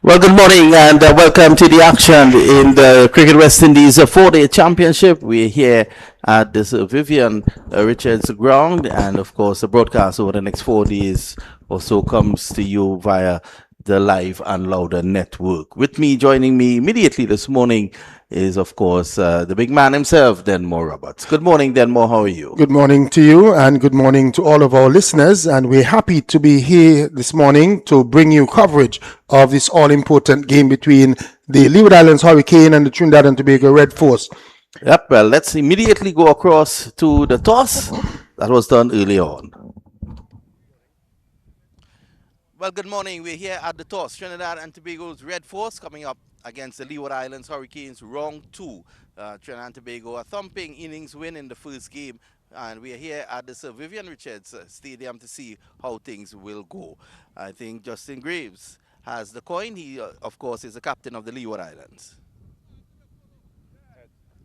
Well, good morning and welcome to the action in the Cricket West Indies 4-day championship. We're here at this Vivian Richards ground, and of course, the broadcast over the next 4 days or so comes to you via the Live and Louder network. With me, joining me immediately this morning is, of course, the big man himself, Denmore Roberts. Good morning, Denmore. How are you? Good morning to you and good morning to all of our listeners. And we're happy to be here this morning to bring you coverage of this all-important game between the Leeward Islands Hurricane and the Trinidad and Tobago Red Force. Yep, well, let's immediately go across to the toss that was done early on. Well, good morning. We're here at the toss. Trinidad and Tobago's Red Force coming up against the Leeward Islands Hurricanes, round 2. Trinidad and Tobago a thumping innings win in the first game, and we are here at the Sir Vivian Richards Stadium to see how things will go. I think Justin Graves has the coin. He, of course, is the captain of the Leeward Islands.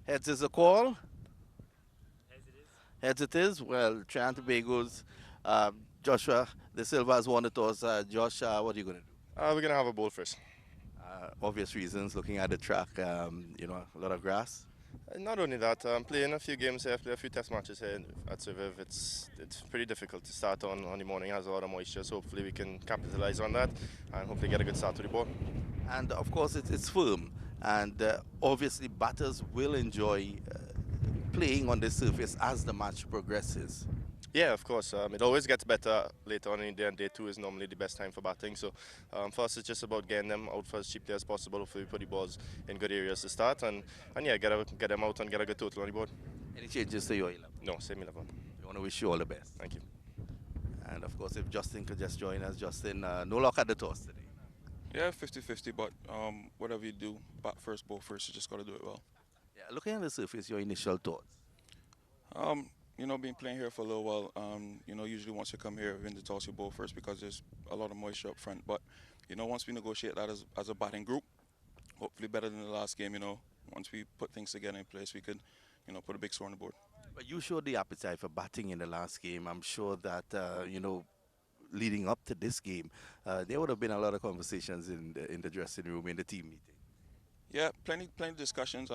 Heads is the call. Heads it is. Well, Trinidad and Tobago's Joshua De Silva has won the toss. Josh, what are you going to do? We're going to have a bowl first. Obvious reasons, looking at the track, a lot of grass. Not only that, I'm playing a few games here, played a few test matches here at Sir Viv. It's pretty difficult to start on the morning, has a lot of moisture, so hopefully we can capitalize on that and hopefully get a good start to the ball. And of course it's firm, and obviously batters will enjoy playing on this surface as the match progresses. Yeah, of course. It always gets better later on in the day, and day 2 is normally the best time for batting. So for us, it's just about getting them out for as cheaply as possible. Hopefully we put the balls in good areas to start, and yeah, get them out and get a good total on the board. Any changes to your 11? No, same 11. We want to wish you all the best. Thank you. And of course, if Justin could just join us. Justin, no luck at the toss today. Yeah, 50-50, but whatever you do, bat first, ball first, you just got to do it well. Yeah, looking at the surface, your initial thoughts? Been playing here for a little while, usually once you come here, win the toss, you bowl first because there's a lot of moisture up front. But, once we negotiate that as a batting group, hopefully better than the last game, once we put things together in place, we could, put a big score on the board. But you showed the appetite for batting in the last game. I'm sure that, leading up to this game, there would have been a lot of conversations in the dressing room, in the team meeting. Yeah, plenty discussions,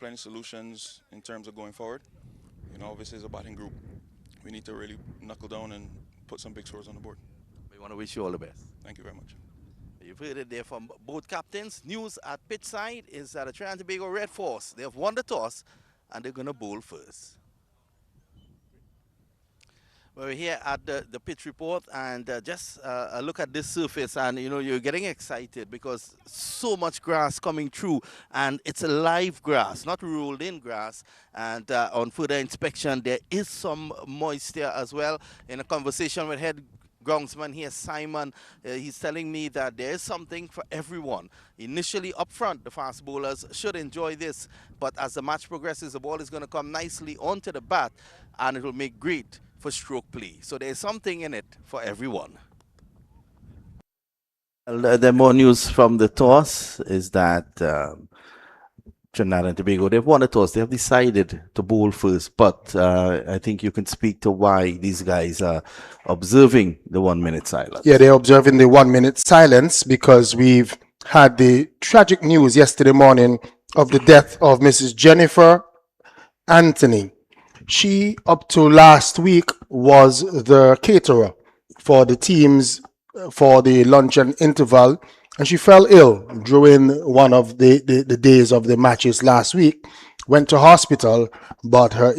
plenty solutions in terms of going forward. Obviously as a batting group, we need to really knuckle down and put some big scores on the board. We want to wish you all the best. Thank you very much. You've heard it there from both captains. News at pitch side is that the Trinidad and Tobago Red Force, they have won the toss and they're going to bowl first. We're here at the pitch report, and just a look at this surface, and you're getting excited because so much grass coming through, and it's a live grass, not rolled in grass. And on further inspection, there is some moisture as well. In a conversation with head groundsman here, Simon, he's telling me that there is something for everyone. Initially up front, the fast bowlers should enjoy this, but as the match progresses, the ball is going to come nicely onto the bat, and it will make great for stroke play. So there's something in it for everyone. The more news from the toss is that Trinidad and Tobago, they've won the toss. They have decided to bowl first, but I think you can speak to why these guys are observing the 1 minute silence. Yeah, they're observing the 1 minute silence because we've had the tragic news yesterday morning of the death of Mrs. Jennifer Anthony. She, up to last week, was the caterer for the teams for the luncheon interval, and she fell ill during one of the days of the matches last week. Went to hospital, but her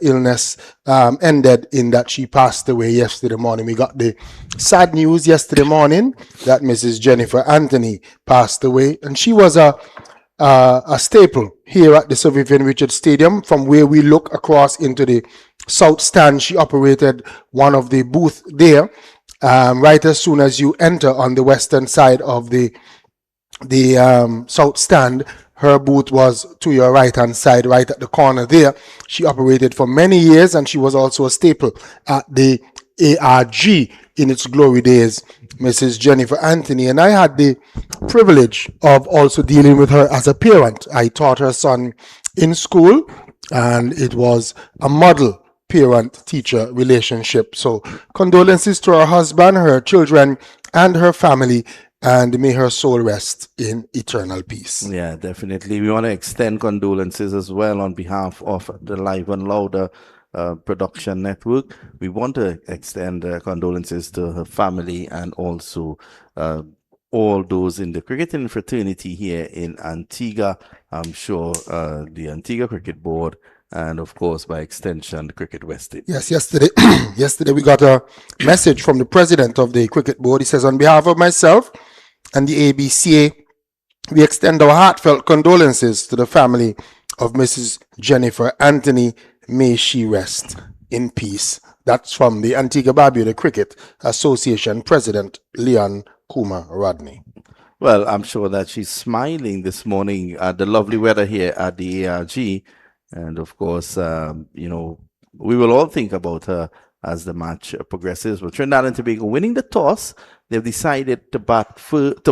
illness ended in that she passed away yesterday morning. We got the sad news yesterday morning that Mrs. Jennifer Anthony passed away, and she was a staple here at the Sir Vivian Richards Stadium. From where we look across into the south stand, she operated one of the booths there. Right as soon as you enter on the western side of the south stand, her booth was to your right hand side, right at the corner there. She operated for many years, and she was also a staple at the ARG in its glory days, Mrs. Jennifer Anthony. And I had the privilege of also dealing with her as a parent. I taught her son in school, and it was a model parent-teacher relationship. So condolences to her husband, her children, and her family and may her soul rest in eternal peace. Yeah, definitely. We want to extend condolences as well on behalf of the Live and Louder production network. We want to extend condolences to her family and also uh, all those in the cricketing fraternity here in Antigua. I'm sure the Antigua Cricket Board and, of course, by extension, the Cricket West Indies. Yes, yesterday we got a message from the president of the cricket board. He says, on behalf of myself and the ABCA, we extend our heartfelt condolences to the family of Mrs. Jennifer Anthony. May she rest in peace. That's from the Antigua Barbuda Cricket Association President Leon Kuma Rodney. Well, I'm sure that she's smiling this morning at the lovely weather here at the ARG. And of course, we will all think about her as the match progresses. With Trinidad and Tobago winning the toss, they've decided to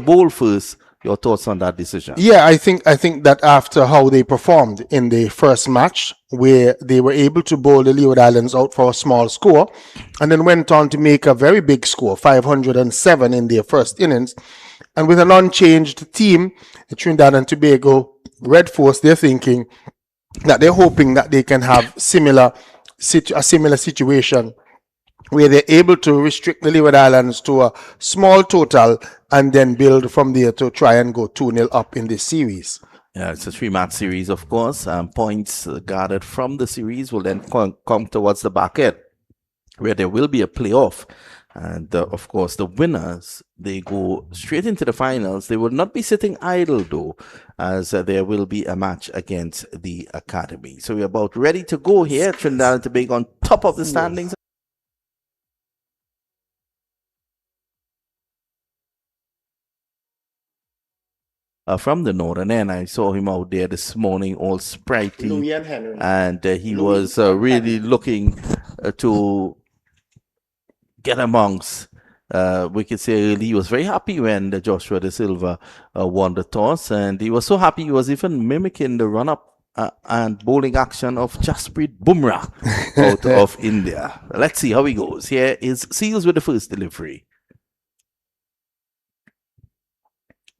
bowl first. Your thoughts on that decision? Yeah, I think that after how they performed in the first match, where they were able to bowl the Leeward Islands out for a small score, and then went on to make a very big score, 507 in their first innings, and with an unchanged team, the Trinidad and Tobago Red Force, they're thinking that they're hoping that they can have a similar situation where they're able to restrict the Leeward Islands to a small total and then build from there to try and go 2-0 up in this series. Yeah, it's a 3-match series, of course. Points gathered from the series will then come towards the back end, where there will be a playoff. And of course, the winners, they go straight into the finals. They will not be sitting idle, though, as there will be a match against the Academy. So we're about ready to go here. Trinidad and Tobago on top of the standings. From the northern end, I saw him out there this morning, all sprightly, Louis and Henry. and he was really looking to get amongst. We could say he was very happy when Joshua De Silva won the toss, and he was so happy he was even mimicking the run-up and bowling action of Jasprit Bumrah out of India. Let's see how he goes. Here is Seals with the first delivery.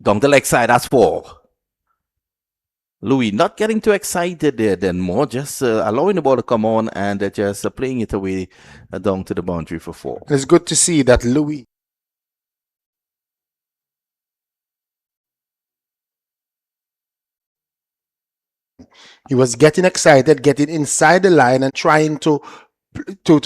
Down the leg side, that's 4. Louis not getting too excited there, then more just allowing the ball to come on and just playing it away down to the boundary for 4. It's good to see that Louis he was getting excited, getting inside the line and trying to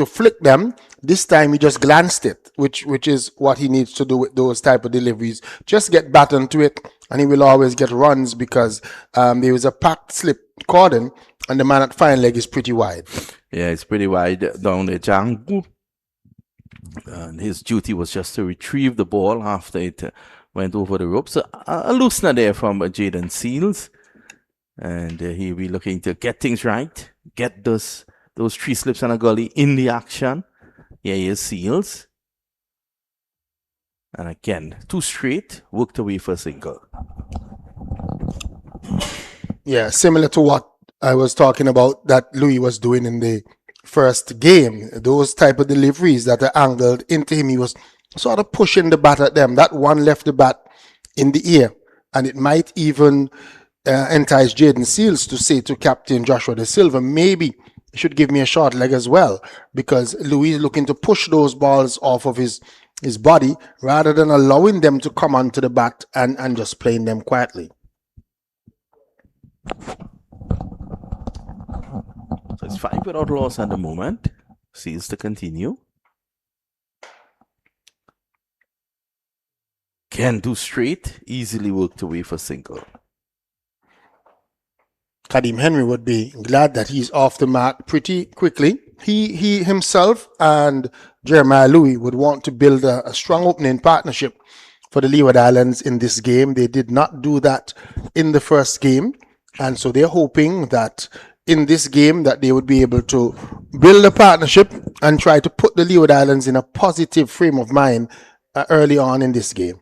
flick them. This time he just glanced it, which is what he needs to do with those type of deliveries. Just get back onto it, and he will always get runs because there was a packed slip cordon, and the man at fine leg is pretty wide. Yeah, it's pretty wide down the jungle. And his duty was just to retrieve the ball after it went over the rope. So a loosener there from Jaden Seals. And he'll be looking to get things right, get those 3 slips and a gully in the action. Here he is, Seals. And again, 2 straight, worked away for a single. Yeah, similar to what I was talking about that Louis was doing in the first game. Those type of deliveries that are angled into him, he was sort of pushing the bat at them. That one left the bat in the air, and it might even entice Jaden Seals to say to Captain Joshua De Silva, maybe you should give me a short leg as well, because Louis is looking to push those balls off of his body rather than allowing them to come onto the bat and just playing them quietly. So it's 5 without loss at the moment. Seals to continue. Can do straight, easily worked away for single. Kadeem Henry would be glad that he's off the mark pretty quickly. He himself and Jeremiah Louis would want to build a strong opening partnership for the Leeward Islands in this game. They did not do that in the first game, and so they're hoping that in this game that they would be able to build a partnership and try to put the Leeward Islands in a positive frame of mind early on in this game.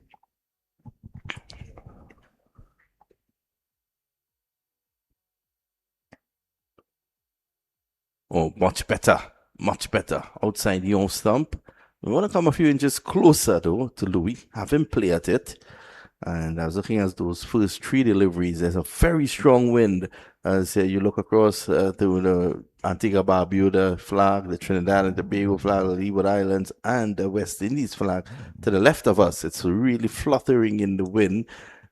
Oh, much better. Outside the off stump. We want to come a few inches closer, though, to Louis, have him play at it. And I was looking at those first three deliveries. There's a very strong wind as you look across to the Antigua Barbuda flag, the Trinidad and Tobago flag, the Leeward Islands, and the West Indies flag to the left of us. It's really fluttering in the wind.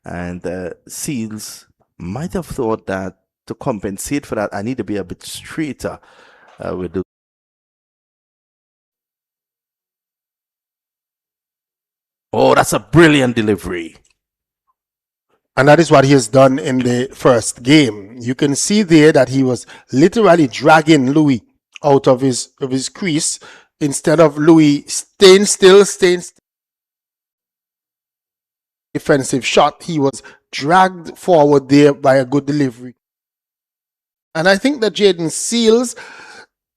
And Seals might have thought that to compensate for that, I need to be a bit straighter with the. Oh, that's a brilliant delivery. And that is what he has done in the first game. You can see there that he was literally dragging Louis out of his crease instead of Louis staying still, defensive shot. He was dragged forward there by a good delivery. And I think that Jaden Seals'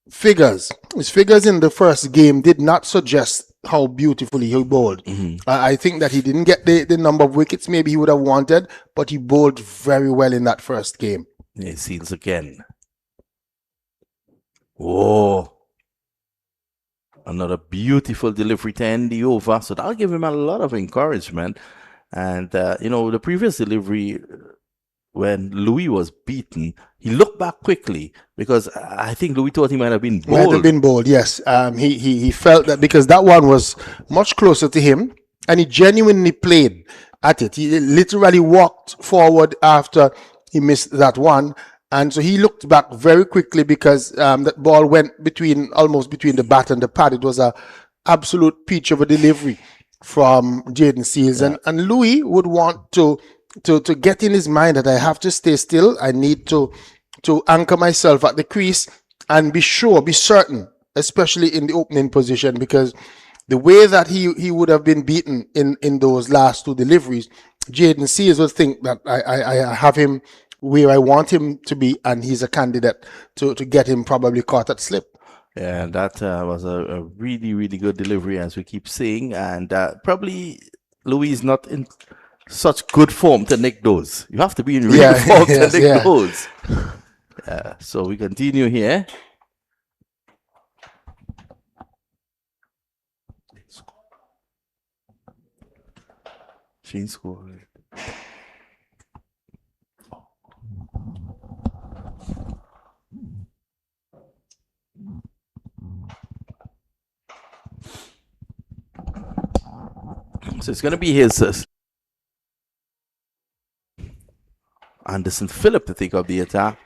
his figures in the first game did not suggest how beautifully he bowled. I think that he didn't get the number of wickets maybe he would have wanted, but he bowled very well in that first game. Yeah, Seals again. Oh, another beautiful delivery to end the over. So that'll give him a lot of encouragement. And, the previous delivery, when Louis was beaten, he looked back quickly because I think Louis thought he might have been bowled. Might have been bowled, yes. He felt that because that one was much closer to him and he genuinely played at it. He literally walked forward after he missed that one. And so he looked back very quickly because that ball went almost between the bat and the pad. It was a absolute peach of a delivery from Jaden Seals. Yeah. And Louis would want to get in his mind that I have to stay still. I need to anchor myself at the crease and be certain, especially in the opening position, because the way that he would have been beaten in those last two deliveries, Jaden Seals would think that I have him where I want him to be, and he's a candidate to get him probably caught at slip. Yeah, that was a really, really good delivery, as we keep saying. And probably Louis is not in such good form to nick those. You have to be in real form to nick those. So we continue here. Shane scored. So it's going to be his Anderson Phillip to take up the attack.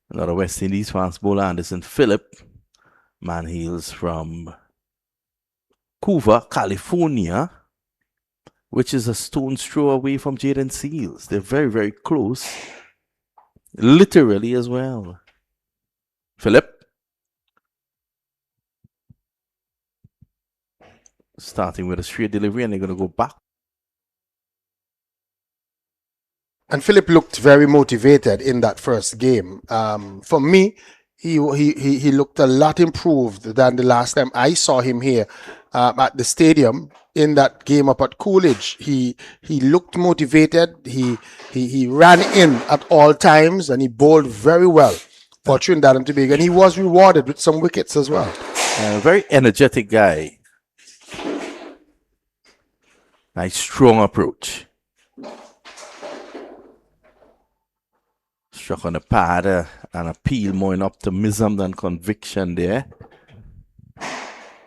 Another West Indies fast bowler, Anderson Phillip. Man hails from Coover, California, which is a stone's throw away from Jaden Seals. They're very, very close. Literally as well. Phillip. Starting with a straight delivery, and they're going to go back. And Phillip looked very motivated in that first game. For me, he looked a lot improved than the last time I saw him here at the stadium in that game up at Coolidge. He looked motivated. He ran in at all times and he bowled very well for Trinidad and Tobago. And he was rewarded with some wickets as well. Very energetic guy. Nice strong approach. Struck on the pad and appeal more in optimism than conviction there.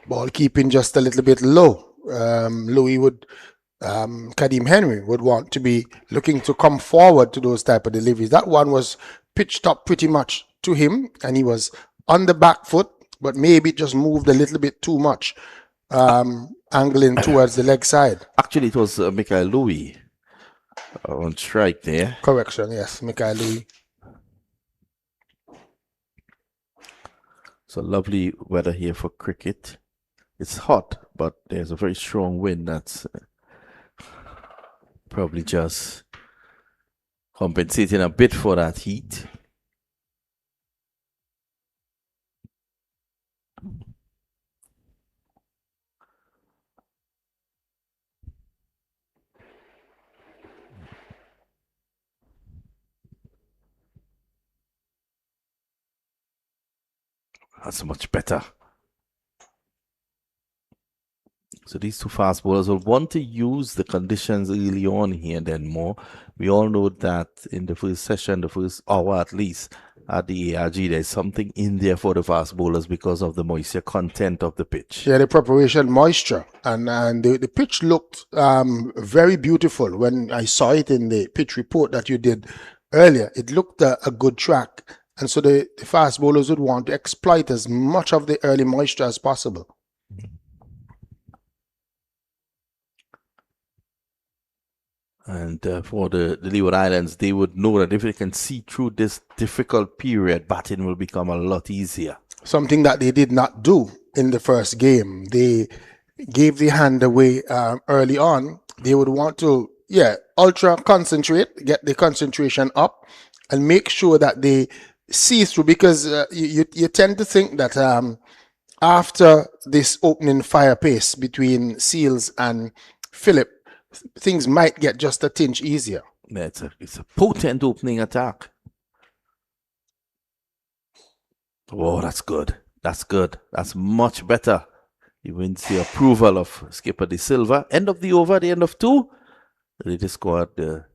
Ball keeping just a little bit low. Louis would, Kadeem Henry would want to be looking to come forward to those type of deliveries. That one was pitched up pretty much to him and he was on the back foot, but maybe just moved a little bit too much, angling towards the leg side. Actually, it was Michael Louis on strike there. Correction, yes, Michael Louis. So lovely weather here for cricket. It's hot, but there's a very strong wind that's probably just compensating a bit for that heat. That's much better. So these two fast bowlers will want to use the conditions early on here then more. We all know that in the first session, the first hour at least, at the ARG, there's something in there for the fast bowlers because of the moisture content of the pitch. Yeah, the preparation moisture. And the pitch looked very beautiful when I saw it in the pitch report that you did earlier. It looked a good track. And so the fast bowlers would want to exploit as much of the early moisture as possible. And for the Leeward Islands, they would know that if they can see through this difficult period, batting will become a lot easier. Something that they did not do in the first game. They gave the hand away early on. They would want to, ultra concentrate, get the concentration up, and make sure that they see through, because you tend to think that after this opening fire pace between Seals and Phillip, things might get just a tinge easier. Yeah, it's a potent opening attack. Oh, that's good. That's good. That's much better. You win the approval of Skipper De Silva. End of the over, the end of 2. They just scored the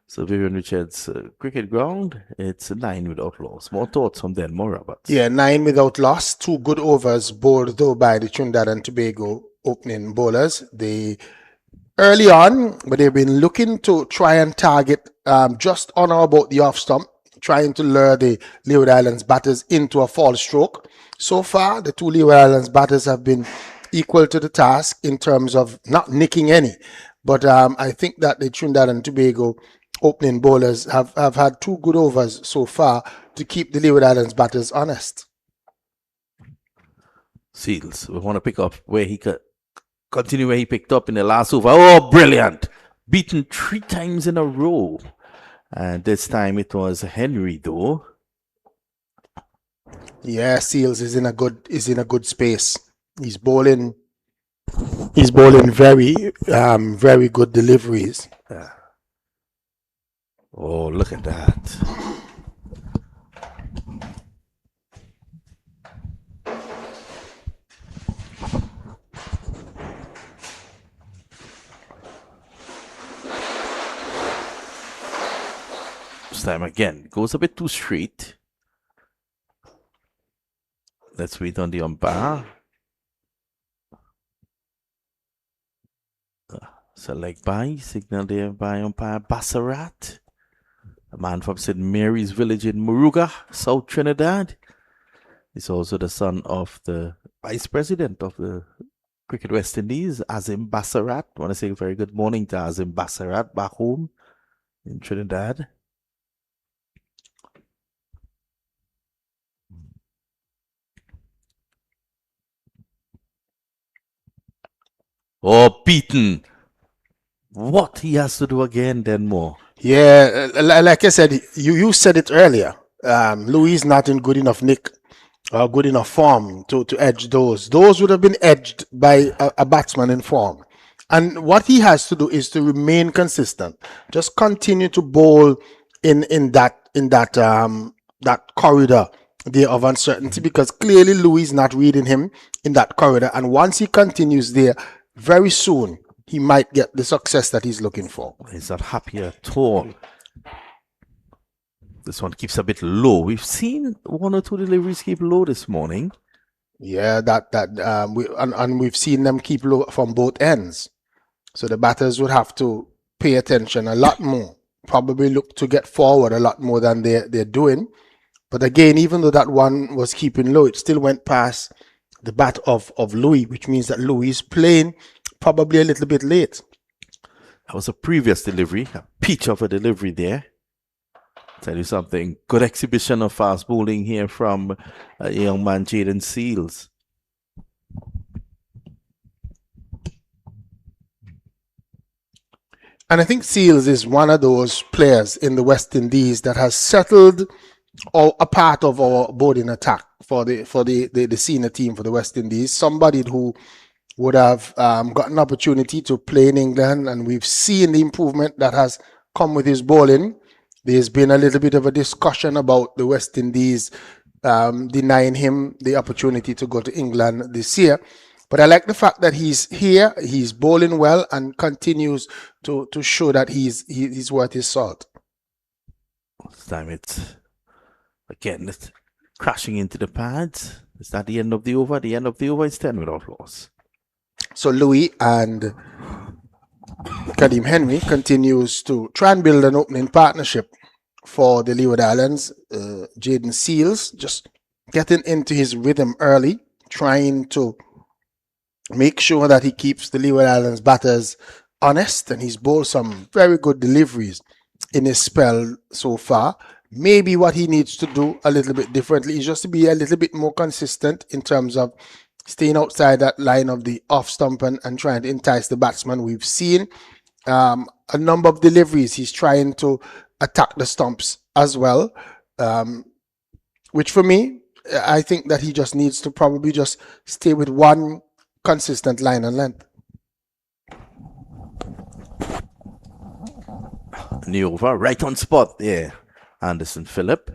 Sir Vivian Richards cricket ground. It's 9 without loss. More thoughts from Denmore Roberts. Yeah, 9 without loss. 2 good overs bowled though by the Trinidad and Tobago opening bowlers. They early on, but they've been looking to try and target just on or about the off stump, trying to lure the Leeward Islands batters into a false stroke. So far, the two Leeward Islands batters have been equal to the task in terms of not nicking any. But I think that the Trinidad and Tobago opening bowlers have had 2 good overs so far to keep the Leeward Islands batters honest. Seals, we want to pick up where he could continue where he picked up in the last over. Oh, brilliant! Beaten 3 times in a row. And this time it was Henry, though. Yeah, Seals is in a good space. He's bowling very very good deliveries. Oh, look at that. This time again, goes a bit too straight. Let's wait on the umpire. Select by, signal there by umpire Bassarat, a man from St. Mary's Village in Moruga, South Trinidad. He's also the son of the vice president of the Cricket West Indies, Azim Bassarat. I want to say a very good morning to Azim Bassarat back home in Trinidad. Oh, beaten. What he has to do again, then more. Yeah, like I said, you said it earlier. Louis not in good enough nick or good enough form to edge those. Those would have been edged by a batsman in form. And what he has to do is to remain consistent. Just continue to bowl in that corridor there of uncertainty, because clearly Louis is not reading him in that corridor. And once he continues there, very soon he might get the success that he's looking for. He's not happy at all. This one keeps a bit low. We've seen 1 or 2 deliveries keep low this morning. Yeah, we've seen them keep low from both ends. So the batters would have to pay attention a lot more. Probably look to get forward a lot more than they're doing. But again, even though that one was keeping low, it still went past the bat of Louis, which means that Louis is playing probably a little bit late. That was a previous delivery, a peach of a delivery there. Tell you something, good exhibition of fast bowling here from young man Jaden Seals. And I think Seals is one of those players in the West Indies that has settled a part of our bowling attack for the senior team for the West Indies. Somebody who would have got an opportunity to play in England, and we've seen the improvement that has come with his bowling. There's been a little bit of a discussion about the West Indies denying him the opportunity to go to England this year. But I like the fact that he's here, he's bowling well, and continues to show that he's worth his salt. This time it's again it's crashing into the pads. Is that the end of the over? The end of the over is 10 without loss. So Louis and Kadeem Henry continues to try and build an opening partnership for the Leeward Islands. Jaden Seals just getting into his rhythm early, trying to make sure that he keeps the Leeward Islands batters honest, and he's bowled some very good deliveries in his spell so far. Maybe what he needs to do a little bit differently is just to be a little bit more consistent in terms of staying outside that line of the off stump and trying to entice the batsman. We've seen a number of deliveries. He's trying to attack the stumps as well, which for me, I think that he just needs to probably just stay with one consistent line and length. New over, right on spot there. Anderson Phillip.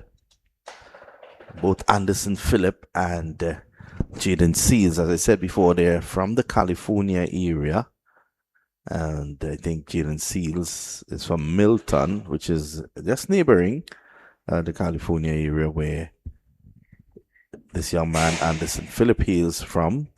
Both Anderson Phillip and Jaden Seals, as I said before, they're from the California area. And I think Jaden Seals is from Milton, which is just neighboring the California area where this young man, Anderson Phillip, hails from.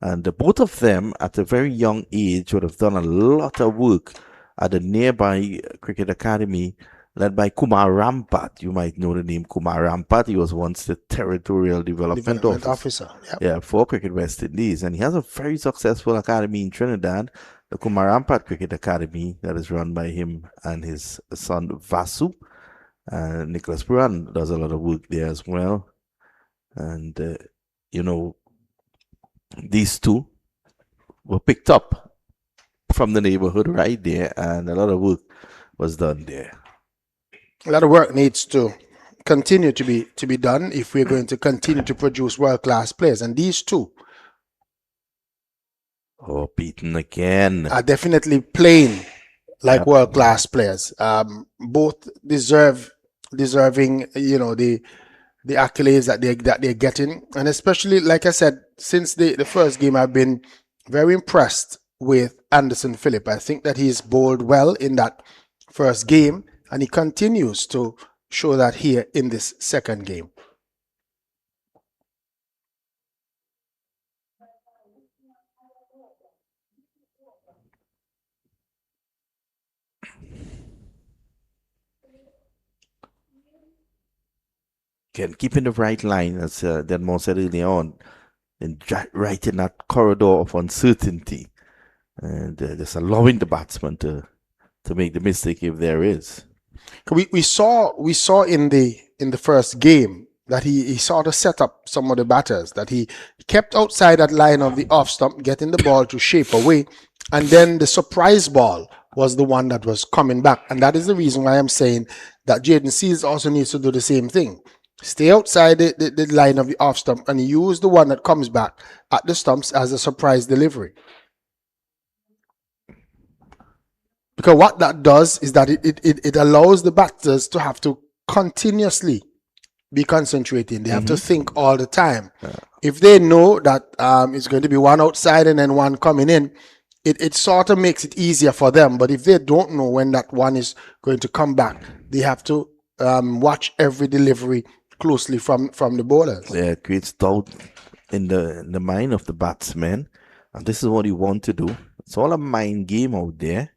And both of them, at a very young age, would have done a lot of work at the nearby cricket academy led by Kumar Rampat. You might know the name Kumar Rampat. He was once the territorial development officer. Yep. Yeah, for Cricket West Indies. And he has a very successful academy in Trinidad, the Kumar Rampat Cricket Academy, that is run by him and his son Vasu. Nicholas Buran does a lot of work there as well. And, these two were picked up from the neighborhood right there, and a lot of work was done there. A lot of work needs to continue to be done if we're going to continue to produce world-class players. And these two beaten again. Are definitely playing like world-class players. Both deserving, the accolades that they're getting, and especially, like I said, since the first game, I've been very impressed with Anderson Phillip. I think that he's bowled well in that first game, and he continues to show that here in this second game. Again, keeping the right line, as Denmore said earlier on, and right in that corridor of uncertainty, and just allowing the batsman to make the mistake if there is. We saw in the first game that he sort of set up some of the batters, that he kept outside that line of the off stump, getting the ball to shape away, and then the surprise ball was the one that was coming back. And that is the reason why I'm saying that Jaden Seals also needs to do the same thing. Stay outside the line of the off stump and use the one that comes back at the stumps as a surprise delivery. Because what that does is that it allows the batters to have to continuously be concentrating. They have to think all the time. If they know that it's going to be one outside and then one coming in, it sort of makes it easier for them. But if they don't know when that one is going to come back, they have to watch every delivery closely from the bowlers. Yeah, it creates doubt in the mind of the batsman, and this is what you want to do. It's all a mind game out there.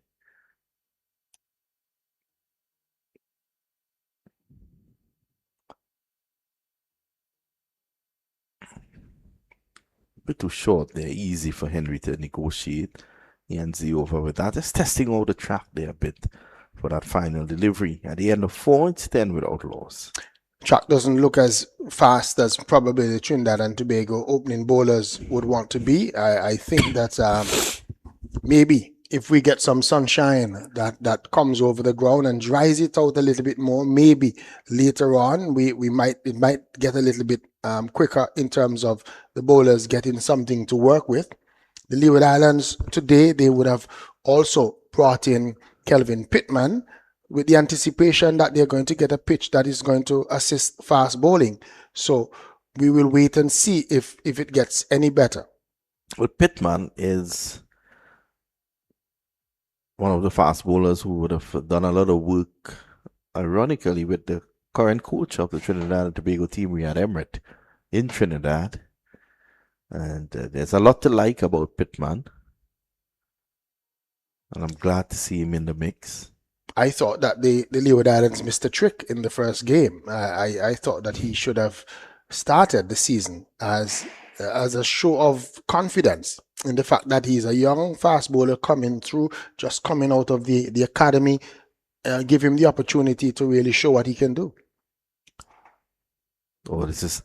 A bit too short there, easy for Henry to negotiate. He ends the over with that. Just testing out the track there a bit for that final delivery. At the end of 4, it's 10 without loss. Track doesn't look as fast as probably the Trinidad and Tobago opening bowlers would want to be. I think that maybe if we get some sunshine that comes over the ground and dries it out a little bit more, maybe later on it might get a little bit quicker in terms of the bowlers getting something to work with. The Leeward Islands today, they would have also brought in Kelvin Pittman, with the anticipation that they're going to get a pitch that is going to assist fast bowling. So we will wait and see if it gets any better. Well, Pittman is one of the fast bowlers who would have done a lot of work, ironically, with the current coach of the Trinidad and Tobago team, Riyad Emirates, in Trinidad. And there's a lot to like about Pittman. And I'm glad to see him in the mix. I thought that the Leeward Islands missed a trick in the first game. I thought that he should have started the season as a show of confidence in the fact that he's a young fast bowler coming through, just coming out of the academy. Give him the opportunity to really show what he can do. Oh, this is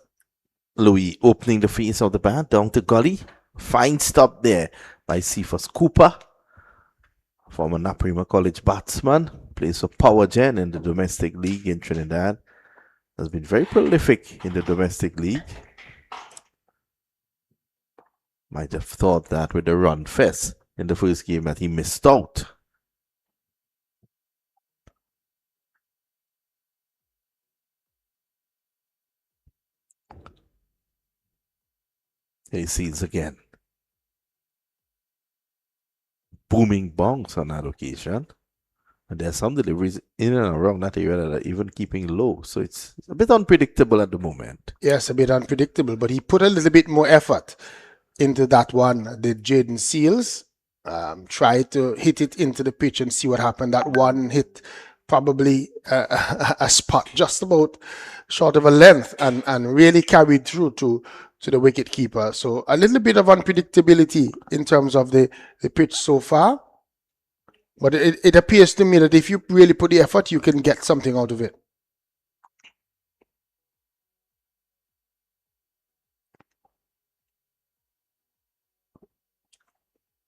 Louis opening the face of the bat down to gully. Fine stop there by Cephas Cooper, former Naprima College batsman, plays for Power Gen in the domestic league in Trinidad. Has been very prolific in the domestic league. Might have thought that with the run fest in the first game that he missed out. Here he sees again. Booming bonks on that occasion. And there's some deliveries in and around that area that are even keeping low. So it's a bit unpredictable at the moment. Yes, a bit unpredictable, but he put a little bit more effort into that one. The Jaden Seals tried to hit it into the pitch and see what happened. That one hit probably a spot just about short of a length and really carried through to the wicket keeper. So a little bit of unpredictability in terms of the pitch so far. But it appears to me that if you really put the effort, you can get something out of it.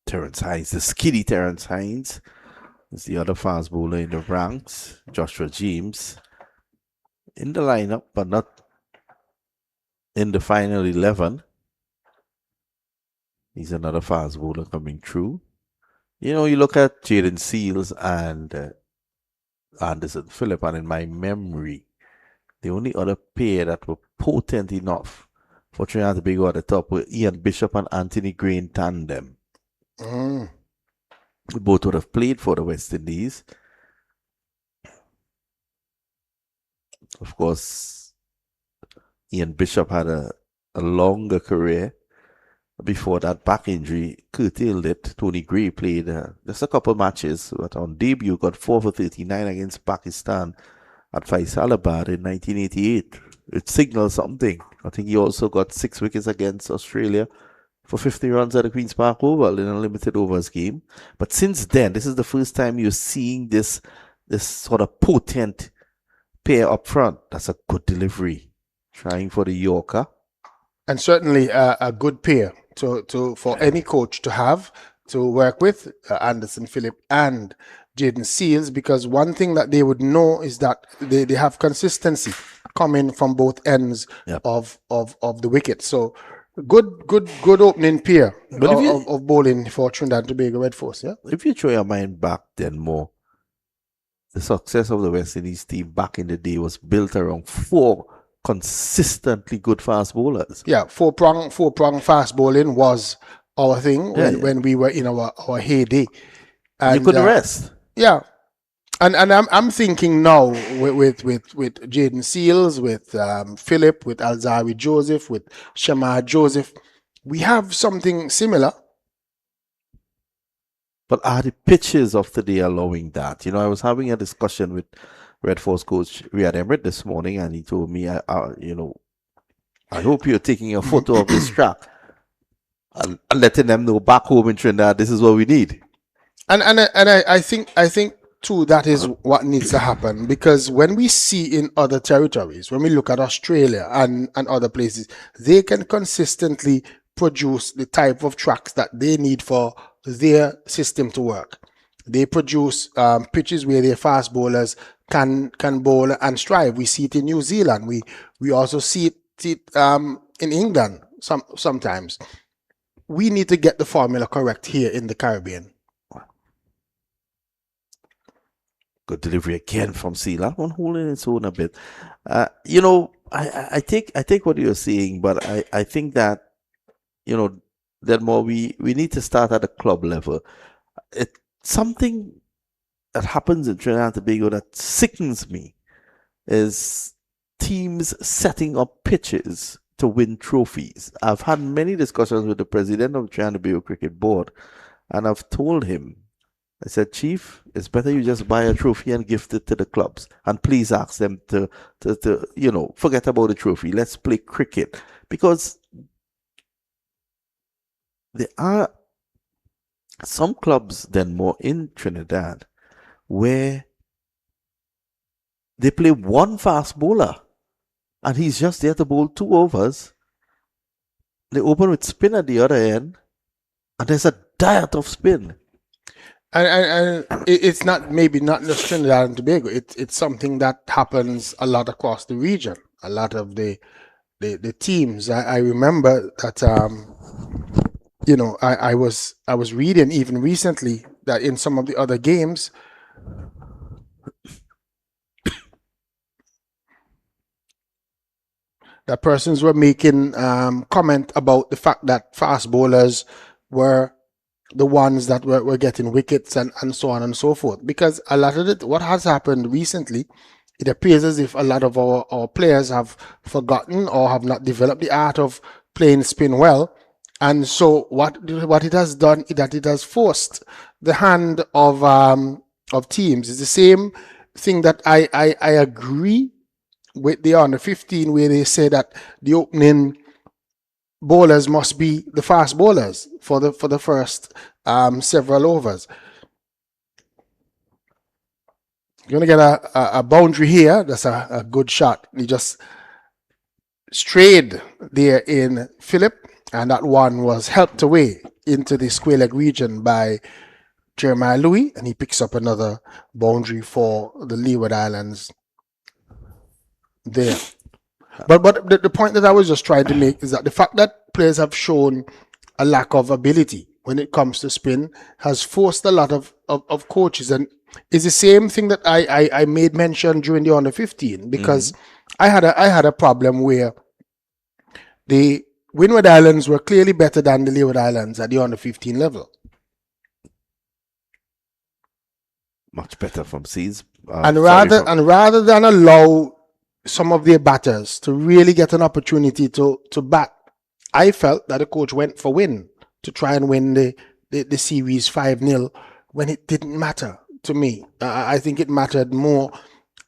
Terrence Hines, the skiddy Terrence Hines, is the other fast bowler in the ranks. Joshua James in the lineup, but not in the final 11. He's another fast bowler coming through. You know, you look at Jaden Seals and Anderson Phillip, and in my memory, the only other pair that were potent enough for Trinidad and Tobago at the top were Ian Bishop and Anthony Gray in tandem. Both would have played for the West Indies. Of course, Ian Bishop had a longer career. Before that back injury curtailed it. Tony Gray played just a couple matches, but on debut got 4 for 39 against Pakistan at Faisalabad in 1988. It signals something. I think he also got 6 wickets against Australia for 50 runs at the Queen's Park Oval in a limited overs game. But since then, this is the first time you're seeing this sort of potent pair up front. That's a good delivery. Trying for the Yorker. And certainly a good pair for any coach to have to work with, Anderson Phillip and Jaden Seals, because one thing that they would know is that they have consistency coming from both ends of the wicket. So good opening pair of bowling for Trinidad and Tobago Red Force. Yeah. If you throw your mind back then more, the success of the West Indies team back in the day was built around 4 consistently good fast bowlers. Yeah, four prong fast bowling was our thing when we were in our heyday. And you couldn't rest. Yeah. And I'm thinking now with Jaden Seals, with Philip, with Alzari Joseph, with Shamar Joseph, we have something similar. But are the pitches of today allowing that? You know, I was having a discussion with Red Force coach Riyad Emirates this morning, and he told me, I hope you're taking a photo of this track and letting them know back home in Trinidad this is what we need. And I think too that is what needs to happen, because when we see in other territories, when we look at Australia and other places, they can consistently produce the type of tracks that they need for their system to work. They produce pitches where their fast bowlers can bowl and strive. We see it in New Zealand. We also see it in England sometimes. We need to get the formula correct here in the Caribbean. Good delivery again from Seal. One holding its own a bit. You know, I take what you're saying, but I think that, you know, then more we need to start at the club level. It something that happens in Trinidad and Tobago that sickens me is teams setting up pitches to win trophies. I've had many discussions with the president of Trinidad and Tobago Cricket Board, and I've told him, I said, Chief, it's better you just buy a trophy and gift it to the clubs. And please ask them to forget about the trophy. Let's play cricket. Because there are some clubs then more in Trinidad where they play one fast bowler and he's just there to bowl 2 overs. They open with spin at the other end and there's a diet of spin. And it's not just Trinidad and Tobago. It's something that happens a lot across the region. A lot of the teams. I remember that I was reading even recently that in some of the other games, that persons were making comment about the fact that fast bowlers were the ones that were getting wickets and so on and so forth. Because a lot of it, what has happened recently, it appears as if a lot of our players have forgotten or have not developed the art of playing spin well. And so what it has done is that it has forced the hand of teams. It's the same thing that I agree with the under 15, where they say that the opening bowlers must be the fast bowlers for the first several overs. You're going to get a boundary here. That's a good shot. He just strayed there in Philip, and that one was helped away into the square leg region by Jeremiah Louis, and he picks up another boundary for the Leeward Islands there. But the point that I was just trying to make is that the fact that players have shown a lack of ability when it comes to spin has forced a lot of coaches, and it's the same thing that I made mention during the under 15, because I had a problem where the Windward Islands were clearly better than the Leeward Islands at the under 15 level. Much better from seas. And rather than allow some of their batters to really get an opportunity to bat, I felt that the coach went for win to try and win the series 5-0 when it didn't matter to me. I think it mattered more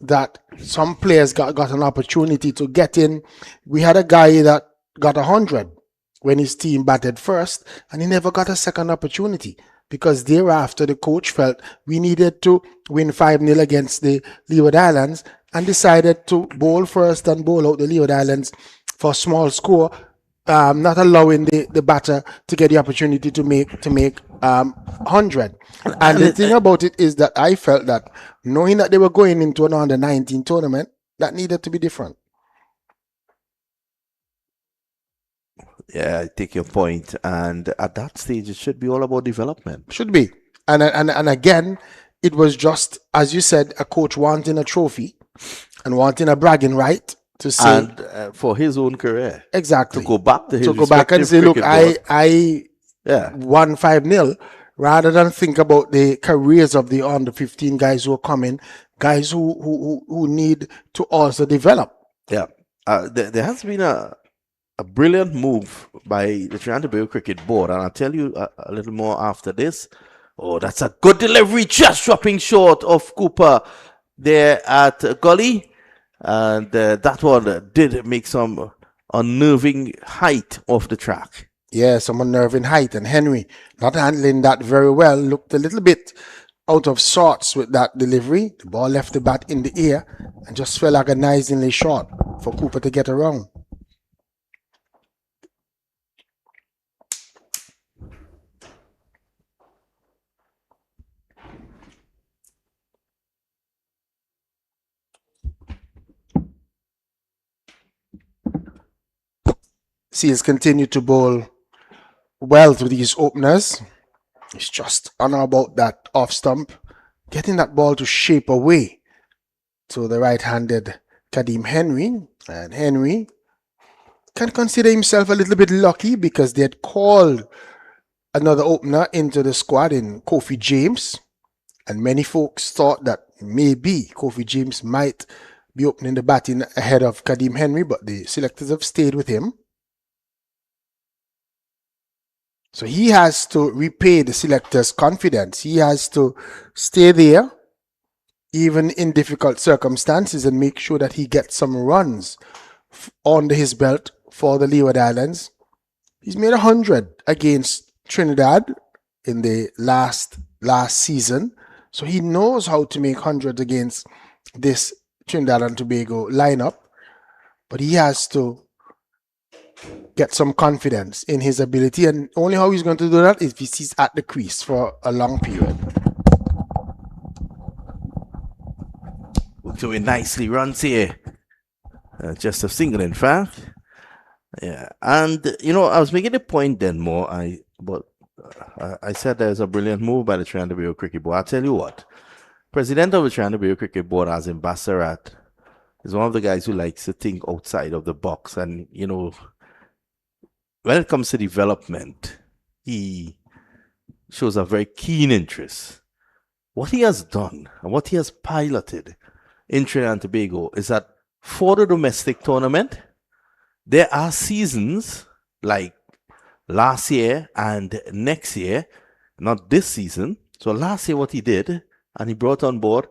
that some players got an opportunity to get in. We had a guy that got 100 when his team batted first, and he never got a second opportunity, because thereafter the coach felt we needed to win 5-0 against the Leeward Islands, and decided to bowl first and bowl out the Leeward Islands for a small score, not allowing the batter to get the opportunity to make 100. And the thing about it is that I felt that knowing that they were going into an under 19 tournament, that needed to be different. Yeah, I take your point. And at that stage, it should be all about development. Should be. And again, it was just, as you said, a coach wanting a trophy and wanting a bragging right to say, and for his own career, exactly, to go back to his and say, look, I won 5-0, rather than think about the careers of the under 15 guys who are coming, guys who need to also develop. Yeah, there has been a brilliant move by the Trinidad and Tobago Cricket Board, and I'll tell you a little more after this. Oh, that's a good delivery, just dropping short of Cooper there at Gully. And that one did make some unnerving height off the track. Yeah, some unnerving height. And Henry, not handling that very well, looked a little bit out of sorts with that delivery. The ball left the bat in the air and just fell agonizingly short for Cooper to get around. Seals continue to bowl well to these openers. It's just on about that off stump, getting that ball to shape away to the right-handed Kadeem Henry. And Henry can consider himself a little bit lucky because they had called another opener into the squad in Kofi James, and many folks thought that maybe Kofi James might be opening the batting ahead of Kadeem Henry, but the selectors have stayed with him. So he has to repay the selectors' confidence. He has to stay there, even in difficult circumstances, and make sure that he gets some runs under his belt for the Leeward Islands. He's made 100 against Trinidad in the last season, so he knows how to make 100 against this Trinidad and Tobago lineup, but he has to get some confidence in his ability, and only how he's going to do that is if he's at the crease for a long period. We're doing nicely runs here. Just a single, in fact. Yeah, and you know, I was making a point then more. I said there's a brilliant move by the Trinidad and Tobago Cricket Board. I'll tell you what, President of the Trinidad and Tobago Cricket Board, Azim Bassarat, is one of the guys who likes to think outside of the box, and you know, when it comes to development, he shows a very keen interest. What he has done and what he has piloted in Trinidad and Tobago is that for the domestic tournament, there are seasons like last year and next year, not this season. So last year what he did, and he brought on board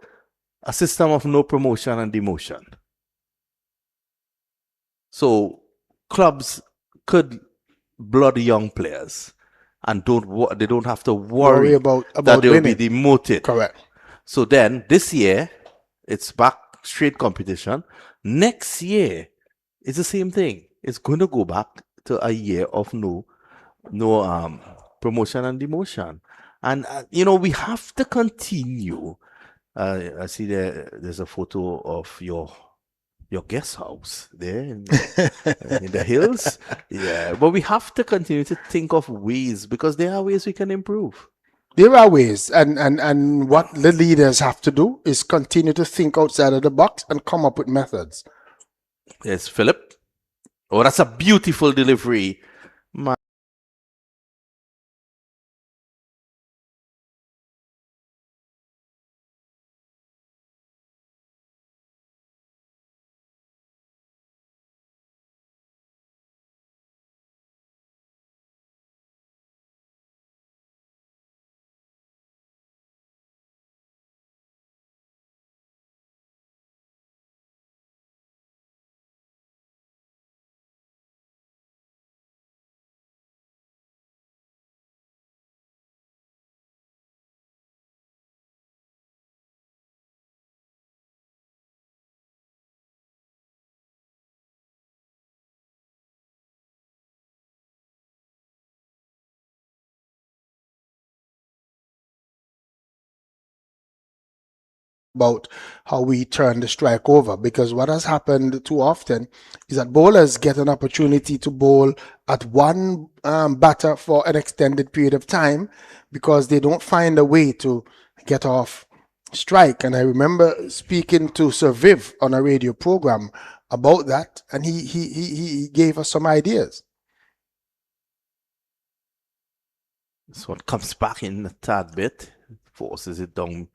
a system of no promotion and demotion. So clubs could blood young players and they don't have to worry about that they will winning. be demoted. Correct. So then this year it's back straight competition. Next year it's the same thing. It's going to go back to a year of no promotion and demotion. And you know, we have to continue. I see there's a photo of your guest house there in the hills. Yeah, but we have to continue to think of ways, because there are ways we can improve. There are ways, and what the leaders have to do is continue to think outside of the box and come up with methods. Yes, Philip. Oh, that's a beautiful delivery. About how we turn the strike over, because what has happened too often is that bowlers get an opportunity to bowl at one batter for an extended period of time because they don't find a way to get off strike. And I remember speaking to Sir Viv on a radio program about that, and he gave us some ideas. So it comes back in a tad bit, forces it down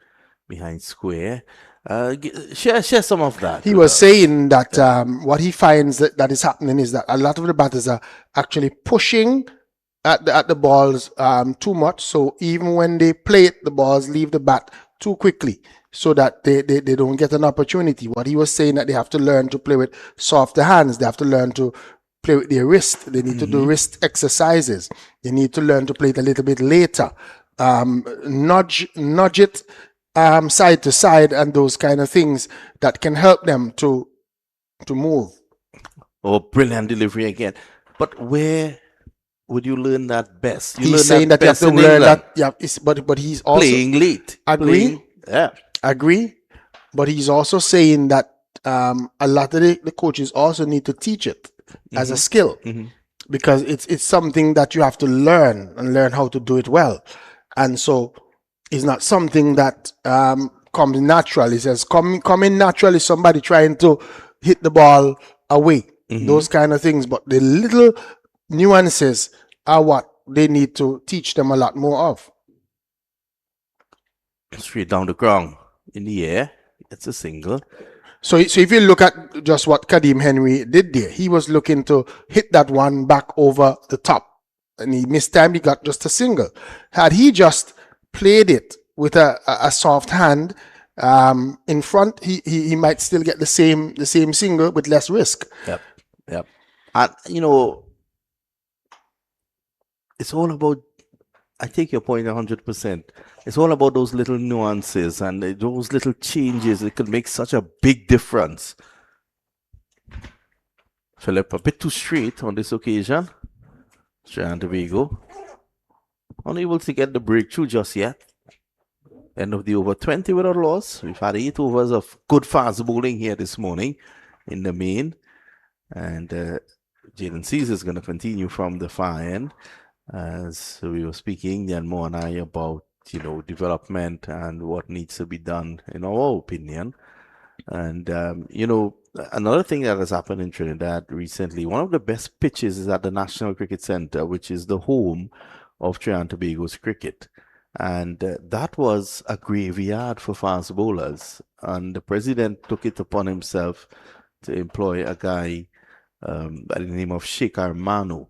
behind square. Share some of that. He was saying that what he finds that is happening is that a lot of the batters are actually pushing at the balls too much. So even when they play it, the balls leave the bat too quickly, so that they don't get an opportunity. What he was saying, that they have to learn to play with softer hands. They have to learn to play with their wrist. They need to do wrist exercises. They need to learn to play it a little bit later. Nudge it side to side, and those kind of things that can help them to move. Oh, brilliant delivery again. But where would you learn that best? He's saying that you have to learn that. Yeah, but he's also playing late. Agree. Yeah, agree. But he's also saying that a lot of the coaches also need to teach it as a skill, because it's something that you have to learn and learn how to do it well. And so it's not something that comes naturally. It says coming naturally, somebody trying to hit the ball away. those kind of things. But the little nuances are what they need to teach them a lot more of. Straight down the ground. In the air. It's a single. So if you look at just what Kadeem Henry did there, he was looking to hit that one back over the top. And he missed time, he got just a single. Had he just played it with a soft hand in front, he might still get the same single with less risk. Yep. And, you know, it's all about, I take your point 100%. It's all about those little nuances and those little changes. It can make such a big difference. Philip, a bit too straight on this occasion. Trinidad and Tobago. Unable to get the breakthrough just yet. End of the over, 20 without loss. We've had 8 overs of good fast bowling here this morning in the main. And Jaden Caesar is going to continue from the far end. As we were speaking, Yanmo and I, about, you know, development and what needs to be done, in our opinion. And, you know, another thing that has happened in Trinidad recently, one of the best pitches is at the National Cricket Centre, which is the home of Trinidad and Tobago's cricket. And that was a graveyard for fast bowlers. And the president took it upon himself to employ a guy by the name of Sheikh Armano,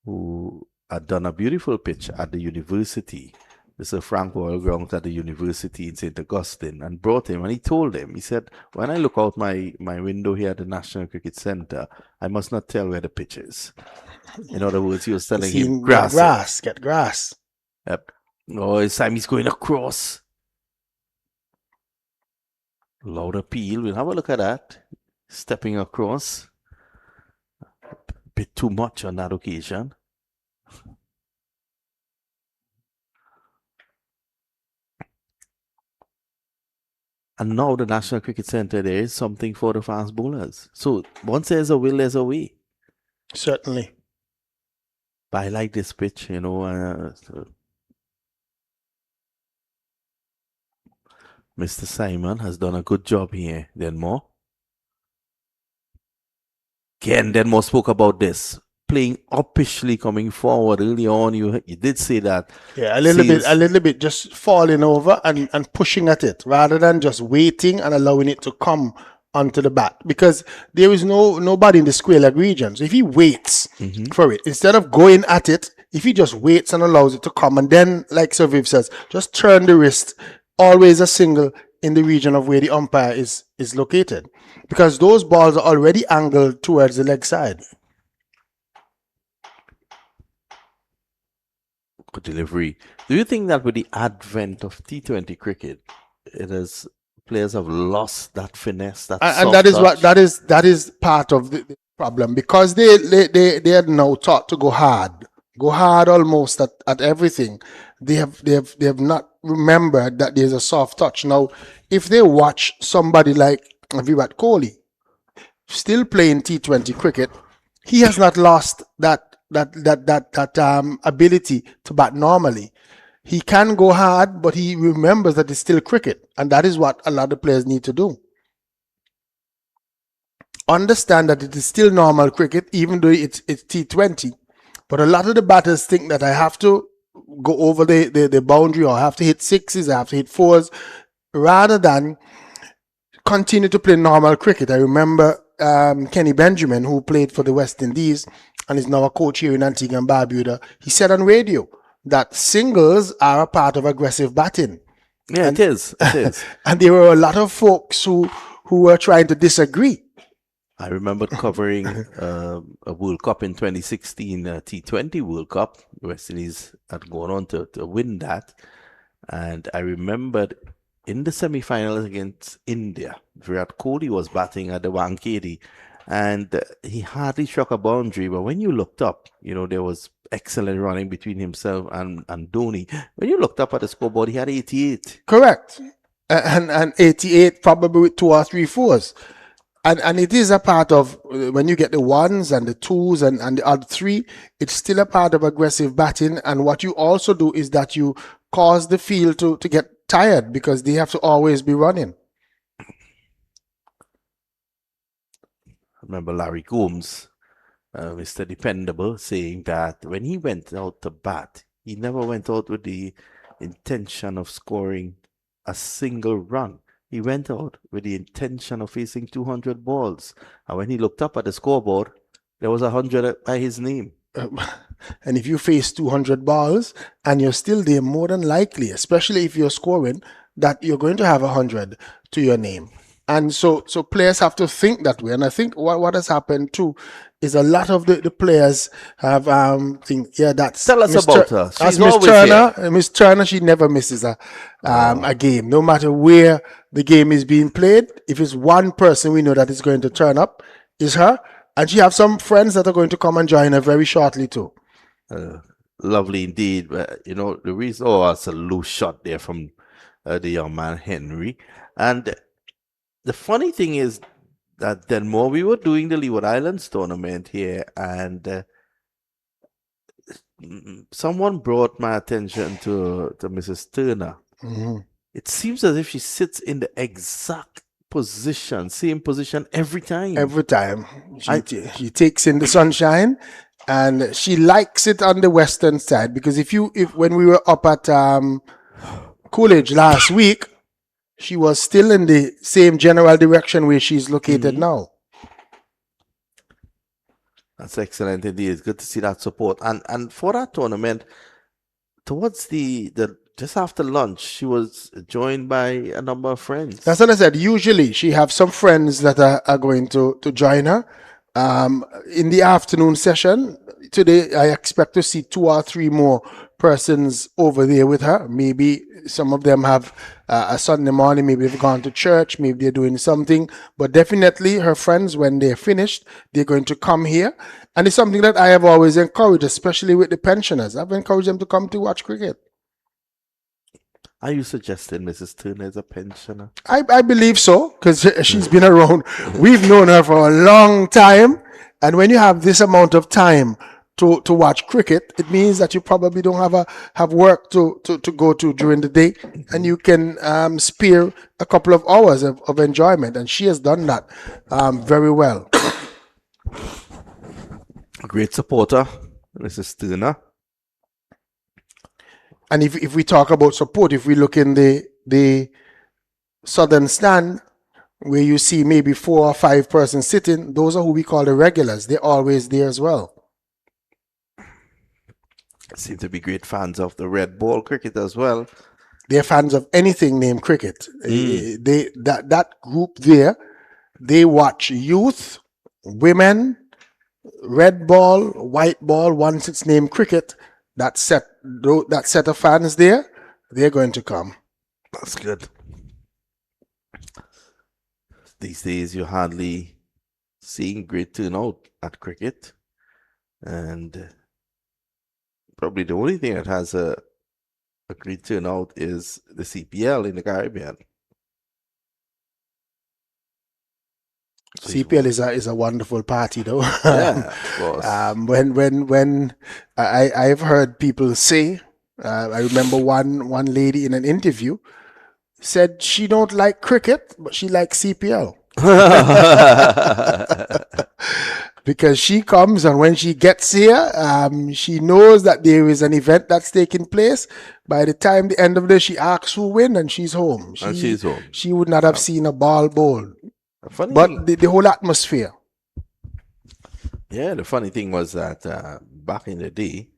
who had done a beautiful pitch at the university, the Sir Frank Royal Grounds at the university in St. Augustine, and brought him. And he told him, he said, when I look out my window here at the National Cricket Centre, I must not tell where the pitch is. In other words, he was telling him, Get grass. Yep. Oh, it's time he's going across. Loud appeal. We'll have a look at that. Stepping across. A bit too much on that occasion. And now the National Cricket Centre, there is something for the fast bowlers. So once there's a will, there's a way. Certainly. But I like this pitch, you know. Mr. Simon has done a good job here. Denmore. Again, Denmore spoke about this. Playing uppishly, coming forward early on. You did say that. Yeah, a little bit, just falling over and pushing at it rather than just waiting and allowing it to come onto the bat, because there is nobody in the square leg region. So if he waits for it, instead of going at it, if he just waits and allows it to come, and then, like Sir Viv says, just turn the wrist, always a single in the region of where the umpire is located, because those balls are already angled towards the leg side. Good delivery. Do you think that with the advent of T20 cricket, players have lost that finesse, and that is touch? that is part of the problem, because they are now taught to go hard almost at everything. They have not remembered that there's a soft touch. Now, if they watch somebody like Virat Kohli still playing T20 cricket, he has not lost that ability to bat normally. He can go hard, but he remembers that it's still cricket, and that is what a lot of players need to do. Understand that it is still normal cricket, even though it's T20. But a lot of the batters think that I have to go over the boundary, or I have to hit sixes, I have to hit fours, rather than continue to play normal cricket. I remember Kenny Benjamin, who played for the West Indies and is now a coach here in Antigua and Barbuda. He said on radio that singles are a part of aggressive batting. Yeah, it is. And there were a lot of folks who were trying to disagree. I remember covering a World Cup in 2016, T20 World Cup. West Indies had gone on to win that. And I remembered in the semi-finals against India, Virat Kohli was batting at the Wankhede, and he hardly struck a boundary. But when you looked up, you know, there was excellent running between himself and Dhoni. When you looked up at the scoreboard, he had 88. Correct. And 88 probably with 2 or 3 fours. And it is a part of, when you get the ones and the twos and the other 3, it's still a part of aggressive batting. And what you also do is that you cause the field to get tired, because they have to always be running. remember Larry Gomes, Mr. Dependable, saying that when he went out to bat, he never went out with the intention of scoring a single run. He went out with the intention of facing 200 balls. And when he looked up at the scoreboard, there was 100 by his name. And if you face 200 balls and you're still there, more than likely, especially if you're scoring, that you're going to have 100 to your name. And so players have to think that way. And I think what has happened too is a lot of the players have think, yeah, that's Tell us about her. That's She's Miss always Turner. here. Miss Turner, she never misses a game, no matter where the game is being played. If it's one person we know that is going to turn up, is her. And she have some friends that are going to come and join her very shortly too. Lovely indeed. The reason, it's a loose shot there from the young man Henry. And the funny thing is that then more we were doing the Leeward Islands tournament here, and someone brought my attention to Mrs. Turner. Mm-hmm. It seems as if she sits in the exact position, same position every time. Every time. She takes in the sunshine, and she likes it on the western side, because if when we were up at Coolidge last week, she was still in the same general direction where she's located now. That's excellent indeed. It's good to see that support. And for that tournament, towards the just after lunch, she was joined by a number of friends. That's what I said. Usually she have some friends that are going to join her. In the afternoon session today, I expect to see 2 or 3 more persons over there with her. Maybe some of them have a Sunday morning, maybe they've gone to church, maybe they're doing something, but definitely her friends, when they're finished, they're going to come here. And it's something that I have always encouraged, especially with the pensioners. I've encouraged them to come to watch cricket. Are you suggesting Mrs. Turner is a pensioner? I believe so, because she's been around. We've known her for a long time. And when you have this amount of time to watch cricket, it means that you probably don't have work to go to during the day. And you can spare a couple of hours of enjoyment. And she has done that very well. A great supporter, Mrs. Turner. And if we talk about support, if we look in the southern stand, where you see maybe 4 or 5 persons sitting, those are who we call the regulars. They're always there as well. Seem to be great fans of the red ball cricket as well. They're fans of anything named cricket. That group there, they watch youth, women, red ball, white ball. Once it's named cricket, that set of fans there, they're going to come. That's good. These days, you're hardly seeing great turnout at cricket, and probably the only thing that has a great turnout is the CPL in the Caribbean. CPL is a wonderful party, though. Yeah, of course. When I've heard people say, I remember one lady in an interview said she don't like cricket, but she likes CPL. Because she comes, and when she gets here, she knows that there is an event that's taking place. By the time the end of the day, she asks who win, and she's home. She's home. She would not have seen a ball bowled. But the whole atmosphere. Yeah, the funny thing was that back in the day,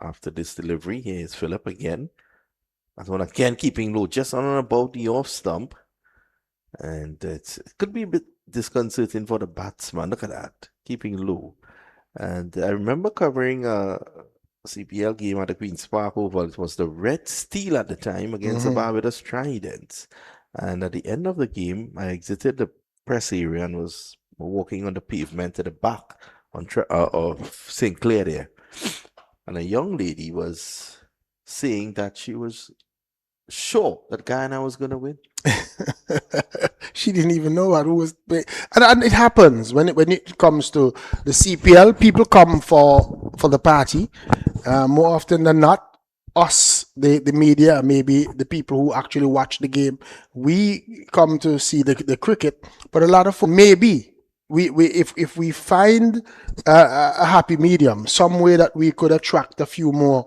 after this delivery, here's Philip again. That one again keeping low, just on and about the off stump. And it could be a bit disconcerting for the batsman. Look at that, keeping low. And I remember covering a CPL game at the Queen's Park Oval. It was the Red Steel at the time against the Barbados Tridents. And at the end of the game, I exited the press area and was walking on the pavement to the back of St. Clair there. And a young lady was saying that she was sure that Guyana was going to win. She didn't even know who was playing. And it happens when it comes to the CPL. People come for the party. More often than not, us, the media, maybe the people who actually watch the game, we come to see the cricket. But a lot of maybe if we find a happy medium, some way that we could attract a few more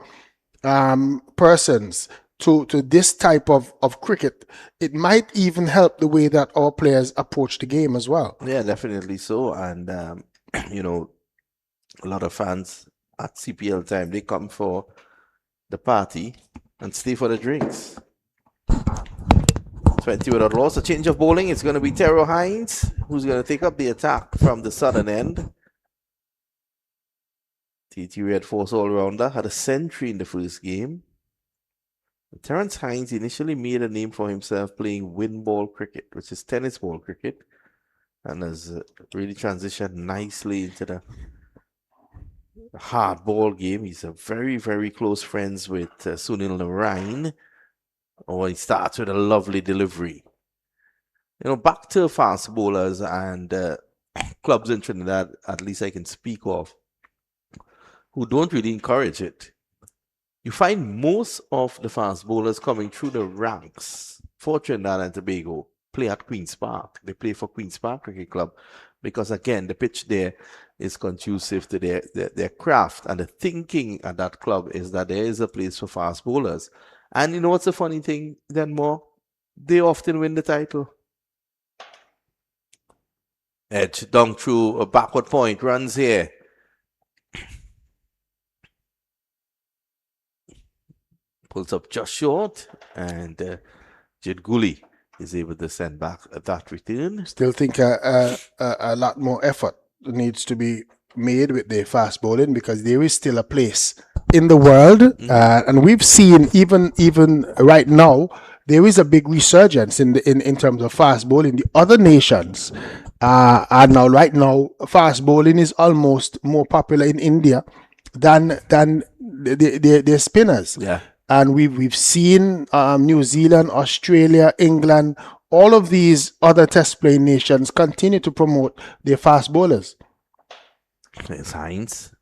persons to this type of cricket, it might even help the way that our players approach the game as well. Yeah, definitely so. And you know, a lot of fans at CPL time, they come for the party and stay for the drinks. 20 without loss. A change of bowling. It's going to be Terrell Hines who's going to take up the attack from the southern end. TT Red Force all-rounder had a century in the first game. Terrence Hines initially made a name for himself playing wind ball cricket, which is tennis ball cricket, and has really transitioned nicely into the hard ball game. He's a very, very close friends with Sunil Narain. Oh, he starts with a lovely delivery. You know, back to fast bowlers and clubs in Trinidad, at least I can speak of, who don't really encourage it. You find most of the fast bowlers coming through the ranks for Trinidad and Tobago play at Queen's Park. They play for Queen's Park Cricket Club because, again, the pitch there is conducive to their craft. And the thinking at that club is that there is a place for fast bowlers. And you know what's the funny thing, then more? They often win the title. Edge down through a backward point, runs here. Pulls up just short, and Jid Gully is able to send back that return. Still think a lot more effort needs to be made with the fast bowling, because there is still a place in the world, and we've seen even right now there is a big resurgence in terms of fast bowling. The other nations are now right now fast bowling is almost more popular in India than the spinners. Yeah. And we've seen New Zealand, Australia, England, all of these other test playing nations continue to promote their fast bowlers. There's Hines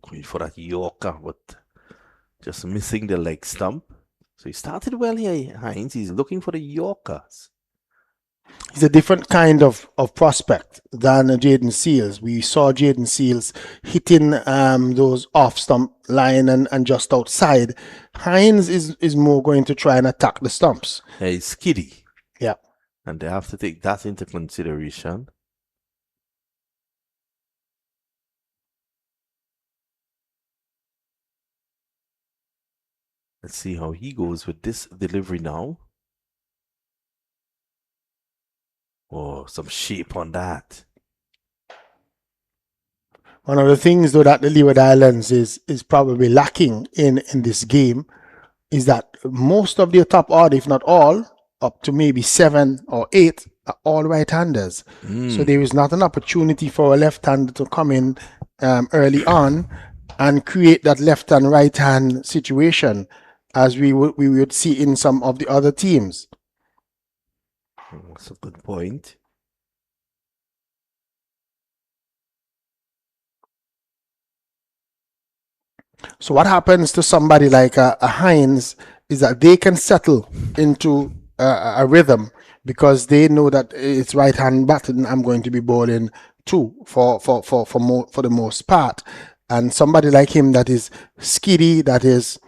going for that Yorker, but just missing the leg stump. So he started well here, Hines. He's looking for the Yorkers. He's a different kind of prospect than Jaden Seals. We saw Jaden Seals hitting those off stump line and just outside. Hines is more going to try and attack the stumps. Yeah, he's skiddy. Yeah. And they have to take that into consideration. Let's see how he goes with this delivery now. Oh, some shape on that. One of the things, though, that the Leeward Islands is probably lacking in this game is that most of their top order, if not all, up to maybe 7 or 8, are all right-handers. So there is not an opportunity for a left-hander to come in early on and create that left and right-hand situation as we would see in some of the other teams. That's a good point. So what happens to somebody like a Hines is that they can settle into a rhythm because they know that it's right hand batting I'm going to be bowling to for the most part. And somebody like him that is skiddy, that is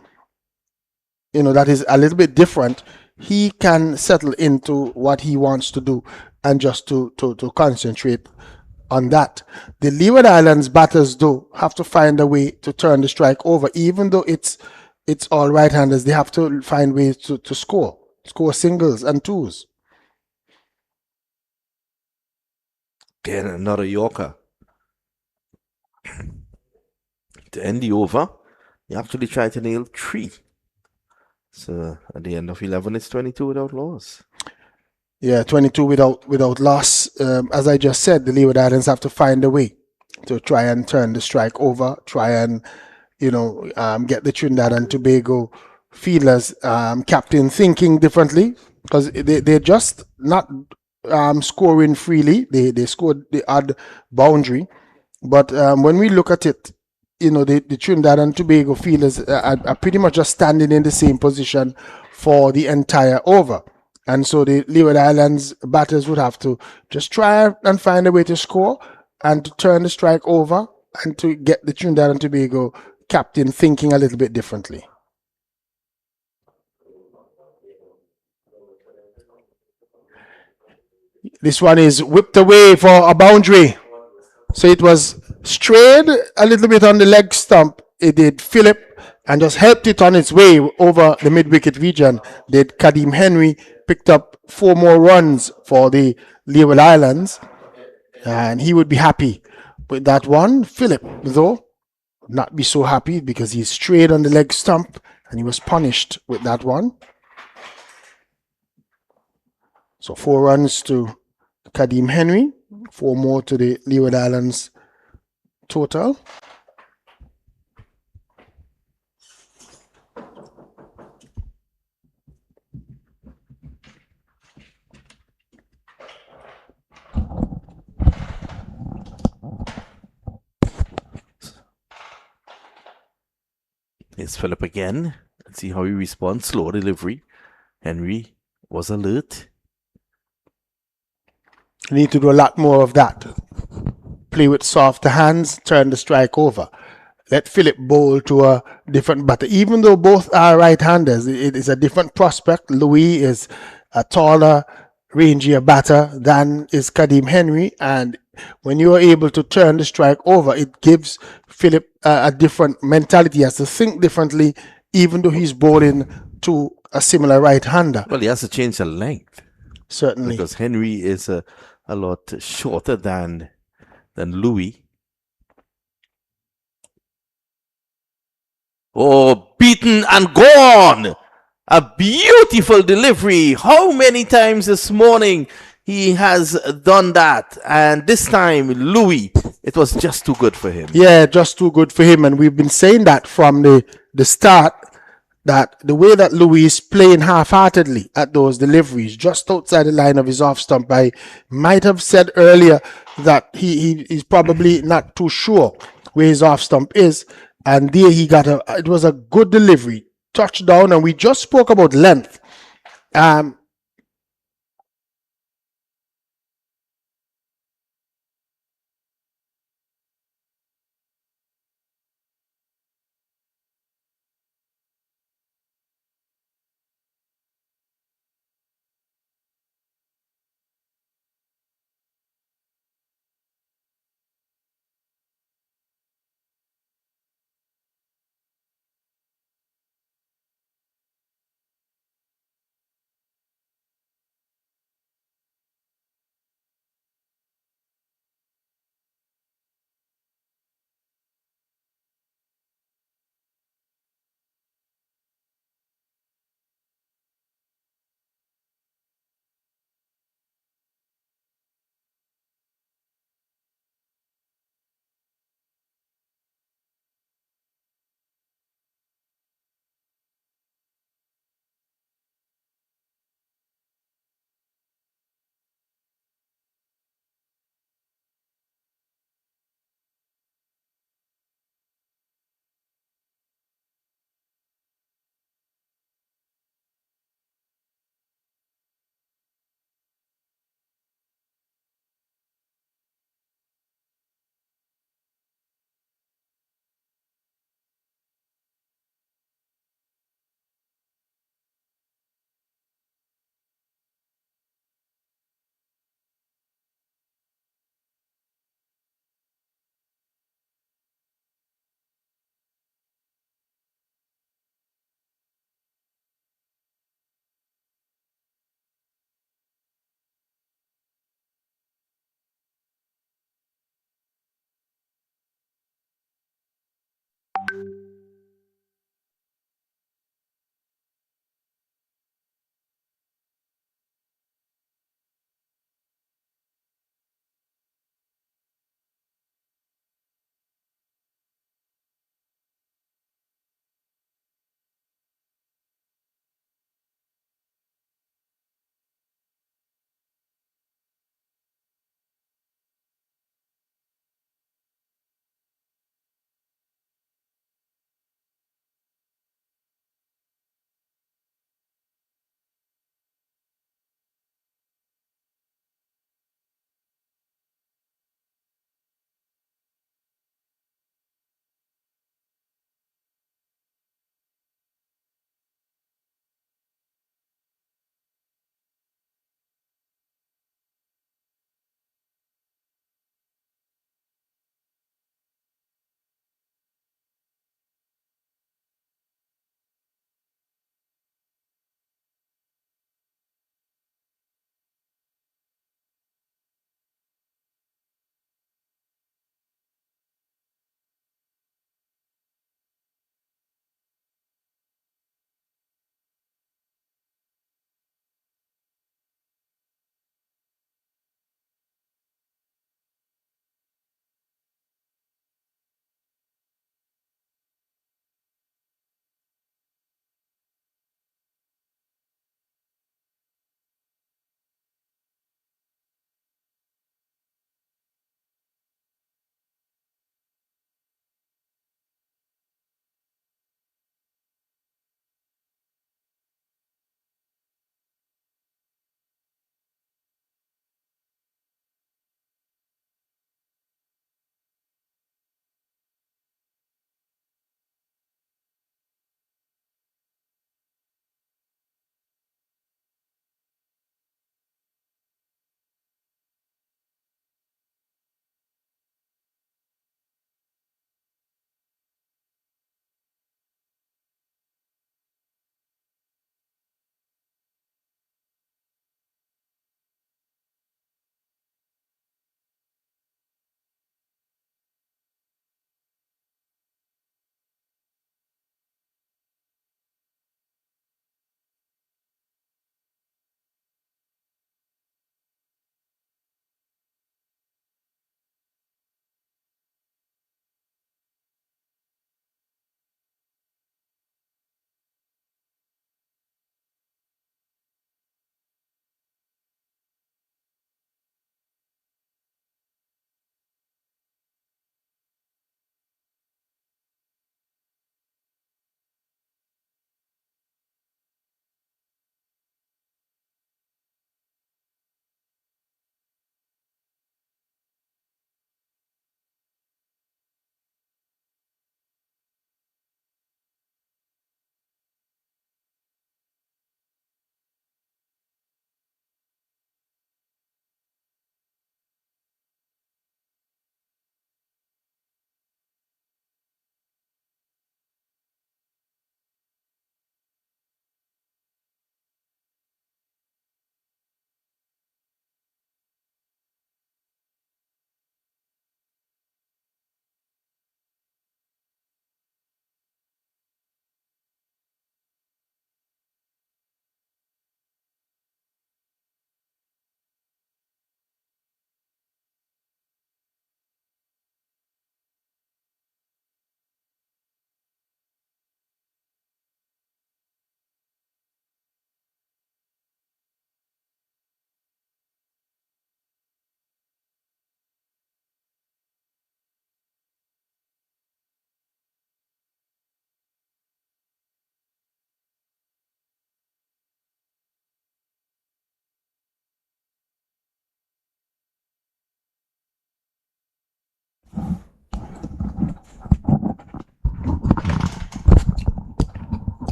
a little bit different, he can settle into what he wants to do and just to concentrate on that. The Leeward Islands batters, though, have to find a way to turn the strike over. Even though it's all right-handers, they have to find ways to score singles and twos. Again, another Yorker. To end the over, you actually try to nail 3. So at the end of 11, it's 22 without loss. Yeah, 22 without loss. As I just said, the Leeward Islands have to find a way to try and turn the strike over, try and get the Trinidad and Tobago fielders, captain thinking differently, because they're just not scoring freely. They scored the odd boundary, but when we look at it, the Trinidad and Tobago fielders are pretty much just standing in the same position for the entire over. And so the Leeward Islands batters would have to just try and find a way to score and to turn the strike over and to get the Trinidad and Tobago captain thinking a little bit differently. This one is whipped away for a boundary. So it was strayed a little bit on the leg stump. It did Philip and just helped it on its way over the mid-wicket region. Did Kadeem Henry picked up 4 more runs for the Leeward Islands, and he would be happy with that one. Philip, though, not be so happy because he strayed on the leg stump and he was punished with that one. So 4 runs to Kadeem Henry, 4 more to the Leeward Islands total. Here's Philip again. Let's see how he responds. Slow delivery. Henry was alert. You need to do a lot more of that. Play with softer hands, turn the strike over. Let Philip bowl to a different batter. Even though both are right-handers, it is a different prospect. Louis is a taller, rangier batter than is Kadeem Henry, and when you are able to turn the strike over, it gives Philip a different mentality. He has to think differently, even though he's bowling to a similar right-hander. Well, he has to change the length. Certainly. Because Henry is a lot shorter than Louis. Oh, beaten and gone! A beautiful delivery. How many times this morning he has done that? And this time, Louis, it was just too good for him. Yeah, just too good for him. And we've been saying that from the start, that the way that Louis is playing half-heartedly at those deliveries, just outside the line of his off stump, I might have said earlier that he's probably not too sure where his off stump is. And there he got it was a good delivery, touchdown, and we just spoke about length.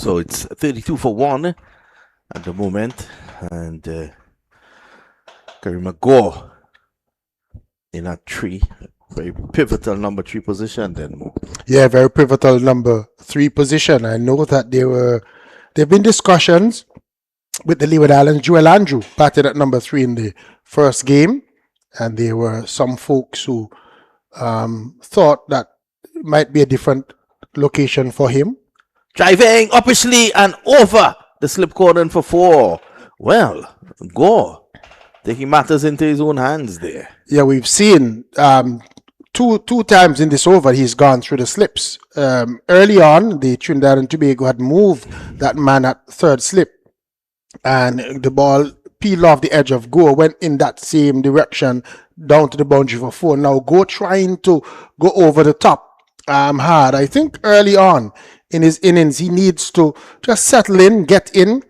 So it's 32 for 1 at the moment. And Kerry McGaw in at 3. Very pivotal number 3 position then. Yeah, very pivotal number 3 position. I know that there've been discussions with the Leeward Islands. Joel Andrew batted at number 3 in the first game, and there were some folks who thought that it might be a different location for him. Driving uppishly and over the slip cordon for 4. Well, Gore taking matters into his own hands there. Yeah, we've seen two times in this over he's gone through the slips. Early on, the Trinidad and Tobago had moved that man at third slip, and the ball peeled off the edge of Go, went in that same direction down to the boundary for 4. Now Go trying to go over the top hard. I think early on in his innings he needs to just settle in, get in,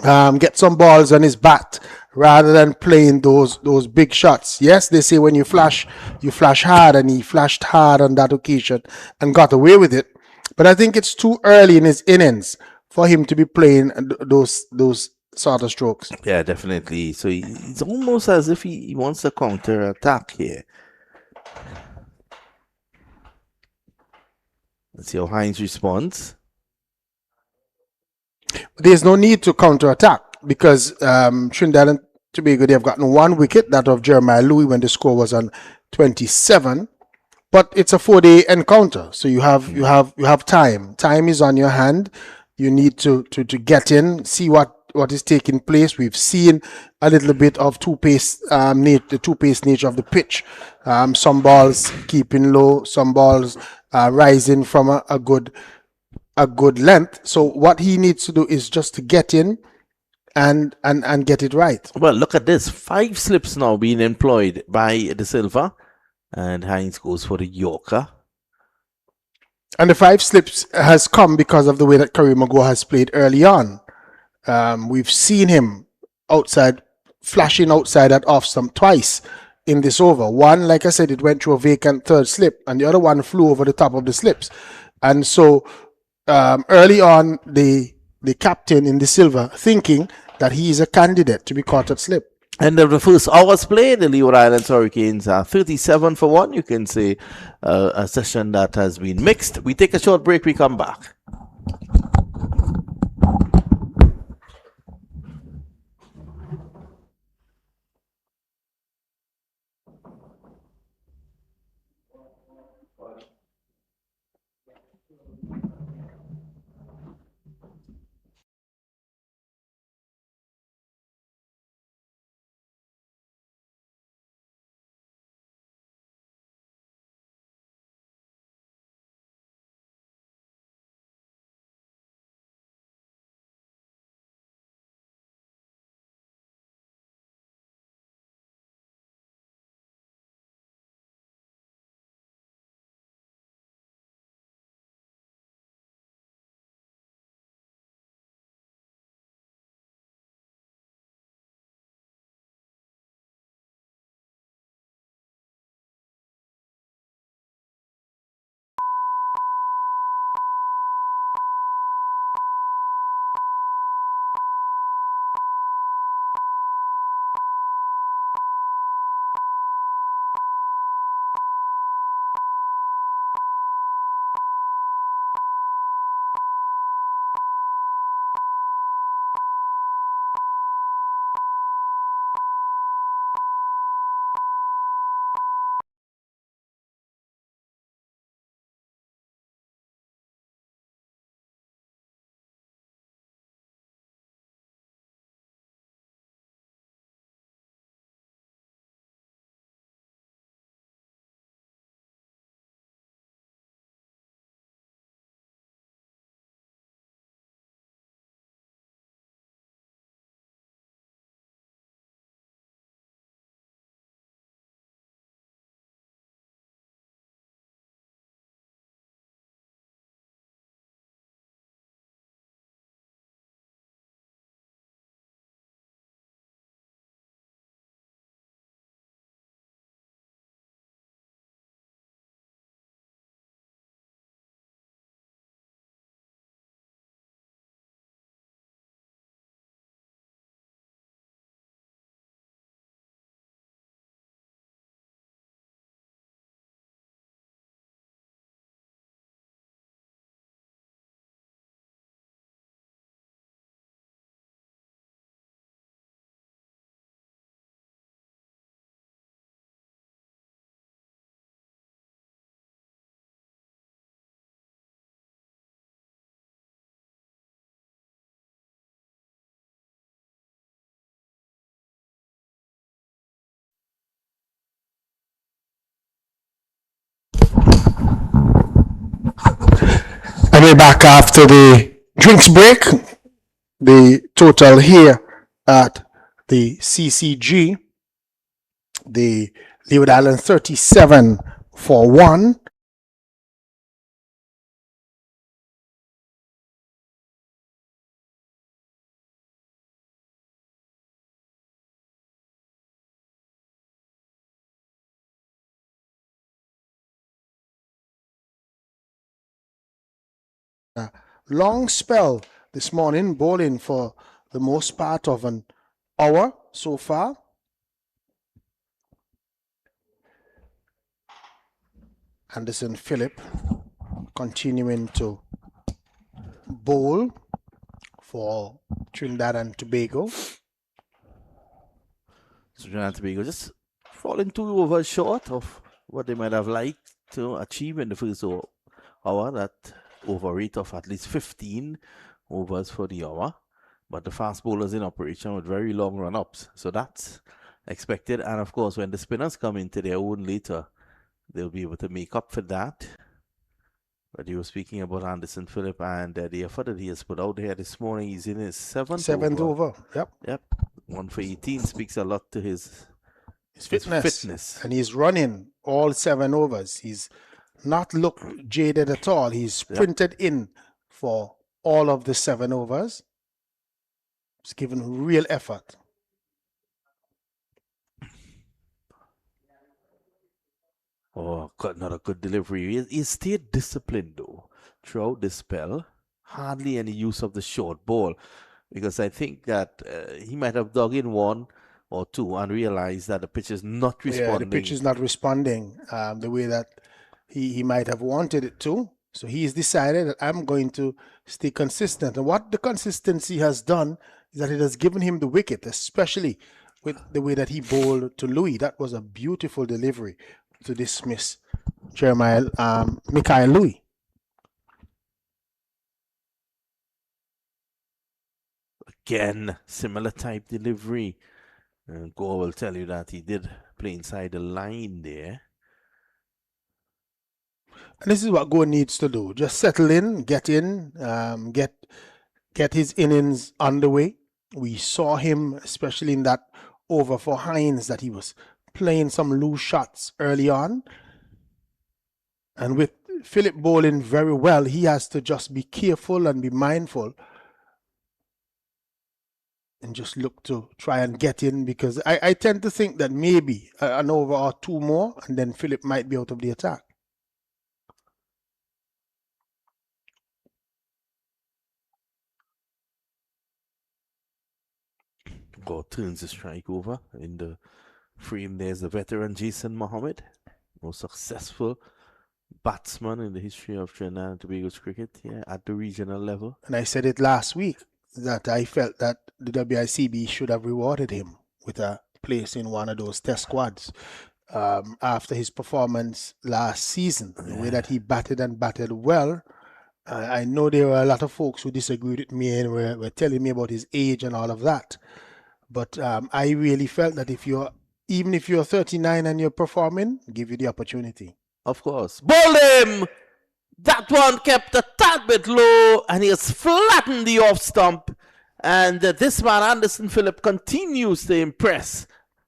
get some balls on his bat rather than playing those big shots. Yes, they say when you flash hard, and he flashed hard on that occasion and got away with it. But I think it's too early in his innings for him to be playing those sort of strokes. Yeah, definitely. So it's almost as if he wants to counter attack here. Let's see how Hines responds. There's no need to counter attack because Trinidad and Tobago, they have gotten 1 wicket, that of Jeremiah Louis, when the score was on 27. But it's a 4-day encounter, so you have time. Time is on your hand. You need to get in, see what is taking place. We've seen a little bit of the two-pace nature of the pitch. Some balls keeping low, some balls rising from a good length. So what he needs to do is just to get in and get it right. Well, look at this. 5 slips now being employed by De Silva. And Hines goes for the Yorker. And the 5 slips has come because of the way that Kerry McGaw has played early on. We've seen him flashing outside at off stump twice in this over. One, like I said, it went through a vacant third slip, and the other one flew over the top of the slips. And so early on, the captain in the silver thinking that he is a candidate to be caught at slip. End of the first hour's play, the Leeward Islands Hurricanes are 37 for 1. You can say a session that has been mixed. We take a short break, we come back. we're back after the drinks break. The total here at the CCG, the Leeward Island 37 for 1. Long spell this morning, bowling for the most part of an hour so far. Anderson Phillip continuing to bowl for Trinidad and Tobago. So Trinidad and Tobago just falling 2 overs short of what they might have liked to achieve in the first hour, that over rate of at least 15 overs for the hour. But the fast bowlers in operation with very long run-ups. So that's expected. And of course, when the spinners come into their own later, they'll be able to make up for that. But you were speaking about Anderson Phillip and the effort that he has put out there this morning. He's in his seventh over. Yep. 1 for 18 speaks a lot to his fitness. And he's running all 7 overs. He's not looked jaded at all. He's sprinted in for all of the 7 overs. He's given real effort. Oh, another good delivery. He stayed disciplined though throughout this spell. Hardly any use of the short ball, because I think that he might have dug in 1 or 2 and realized that the pitch is not responding. Yeah, the pitch is not responding the way that he might have wanted it to. So he's decided that I'm going to stay consistent. And what the consistency has done is that it has given him the wicket, especially with the way that he bowled to Louis. That was a beautiful delivery to dismiss Mikhail Louis. Again, similar type delivery. And Gore will tell you that he did play inside the line there. And this is what Gore needs to do. Just settle in, get his innings underway. We saw him, especially in that over for Hines, that he was playing some loose shots early on. And with Phillip bowling very well, he has to just be careful and be mindful and just look to try and get in, because I tend to think that maybe an over or 2 more and then Phillip might be out of the attack. God turns the strike over. In the frame, there's the veteran Jason Mohammed, most successful batsman in the history of Trinidad and Tobago's cricket, at the regional level. And I said it last week that I felt that the WICB should have rewarded him with a place in one of those test squads after his performance last season. The way that he batted well. I know there were a lot of folks who disagreed with me and were telling me about his age and all of that. But I really felt that even if you're 39 and you're performing, give you the opportunity. Of course. Bowled him! That one kept a tad bit low, and he has flattened the off stump. And this man, Anderson Phillip, continues to impress.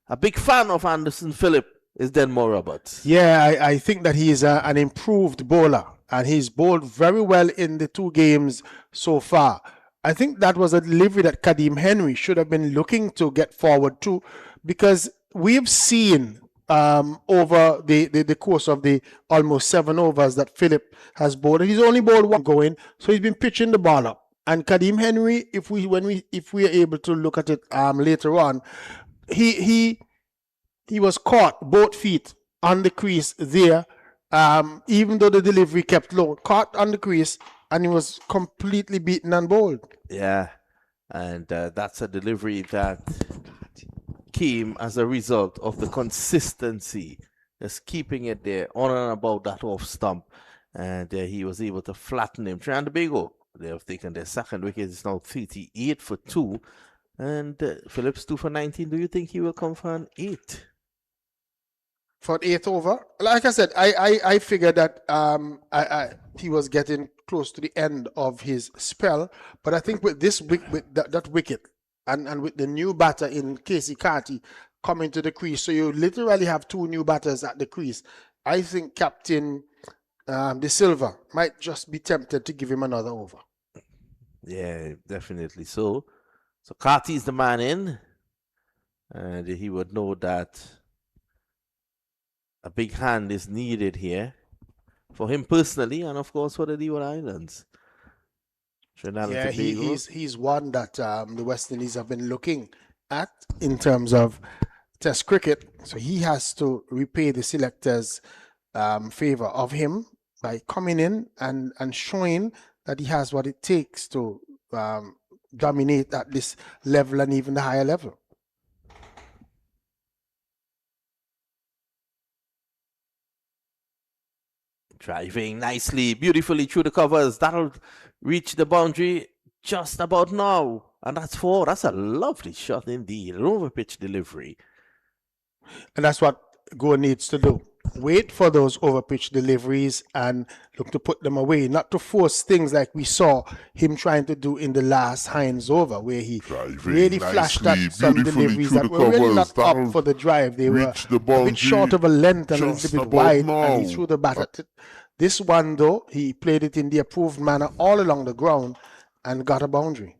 A big fan of Anderson Phillip is Denmore Roberts. Yeah, I think that he is an improved bowler, and he's bowled very well in the 2 games so far. I think that was a delivery that Kadeem Henry should have been looking to get forward to, because we've seen over the course of the almost 7 overs that Phillip has bowled, and he's only bowled 1 going, so he's been pitching the ball up. And Kadeem Henry, if we are able to look at it later on, he was caught both feet on the crease there, even though the delivery kept low, caught on the crease, and he was completely beaten and bowled. Yeah, and that's a delivery that came as a result of the consistency, just keeping it there on and about that off stump, and he was able to flatten him. Trinidad and Tobago, they have taken their second wicket. It's now 38 for 2, and Phillips 2 for 19. Do you think he will come for an 8? for the 8th over. Like I said, I figured that he was getting close to the end of his spell, but I think with this with that wicket and with the new batter in Casey Carty coming to the crease, so you literally have two new batters at the crease. I think Captain De Silva might just be tempted to give him another over. Yeah, definitely. So Carty's the man in, and he would know that a big hand is needed here for him personally, and of course for the Leeward Islands. Trinidad Yeah, and Tobago. he's one that the West Indies have been looking at in terms of Test cricket. So he has to repay the selectors' favor of him by coming in and showing that he has what it takes to dominate at this level and even the higher level. Driving nicely, beautifully through the covers. That'll reach the boundary just about now. And that's 4. That's a lovely shot indeed. An over-pitch delivery. And that's what Go needs to do. Wait for those over-pitch deliveries and look to put them away, not to force things like we saw him trying to do in the last Hines over, where he really flashed at some deliveries that were really not up for the drive. They were a bit short of a length and a little bit wide, and he threw the bat at it. This one, though, he played it in the approved manner all along the ground and got a boundary.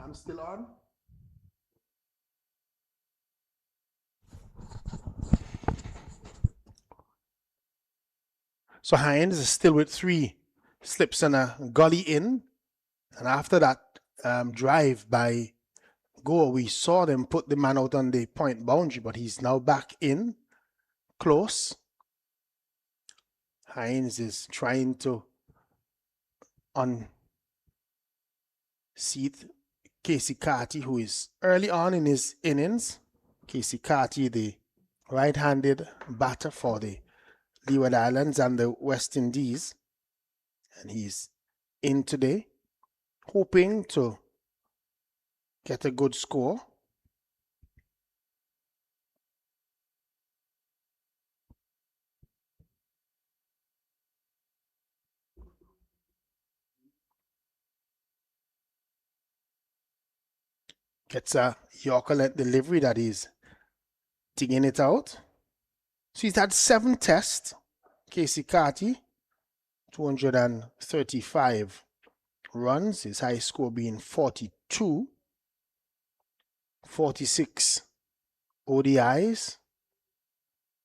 I'm still on. So Hines is still with 3 slips and a gully in. And after that drive by Go, we saw them put the man out on the point boundary, but he's now back in close. Hines is trying to unseat Casey Carty, who is early on in his innings. Casey Carty, the right-handed batter for the Leeward Islands and the West Indies. And he's in today, hoping to get a good score. Gets a Yorker length delivery that is digging it out. So he's had 7 tests. Casey Carty, 235 runs. His high score being 42. 46 ODIs,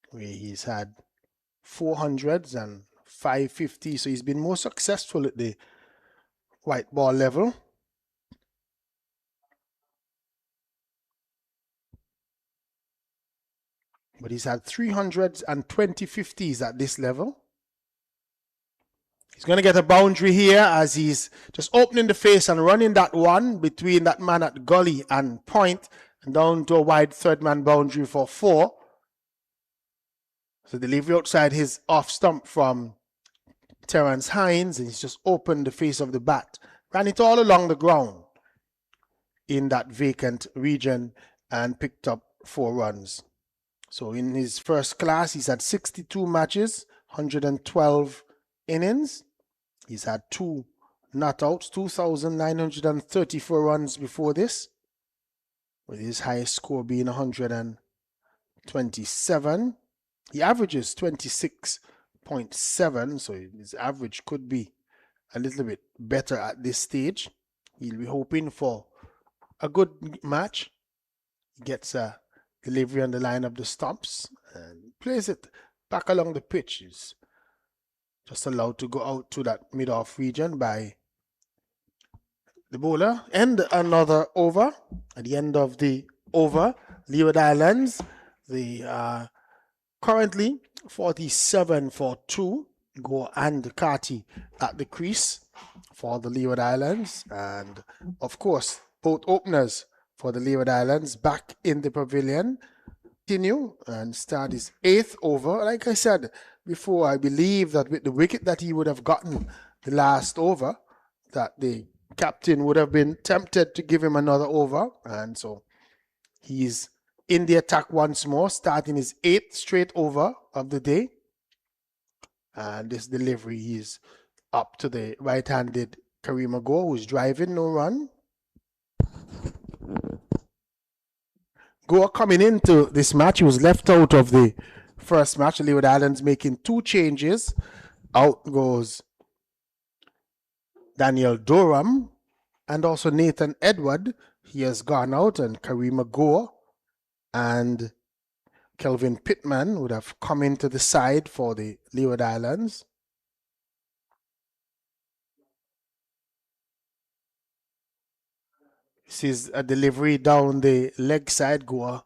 where he's had 400s and 550. So he's been more successful at the white ball level. But he's had 300s and 2050s at this level. He's going to get a boundary here as he's just opening the face and running that one between that man at gully and point and down to a wide third man boundary for 4. So delivery outside his off stump from Terrence Hines, and he's just opened the face of the bat. Ran it all along the ground in that vacant region and picked up 4 runs. So in his first class, he's had 62 matches, 112 innings. He's had 2 not outs, 2,934 runs before this, with his highest score being 127. He averages 26.7, so his average could be a little bit better at this stage. He'll be hoping for a good match. He gets a delivery on the line of the stumps and plays it back along the pitch. He's just allowed to go out to that mid-off region by the bowler. And another over. At the end of the over, Leeward Islands. They are currently 47 for 2. Go and Carty at the crease for the Leeward Islands. And of course, both openers for the Leeward Islands back in the pavilion. Continue and start his 8th over. Like I said before, I believe that with the wicket that he would have gotten the last over, that the captain would have been tempted to give him another over. And so he's in the attack once more, starting his 8th straight over of the day. And this delivery is up to the right-handed Kareem Agor, who's driving, no run. Goa coming into this match, he was left out of the first match. Leeward Islands making 2 changes. Out goes Daniel Durham and also Nathan Edward. He has gone out, and Kareem Agor and Kelvin Pittman would have come into the side for the Leeward Islands. This is a delivery down the leg side. Goa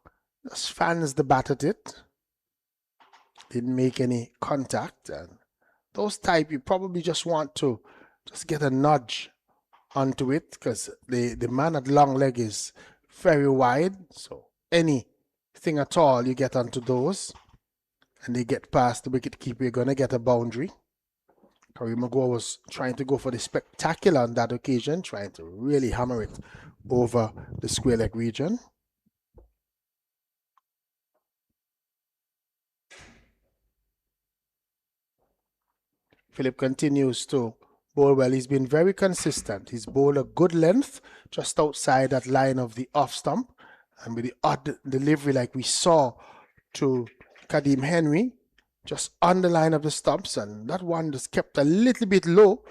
just fans the bat at it. Didn't make any contact. And those type, you probably just want to just get a nudge onto it, because the man at long leg is very wide. So anything at all you get onto those and they get past the wicket keeper, you're going to get a boundary. Kareem Agor was trying to go for the spectacular on that occasion, trying to really hammer it over the square leg region. Philip continues to bowl well. He's been very consistent. He's bowled a good length just outside that line of the off stump. And with the odd delivery like we saw to Kadeem Henry, just on the line of the stumps. And that one just kept a little bit low.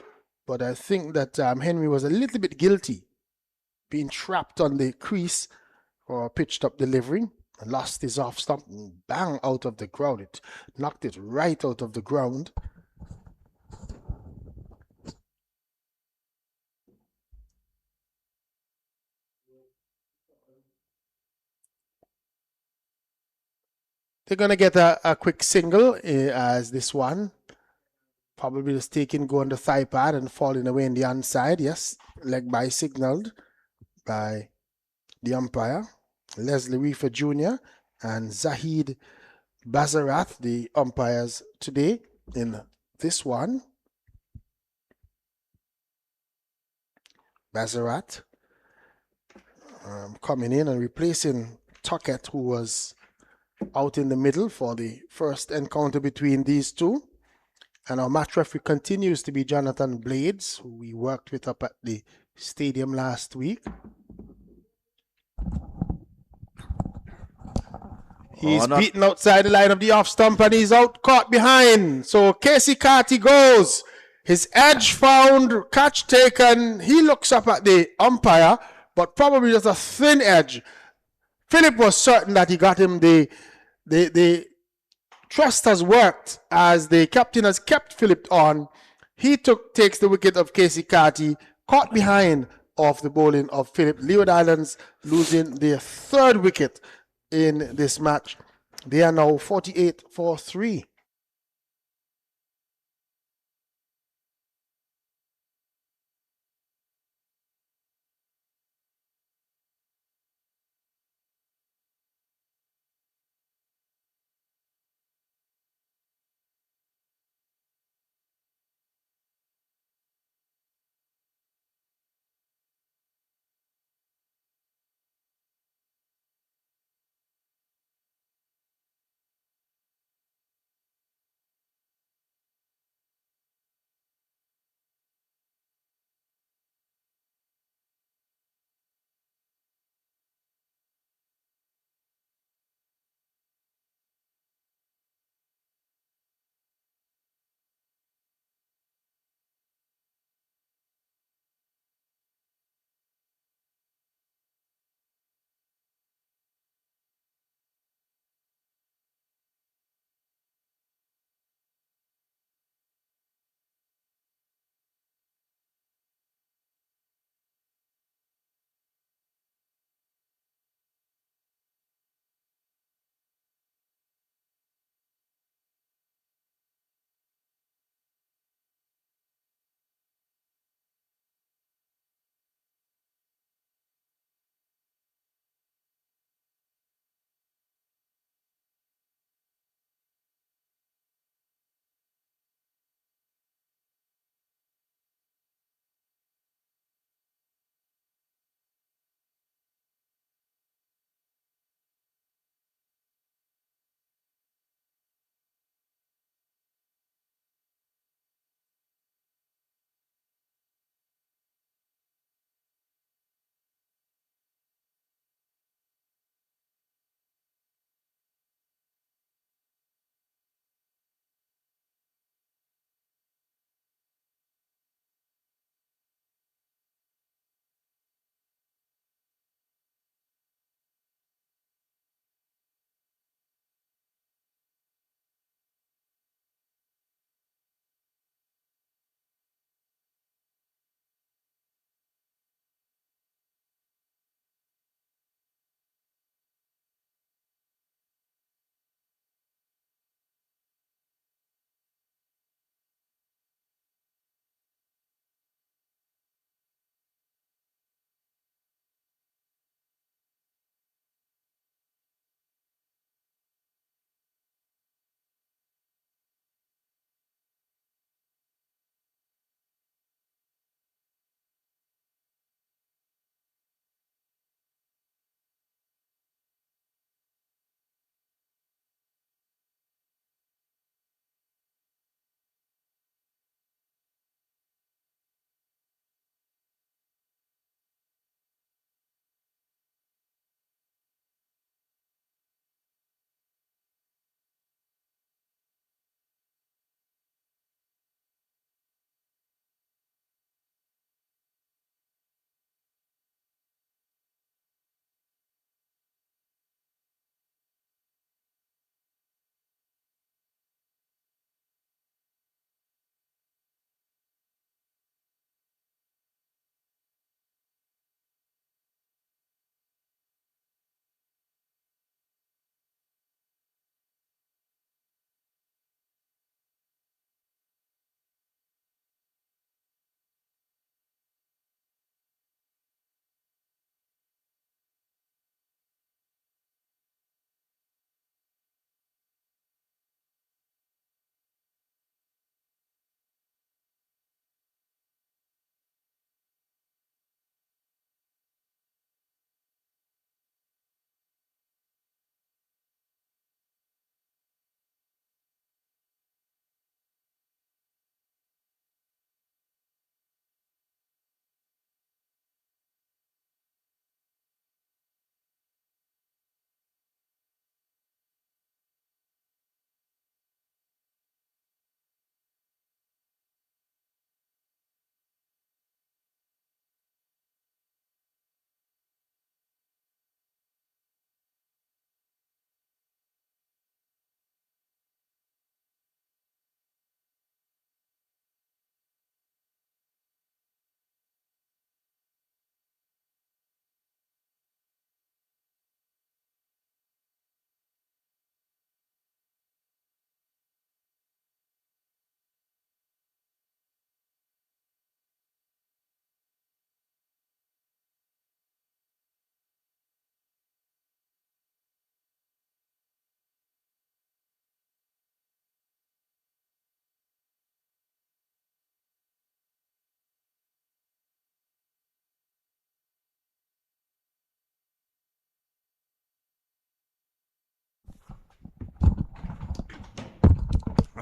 But I think that Henry was a little bit guilty being trapped on the crease for a pitched up delivery. Lost his off stump and bang out of the ground. It knocked it right out of the ground. They're going to get a quick single as this one. Probably just taking, go on the thigh pad and falling away in the onside. Yes, leg by signaled by the umpire. Leslie Reefer Jr. and Zahid Bazarath, the umpires today in this one. Bazarath coming in and replacing Tuckett, who was out in the middle for the first encounter between these two. And our match referee continues to be Jonathan Blades, who we worked with up at the stadium last week. He's beaten outside the line of the off stump and he's out caught behind. So Casey Carty goes. His edge found, catch taken. He looks up at the umpire, but probably just a thin edge. Philip was certain that he got him. The trust has worked as the captain has kept Philip on. He takes the wicket of Casey Carty, caught behind off the bowling of Philip. Leeward Islands losing their 3rd wicket in this match. They are now 48 for 3.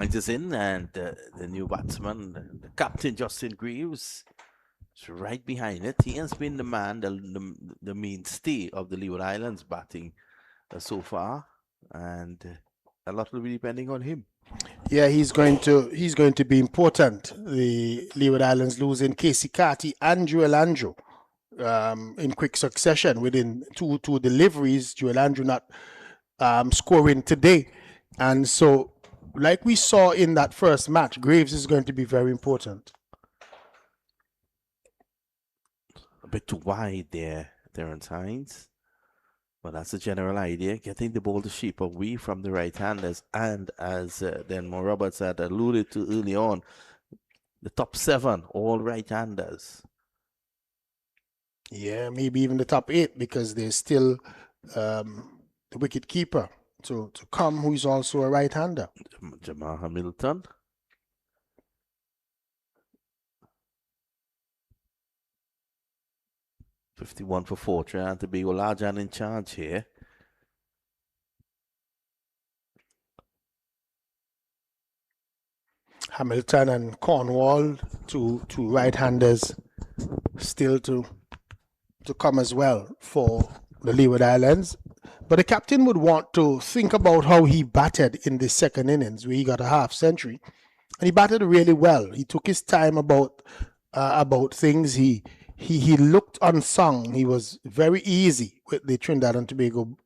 Is in, and the new batsman, the captain Justin Greaves, is right behind it. He has been the man, the mainstay of the Leeward Islands batting so far, and a lot will be depending on him. Yeah, he's going to be important. The Leeward Islands losing Casey Carty and Joel Andrew in quick succession within two deliveries. Joel Andrew not scoring today, and so like we saw in that first match, Graves is going to be very important. A bit too wide there, Terence Hines. But that's the general idea, getting the ball to shape away from the right-handers. And as Denmore Roberts had alluded to early on, the top 7, all right-handers. Yeah, maybe even the top 8, because there's still the wicket keeper to come, who is also a right-hander. Jamal Hamilton. $51 for 4. Trinidad to be large and in charge here. Hamilton and Cornwall, two right-handers still to come as well for the Leeward Islands. But the captain would want to think about how he batted in the second innings, where he got a half century, and he batted really well. He took his time about things. He looked unsung. He was very easy with the Trinidad and Tobago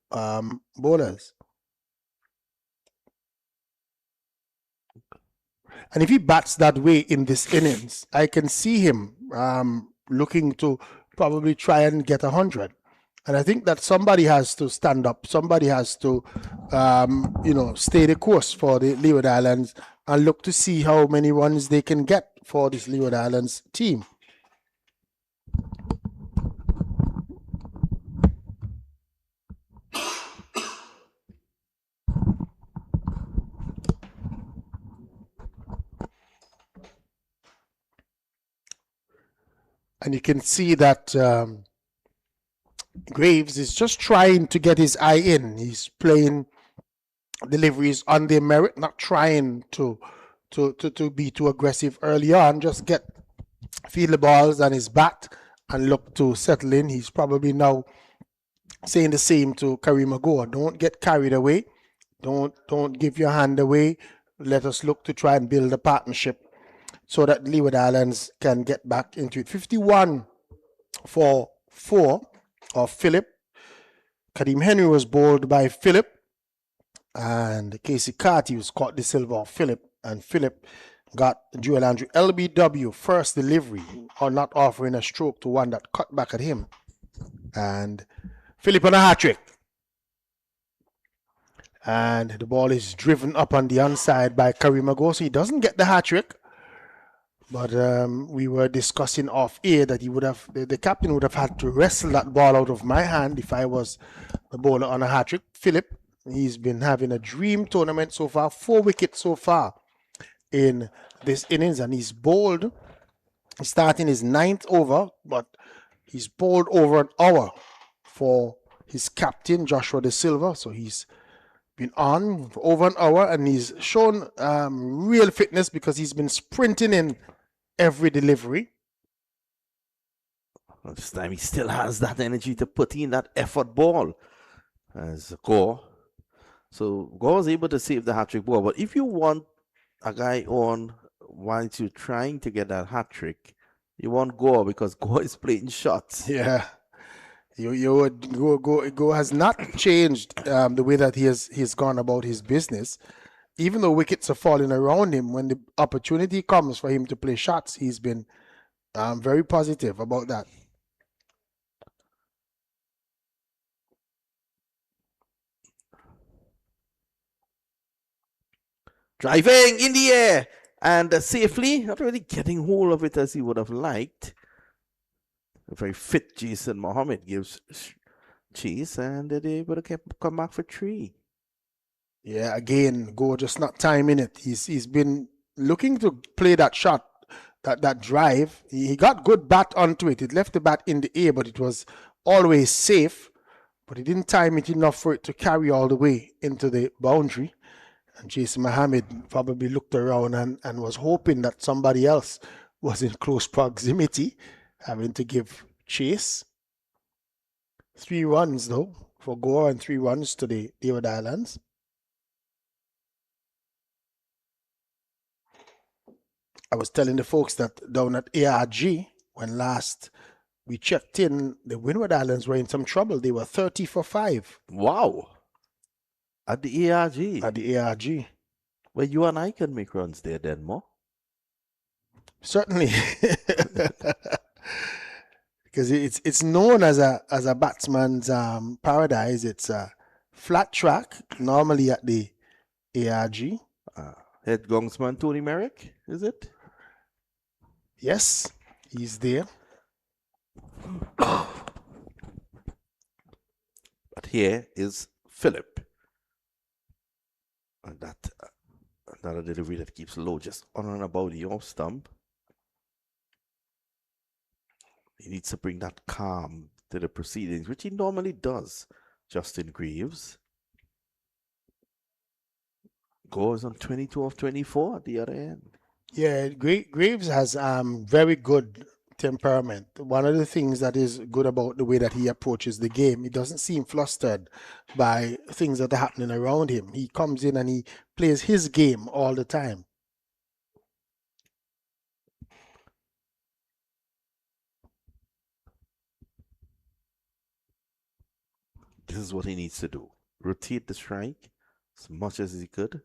bowlers. And if he bats that way in this innings, I can see him looking to probably try and get 100. And I think that somebody has to stand up. Somebody has to, stay the course for the Leeward Islands and look to see how many runs they can get for this Leeward Islands team. And you can see that Graves is just trying to get his eye in. He's playing deliveries on their merit, not trying to be too aggressive early on. Just feel the balls on his bat and look to settle in. He's probably now saying the same to Kareem Agor. Don't get carried away. Don't give your hand away. Let us look to try and build a partnership so that Leeward Islands can get back into it. 51 for 4 of Phillip. Kadeem Henry was bowled by Phillip, and Casey Carty was caught the silver of Phillip, and Phillip got Joel Andrew LBW first delivery, or not offering a stroke to one that cut back at him, and Phillip on a hat-trick. And the ball is driven up on the onside by Kareem Agor, so he doesn't get the hat-trick. But we were discussing off air that the captain would have had to wrestle that ball out of my hand if I was the bowler on a hat-trick. Phillip, he's been having a dream tournament so far, 4 wickets so far in this innings, and he's bowled, starting his 9th over, but he's bowled over an hour for his captain, Joshua De Silva, so he's been on for over an hour, and he's shown real fitness because he's been sprinting in every delivery. This time he still has that energy to put in that effort ball as Gore. So Gore was able to save the hat-trick ball. But if you want a guy on whilst you're trying to get that hat-trick, you want Gore, because Gore is playing shots. Yeah. Go has not changed the way that he's gone about his business. Even though wickets are falling around him, when the opportunity comes for him to play shots, he's been very positive about that. Driving in the air and safely, not really getting hold of it as he would have liked. A very fit Jason Mohammed gives chase, and they're able to come back for 3. Yeah, again, Go just not timing it. He's been looking to play that shot, that drive. He got good bat onto it. It left the bat in the air, but it was always safe. But he didn't time it enough for it to carry all the way into the boundary. And Jason Mohammed probably looked around and was hoping that somebody else was in close proximity, having to give chase. 3 runs, though, for Gore and 3 runs to the Leeward Islands. I was telling the folks that down at ARG, when last we checked in, the Windward Islands were in some trouble. They were 30 for 5. Wow. At the ARG. At the ARG. Well, you and I can make runs there then, Mo. Certainly. Because it's known as a batsman's paradise. It's a flat track, normally at the ARG. Head gongsman Tony Merrick, is it? Yes, he's there. But here is Philip. And that another delivery that keeps low, just on and about the off stump. He needs to bring that calm to the proceedings, which he normally does. Justin Greaves goes on 22 of 24 at the other end. Yeah, Graves has very good temperament. One of the things that is good about the way that he approaches the game, he doesn't seem flustered by things that are happening around him. He comes in and he plays his game all the time. This is what he needs to do. Rotate the strike as much as he could.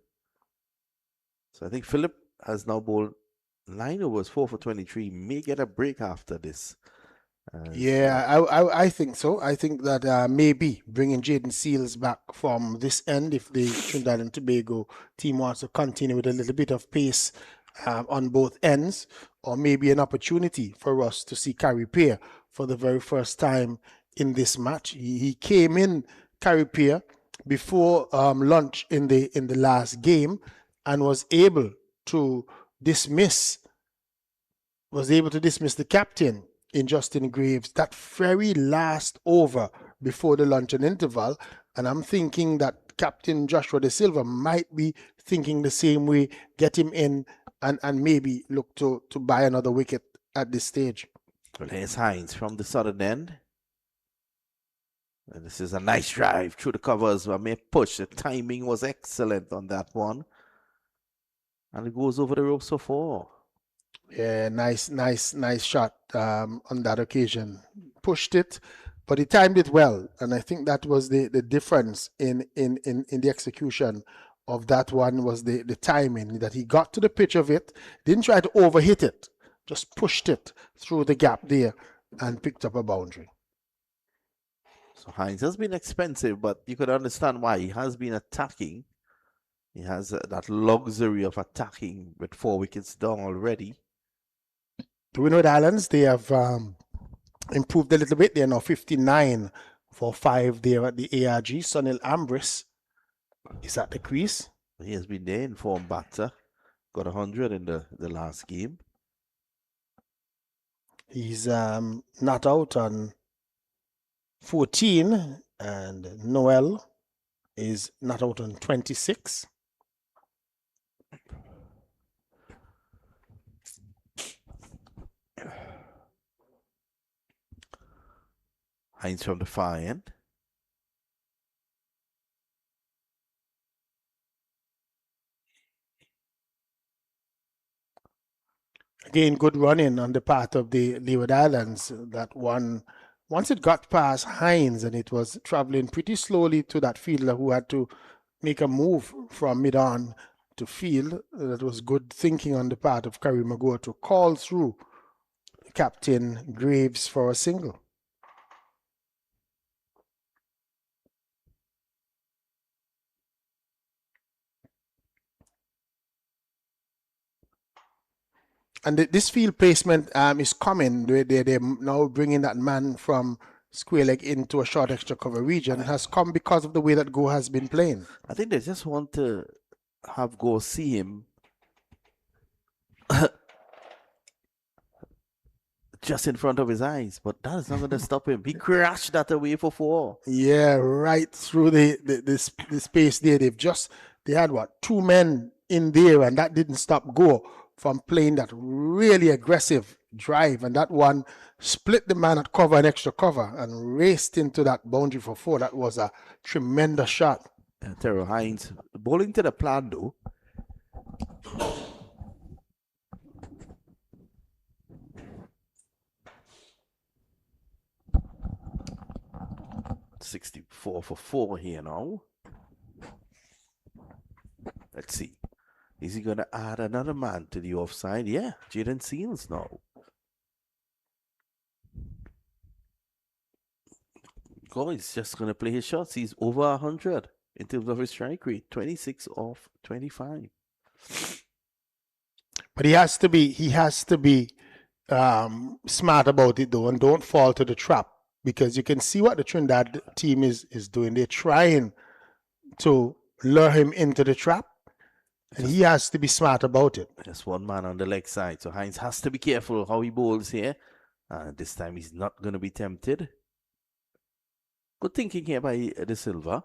So I think Philip has now bowled 9 overs, 4 for 23. May get a break after this. I think so. I think that maybe bringing Jaden Seals back from this end, if the Trinidad and Tobago team wants to continue with a little bit of pace on both ends, or maybe an opportunity for us to see Carey Pear for the very first time in this match. He came in, Carey Pear, before lunch in the last game, and was able to dismiss the captain in Justin Graves that very last over before the luncheon interval. And I'm thinking that Captain Joshua De Silva might be thinking the same way, get him in and maybe look to buy another wicket at this stage. Well, here's Hines from the southern end. And this is a nice drive through the covers. I may push. The timing was excellent on that one. And it goes over the ropes for 4. Yeah, nice shot on that occasion. Pushed it, but he timed it well. And I think that was the difference in the execution of that one, was the timing, that he got to the pitch of it, didn't try to overhit it, just pushed it through the gap there and picked up a boundary. So Hines has been expensive, but you could understand why. He has been attacking. He has that luxury of attacking with 4 wickets down already. The Windward Islands, they have improved a little bit. They're now 59 for 5 there at the ARG. Sunil Ambris is at the crease. He has been there in form batter. Got 100 in the last game. He's not out on 14, and Noel is not out on 26. Hines from the far end. Again, good running on the part of the Leeward Islands. That one, once it got past Hines and it was traveling pretty slowly to that fielder who had to make a move from mid-on to field, that was good thinking on the part of Carey Magoa to call through Captain Graves for a single. And this field placement is coming. They're now bringing that man from square leg into a short extra cover region. It has come because of the way that Go has been playing. I think they just want to have Go see him just in front of his eyes, but that is not going to stop him. He crashed that away for 4. Yeah, right through the space there. They've just they had what, 2 men in there, and that didn't stop Gore from playing that really aggressive drive, and that one split the man at cover and extra cover and raced into that boundary for 4. That was a tremendous shot. Terrell Hines bowling to the plan though. $64 for 4 here now. Let's see. Is he going to add another man to the offside? Yeah, Jaden Seals now. Go is just going to play his shots. He's over 100 in terms of his strike rate, 26 off 25. But he has to be smart about it though, and don't fall to the trap, because you can see what the Trinidad team is doing. They're trying to lure him into the trap, and he has to be smart about it. Just one man on the leg side, so Hines has to be careful how he bowls here. This time he's not going to be tempted. Good thinking here by De Silva.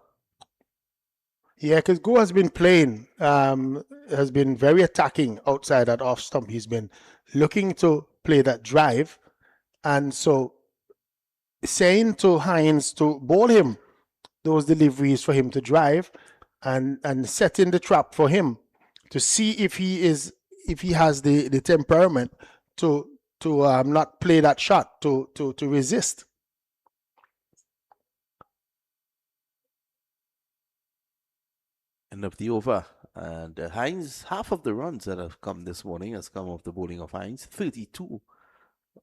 Yeah, because Go has been playing, has been very attacking outside that off stump. He's been looking to play that drive, and so saying to Hines to bowl him those deliveries for him to drive, and setting the trap for him to see if he has the temperament to not play that shot, to resist. End of the over. And Hines, half of the runs that have come this morning has come off the bowling of Hines. 32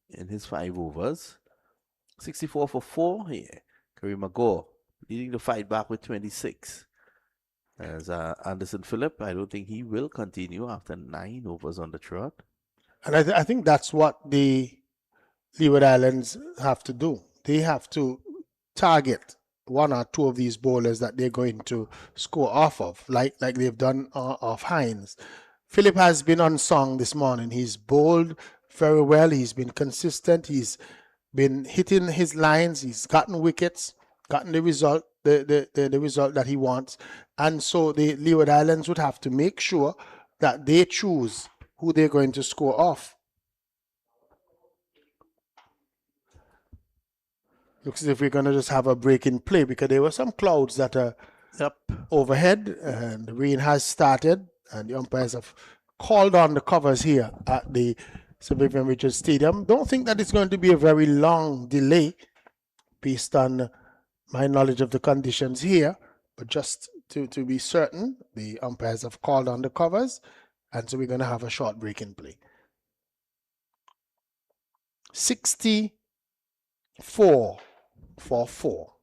in his 5 overs. 64 for 4 here. Kareem Gore leading the fight back with 26. As Anderson Phillip, I don't think he will continue after 9 overs on the trot. And I think that's what the Leeward Islands have to do. They have to target 1 or 2 of these bowlers that they're going to score off of, like they've done off Hines. Philip has been unsung this morning. He's bowled very well. He's been consistent. He's been hitting his lines. He's gotten wickets, gotten the result, the result that he wants. And so the Leeward Islands would have to make sure that they choose who they're going to score off. Looks as if we're going to just have a break in play, because there were some clouds that are overhead, and the rain has started, and the umpires have called on the covers here at the Sir Vivian Richards Stadium. Don't think that it's going to be a very long delay based on my knowledge of the conditions here, but just to be certain, the umpires have called on the covers, and so we're going to have a short break in play. 64 for 4.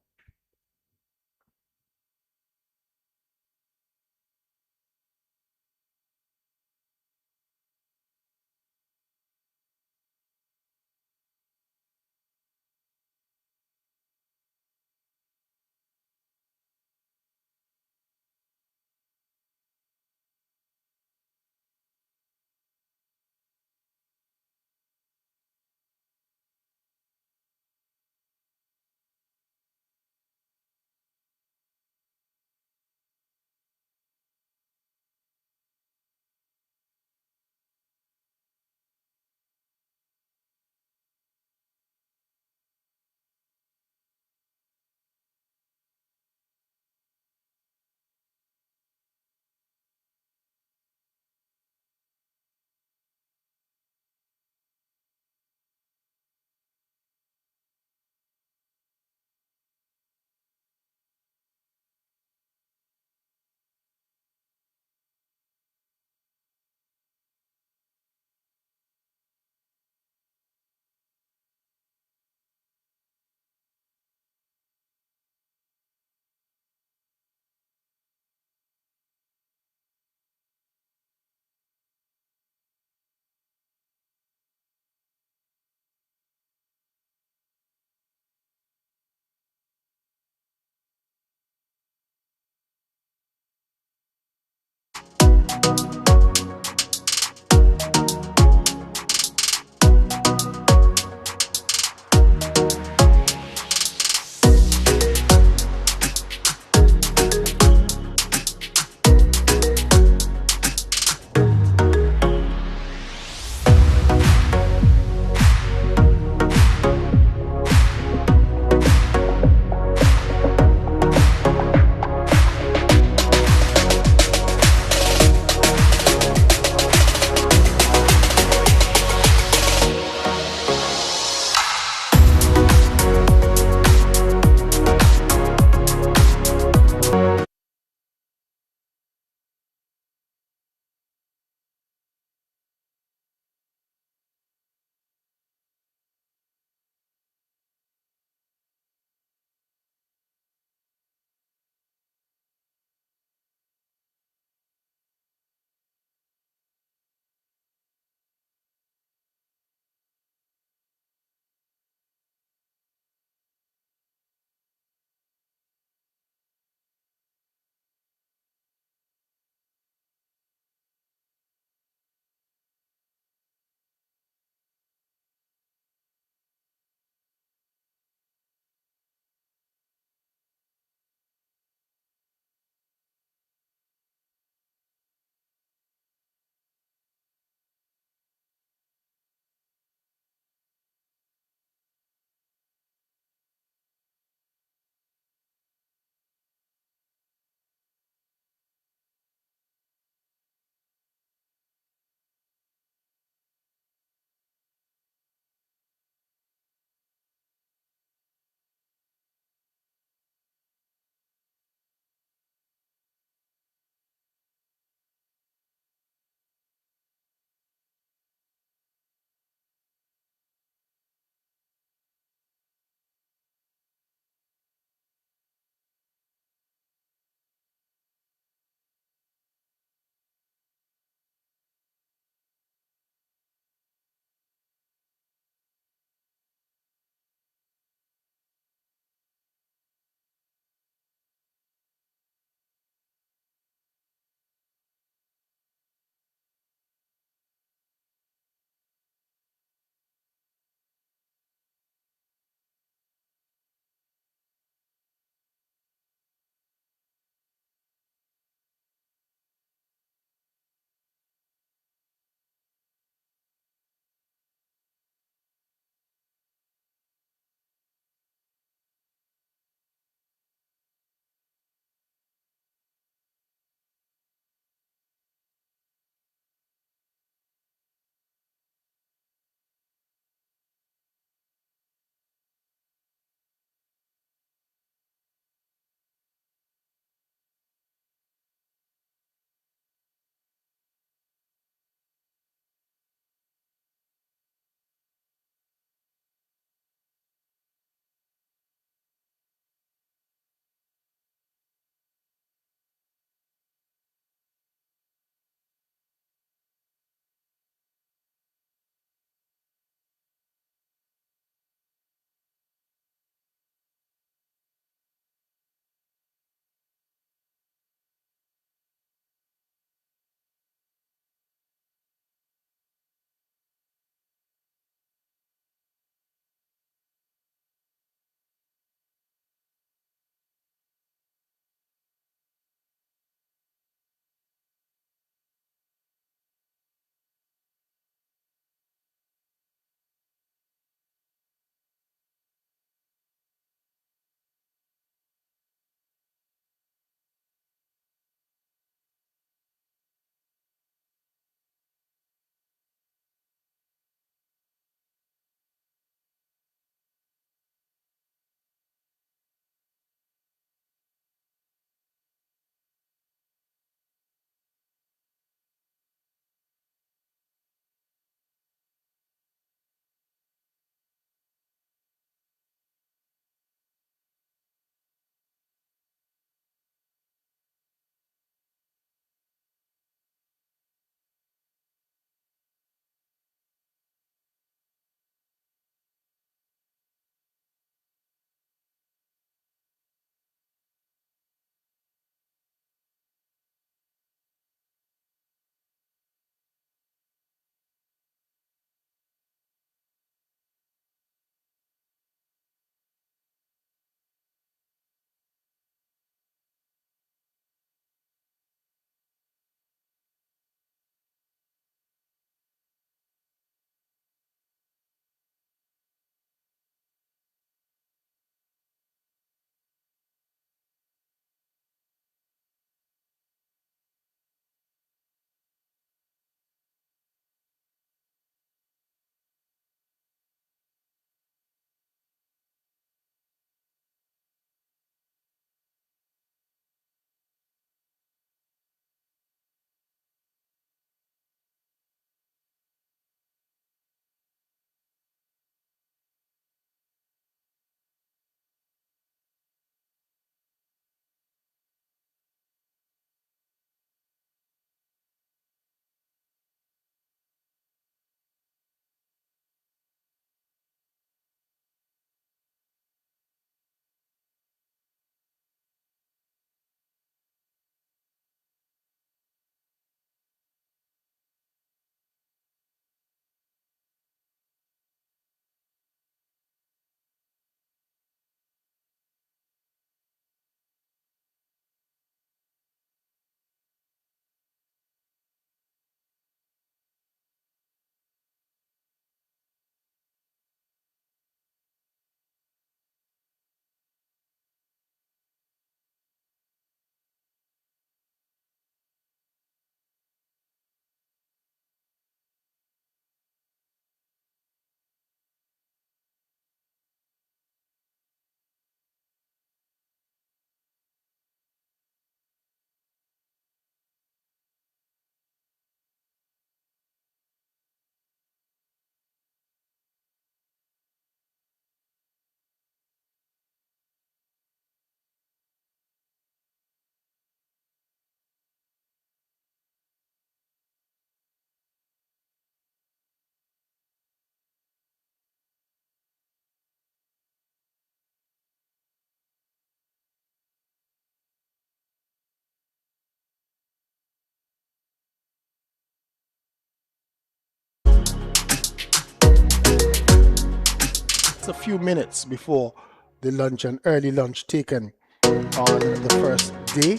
just a few minutes before the lunch and early lunch taken on the first day,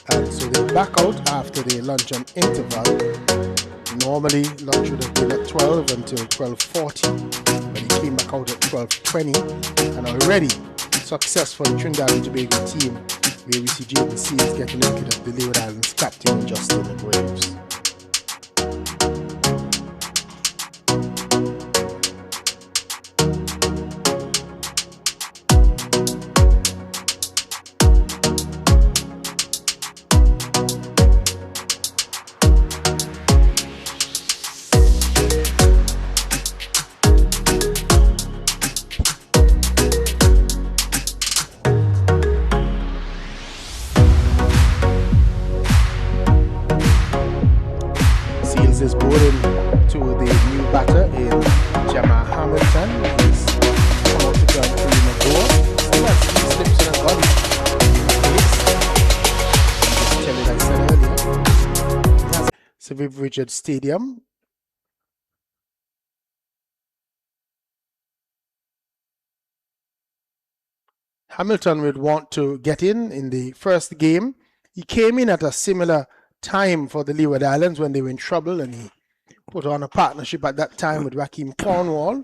and so they back out after the lunch and interval. Normally lunch would have been at 12 until 12:40, but he came back out at 12:20, and already successful Trinidad and Tobago team where we see JBC is getting wicket of the Leeward Islands captain Justin Graves. Is bowling to the new batter in Jamar Hamilton. He's come out to join Kareem Abdul. Still has 3 slips in a gully. Just tell it I said earlier. He has Sir Viv Richards Stadium. Hamilton would want to get in the first game. He came in at a similar time for the Leeward Islands when they were in trouble, and he put on a partnership at that time with Raheem Cornwall,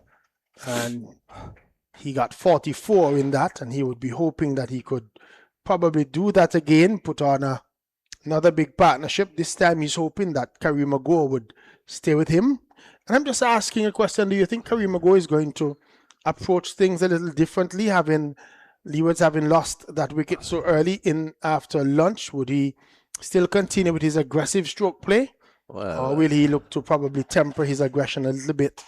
and he got 44 in that, and he would be hoping that he could probably do that again, put on another big partnership. This time he's hoping that Kareem Agor would stay with him. And I'm just asking a question, do you think Kareem Agor is going to approach things a little differently, having Leeward's having lost that wicket so early in after lunch? Would he still continue with his aggressive stroke play? Or will he look to probably temper his aggression a little bit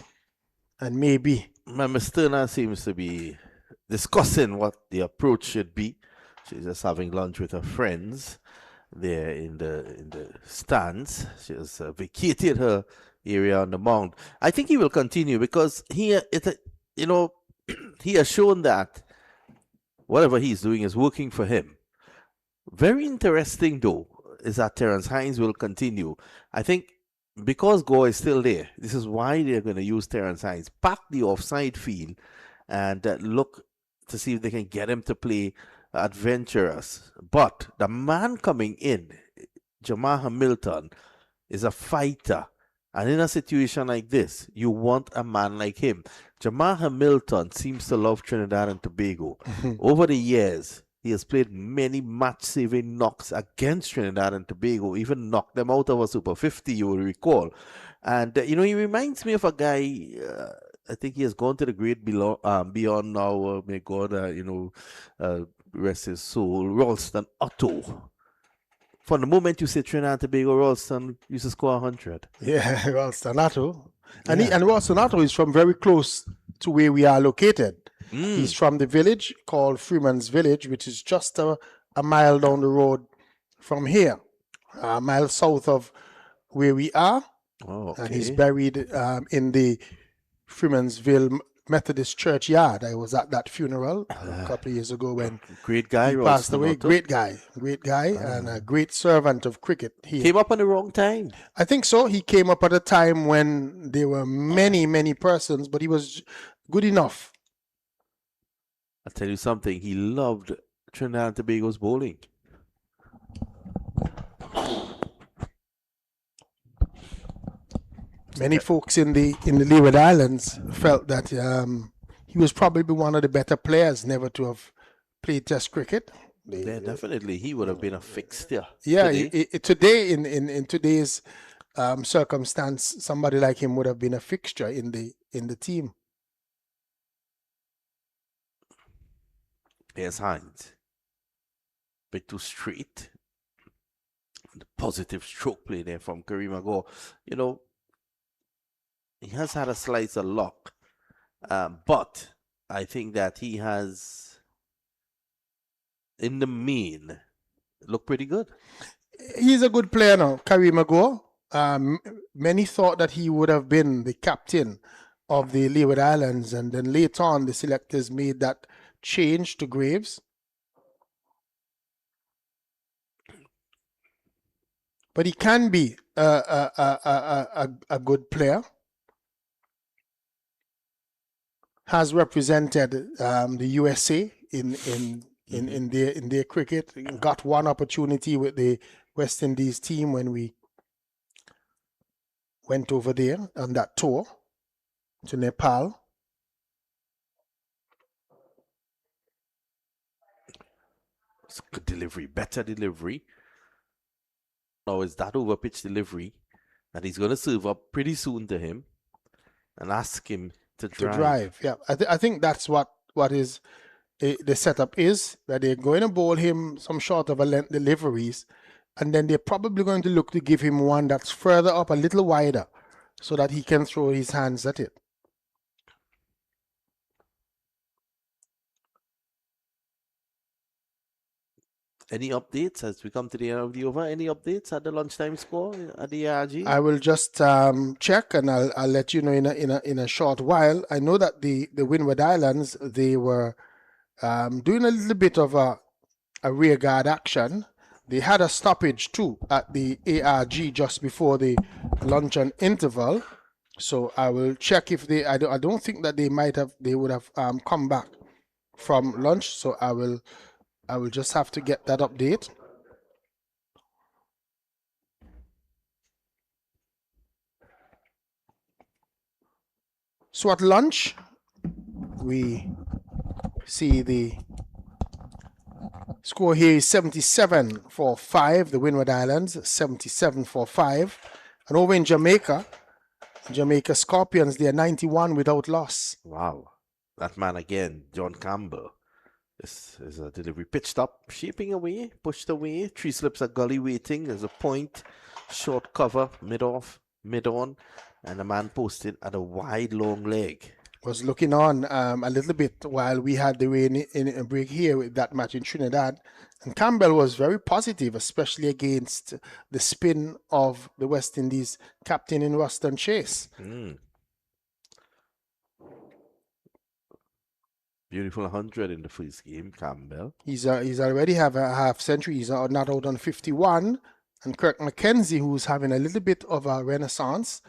and maybe? Mr. Turner seems to be discussing what the approach should be. She's just having lunch with her friends there in the stands. She has vacated her area on the mound. I think he will continue because he has shown that whatever he's doing is working for him. Very interesting, though, is that Terence Hines will continue. I think because Gore is still there, this is why they're going to use Terence Hines. Pack the offside field and look to see if they can get him to play adventurous. But the man coming in, Jamar Hamilton, is a fighter. And in a situation like this, you want a man like him. Jamar Hamilton seems to love Trinidad and Tobago. Over the years, he has played many match-saving knocks against Trinidad and Tobago, even knocked them out of a Super 50, you will recall. And, he reminds me of a guy, I think he has gone to the great beyond now, may God, rest his soul, Ralston Otto. From the moment you say Trinidad and Tobago, Ralston used to score 100. Yeah, Ralston Otto. And Ralston Otto is from very close to where we are located. He's from the village called Freeman's Village, which is just a mile down the road from here, a mile south of where we are. Oh, okay. And he's buried in the Freemansville Methodist Churchyard. I was at that funeral a couple of years ago when great guy, he passed away. Great guy, and a great servant of cricket. He came up at the wrong time. I think so. He came up at a time when there were many persons, but he was good enough. I'll tell you something. He loved Trinidad and Tobago's bowling. Many folks in the Leeward Islands felt that he was probably one of the better players never to have played Test cricket. Yeah, definitely, he would have been a fixture. Yeah, today in today's circumstance, somebody like him would have been a fixture in the team. Here's Hines. Bit too straight. The positive stroke play there from Kareem Agor. He has had a slice of luck, but I think that he has, in the main, looked pretty good. He's a good player now, Kareem Agor. Many thought that he would have been the captain of the Leeward Islands, and then later on the selectors made that change to Graves. But he can be a good player. has represented the USA in their cricket. Got one opportunity with the West Indies team when we went over there on that tour to Nepal. It's good delivery, better delivery. Now it's that over pitch delivery that he's going to serve up pretty soon to him and ask him to drive. Yeah, I think that's what is the setup is, that they're going to bowl him some short of a length deliveries, and then they're probably going to look to give him one that's further up, a little wider, so that he can throw his hands at it. Any updates as we come to the end of the over? Any updates at the lunchtime score at the ARG? I will just check, and I'll let you know in a short while. I know that the Windward Islands, they were doing a little bit of a rear guard action. They had a stoppage too at the ARG just before the luncheon interval. So I will check if I don't think that they would have come back from lunch. So I will just have to get that update. So at lunch, we see the score here is 77 for 5, the Windward Islands, 77 for 5. And over in Jamaica Scorpions, they are 91 without loss. Wow. That man again, John Campbell. This is a delivery pitched up, shaping away, pushed away. 3 slips of gully waiting. There's a point, short cover, mid-off, mid-on. And the man posted at a wide, long leg. Was looking on a little bit while we had the rain in a break here with that match in Trinidad. And Campbell was very positive, especially against the spin of the West Indies captain in Ruston Chase. Beautiful 100 in the first game, Campbell. He's already have a half century. He's not out on 51. And Kirk McKenzie, who's having a little bit of a renaissance.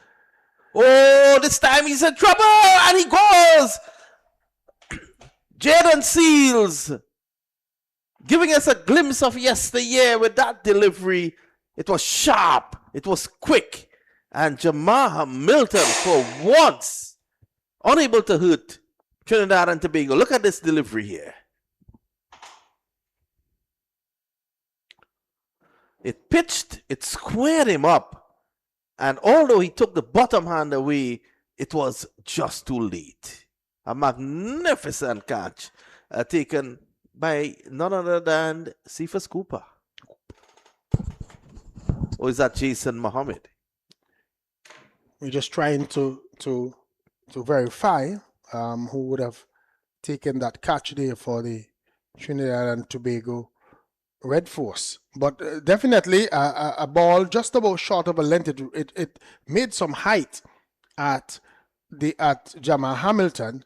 Oh, this time he's in trouble, and he goes. Jaden Seals giving us a glimpse of yesteryear with that delivery. It was sharp, it was quick, and Jamar Milton for once unable to hurt Trinidad and Tobago. Look at this delivery here. It pitched, it squared him up. And although he took the bottom hand away, it was just too late. A magnificent catch taken by none other than Cephas Cooper. Or is that Jason Mohammed? We're just trying to verify who would have taken that catch there for the Trinidad and Tobago Red Force. But definitely a ball just about short of a length. It made some height at Jamal Hamilton,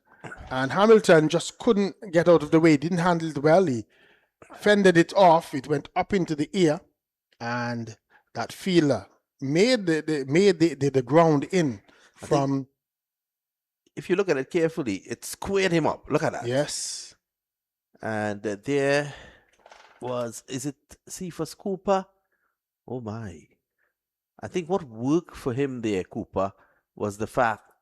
and Hamilton just couldn't get out of the way. Didn't handle it well. He fended it off. It went up into the air, and that fielder made the ground in from. If you look at it carefully, it squared him up. Look at that. Yes. And there is it Cephas Cooper? Oh my. I think what worked for him there, Cooper, was the fact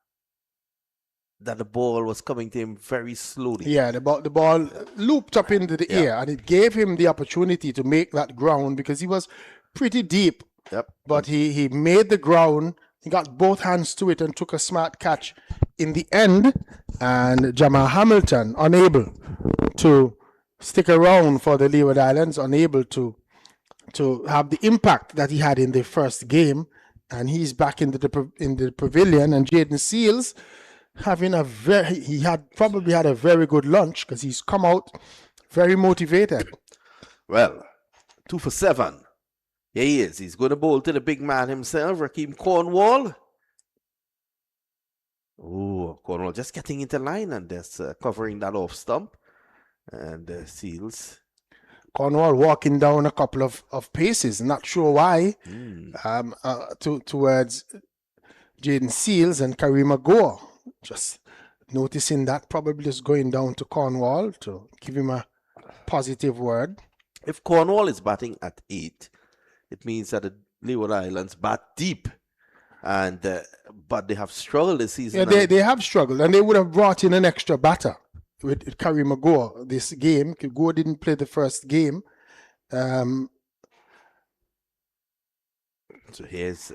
that the ball was coming to him very slowly. Yeah, the ball looped up into the air, and it gave him the opportunity to make that ground because he was pretty deep. Yep. But he made the ground. He got both hands to it and took a smart catch in the end. And Jamal Hamilton, unable to stick around for the Leeward Islands, unable to have the impact that he had in the first game, and he's back in the pavilion. And Jaden Seals having probably had a very good lunch because he's come out very motivated. Well, 2 for 7. Here he is. He's going to bowl to the big man himself, Rakeem Cornwall. Oh, Cornwall just getting into line and just covering that off stump. And Seals. Cornwall walking down a couple of paces, not sure why, towards Jaden Seals and Kareem Agor. Just noticing that, probably just going down to Cornwall to give him a positive word. If Cornwall is batting at 8, it means that the Leeward Islands bat deep, and but they have struggled this season. Yeah, they have struggled, and they would have brought in an extra batter with Kerry Magoa this game. Magoa didn't play the first game. So here's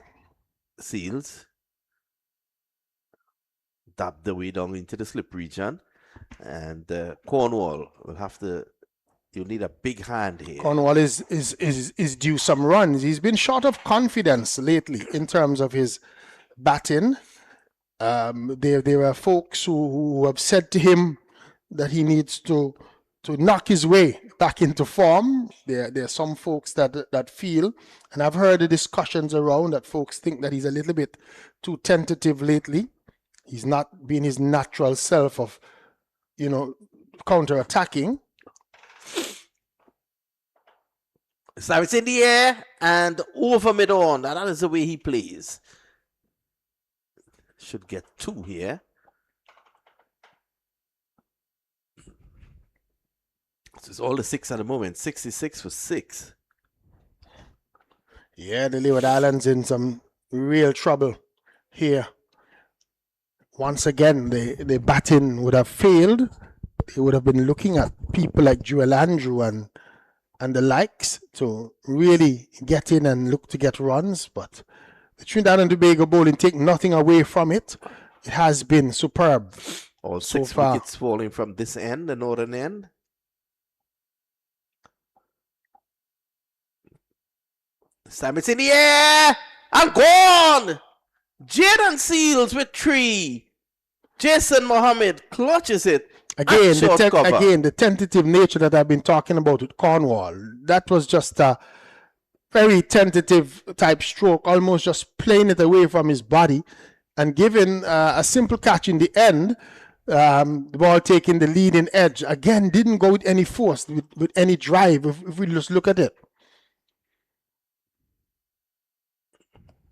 Seals. Dab the way down into the slip region, and Cornwall will have to. You need a big hand here. Cornwall is due some runs. He's been short of confidence lately in terms of his batting. There are folks who have said to him that he needs to knock his way back into form. There are some folks that feel, and I've heard the discussions around that folks think that he's a little bit too tentative lately. He's not being his natural self of, counter-attacking. So it's in the air and over mid-on. That is the way he plays. Should get 2 here. This is all the 6 at the moment. 66 for 6. Yeah, the Leeward Islands in some real trouble here. Once again, the batting would have failed. They would have been looking at people like Joel Andrew and the likes to really get in and look to get runs. But the Trinidad and Tobago bowling take nothing away from it. It has been superb. All so 6 far. wickets falling from this end, the northern end. This time it's in the air and gone. Jaden Seals with 3. Jason Mohammed clutches it. Again, and the tentative nature that I've been talking about with Cornwall, that was just a very tentative type stroke, almost just playing it away from his body and giving a simple catch in the end. The ball taking the leading edge. Again, didn't go with any force, with any drive, if we just look at it.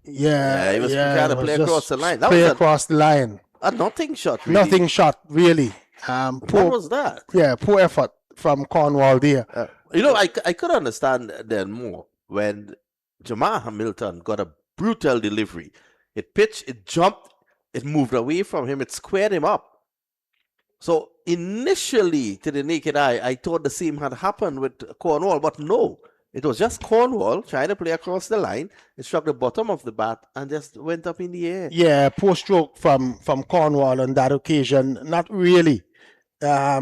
Yeah, he was trying to play across the line. That play was across the line. a nothing shot, really. Nothing shot, really. What Poor, was that? yeah, poor effort from Cornwall there. I could understand then more when Jamal Hamilton got a brutal delivery. It pitched, it jumped, it moved away from him, it squared him up. So initially, to the naked eye, I thought the same had happened with Cornwall, but no. It was just Cornwall trying to play across the line. It struck the bottom of the bat and just went up in the air. Yeah, poor stroke from Cornwall on that occasion. Not really. I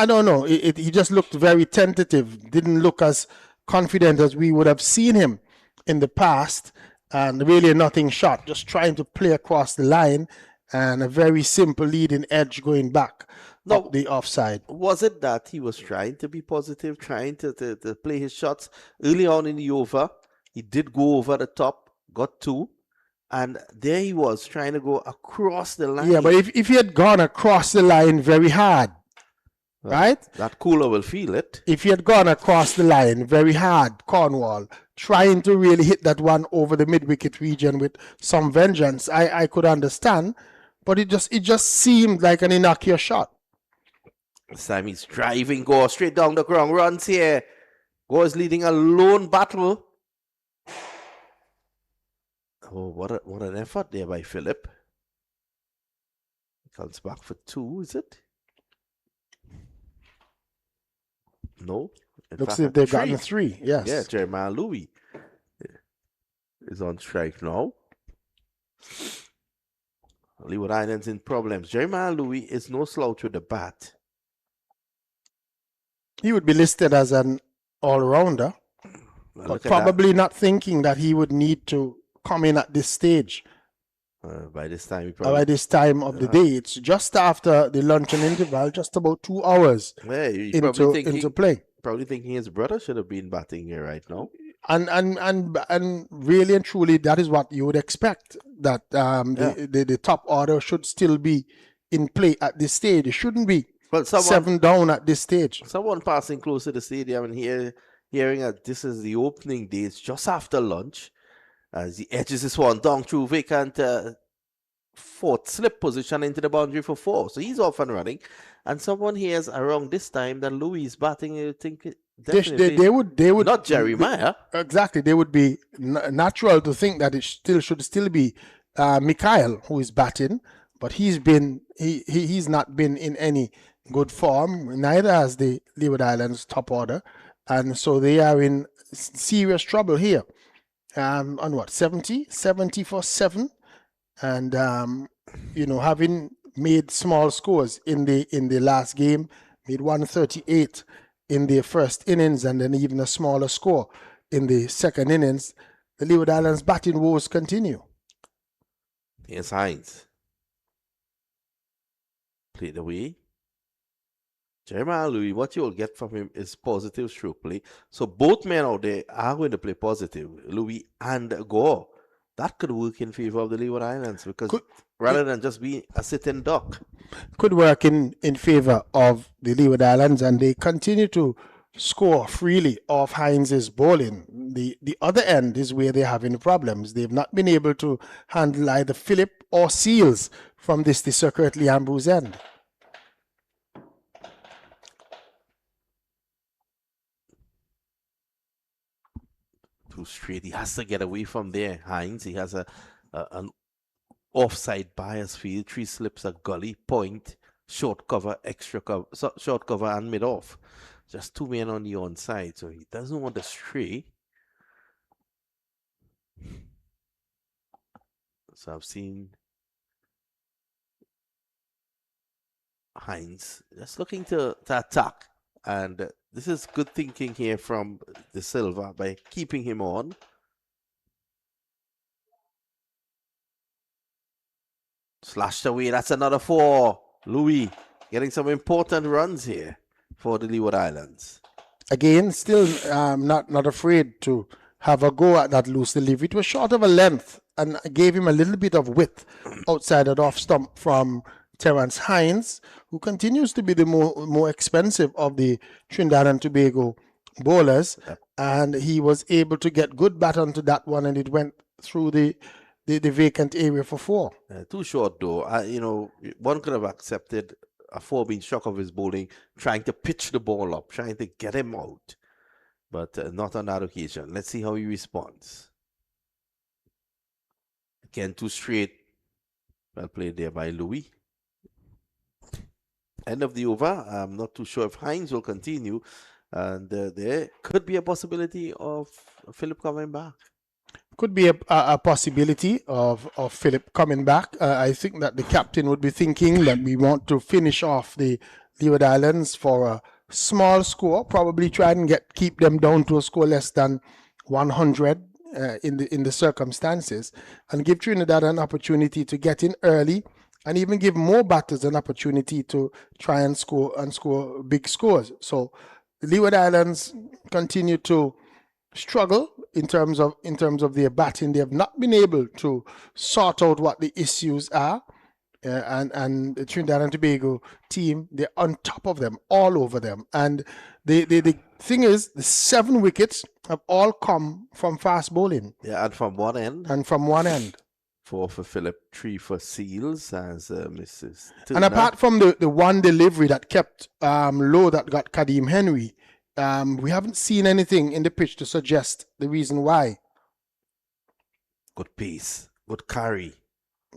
don't know. He just looked very tentative. Didn't look as confident as we would have seen him in the past. And really nothing shot. Just trying to play across the line and a very simple leading edge going back up the offside. Was it that he was trying to be positive, trying to play his shots early on in the over? He did go over the top, got 2, and there he was trying to go across the line. Yeah, but if he had gone across the line very hard, right? That cooler will feel it. If he had gone across the line very hard, Cornwall, trying to really hit that one over the mid-wicket region with some vengeance, I could understand, but it just seemed like an innocuous shot. This time he's driving Gore straight down the ground, runs here. Gore is leading a lone battle. Oh, what an effort there by Philip. He comes back for 2, is it? No. Looks as if they've gotten 3, yes. Yeah, Jeremiah Louis is on strike now. Leeward Islands in problems. Jeremiah Louis is no slouch with the bat. He would be listed as an all-rounder, but probably not thinking that he would need to come in at this stage. By this time, by this time of the day, it's just after the luncheon interval, just about 2 hours into play. Probably thinking his brother should have been batting here right now. And really and truly, that is what you would expect. That the top order should still be in play at this stage. It shouldn't be 7 down at this stage. Someone passing close to the stadium and hearing that this is the opening day. It's just after lunch. As he edges this one down through vacant fourth slip position into the boundary for 4. So he's off and running. And someone hears around this time that Louis is batting, you think definitely they would not Jeremiah. exactly. They would be natural to think that it should still be Mikhail who is batting, but he's not been in any good form. Neither has the Leeward Islands top order, and so they are in serious trouble here. On what 70 for 7, and having made small scores in the last game, made 138 in the first innings, and then even a smaller score in the second innings. The Leeward Islands batting woes continue. Here's Hines. Played away. Jeremiah Louis, what you'll get from him is positive stroke play. So both men out there are going to play positive, Louis and Gore. That could work in favor of the Leeward Islands because rather than just being a sitting duck. Could work in favor of the Leeward Islands, and they continue to score freely off Hines' bowling. The other end is where they're having problems. They've not been able to handle either Phillip or Seals from the Sir Curtly Ambrose end. Too straight. He has to get away from there, Hines. He has an offside bias field, 3 slips, a gully, point, short cover, extra cover, short cover, and mid off. Just 2 men on the onside, so he doesn't want to stray. So I've seen Hines just looking to attack, and this is good thinking here from De Silva by keeping him on. Slashed away. That's another 4. Louis getting some important runs here for the Leeward Islands. Again, still not afraid to have a go at that loose delivery. It was short of a length and gave him a little bit of width outside that off stump from Terence Hines, who continues to be the more expensive of the Trinidad and Tobago bowlers. Yep. And he was able to get good bat onto that one, and it went through the vacant area for 4. Too short though. One could have accepted a 4 being struck off his bowling, trying to pitch the ball up, trying to get him out. But not on that occasion. Let's see how he responds. Again, too straight. Well played there by Louis. End of the over. I'm not too sure if Hines will continue. And there could be a possibility of Phillip coming back. Could be a possibility of Phillip coming back. I think that the captain would be thinking that we want to finish off the Leeward Islands for a small score, probably try and keep them down to a score less than 100 in the circumstances, and give Trinidad an opportunity to get in early, and even give more batters an opportunity to try and score big scores. So the Leeward Islands continue to struggle in terms of their batting. They have not been able to sort out what the issues are, and the Trinidad and Tobago team, they're on top of them, all over them. And the thing is, the 7 wickets have all come from fast bowling. Yeah, and from one end. 4 for Phillip, 3 for Seals as Mrs. Turner. And apart from the one delivery that kept low, that got Kadeem Henry, we haven't seen anything in the pitch to suggest the reason why. Good pace, good carry.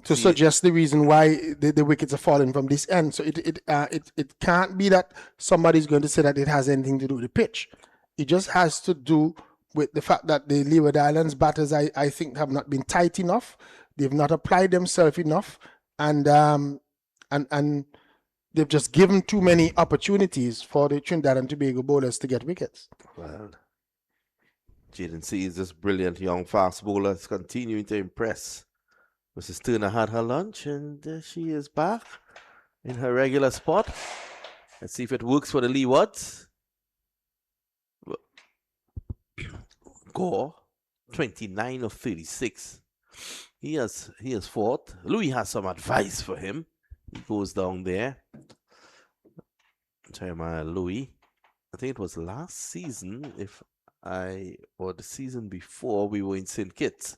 To suggest the reason why the wickets are falling from this end. So it can't be that somebody's going to say that it has anything to do with the pitch. It just has to do with the fact that the Leeward Islands batters, I think, have not been tight enough. They've not applied themselves enough, and they've just given too many opportunities for the Trinidad and Tobago bowlers to get wickets. Well, Jaden C is this brilliant young fast bowler, is continuing to impress. Mrs. Turner had her lunch, and she is back in her regular spot. Let's see if it works for the Leewards. Gore, 29 of 36. He has fought. Louis has some advice for him. He goes down there. Jeremiah Louis. I think it was last season, or the season before, we were in St. Kitts.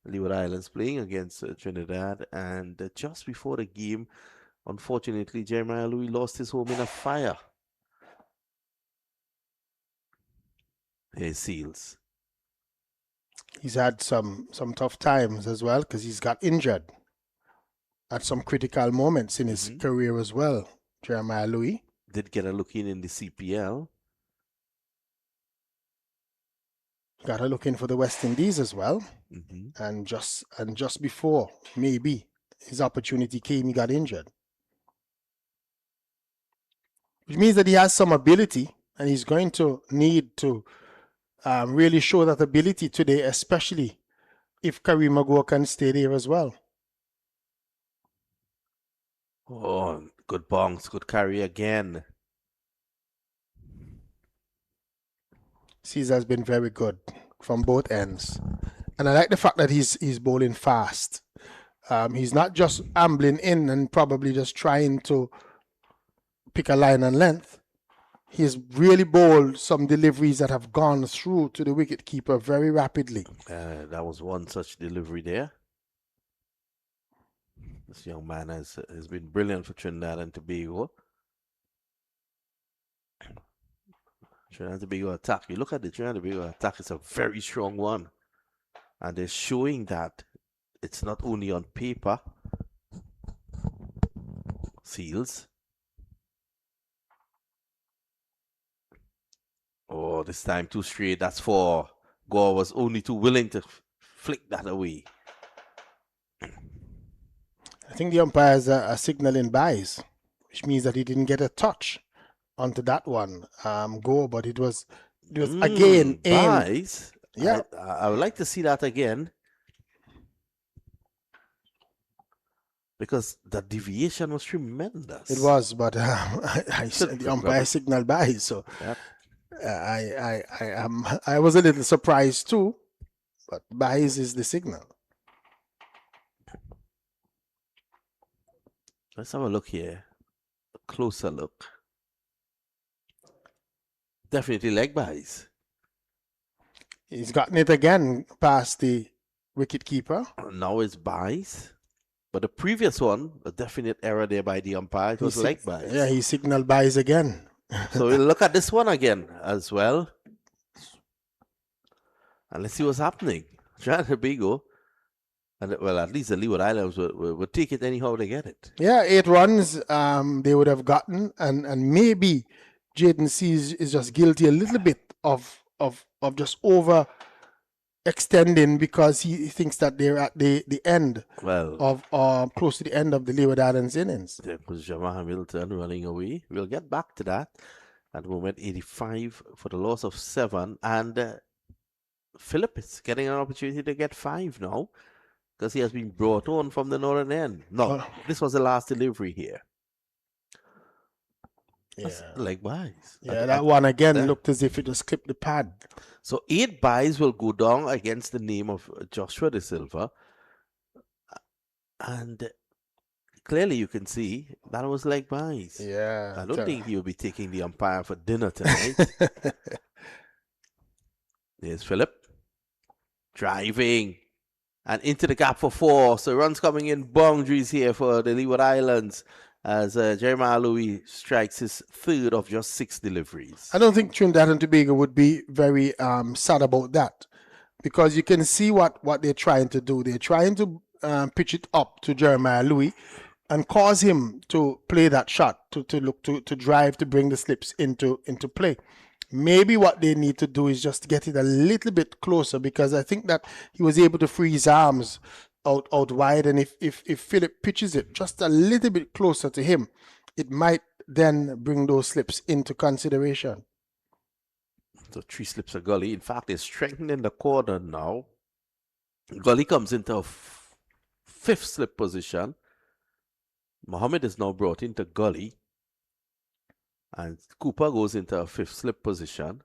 Leeward Islands playing against Trinidad, and just before the game, unfortunately, Jeremiah Louis lost his home in a fire. His Seals. He's had some tough times as well because he's got injured at some critical moments in his career as well. Jeremiah Louis did get a look in the CPL. Got a look in for the West Indies as well. And just before maybe his opportunity came, he got injured, which means that he has some ability, and he's going to need to really show that ability today, especially if Kareem Agor can stay there as well. Oh, good bonks, good carry again. Caesar's been very good from both ends, and I like the fact that he's bowling fast. He's not just ambling in and probably just trying to pick a line and length. He's really bowled some deliveries that have gone through to the wicketkeeper very rapidly. That was one such delivery there. This young man has been brilliant for Trinidad and Tobago. Trinidad and Tobago attack. You look at the Trinidad and Tobago attack, it's a very strong one. And they're showing that it's not only on paper. Seals. Oh, this time too straight. That's four. Gore was only too willing to flick that away. I think the umpires are signaling buys, which means that he didn't get a touch onto that one. Go, but it was again buys. Yeah, I would like to see that again, because the deviation was tremendous. It was, but the umpire signaled buys, so yep. I was a little surprised too, but buys is the signal. Let's have a look here. A closer look. Definitely leg buys. He's gotten it again past the wicketkeeper. Now it's buys. But the previous one, a definite error there by the umpire. It was leg buys. Yeah, he signaled buys again. So we'll look at this one again as well. And let's see what's happening. Trinidad and Tobago. And well, at least the Leeward Islands would take it anyhow they get it. Yeah, 8 runs they would have gotten, and maybe Jaden Seas is just guilty a little bit of just over extending because he thinks that they're at the end of close to the end of the Leeward Islands innings. There was Jamal Hamilton running away. We'll get back to that. At the moment, 85 for the loss of 7, and Philip is getting an opportunity to get 5 now, because he has been brought on from the northern end. No, this was the last delivery here. That's leg buys. Yeah, that one again looked as if it just clipped the pad. So 8 buys will go down against the name of Joshua De Silva. And clearly you can see that was leg buys. Yeah. I don't think he will be taking the umpire for dinner tonight. There's Philip. Driving. And into the gap for 4. So runs coming in, boundaries here for the Leeward Islands as Jeremiah Louis strikes his 3rd of just 6 deliveries. I don't think Trinidad and Tobago would be very sad about that, because you can see what they're trying to do. They're trying to pitch it up to Jeremiah Louis and cause him to play that shot, to look to drive, to bring the slips into play. Maybe what they need to do is just get it a little bit closer, because I think that he was able to free his arms out wide, and if Philip pitches it just a little bit closer to him, it might then bring those slips into consideration. So 3 slips of Gully. In fact, they're strengthening the corner now. Gully comes into a 5th slip position. Mohammed is now brought into Gully. And Cooper goes into a 5th slip position.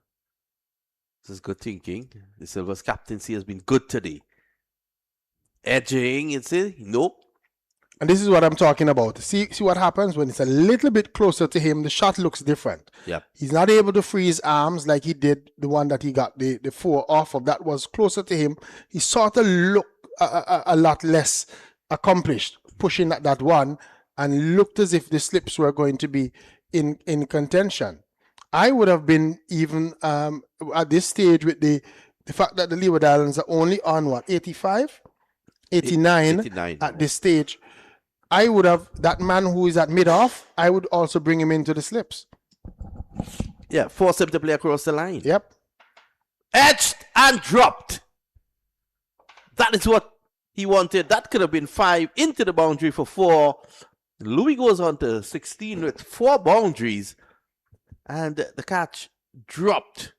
This is good thinking. The Silver's captaincy has been good today. Edging, it's it? Nope. And this is what I'm talking about. See what happens when it's a little bit closer to him, the shot looks different. Yep. He's not able to free his arms like he did the one that he got the 4 off of. That was closer to him. He sort of looked a lot less accomplished, pushing at that one, and looked as if the slips were going to be in contention. I would have been even at this stage with the fact that the Leeward Islands are only on what, 85, 89 89 at now. this stage. I would have, that man who is at mid-off, I would also bring him into the slips. Yeah, force him to play across the line. Yep. Edged and dropped. That is what he wanted. That could have been 5 into the boundary for 4. Louis goes on to 16 with 4 boundaries. And the catch dropped.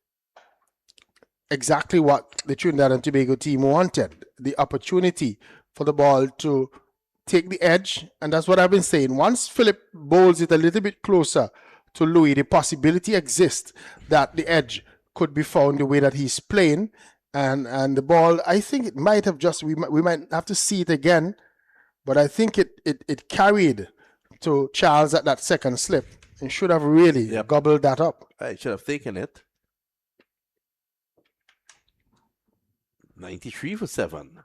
Exactly what the Trinidad and Tobago team wanted. The opportunity for the ball to take the edge. And that's what I've been saying. Once Philip bowls it a little bit closer to Louis, the possibility exists that the edge could be found the way that he's playing. And the ball, I think it might have just, we might have to see it again, but I think it carried to Charles at that second slip and should have really gobbled that up. I should have taken it. 93 for 7.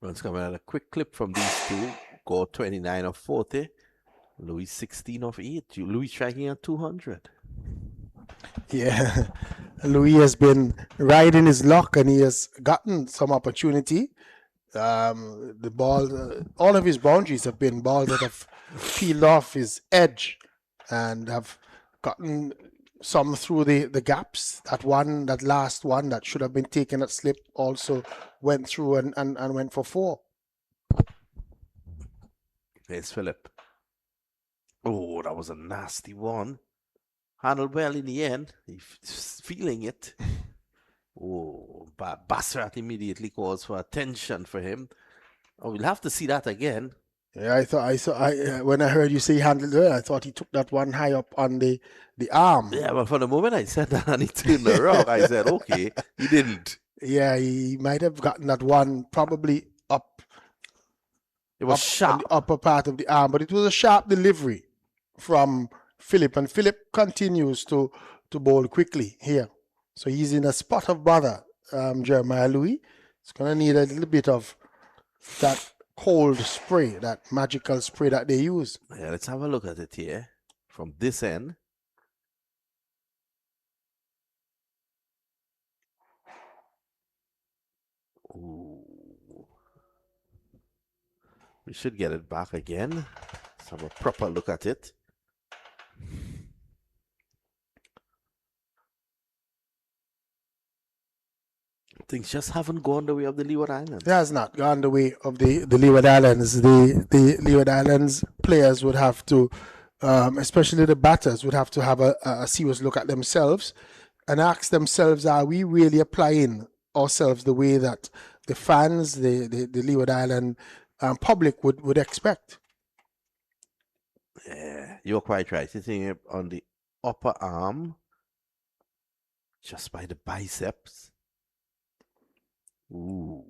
Runs coming at a quick clip from these two. Go 29 of 40. Louis 16 of 8. Louis striking at 200. Yeah, Louis has been riding his luck and he has gotten some opportunity. The ball, all of his boundaries have been balls that have peeled off his edge and have gotten some through the gaps. That last one that should have been taken at slip also went through and went for 4. There's Philip. Oh, that was a nasty one. Handled well in the end. He's feeling it. Oh, but Basrat immediately calls for attention for him. Oh, we'll have to see that again. Yeah, when I heard you say he handled it, I thought he took that one high up on the arm. Yeah, well, for the moment I said that and he turned around, I said, okay, he didn't. Yeah, he might have gotten that one probably up. It was sharp. On the upper part of the arm, but it was a sharp delivery from Philip, and Philip continues to bowl quickly here. So he's in a spot of bother, Jeremiah Louis. It's going to need a little bit of that cold spray, that magical spray that they use. Yeah, let's have a look at it here from this end. Ooh. We should get it back again. Let's have a proper look at it. Things just haven't gone the way of the Leeward Islands. It has not gone the way of the Leeward Islands. The Leeward Islands players would have to, especially the batters, would have to have a serious look at themselves and ask themselves, are we really applying ourselves the way that the fans, the Leeward Island public would expect? Yeah, you're quite right. Sitting it on the upper arm, just by the biceps. Ooh.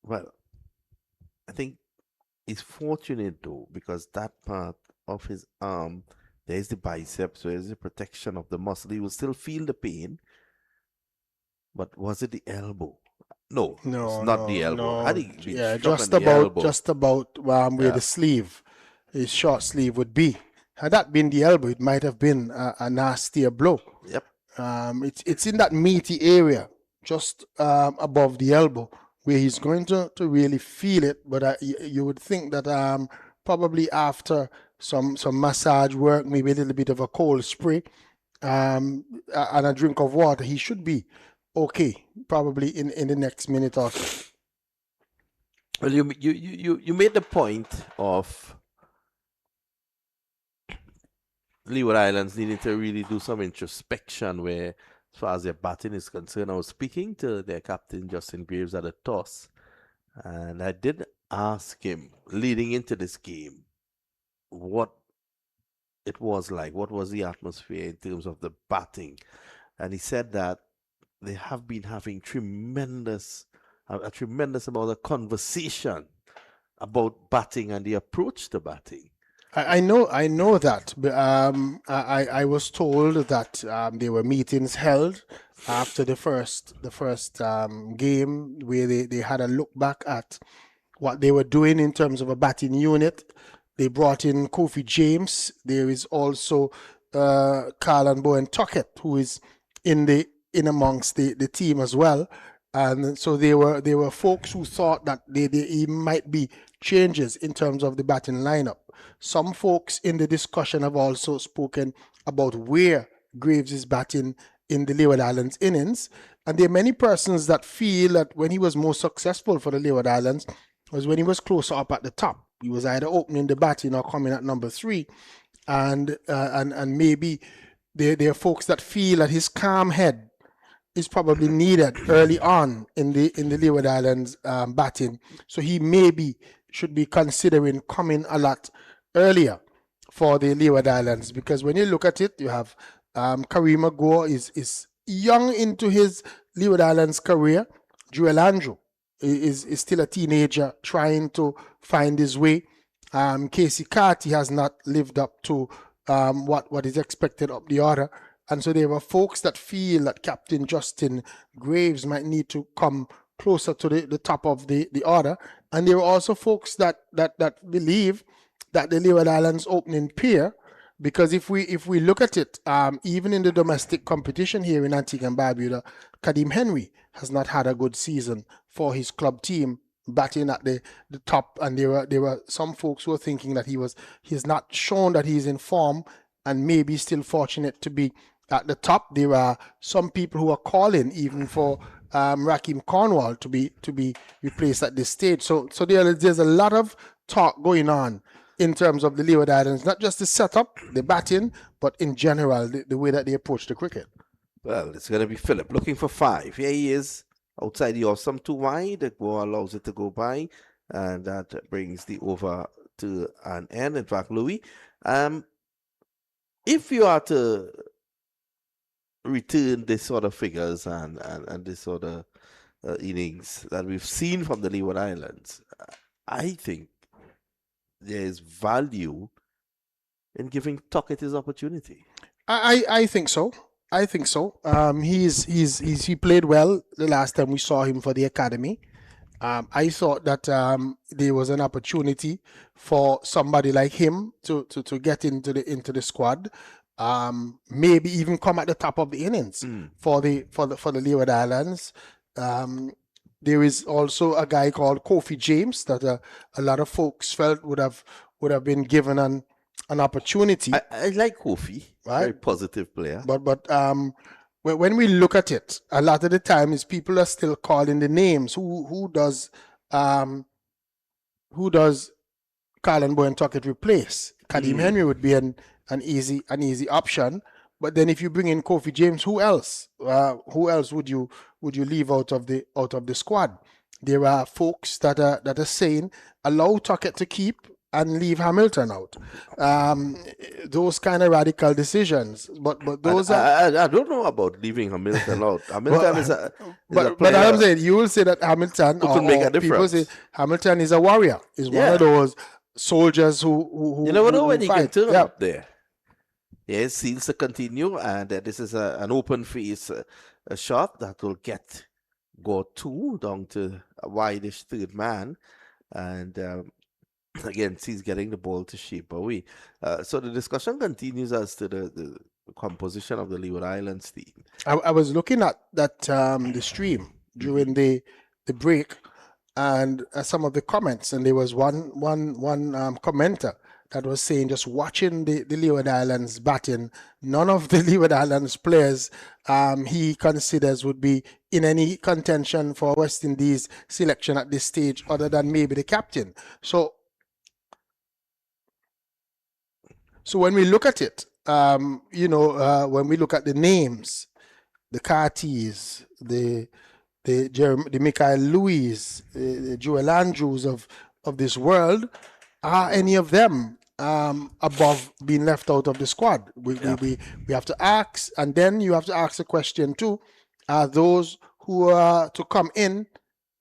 Well, I think he's fortunate though, because that part of his arm, there's the biceps, so there's the protection of the muscle. He will still feel the pain. But was it the elbow? No, it's not the elbow. No. Had he been Yeah, struck on the elbow, just about where the sleeve, his short sleeve would be. Had that been the elbow, it might have been a nastier blow. Yep. It's in that meaty area, just above the elbow, where he's going to really feel it. But you would think that probably after some massage work, maybe a little bit of a cold spray, and a drink of water, he should be okay, probably in the next minute or so. Well, you made the point of Leeward Islands needing to really do some introspection where, as far as their batting is concerned. I was speaking to their captain, Justin Graves, at a toss, and I did ask him, leading into this game, what it was like, what was the atmosphere in terms of the batting. And he said that they have been having a tremendous amount of conversation about batting and the approach to batting. I know that. But, I was told that there were meetings held after the first game where they had a look back at what they were doing in terms of a batting unit. They brought in Kofi James. There is also Carl and Bowen Tuckett, who is in amongst the team as well. And so there were folks who thought that there might be changes in terms of the batting lineup. Some folks in the discussion have also spoken about where Graves is batting in the Leeward Islands innings. And there are many persons that feel that when he was most successful for the Leeward Islands was when he was closer up at the top. He was either opening the batting or coming at number 3. And maybe there are folks that feel that his calm head is probably needed early on in the Leeward Islands batting. So he maybe should be considering coming a lot earlier for the Leeward Islands, because when you look at it, you have Kareem Agor is young into his Leeward Islands career. Joel Andrew is still a teenager trying to find his way. Casey Carty has not lived up to what is expected up the order. And so there were folks that feel that Captain Justin Graves might need to come closer to the top of the order. And there were also folks that believe that the Leeward Islands opening pair, because if we look at it, even in the domestic competition here in Antigua and Barbuda, Kadeem Henry has not had a good season for his club team batting at the top, and there were some folks who were thinking that he's not shown that he's in form and maybe still fortunate to be at the top. There are some people who are calling even for Raheem Cornwall to be replaced at this stage. So there's a lot of talk going on in terms of the Leeward Islands, not just the setup, the batting, but in general, the way that they approach the cricket. Well, it's going to be Philip looking for 5. Here he is outside the off, some too wide. The ball allows it to go by, and that brings the over to an end. In fact, Louis, if you are to return this sort of figures and this sort of innings that we've seen from the Leeward Islands, I think there is value in giving Tuckett his opportunity. I think so. I think so. He played well the last time we saw him for the academy. I thought that there was an opportunity for somebody like him to get into the squad. Maybe even come at the top of the innings for the Leeward Islands. There is also a guy called Kofi James that a lot of folks felt would have been given an opportunity. I like Kofi, right? Very positive player. But when we look at it, a lot of the time is people are still calling the names. Who does Carl and Bowen Tuckett replace? Kadeem Henry would be an easy option. But then if you bring in Kofi James, who else? Who else would you leave out of the squad? There are folks that are saying allow Tuckett to keep and leave Hamilton out. Those kind of radical decisions. But those I don't know about leaving Hamilton out. Hamilton is a but player I'm saying you will say that Hamilton who can make a difference. People say Hamilton is a warrior. Is one of those soldiers who you never know when he can fight. turn up there. Yes, seals to continue, and this is an open face a shot that will go 2 down to a wideish third man, and again, he's getting the ball to shape away. So the discussion continues as to the composition of the Leeward Islands team. I was looking at that the stream during the break, and some of the comments, and there was one commenter that was saying, just watching the Leeward Islands batting, none of the Leeward Islands players he considers would be in any contention for West Indies selection at this stage, other than maybe the captain. So when we look at it, when we look at the names, the Carties, the Michael Lewis, the Joel Andrews of this world, are any of them above being left out of the squad? We have to ask, and then you have to ask the question too: are those who are to come in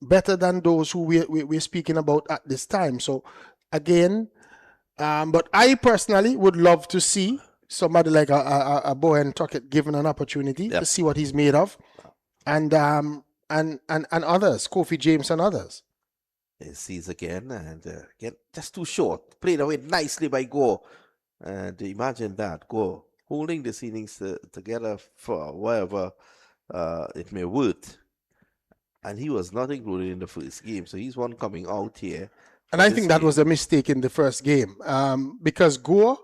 better than those who we're speaking about at this time? So again, But I personally would love to see somebody like a Bowen Tuckett given an opportunity to Yep. see what he's made of, and others, Kofi James and others. He sees again, and again, just too short. Played away nicely by Gore. And imagine that, Gore holding this innings together for whatever it may worth. And he was not included in the first game, so he's one coming out here. And I think that was a mistake in the first game, because Gore,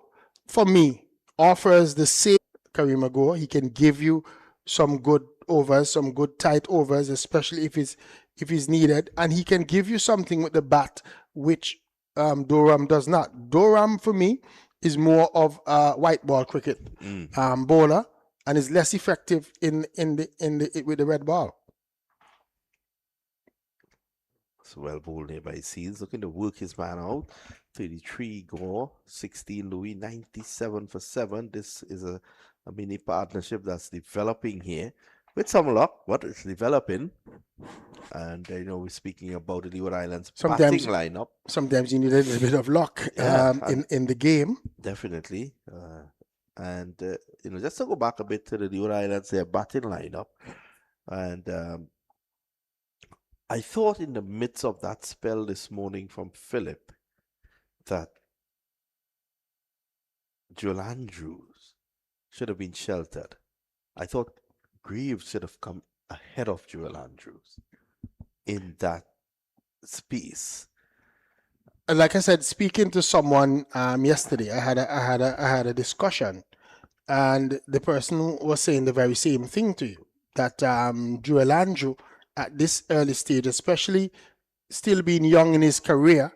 for me, offers the same Karima Gore. He can give you some good overs, some good tight overs, especially if it's needed, and he can give you something with the bat which Durham does not. Durham, for me, is more of a white ball cricket bowler, and is less effective in the with the red ball. So well bowled there by Seals, looking to work his man out. 33 Gore, 16 Louis, 97 for 7. This is a mini partnership that's developing here with some luck, but it's developing. And we're speaking about the Leeward Islands batting lineup. Sometimes you need a little bit of luck in the game. Definitely. And just to go back a bit to the Leeward Islands, their batting lineup. And I thought in the midst of that spell this morning from Philip that Joel Andrews should have been sheltered. I thought Greaves should have come ahead of Joel Andrews in that space. Like I said, speaking to someone yesterday, I had a discussion, and the person was saying the very same thing to you, that Joel Andrew at this early stage, especially still being young in his career,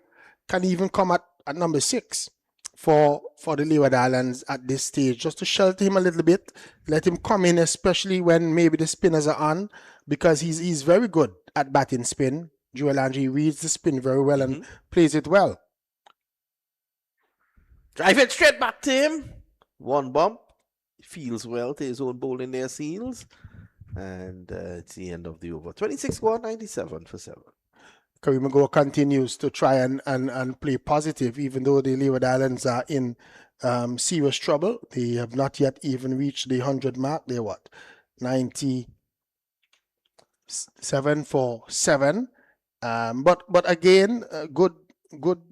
can even come at number 6 for the Leeward Islands at this stage, just to shelter him a little bit, let him come in, especially when maybe the spinners are on, because he's very good at batting spin. Joel Andrew reads the spin very well and plays it well. Drive it straight back to him. One bump. Feels well to his own bowling there, Seals. And it's the end of the over. 26 Gore, 97 for 7. Karima Gore continues to try and play positive, even though the Leeward Islands are in serious trouble. They have not yet even reached the 100 mark. They're what? 97 for 7. But again, good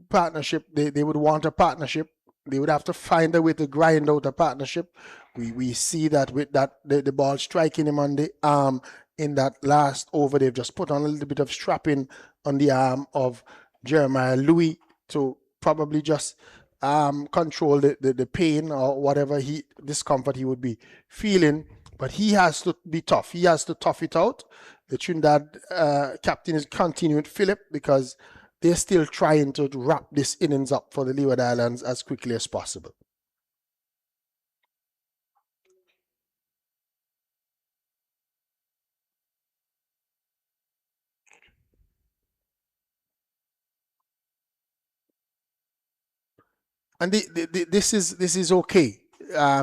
partnership. They would want a partnership. They would have to find a way to grind out a partnership. We see that with that the ball striking him on the arm in that last over. They've just put on a little bit of strapping on the arm of Jeremiah Louis to probably just control the pain or whatever discomfort he would be feeling. But he has to be tough. He has to tough it out. The Trinidad captain is continuing with Philip, because they're still trying to wrap this innings up for the Leeward Islands as quickly as possible. And this is okay.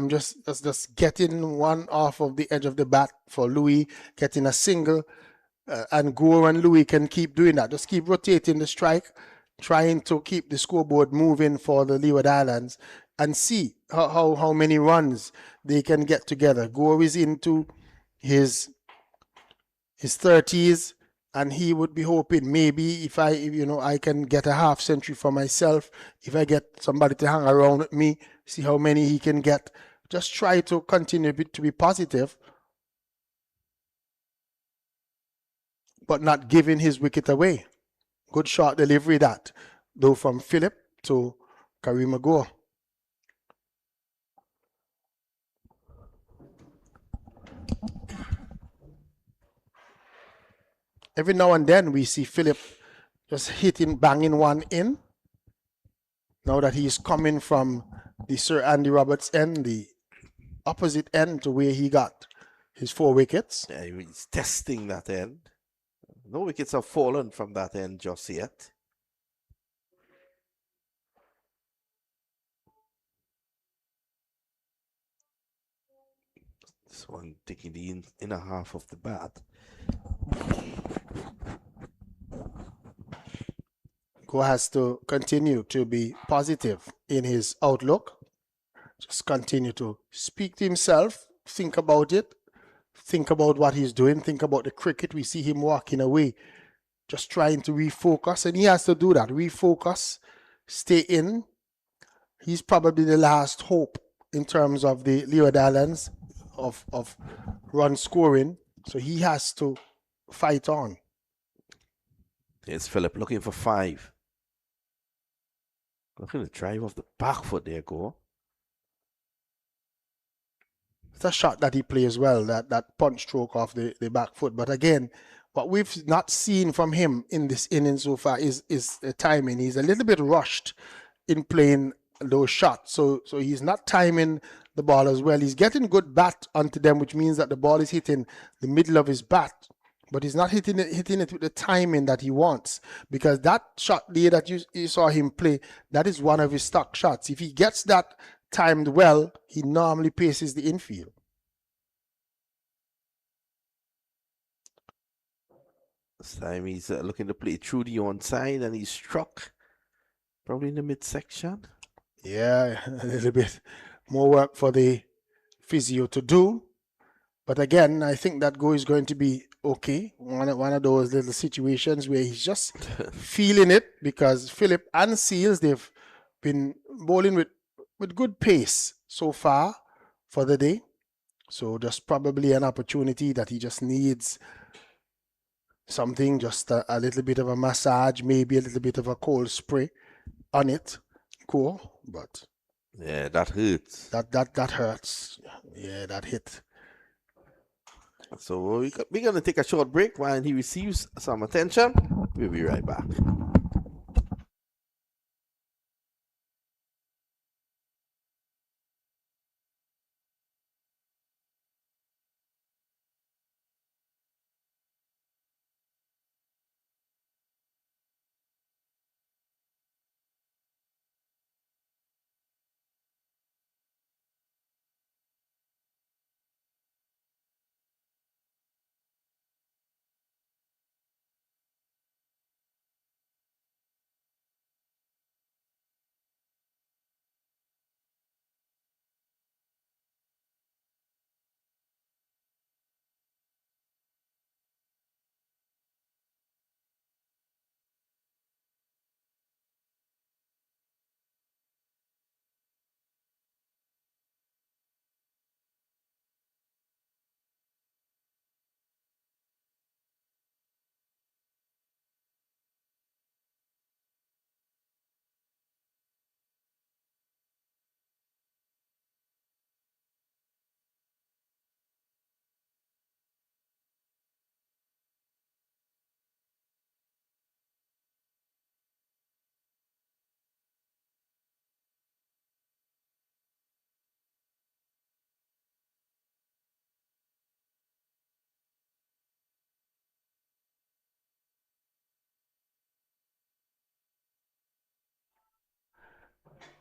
Just getting one off of the edge of the bat for Louis, getting a single, and Gore and Louis can keep doing that. Just keep rotating the strike, trying to keep the scoreboard moving for the Leeward Islands, and see how many runs they can get together. Gore is into his 30s, and he would be hoping maybe if I can get a half century for myself, if I get somebody to hang around with me, see how many he can get. Just try to continue to be positive, but not giving his wicket away. Good shot delivery that, though, from Philip to Karima Gore. Every now and then we see Philip just banging one in. Now that he's coming from the Sir Andy Roberts end, the opposite end to where he got his 4 wickets. Yeah, he's testing that end. No wickets have fallen from that end just yet. This one taking the inner half of the bat. Gore has to continue to be positive. in his outlook. Just continue to speak to himself, think about it, think about what he's doing, think about the cricket. We see him walking away, just trying to refocus, and he has to do that. Refocus, stay in. He's probably the last hope in terms of the Leeward Islands of run scoring. So he has to fight on. Here's Philip looking for 5. Looking to drive off the back foot there, go. It's a shot that he plays well, that punch stroke off the back foot. But again, what we've not seen from him in this inning so far is the timing. He's a little bit rushed in playing those shots. So he's not timing the ball as well. He's getting good bat onto them, which means that the ball is hitting the middle of his bat. But he's not hitting it with the timing that he wants. Because that shot there that you saw him play, that is one of his stock shots. If he gets that timed well, he normally paces the infield. This time he's looking to play through the onside, and he's struck probably in the midsection. Yeah, a little bit more work for the physio to do. But again, I think that goal is going to be okay. One of those little situations where he's just feeling it, because Philip and Seals, they've been bowling with good pace so far for the day. So just probably an opportunity that he just needs something, just a little bit of a massage, maybe a little bit of a cold spray on it. Cool, but yeah, that hurts. That hurts. Yeah, that hit. So we're going to take a short break while he receives some attention. We'll be right back.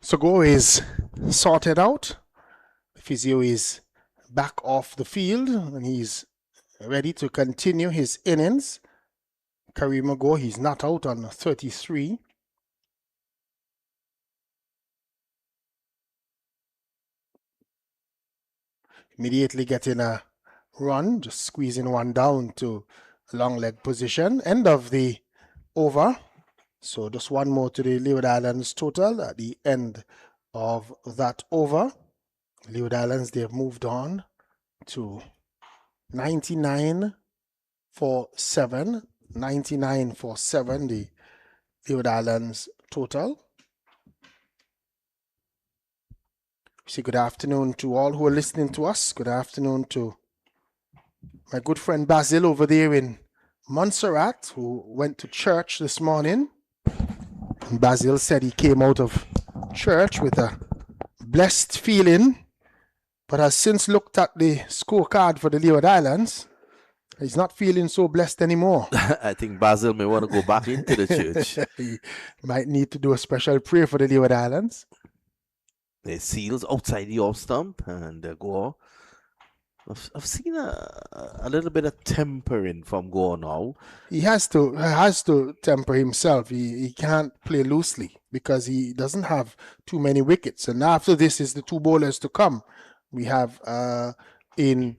So go is sorted out. The physio is back off the field and he's ready to continue his innings. Kareem Go, he's not out on 33. Immediately getting a run, just squeezing one down to long leg position. End of the over. So just one more to the Leeward Islands total at the end of that over. Leeward Islands, they've moved on to 99 for 7. 99 for 7, the Leeward Islands total. Say good afternoon to all who are listening to us. Good afternoon to my good friend Basil over there in Montserrat, who went to church this morning. And Basil said he came out of church with a blessed feeling, but has since looked at the scorecard for the Leeward Islands. He's not feeling so blessed anymore. I think Basil may want to go back into the church. He might need to do a special prayer for the Leeward Islands. The Seals outside the off stump and Go. I've seen a little bit of tempering from Go now. He has to temper himself. He can't play loosely. because he doesn't have too many wickets. And after this is the two bowlers to come. We have in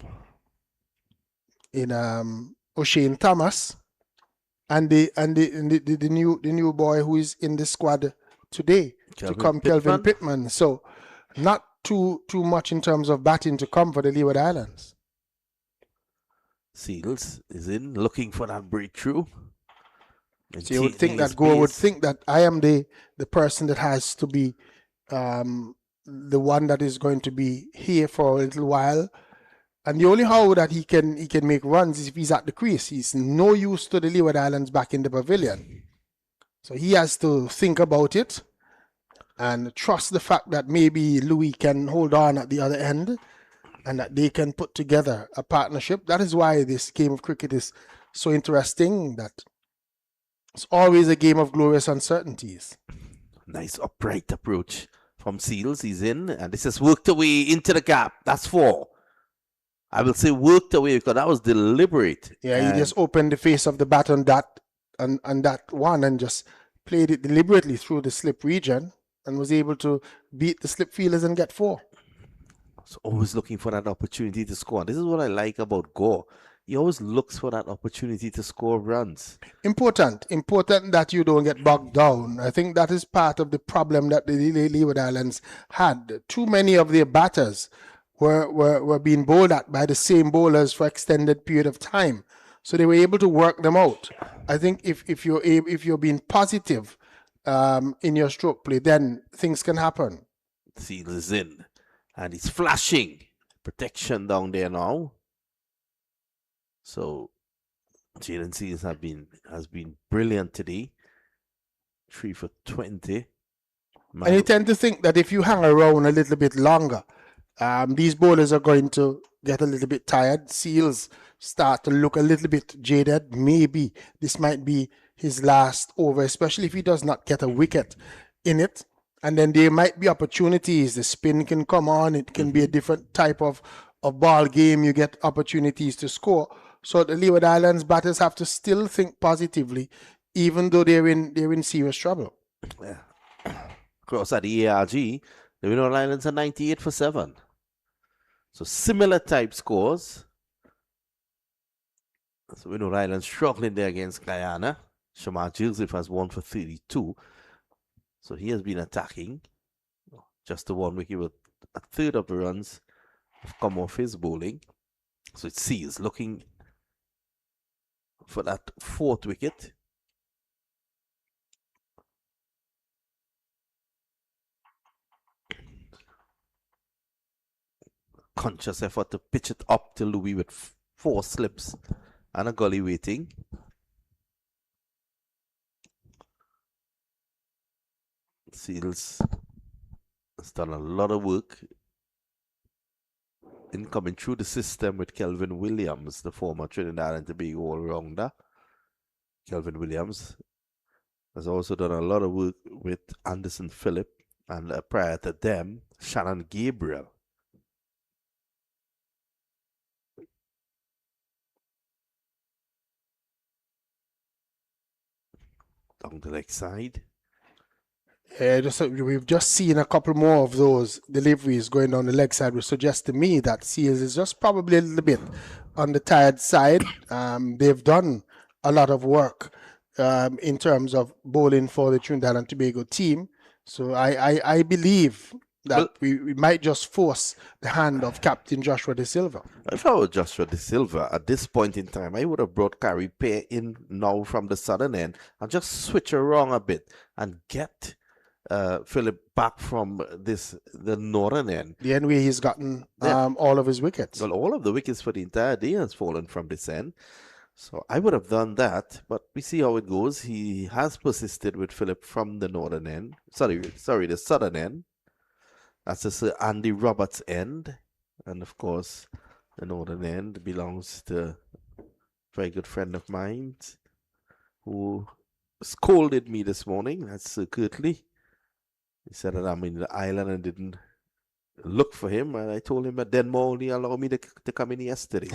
O'Shane Thomas and the new boy who is in the squad today to come, Kelvin Pittman. So not too much in terms of batting to come for the Leeward Islands. Seals is in looking for that breakthrough. So you would think that Gore would think that I am the person that has to be the one that is going to be here for a little while. And the only how that he can make runs is if he's at the crease. He's no use to the Leeward Islands back in the pavilion. So he has to think about it and trust the fact that maybe Louis can hold on at the other end and that they can put together a partnership. That is why this game of cricket is so interesting, that it's always a game of glorious uncertainties. Nice upright approach from Seals. He's in, and this has worked away into the gap. That's 4. I will say worked away because that was deliberate. Yeah, he just opened the face of the bat on that one and just played it deliberately through the slip region and was able to beat the slip fielders and get 4. So always looking for that opportunity to score. This is what I like about Gore. He always looks for that opportunity to score runs. Important that you don't get bogged down. I think that is part of the problem that the Leeward Islands had. Too many of their batters were being bowled at by the same bowlers for extended period of time, so they were able to work them out. I think if you're being positive in your stroke play, then things can happen. Seal is in, and he's flashing protection down there now. So Jaden Seals has been brilliant today. 3 for 20. And you tend to think that if you hang around a little bit longer, these bowlers are going to get a little bit tired. Seals start to look a little bit jaded. Maybe this might be his last over, especially if he does not get a wicket in it. And then there might be opportunities. The spin can come on. It can be a different type of ball game. You get opportunities to score. So the Leeward Islands batters have to still think positively, even though they're in serious trouble. Yeah. Across at the ARG, the Leeward Islands are 98 for 7. So similar type scores. So Leeward Islands struggling there against Guyana. Shamar Joseph has 1 for 32. So he has been attacking. Just the 1 wicket with a third of the runs have come off his bowling. So it sees looking for that 4th wicket. Conscious effort to pitch it up to Louis with 4 slips and a gully waiting. Seals has done a lot of work in coming through the system with Kelvin Williams, the former Trinidad and Tobago all-rounder. Kelvin Williams has also done a lot of work with Anderson Phillip and prior to them, Shannon Gabriel. Down the leg side. We've just seen a couple more of those deliveries going down the leg side, which suggests to me that Seals is just probably a little bit on the tired side. They've done a lot of work in terms of bowling for the Trinidad and Tobago team. So I believe that we might just force the hand of Captain Joshua De Silva. If I were Joshua De Silva at this point in time, I would have brought Carrie Pear in now from the southern end and just switch around a bit and get Philip back from the northern end. The end where he's gotten all of his wickets. Well, all of the wickets for the entire day has fallen from this end. So I would have done that, but we see how it goes. He has persisted with Philip from the northern end. Sorry, the southern end. That's the Sir Andy Roberts end. And of course, the northern end belongs to a very good friend of mine who scolded me this morning. That's Sir Kirtley. He said that I'm in the island and didn't look for him. And I told him that Denmark only allowed me to come in yesterday.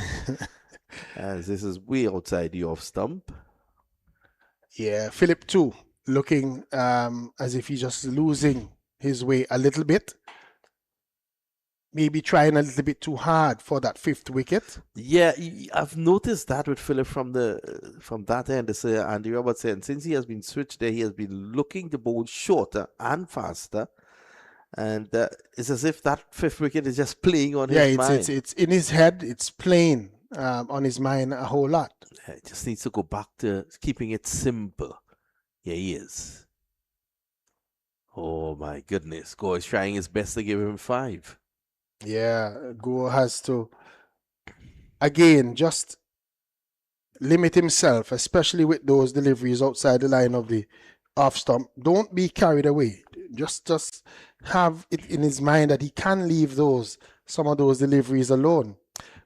As this is way outside the off stump. Yeah, Philip too. looking as if he's just losing his way a little bit. Maybe trying a little bit too hard for that fifth wicket. Yeah, I've noticed that with Philip from that end. This Andy Roberts saying since he has been switched there, he has been looking to bowl shorter and faster, and it's as if that fifth wicket is just playing on Yeah, his mind. it's in his head. It's playing on his mind a whole lot. He just needs to go back to keeping it simple. Here he is. Oh my goodness, Go is trying his best to give him 5. Yeah, Go has to again just limit himself, especially with those deliveries outside the line of the off stump. Don't be carried away. Just have it in his mind that he can leave some of those deliveries alone.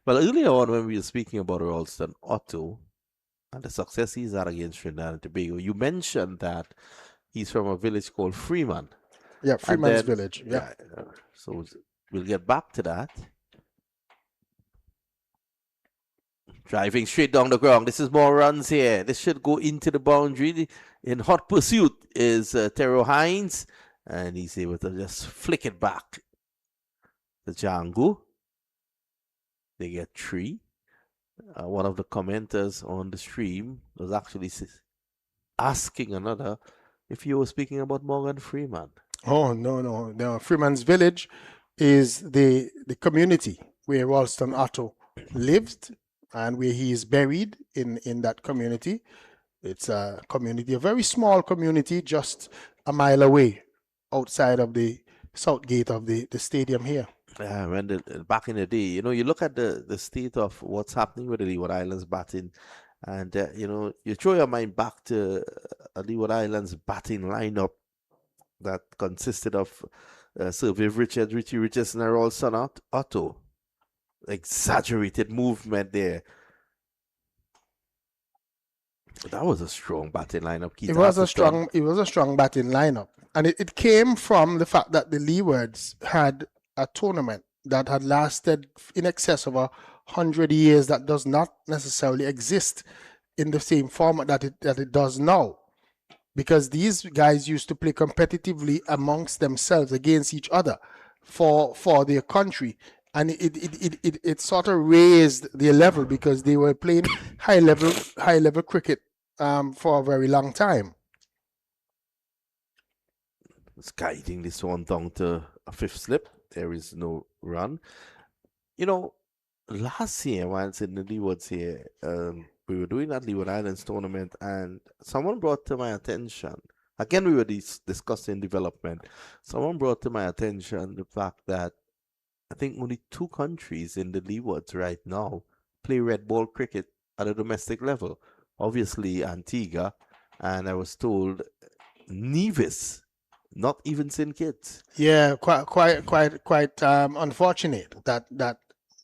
Well, earlier on when we were speaking about Ralston Otto and the success he's had against Trinidad and Tobago, you mentioned that he's from a village called Freeman. Yeah, Freeman's Village. Yeah. So we'll get back to that. Driving straight down the ground. This is more runs here. This should go into the boundary. In hot pursuit is Terrell Hines, and he's able to just flick it back. The Django. They get 3. One of the commenters on the stream was actually asking another if you were speaking about Morgan Freeman. Oh, no. Freeman's Village is the community where Ralston Otto lived and where he is buried in that community. It's a community, a very small community, just a mile away outside of the south gate of the stadium here. Back in the day, you look at the state of what's happening with the Leeward Islands batting, and you throw your mind back to Leeward Islands batting lineup that consisted of Sir Viv Richards, Richie Richardson, and Ralston Otto. Exaggerated movement there. That was a strong batting lineup, Keith. It was a strong batting lineup, and it came from the fact that the Leewards had a tournament that had lasted in excess of 100 years that does not necessarily exist in the same format that it does now, because these guys used to play competitively amongst themselves against each other for their country, and it sort of raised their level because they were playing high level cricket for a very long time. It's guiding this one down to a 5th slip. There is no run. Last year, whilst in the Leewards here, we were doing that Leeward Islands tournament, and someone brought to my attention, again, we were discussing development. Someone brought to my attention the fact that I think only 2 countries in the Leewards right now play red ball cricket at a domestic level. Obviously, Antigua, and I was told Nevis, not even St. Kitts. Yeah, quite unfortunate that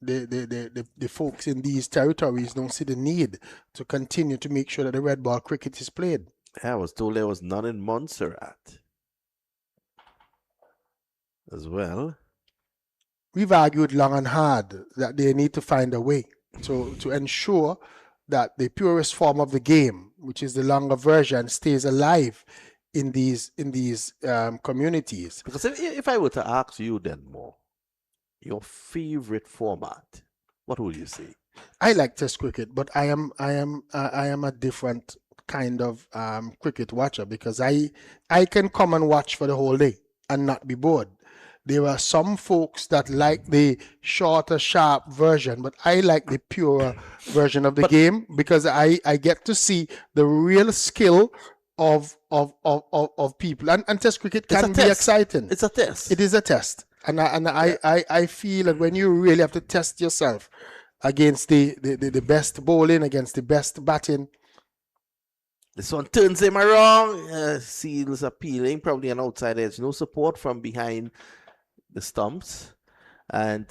the folks in these territories don't see the need to continue to make sure that the red ball cricket is played. Yeah, I was told there was none in Montserrat as well. We've argued long and hard that they need to find a way to ensure that the purest form of the game, which is the longer version, stays alive in these communities. Because if I were to ask you then more, your favorite format, what would you say? I like Test cricket, but I am a different kind of cricket watcher, because I can come and watch for the whole day and not be bored. There are some folks that like the shorter, sharp version, but I like the purer version of the game, because I get to see the real skill of people. And Test cricket can be exciting. It's a test. It is a test. And I feel that when you really have to test yourself against the best bowling, against the best batting. This one turns him around. Seals appealing, probably an outside edge. No support from behind the stumps. And,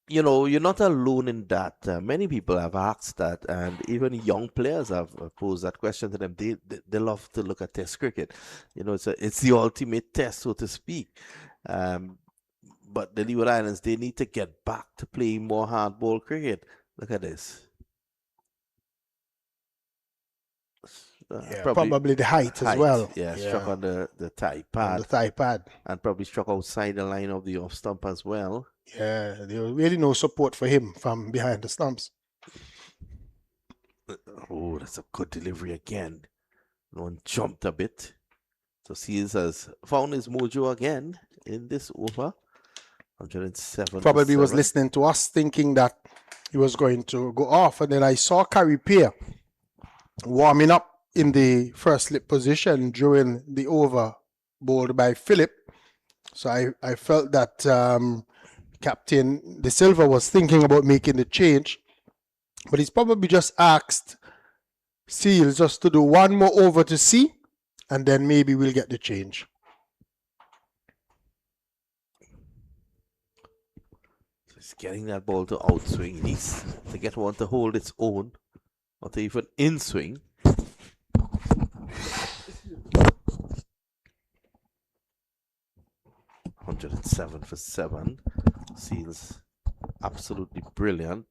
you're not alone in that. Many people have asked that, and even young players have posed that question to them. They love to look at Test cricket. It's the ultimate test, so to speak. But the Leeward Islands, they need to get back to playing more hardball cricket. Look at this. Yeah, probably probably the height as height. well. Yeah, struck Yeah, on the thigh on the pad thigh pad. and probably struck outside the line of the off stump as well. Yeah, there was really no support for him from behind the stumps. Oh, that's a good delivery again. One jumped a bit. So Seals has found his mojo again in this over. 107 for Probably was 7. listening to us thinking that he was going to go off. And then I saw Carrie Peer warming up in the first slip position during the over bowled by Philip. So I felt that Captain De Silva was thinking about making the change. But he's probably just asked Seals just to do one more over to see, and then maybe we'll get the change. He's getting that ball to outswing. He needs to get one to hold its own, or to even in swing. 107 for 7. Seals absolutely brilliant.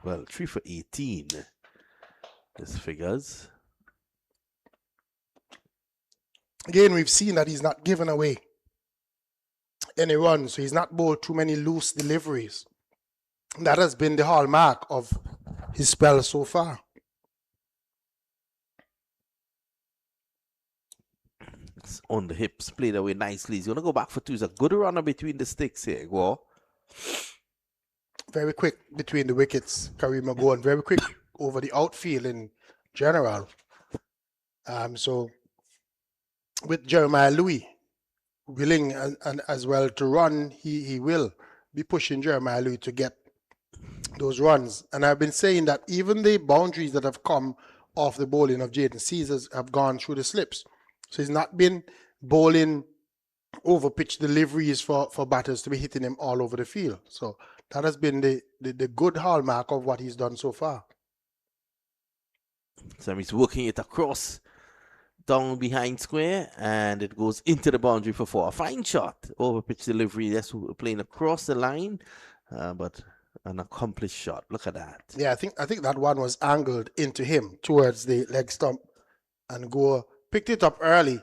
Well, 3 for 18. His figures. Again, we've seen that he's not given away any runs, so he's not bowled too many loose deliveries. That has been the hallmark of his spell so far. It's on the hips, played away nicely. He's going to go back for 2. He's a good runner between the sticks here. Go. Very quick between the wickets, Karima going very quick over the outfield in general. So with Jeremiah Louis willing and as well to run, he will be pushing Jeremiah Louis to get those runs. And I've been saying that even the boundaries that have come off the bowling of Jaden Caesars have gone through the slips. So he's not been bowling over pitch deliveries for batters to be hitting him all over the field. So that has been the good hallmark of what he's done so far. So he's working it across down behind square, and it goes into the boundary for 4. A fine shot, over pitch delivery. That's playing across the line, but an accomplished shot. Look at that. Yeah, I think that one was angled into him towards the leg stump, and Gore picked it up early,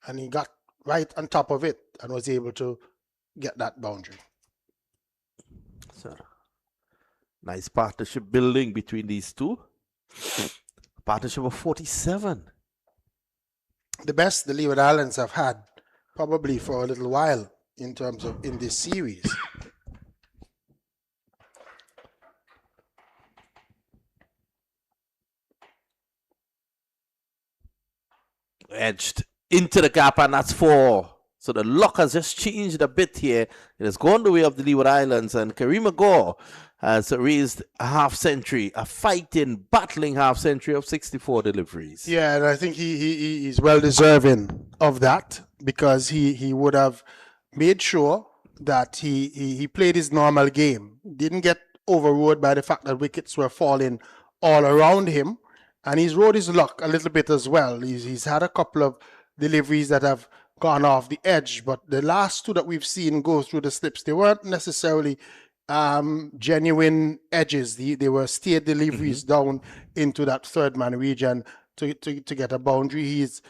and he got right on top of it and was able to get that boundary. So nice partnership building between these two. Partnership of 47. The best the Leeward Islands have had probably for a little while in terms of in this series. Edged into the gap, and that's 4. So the luck has just changed a bit here. It has gone the way of the Leeward Islands, and Karima Gore has raised a half century, a fighting, battling half century of 64 deliveries. Yeah, and I think he's well deserving of that, because he would have made sure that he played his normal game, didn't get overrode by the fact that wickets were falling all around him, and he's rode his luck a little bit as well. He's had a couple of deliveries that have gone off the edge, but the last 2 that we've seen go through the slips, they weren't necessarily genuine edges. They were steered deliveries down into that third man region to get a boundary. He's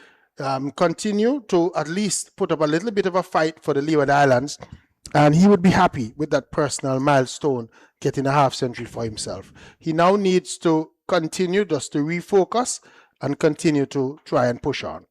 continued to at least put up a little bit of a fight for the Leeward Islands, and he would be happy with that personal milestone, getting a half century for himself. He now needs to continue just to refocus and continue to try and push on.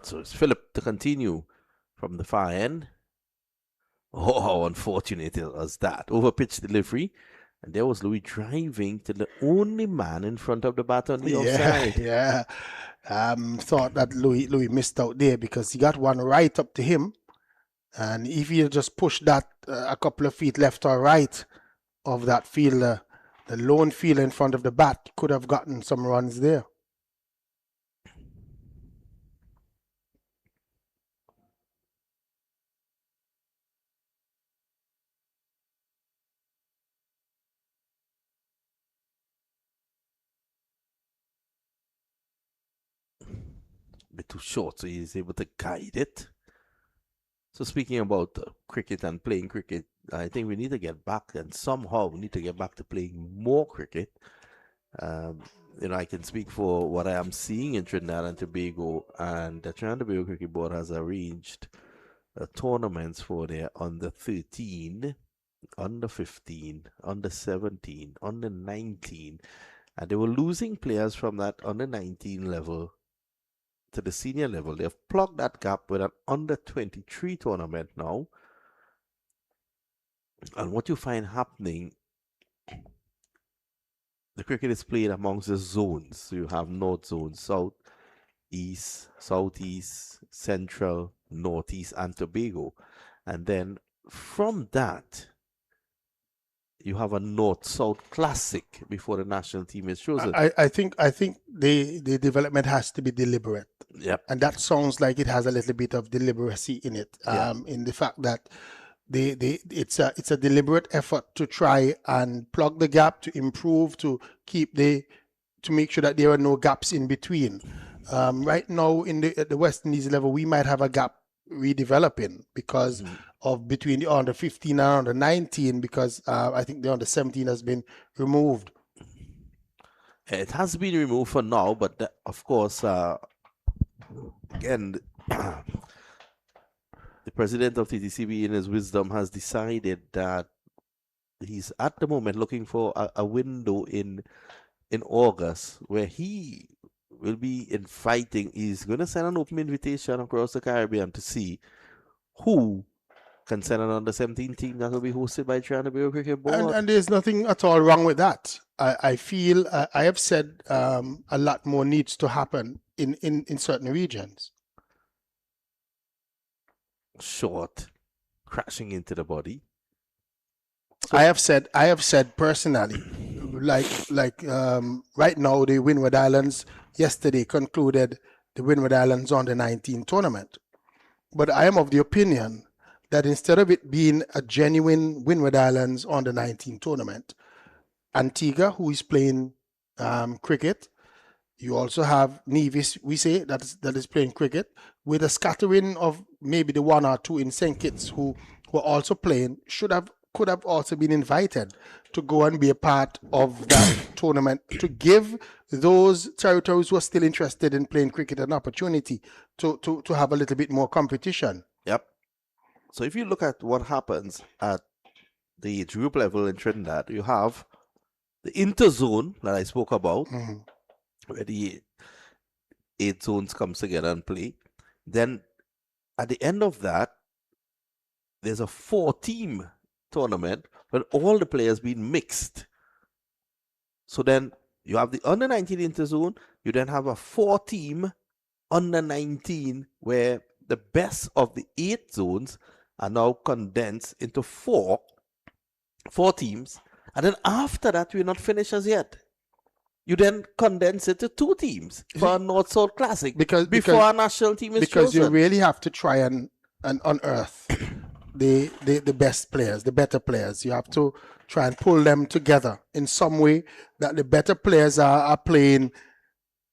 So it's Philip to continue from the far end. Oh, how unfortunate it was that. Overpitch delivery. And there was Louis driving to the only man in front of the bat on the offside. Yeah. Thought that Louis missed out there, because he got one right up to him. And if he had just pushed that a couple of feet left or right of that fielder, the lone fielder in front of the bat, could have gotten some runs there. bit too short, so he's able to guide it. So speaking about cricket and playing cricket, I think we need to get back, and somehow we need to get back to playing more cricket. Um, I can speak for what I am seeing in Trinidad and Tobago, and the Trinidad and Tobago Cricket Board has arranged tournaments for their under 13, under 15, under 17, under 19, and they were losing players from that under 19 level to the senior level. They have plugged that gap with an under 23 tournament now. And what you find happening, the cricket is played amongst the zones. So you have North Zone, South, East, Southeast, Central, Northeast, and Tobago. And then from that, you have a North-South Classic before the national team is chosen. I think the development has to be deliberate. Yep. And that sounds like it has a little bit of deliberacy in it. In the fact that it's a deliberate effort to try and plug the gap, to improve, to make sure that there are no gaps in between. Right now at the West Indies level, we might have a gap redeveloping because of between the under 15 and under 19, because I think the under 17 has been removed. It has been removed for now, but of course, again, the president of TTCB, in his wisdom, has decided that he's at the moment looking for a window in August where he will be inviting. He's going to send an open invitation across the Caribbean to see who can send an under 17 team that will be hosted by Trinidad Cricket Board. And there's nothing at all wrong with that. I feel I have said a lot more needs to happen in certain regions. Short, crashing into the body. So I have said personally, like right now the Windward Islands yesterday concluded the Windward Islands under 19 tournament. But I am of the opinion that instead of it being a genuine Windward Islands under 19 tournament, Antigua, who is playing cricket, you also have Nevis, we say, that is playing cricket, with a scattering of maybe the one or two in St. Kitts who were also playing, could have also been invited to go and be a part of that tournament, to give those territories who are still interested in playing cricket an opportunity to have a little bit more competition. Yep. So if you look at what happens at the group level in Trinidad, you have the interzone that I spoke about, where the 8 zones comes together and play. Then at the end of that, there's a 4-team tournament where all the players being mixed. So then you have the under 19 interzone, you then have a 4-team under 19 where the best of the 8 zones are now condensed into 4 teams. And then after that, we're not finished as yet. You then condense it to 2 teams for a North-South Classic before our national team is chosen. Because you really have to try and unearth the best players, the better players. You have to try and pull them together in some way that the better players are playing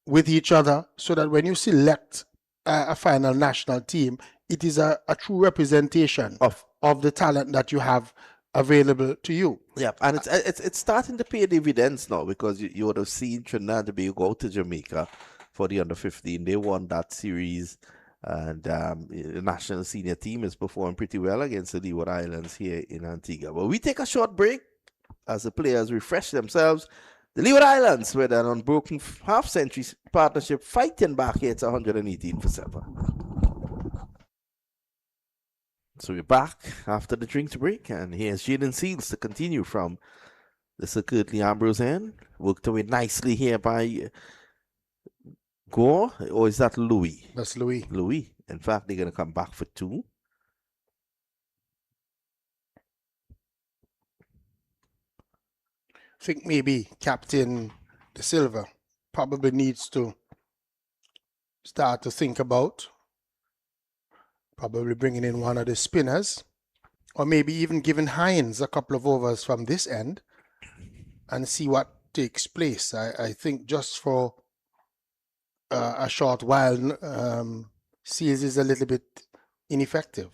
with each other, so that when you select a final national team, it is a true representation of the talent that you have available to you. Yeah, and it's starting to pay dividends now, because you would have seen Trinidad and Tobago go to Jamaica for the under 15. They won that series, and the national senior team is performing pretty well against the Leeward Islands here in Antigua. But we take a short break as the players refresh themselves. The Leeward Islands, with an unbroken half-century partnership, fighting back here to 118 for 7. So we're back after the drinks break, and here's Jaden Seals to continue from the Sir Curtly Ambrose end. Worked away nicely here by Gore, or is that Louis? That's Louis. Louis. In fact, they're going to come back for 2. I think maybe Captain De Silva probably needs to start to think about probably bringing in one of the spinners, or maybe even giving Hines a couple of overs from this end and see what takes place. I think just for a short while, Seals is a little bit ineffective.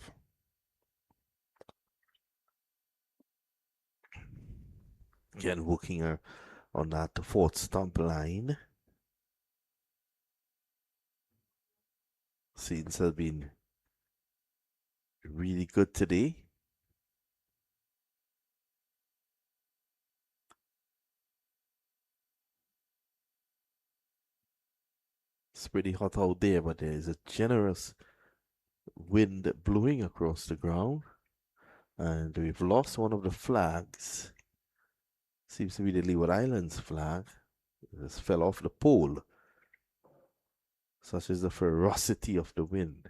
Again, working her on that fourth stump line. Seals have been really good today. It's pretty hot out there, but there is a generous wind blowing across the ground. And we've lost one of the flags. Seems to be the Leeward Islands flag. It just fell off the pole. Such is the ferocity of the wind.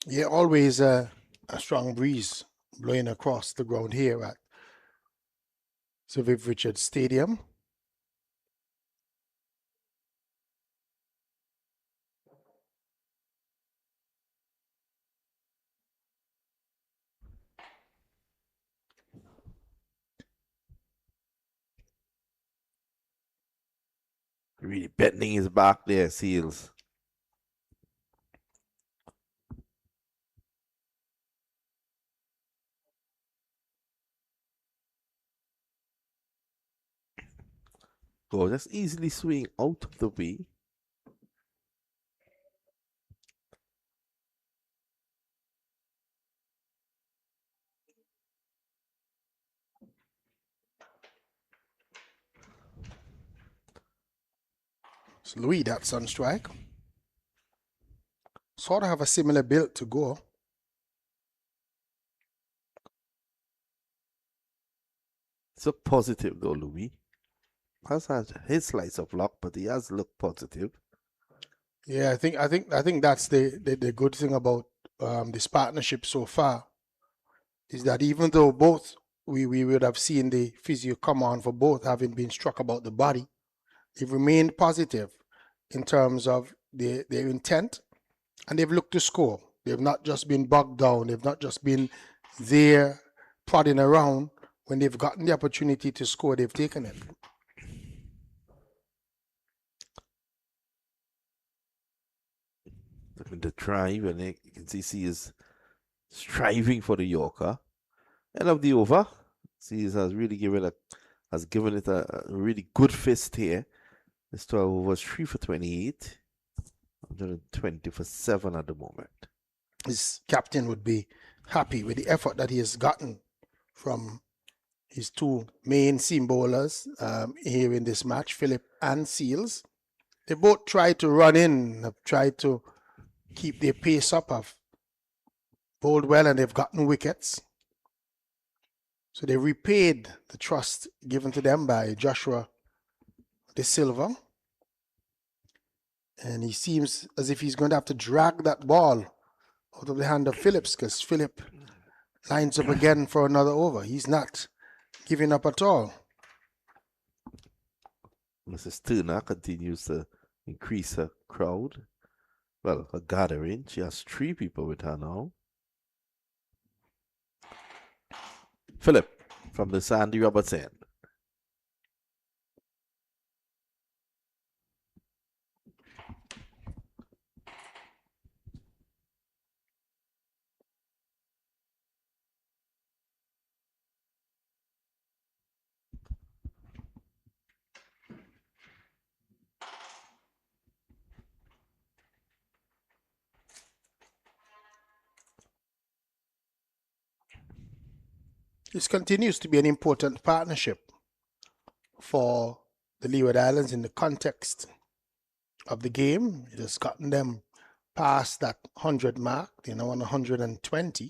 Yeah, always a strong breeze blowing across the ground here at Sir Viv Richards Stadium. Really bending his back there, Seals. Go just easily swing out of the way. So Louis, that's on strike. Sort of have a similar build to Go. So positive though, Louis. Has had his slice of luck, but he has looked positive. Yeah, I think that's the good thing about this partnership so far is that even though both we would have seen the physio come on for both having been struck about the body, they've remained positive in terms of their intent, and they've looked to score. They've not just been bogged down. They've not just been there prodding around. When they've gotten the opportunity to score, they've taken it. Looking to drive, and you can see is striving for the Yorker. End of the over. Seals has really given it a really good fist here. This 12 overs 3 for 28. 120 for 7 at the moment. His captain would be happy with the effort that he has gotten from his two main seam bowlers here in this match, Phillip and Seals. They both tried to run in, have tried to keep their pace up, have bowled well, and they've gotten wickets. So they repaid the trust given to them by Joshua De Silva. And he seems as if he's going to have to drag that ball out of the hand of Phillips, because Phillip lines up again for another over. He's not giving up at all. Mrs. Turner continues to increase her crowd. Well, her gathering. She has 3 people with her now. Philip from the Sandy Roberts end. This continues to be an important partnership for the Leeward Islands in the context of the game. It has gotten them past that 100 mark. They're now on 120.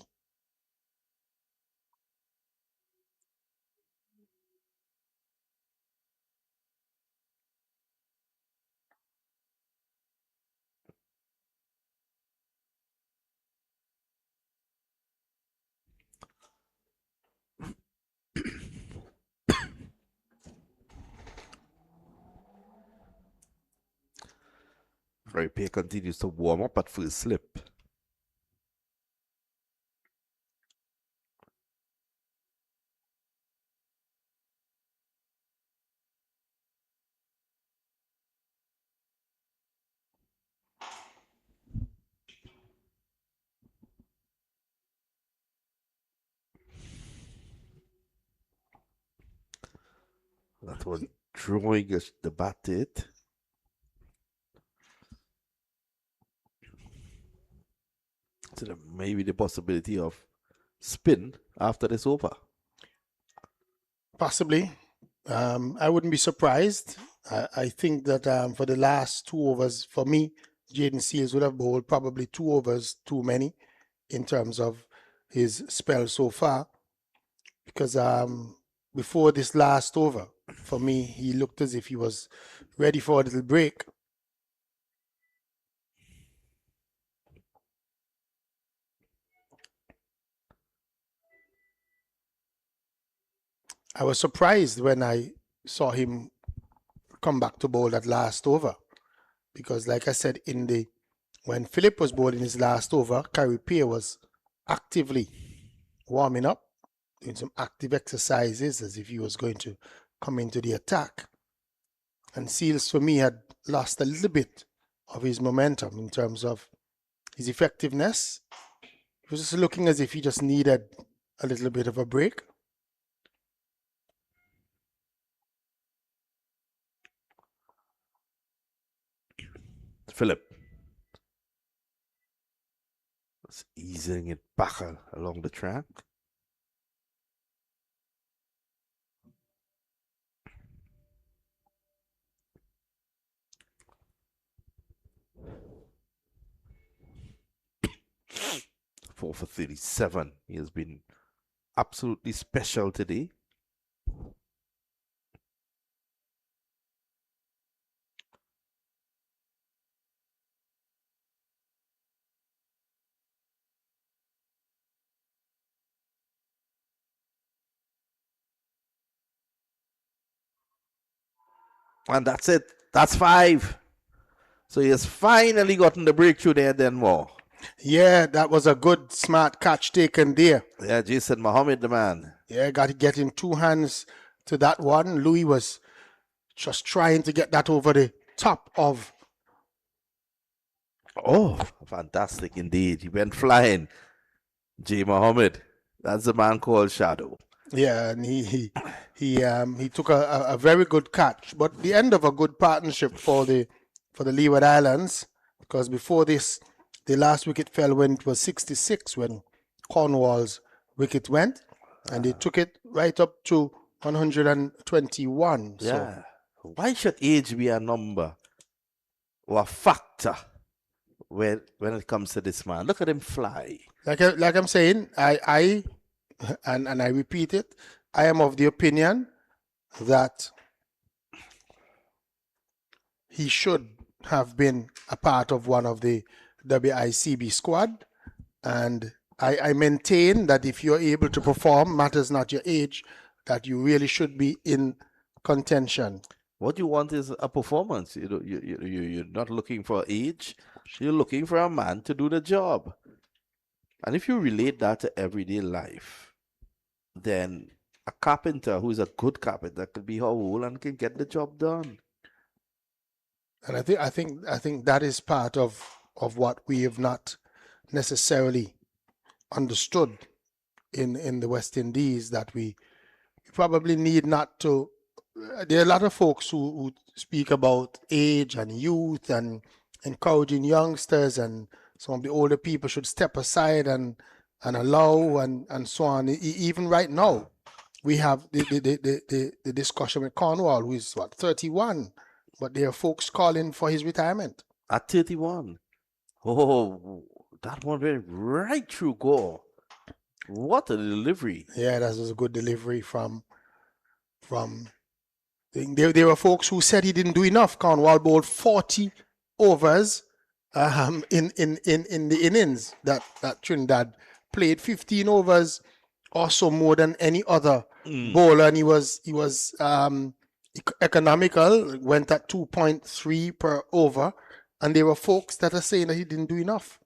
Carrier continues to warm up at first slip. That was drawing the bat to it. So there may be the possibility of spin after this over. Possibly. I wouldn't be surprised. I think that for the last 2 overs, for me, Jaden Seals would have bowled probably 2 overs too many in terms of his spell so far. Because before this last over, for me, he looked as if he was ready for a little break. I was surprised when I saw him come back to bowl that last over, because like I said, when Philip was bowling his last over, Carrier was actively warming up, doing some active exercises as if he was going to come into the attack. And Seals, for me, had lost a little bit of his momentum in terms of his effectiveness. He was just looking as if he just needed a little bit of a break. Philip was easing it back along the track. Four for 37. He has been absolutely special today. And that's it. That's 5. So he has finally gotten the breakthrough there, then more. Yeah, that was a good, smart catch taken there. Yeah, Jason Mohammed, the man. Yeah, got to get in 2 hands to that one. Louis was just trying to get that over the top of. Oh, fantastic indeed. He went flying. J. Mohammed. That's the man called Shadow. Yeah, and he took a very good catch, but the end of a good partnership for the Leeward Islands, because before this, the last wicket fell when it was 66 when Cornwall's wicket went, and they took it right up to 121. Yeah. So why should age be a number or a factor when it comes to this man? Look at him fly. Like I'm saying, I repeat it, I am of the opinion that he should have been a part of one of the WICB squad, and I maintain that if you're able to perform, matters not your age, that you really should be in contention. What you want is a performance. You're not looking for age. You're looking for a man to do the job. And if you relate that to everyday life, then a carpenter who is a good carpenter could be whole and can get the job done. And I think that is part of what we have not necessarily understood in the West Indies, that we probably need not to. There are a lot of folks who speak about age and youth and encouraging youngsters, and some of the older people should step aside and allow and so on. Even right now, we have the discussion with Cornwall, who is 31, but there are folks calling for his retirement at 31. Oh, that one went right through goal. What a delivery! Yeah, that was a good delivery from. There were folks who said he didn't do enough. Cornwall bowled 40 overs in the innings that Trinidad played, 15 overs or so more than any other bowler, and he was economical, went at 2.3 per over, And there were folks that are saying that he didn't do enough.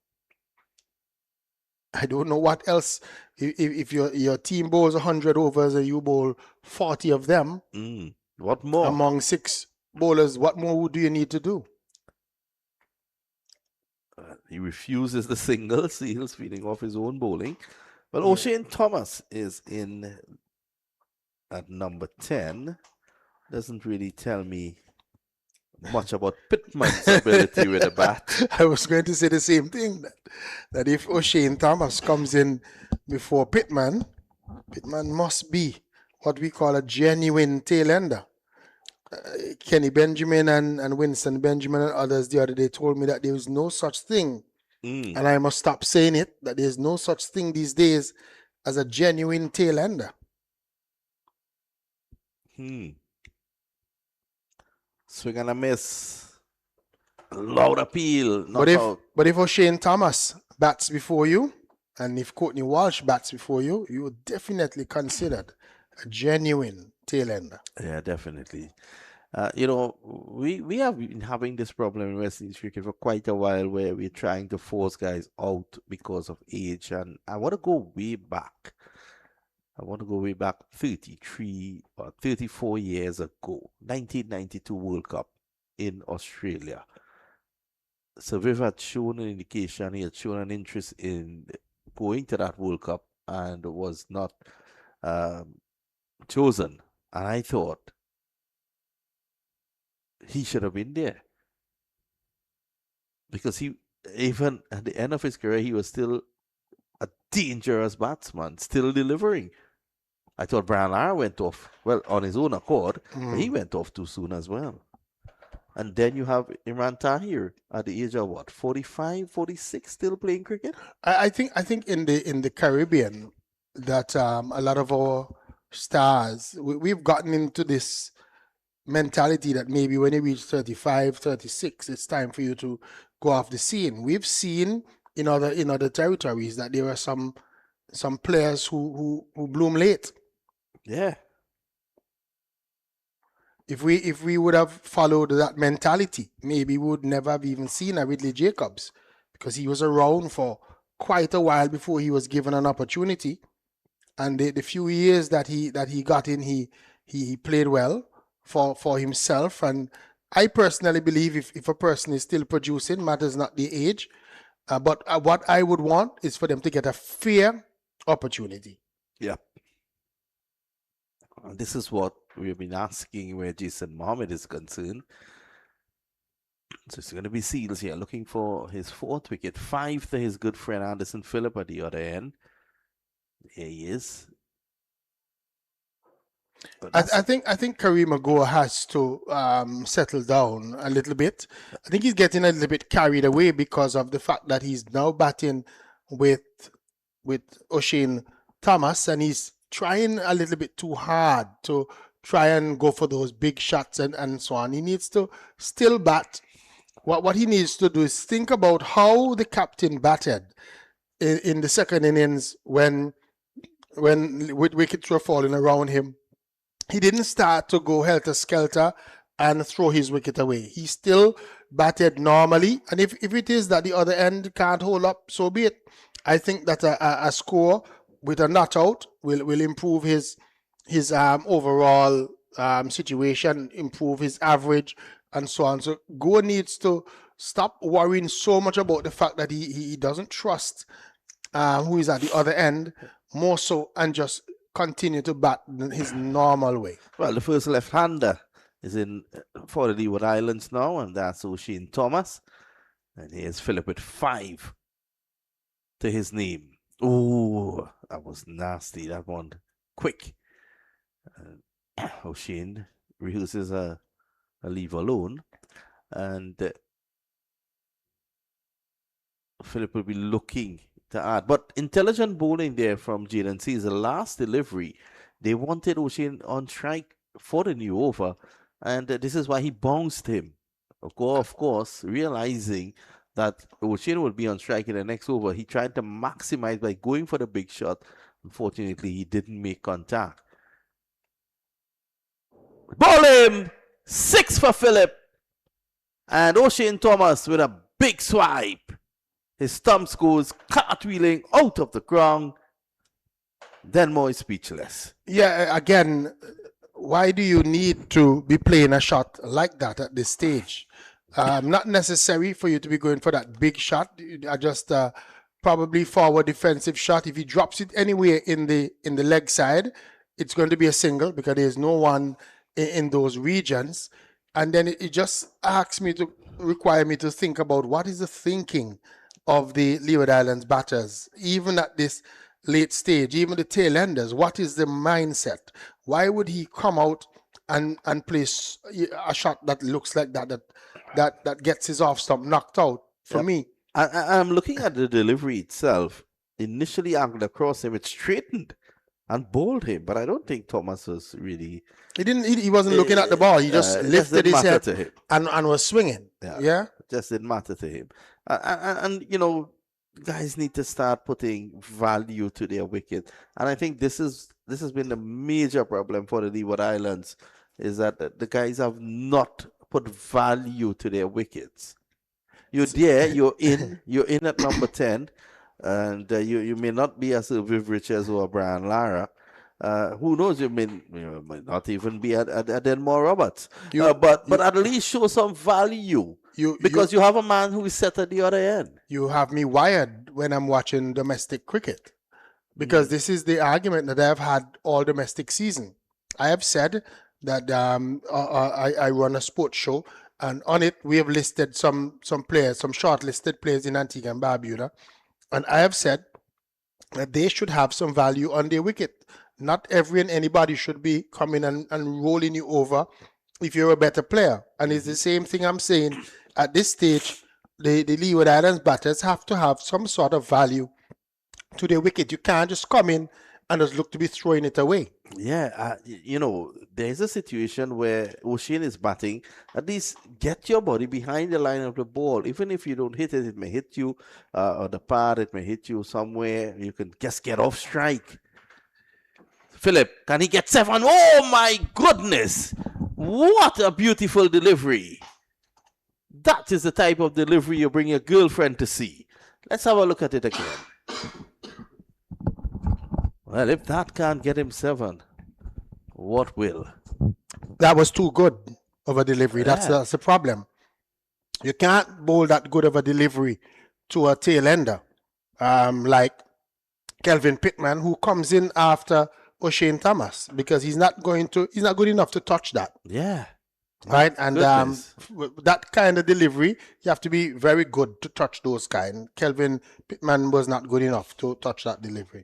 I don't know what else. If your team bowls 100 overs and you bowl 40 of them What more? among 6 bowlers, what more do you need to do? He refuses the singles. He's feeding off his own bowling. Well, O'Shane Thomas is in at number 10. Doesn't really tell me much about Pittman's ability with a bat. I was going to say the same thing, that if O'Shane Thomas comes in before Pittman, Pittman must be what we call a genuine tail ender. Kenny Benjamin and Winston Benjamin and others the other day told me that there is no such thing, and I must stop saying it, that there's no such thing these days as a genuine tail ender. Swing and a miss. Loud appeal. Not out. But if O'Shane Thomas bats before you, and if Courtney Walsh bats before you, you would definitely consider a genuine tail ender. Yeah, definitely. We have been having this problem in West Indies cricket for quite a while, where we're trying to force guys out because of age. And I want to go way back. 33 or 34 years ago, 1992 World Cup in Australia. So Viv had shown an indication, he had shown an interest in going to that World Cup and was not chosen. And I thought he should have been there, because he, even at the end of his career, he was still a dangerous batsman, still delivering. I thought Brian Lara went off, well, on his own accord, but he went off too soon as well. And then you have Imran Tahir at the age of what, 45, 46, still playing cricket? I think in the Caribbean that a lot of our stars, we've gotten into this mentality that maybe when you reach 35, 36, it's time for you to go off the scene. We've seen in other territories that there are some players who bloom late. Yeah. If we would have followed that mentality, maybe we would never have even seen a Ridley Jacobs, because he was around for quite a while before he was given an opportunity. And the few years that he got in, he played well for himself. And I personally believe if a person is still producing, matters not the age. But what I would want is for them to get a fair opportunity. Yeah. And this is what we've been asking where Jason Mohammed is concerned. So it's going to be Seals here, looking for his 4th wicket, 5 to his good friend Anderson Phillip at the other end. Here he is. I think Kareem Agor has to settle down a little bit. I think he's getting a little bit carried away because of the fact that he's now batting with O'Shane Thomas, and he's trying a little bit too hard to try and go for those big shots and so on. He needs to still bat. What he needs to do is think about how the captain batted in the second innings when wickets were falling around him. He didn't start to go helter-skelter and throw his wicket away. He still batted normally, and if it is that the other end can't hold up, so be it. I think that a score with a not out will improve his overall situation, improve his average, and so on. So Gore needs to stop worrying so much about the fact that he doesn't trust who is at the other end, more so, and just continue to bat his normal way. Well, the first left-hander is in for the Leeward Islands now, and that's O'Shane Thomas. And here's Phillip with 5 to his name. Oh, that was nasty. That one quick. O'Shane rehearses a leave alone, and Phillip will be looking to add. But intelligent bowling there from Jaden Seas. The last delivery, they wanted O'Shane on strike for the new over, and this is why he bounced him. Of course, realizing that O'Shane would be on strike in the next over, he tried to maximize by going for the big shot. Unfortunately, he didn't make contact. Ball him! 6 for Phillip. And O'Shane Thomas with a big swipe. His stump goes cartwheeling out of the ground. Denmore is speechless. Yeah, again, why do you need to be playing a shot like that at this stage? Not necessary for you to be going for that big shot. Just probably forward defensive shot. If he drops it anywhere in the leg side, it's going to be a single because there's no one in those regions. And then it just require me to think about what is the thinking of the Leeward Islands batters, even at this late stage, even the tail enders. What is the mindset? Why would he come out and place a shot that looks like that gets his off stump knocked out? For Yep. me, I'm looking at the delivery itself. Initially angled across him, it straightened and bowled him, but I don't think Thomas was really. he didn't. He wasn't looking at the ball. He just It lifted didn't his matter head to him. and was swinging. Yeah. Yeah. Just didn't matter to him. And you know, guys need to start putting value to their wicket. And I think this has been a major problem for the Leeward Islands, is that the guys have not put value to their wickets. You're there, you're in at number 10, and you may not be as Viv Richards or Brian Lara. Who knows? You might not even be at Denmore Roberts. But at least show some value. Because you have a man who is set at the other end. You have me wired when I'm watching domestic cricket, because this is the argument that I've had all domestic season. I have said that I run a sports show, and on it we have listed some players, some shortlisted players in Antigua and Barbuda, and I have said that they should have some value on their wicket. Not every and anybody should be coming and rolling you over if you're a better player. And it's the same thing I'm saying. At this stage, the Leeward Islands batters have to have some sort of value to their wicket. You can't just come in and just look to be throwing it away. Yeah, there's a situation where O'Shane is batting. At least get your body behind the line of the ball. Even if you don't hit it, it may hit you on the pad, it may hit you somewhere. You can just get off strike. Philip, can he get 7? Oh my goodness! What a beautiful delivery. That is the type of delivery you bring your girlfriend to see. Let's have a look at it again. Well, if that can't get him 7, what will? That was too good of a delivery. Yeah. That's the problem. You can't bowl that good of a delivery to a tail ender like Kelvin Pittman, who comes in after O'Shane Thomas, because he's not good enough to touch that. Yeah. Right, and Goodness. that kind of delivery, you have to be very good to touch those kind. Kelvin Pittman was not good enough to touch that delivery.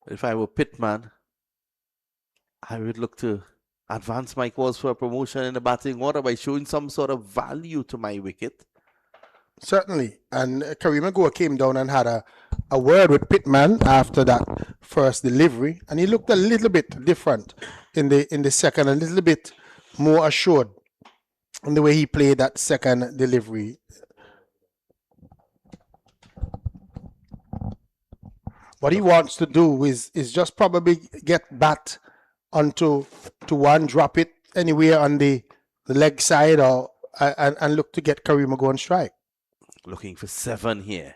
If I were Pittman, I would look to advance my cause for a promotion in the batting order by showing some sort of value to my wicket. Certainly, and Kareem Agua came down and had a word with Pittman after that first delivery, and he looked a little bit different in the second, a little bit more assured in the way he played that second delivery. What he wants to do is just probably get bat onto one, drop it anywhere on the leg side, or and look to get Kareem Agua on strike. Looking for 7 here.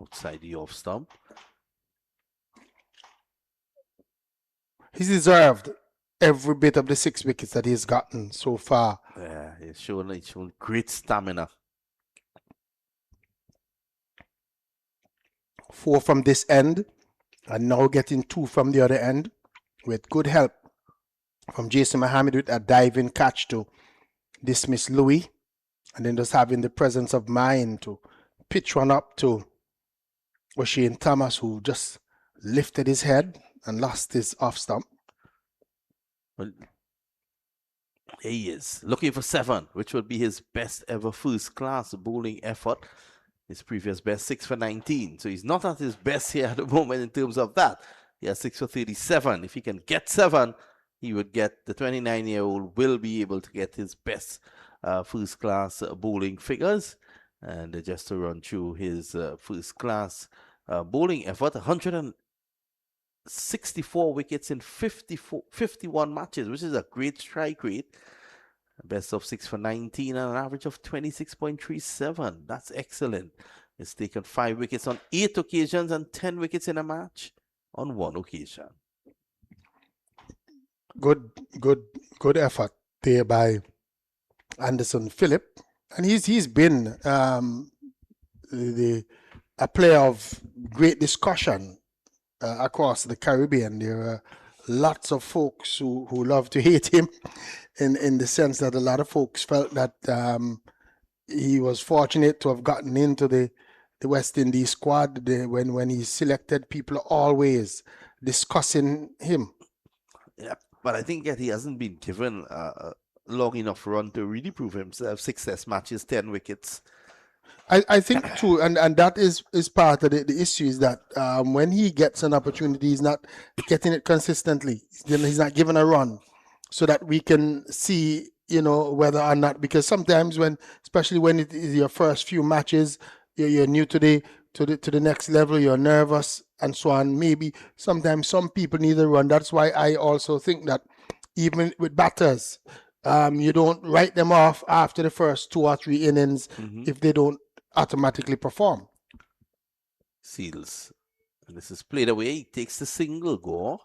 Outside the off stump. He's deserved every bit of the 6 wickets that he's gotten so far. Yeah, he's shown great stamina. 4 from this end, and now getting 2 from the other end, with good help from Jason Mohammed with a diving catch to dismiss Louis, and then just having the presence of mind to pitch one up to O'Shane Thomas, who just lifted his head and lost his off stump. Well, he is looking for 7, which would be his best ever first class bowling effort. His previous best 6 for 19. So he's not at his best here at the moment in terms of that. He has 6 for 37. If he can get 7, he would get, the 29-year-old will be able to get his best first class bowling figures. And just to run through his first class bowling effort, 64 wickets in 51 matches, which is a great strike rate. Best of 6 for 19 and an average of 26.37. That's excellent. He's taken 5 wickets on 8 occasions and 10 wickets in a match on 1 occasion. Good effort there by Anderson Phillip, and he's been a player of great discussion across the Caribbean. There are lots of folks who love to hate him, in the sense that a lot of folks felt that he was fortunate to have gotten into the West Indies squad. When he selected, people are always discussing him. Yeah, but I think that he hasn't been given a long enough run to really prove himself. 6 test matches, 10 wickets. I think too, and that is part of the issue, is that when he gets an opportunity, he's not getting it consistently. He's not given a run, so that we can see, whether or not, because sometimes especially when it is your first few matches, you're new to the next level, you're nervous and so on. Maybe sometimes some people need a run. That's why I also think that even with batters, you don't write them off after the first 2 or 3 innings if they don't automatically perform. Seals. And this is played away. He takes the single go.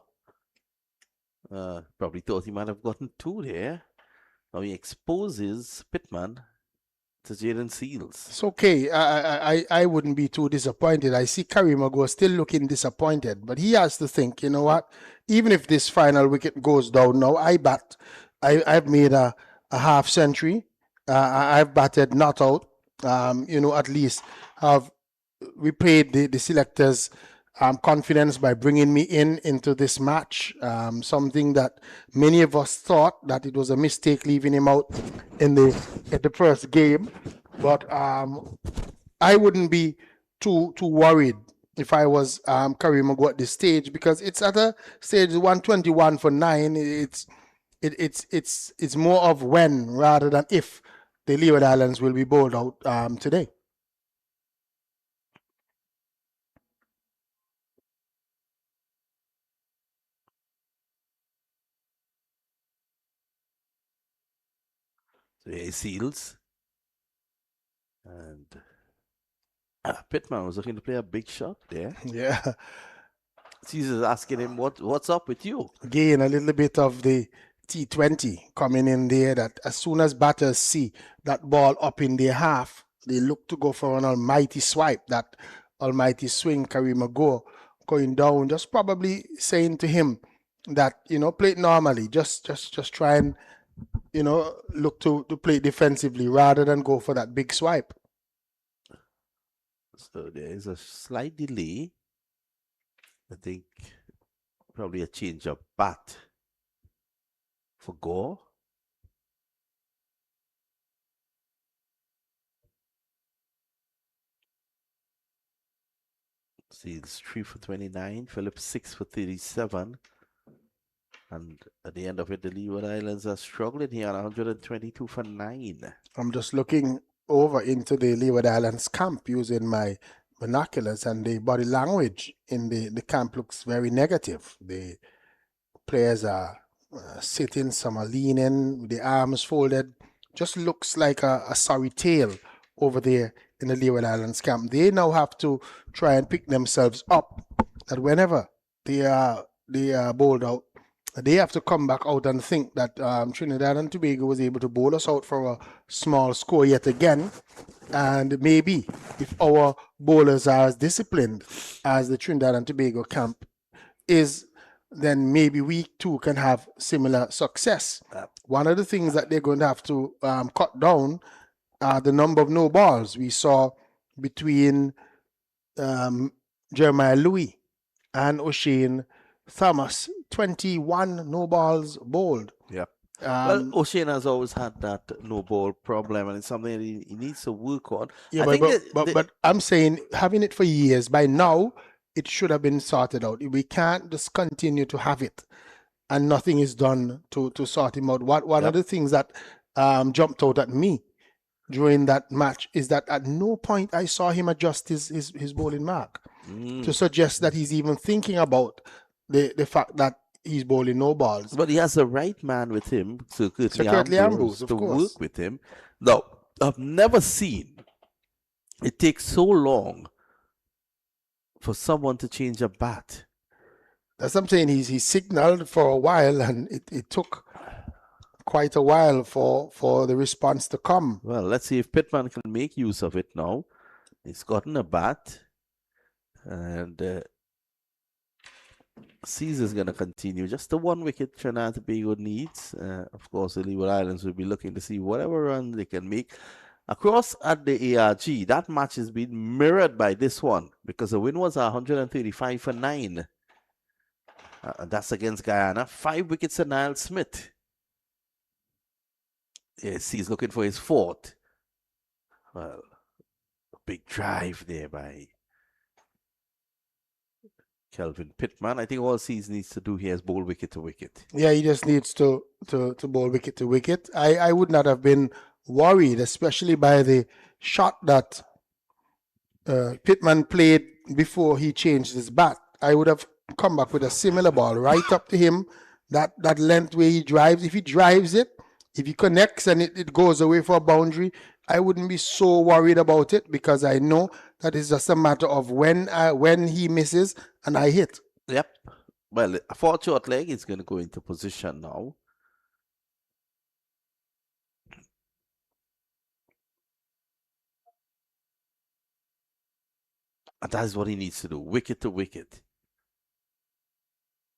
Probably thought he might have gotten 2 there. Now he exposes Pittman to Jaden Seals. It's okay. I wouldn't be too disappointed. I see Karimago still looking disappointed, but he has to think, you know what? Even if this final wicket goes down now, I've made a half century. I've batted not out. At least have repaid the selectors' confidence by bringing me into this match. Something that many of us thought that it was a mistake leaving him out at the first game, but I wouldn't be too worried if I was Karimago at this stage, because it's at a stage 121 for 9. It's more of when rather than if the Leeward Islands will be bowled out today. So here he Seals. And Pittman was looking to play a big shot there. Yeah. Caesar's asking him, what's up with you? Again, a little bit of the T20 coming in there, that as soon as batters see that ball up in their half, they look to go for an almighty swipe, that almighty swing. Karimago going down, just probably saying to him that, play it normally, just try and, look to play defensively rather than go for that big swipe. So there is a slight delay. I think probably a change of bat for Gore. Seals 3 for 29, Phillips 6 for 37. And at the end of it, the Leeward Islands are struggling here on 122 for 9. I'm just looking over into the Leeward Islands camp using my binoculars, and the body language in the camp looks very negative. The players are sitting, some are leaning with the arms folded. Just looks like a sorry tale over there in the Leeward Islands camp. They now have to try and pick themselves up, that whenever they are bowled out, they have to come back out and think that Trinidad and Tobago was able to bowl us out for a small score yet again. And maybe if our bowlers are as disciplined as the Trinidad and Tobago camp is, then maybe we too can have similar success. One of the things that they're going to have to cut down are the number of no balls. We saw between Jeremiah Louis and O'Shane Thomas, 21 no balls bowled. Yeah. Well, O'Shane has always had that no ball problem, and it's something that he needs to work on. Yeah, but I'm saying, having it for years, by now it should have been sorted out. We can't just continue to have it and nothing is done to sort him out. One of the things that jumped out at me during that match is that at no point I saw him adjust his bowling mark to suggest that he's even thinking about the fact that he's bowling no balls. But he has the right man with him, Sir Sir Curtly Curtly Ambrose, Ambrose, of to course. work with him. Now, I've never seen it take so long for someone to change a bat. That's what I'm saying. He signaled for a while, and it took quite a while for the response to come. Well, let's see if Pittman can make use of it now. He's gotten a bat, and Seas is going to continue. Just the one wicket Trinidad and Tobago needs. Of course, the Leeward Islands will be looking to see whatever run they can make. Across at the ARG, that match has been mirrored by this one because the win was 135 for 9. That's against Guyana. 5 wickets to Niall Smith. Yes, he's looking for his 4th. Well, a big drive there by Kelvin Pittman. I think all Seas needs to do here is bowl wicket to wicket. Yeah, he just needs to bowl wicket to wicket. I would not have been worried, especially by the shot that Pittman played before he changed his bat. I would have come back with a similar ball right up to him, that length where he drives. If he drives it, if he connects and it goes away for a boundary, I wouldn't be so worried about it because I know that it's just a matter of when he misses and I hit. Yep. Well, a 4 short leg is going to go into position now. And that is what he needs to do, wicket to wicket.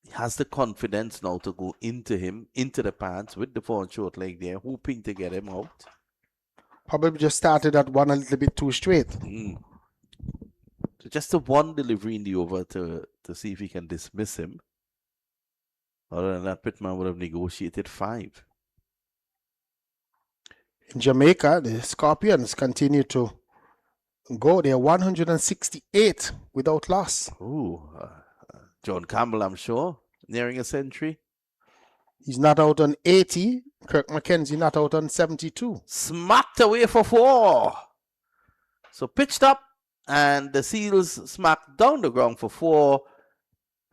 He has the confidence now to go into the pants with the 4 short leg there, hoping to get him out. Probably just started that one a little bit too straight. So just the one delivery in the over to see if he can dismiss him. Other than that, Pittman would have negotiated 5. In Jamaica, the Scorpions continue to go. They're 168 without loss. Ooh, John Campbell, I'm sure, nearing a century. He's not out on 80. Kirk McKenzie not out on 72. Smacked away for 4. So pitched up, and the Seals smacked down the ground for 4.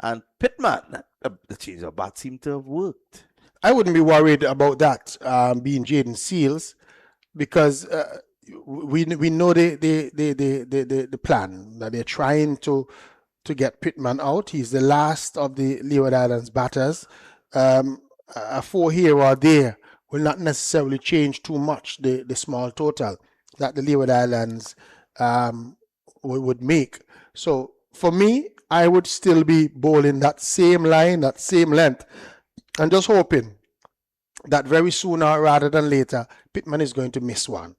And Pittman, the change of bat seemed to have worked. I wouldn't be worried about that being Jaden Seals because we know the plan that they're trying to get Pittman out. He's the last of the Leeward Islands batters. A 4 here or there will not necessarily change too much the small total that the Leeward Islands would make. So for me, I would still be bowling that same line, that same length, and just hoping that very sooner rather than later, Pittman is going to miss one.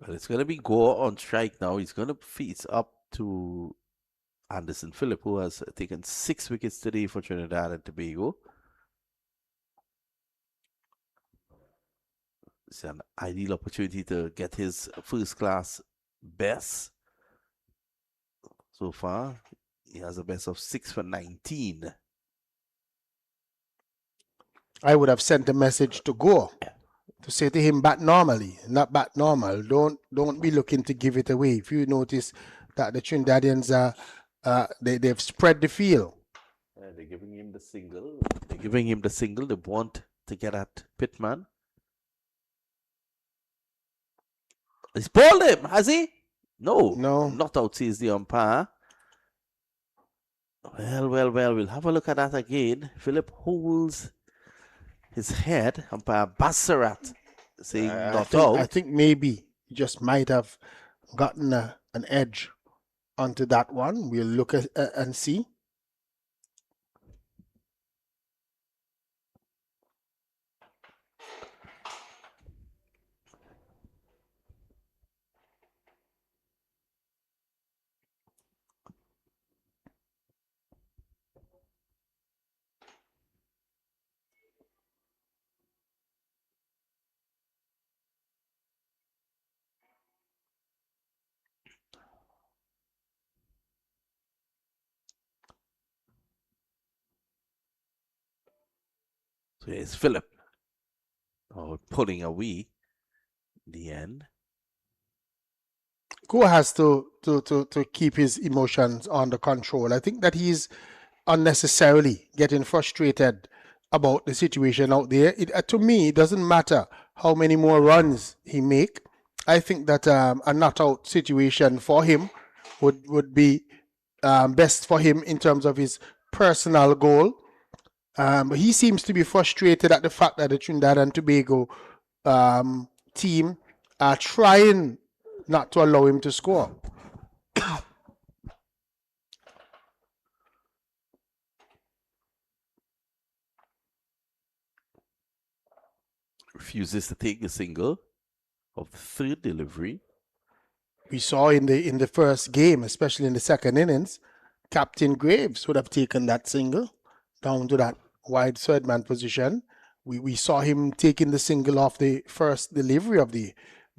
Well, it's going to be Gore on strike now. He's going to feed up to Anderson Phillip, who has taken 6 wickets today for Trinidad and Tobago. It's an ideal opportunity to get his first-class best. So far, he has a best of 6 for 19. I would have sent a message to Gore to say to him, bat normally, not bat normal. Don't be looking to give it away. If you notice that the Trinidadians they've spread the field. They're giving him the single. They want to get at Pittman. He's bowled him, has he? No. Not out, says the umpire. Well, we'll have a look at that again. Philip holds his head. Umpire Bassarat saying not out. I think maybe he just might have gotten an edge onto that one. We'll look at and see. So here's Philip. Pulling away in the end. Gore has to keep his emotions under control. I think that he's unnecessarily getting frustrated about the situation out there. To me, it doesn't matter how many more runs he make. I think that a not out situation for him would be best for him in terms of his personal goal. But he seems to be frustrated at the fact that the Trinidad and Tobago team are trying not to allow him to score. Refuses to take the single of the third delivery. We saw in the first game, especially in the second innings, Captain Graves would have taken that single down to that wide third man position. We saw him taking the single off the first delivery of the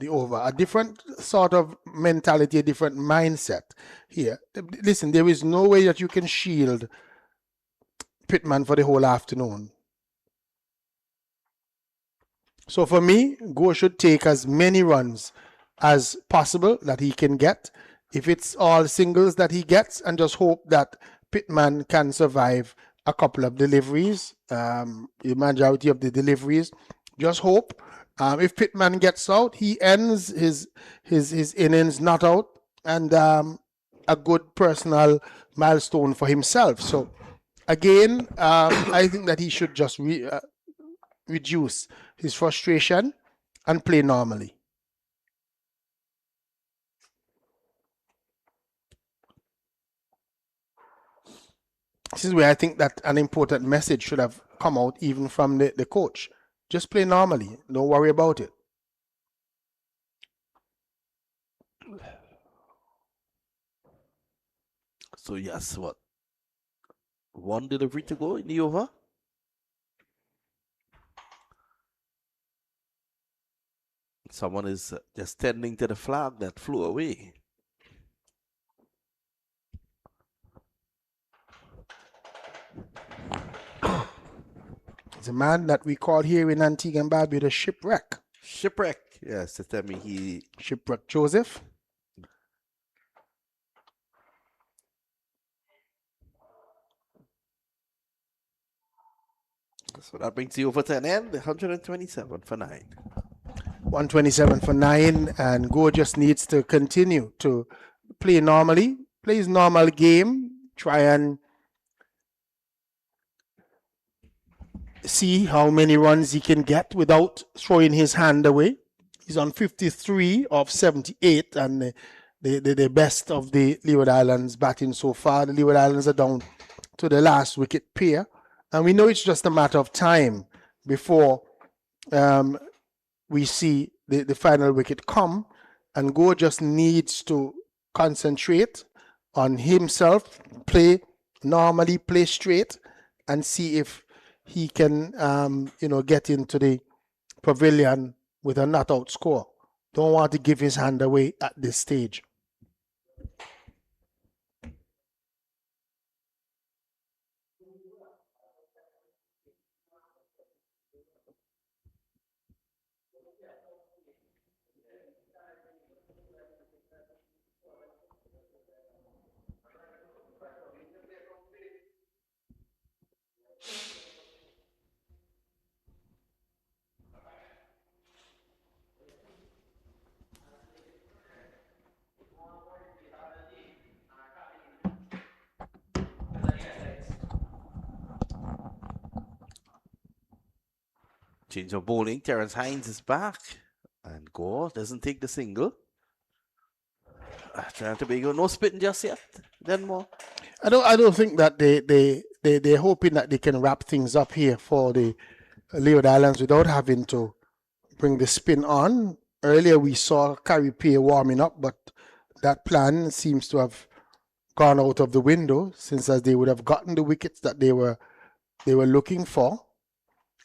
over. A different sort of mentality, a different mindset here. Listen, there is no way that you can shield Pittman for the whole afternoon. So for me, Go should take as many runs as possible that he can get. If it's all singles that he gets, and just hope that Pittman can survive a couple of deliveries, the majority of the deliveries. Just hope. If Pittman gets out, he ends his innings not out, and a good personal milestone for himself. So again, I think that he should just reduce his frustration and play normally. This is where I think that an important message should have come out even from the coach. Just play normally. Don't worry about it. So yes, what? One delivery to go in the over? Someone is just tending to the flag that flew away. It's a man that we call here in Antigua and Barbuda Shipwreck. Shipwreck. Yes, to tell me he... Shipwreck Joseph. So that brings you over to an end, 127 for 9. 127 for 9, and Go just needs to continue to play normally, play his normal game, try and see how many runs he can get without throwing his hand away. He's on 53 of 78, and the best of the Leeward Islands batting so far. The Leeward Islands are down to the last wicket pair, and we know it's just a matter of time before we see the final wicket come, and Go just needs to concentrate on himself, play normally, play straight, and see if he can, get into the pavilion with a not out score. Don't want to give his hand away at this stage. Change of bowling. Terence Hines is back. And Gore doesn't take the single. Trinidad Tobago, no spitting just yet. Then more. I don't think that they're hoping that they can wrap things up here for the Leeward Islands without having to bring the spin on. Earlier we saw Carey Pier warming up, but that plan seems to have gone out of the window, since as they would have gotten the wickets that they were looking for,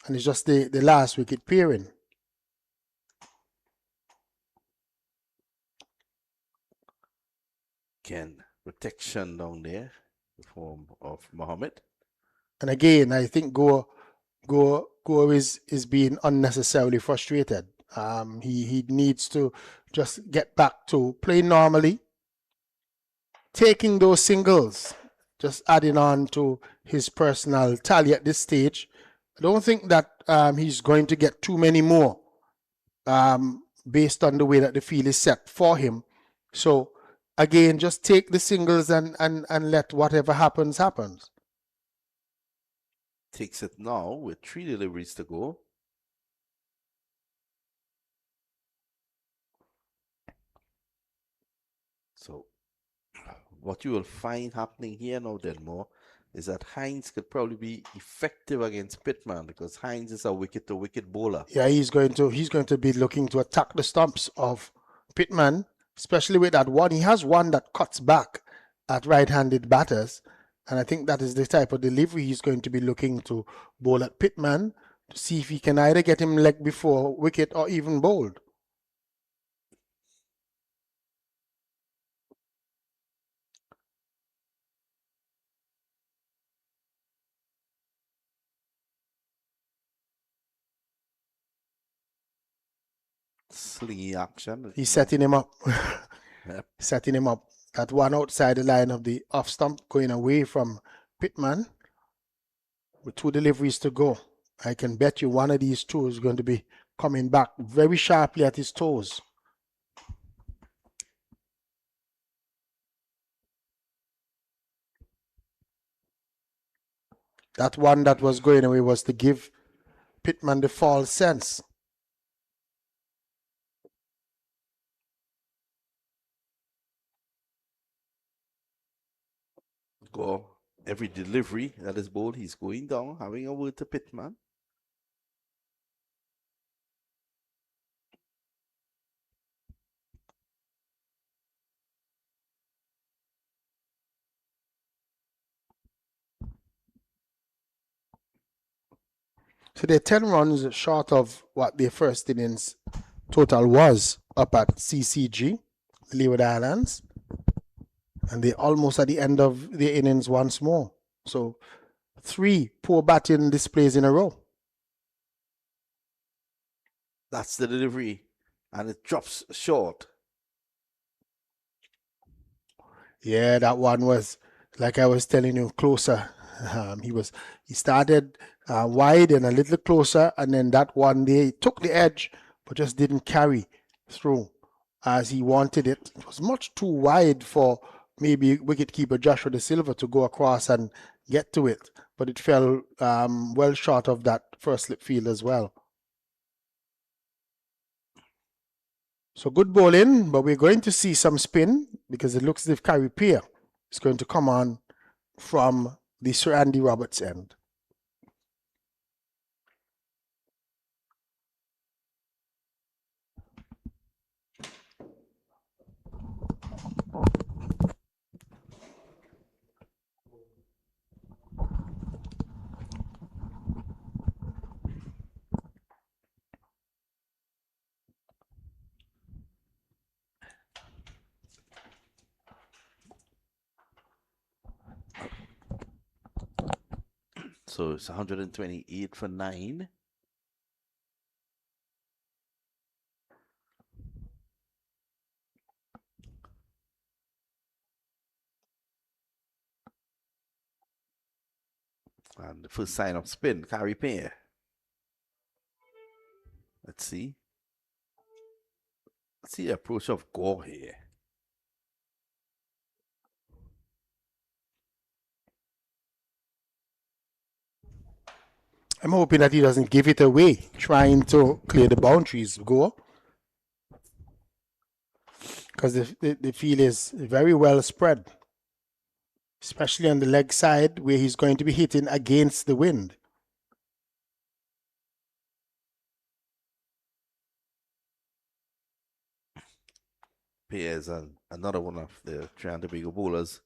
and it's just the last wicket pairing. Again, protection down there, the form of Mohammed. And again, I think Go is being unnecessarily frustrated. He needs to just get back to playing normally, taking those singles just adding on to his personal tally at this stage. I don't think that he's going to get too many more based on the way that the field is set for him. So again, just take the singles and let whatever happens, happens. Takes it now with 3 deliveries to go. So what you will find happening here now, Denmore, is that Hines could probably be effective against Pittman because Hines is a wicket-to-wicket bowler. Yeah, he's going to be looking to attack the stumps of Pittman, especially with that one. He has one that cuts back at right-handed batters, and I think that is the type of delivery he's going to be looking to bowl at Pittman to see if he can either get him leg before wicket or even bowled. Slingy action. He's setting him up. Yep. Setting him up. That one outside the line of the off stump going away from Pittman with 2 deliveries to go. I can bet you one of these two is going to be coming back very sharply at his toes. That one that was going away was to give Pittman the false sense. Go every delivery that is bowled, he's going down, having a word to Pittman. So they're 10 runs short of what their first innings total was up at CCG, the Leeward Islands. And they're almost at the end of their innings once more. So 3 poor batting displays in a row. That's the delivery, and it drops short. Yeah, that one was, like I was telling you, closer. He started wide and a little closer, and then that one they took the edge, but just didn't carry through as he wanted it. It was much too wide for maybe wicketkeeper Joshua De Silva to go across and get to it, but it fell well short of that first slip field as well. So good bowling, but we're going to see some spin because it looks as if Kyrie Pierre is going to come on from the Sir Andy Roberts end. So it's 128 for 9. And the first sign of spin, carry pair. Let's see. Let's see the approach of Gore here. I'm hoping that he doesn't give it away, trying to clear the boundaries, Go. Because the field is very well spread, especially on the leg side where he's going to be hitting against the wind. Pierre's another one of the Trinidad and Tobago bowlers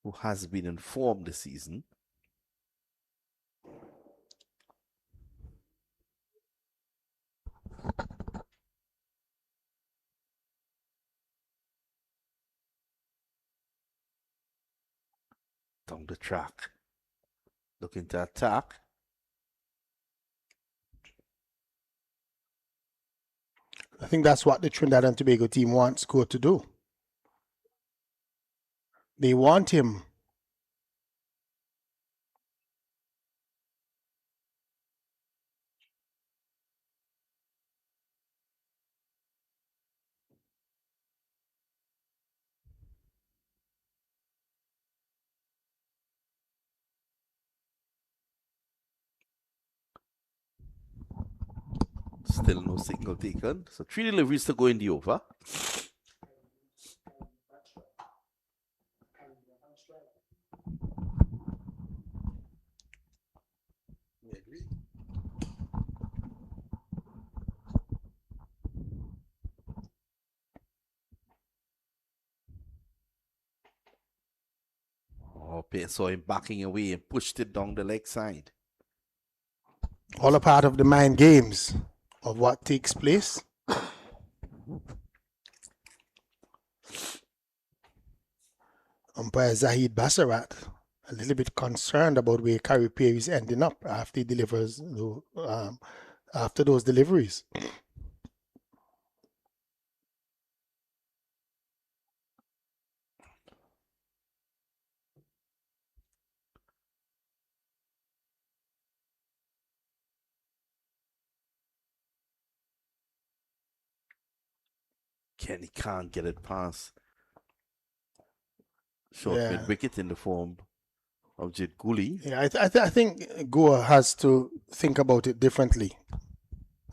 who has been informed this season. Down the track, looking to attack. I think that's what the Trinidad and Tobago team wants Go to do. They want him. Still no signal taken. So 3 deliveries to go in the over. Oh, Pear saw him backing away and pushed it down the leg side. All a part of the mind games of what takes place. Umpire Zahid Bassarat a little bit concerned about where Carey Perry is ending up after he delivers after those deliveries. Kenny can't get it past short Yeah. mid wicket in the form of Jid Guli. Yeah, I think Goa has to think about it differently.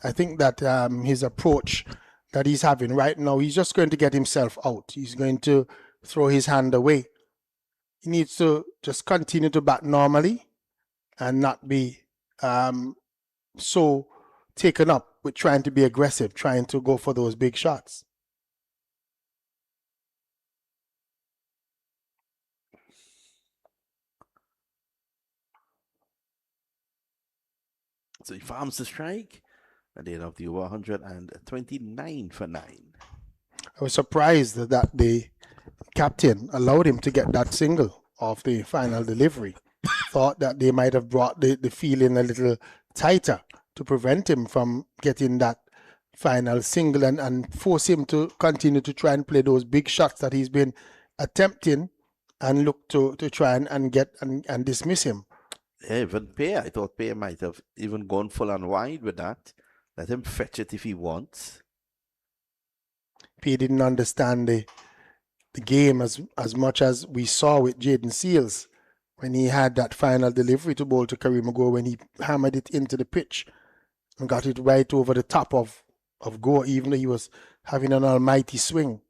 I think that his approach that he's having right now, he's just going to get himself out. He's going to throw his hand away. He needs to just continue to bat normally and not be so taken up with trying to be aggressive, trying to go for those big shots. So he farms the strike at the end of the over 129 for 9. I was surprised that the captain allowed him to get that single off the final delivery. Thought that they might have brought the field in a little tighter to prevent him from getting that final single and force him to continue to try and play those big shots that he's been attempting and look to try and get and dismiss him. Yeah, even Pear, I thought Pear might have even gone full and wide with that. Let him fetch it if he wants. P didn't understand the game as much as we saw with Jaden Seals when he had that final delivery to bowl to Kareem Agor when he hammered it into the pitch and got it right over the top of Gore, even though he was having an almighty swing.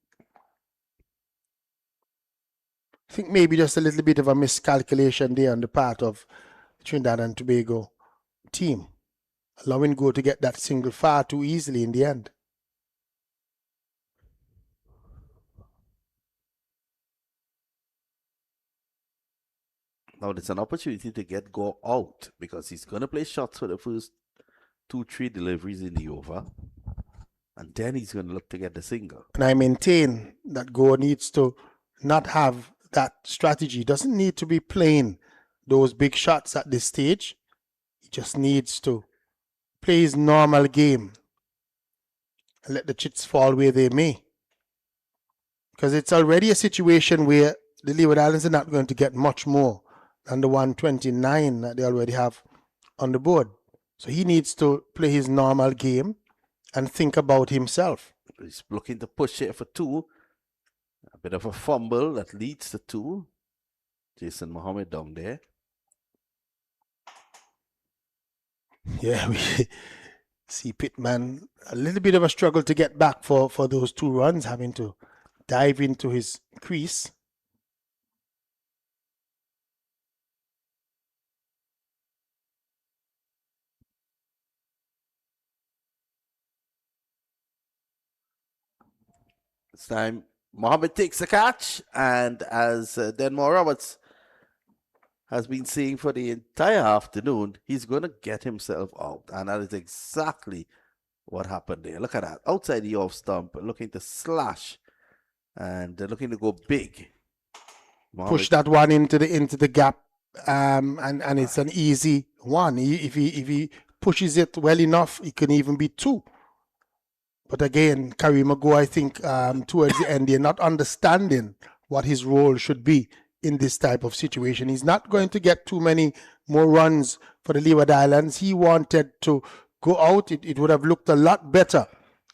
I think maybe just a little bit of a miscalculation there on the part of Trinidad and Tobago team, allowing Gore to get that single far too easily in the end. Now there's an opportunity to get Gore out because he's going to play shots for the first 2-3 deliveries in the over. And then he's going to look to get the single. And I maintain that Gore needs to not have that strategy. Doesn't need to be playing those big shots at this stage. He just needs to play his normal game and let the chips fall where they may. Because it's already a situation where the Leeward Islands are not going to get much more than the 129 that they already have on the board. So he needs to play his normal game and think about himself. He's looking to push it for 2. A bit of a fumble that leads to 2. Jason Mohammed down there. Yeah, we see Pittman a little bit of a struggle to get back for those 2 runs, having to dive into his crease. This time, Mohammed takes the catch, and as Denmore Roberts has been saying for the entire afternoon, he's going to get himself out, and that is exactly what happened there. Look at that, outside the off stump, looking to slash, and looking to go big. Mohammed push that one into the gap, and it's an easy one. If he pushes it well enough, it can even be 2. But again, Kareem Agor, I think towards the end, they're not understanding what his role should be in this type of situation. He's not going to get too many more runs for the Leeward Islands. He wanted to go out. It would have looked a lot better.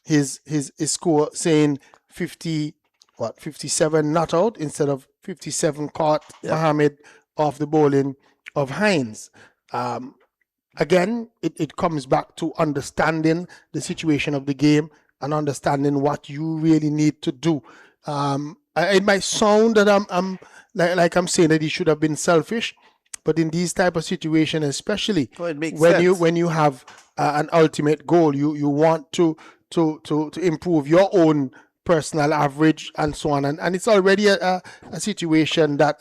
His score saying 57 not out instead of 57 caught. Yep. Mohammed off the bowling of Hines. Again, it comes back to understanding the situation of the game and understanding what you really need to do. It might sound that I'm like I'm saying that he should have been selfish, but in these type of situations, especially when you have an ultimate goal, you want to improve your own personal average and so on, and it's already a situation that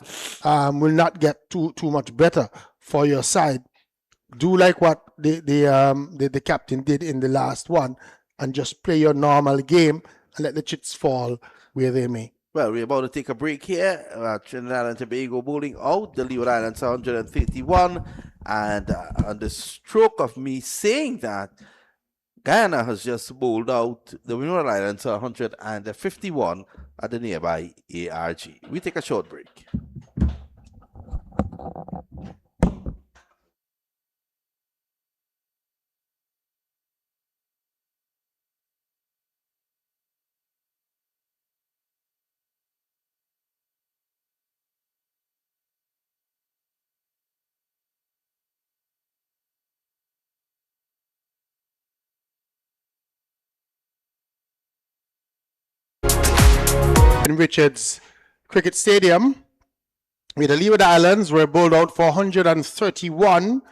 will not get too much better for your side. Do like what the captain did in the last one and just play your normal game and let the chips fall where they may. Well, we're about to take a break here. Trinidad and Tobago bowling out. The Leeward Islands 131. And on the stroke of me saying that, Guyana has just bowled out the Leeward Islands 151 at the nearby ARG. We take a short break. In Richards Cricket Stadium, where the Leeward Islands were bowled out for 131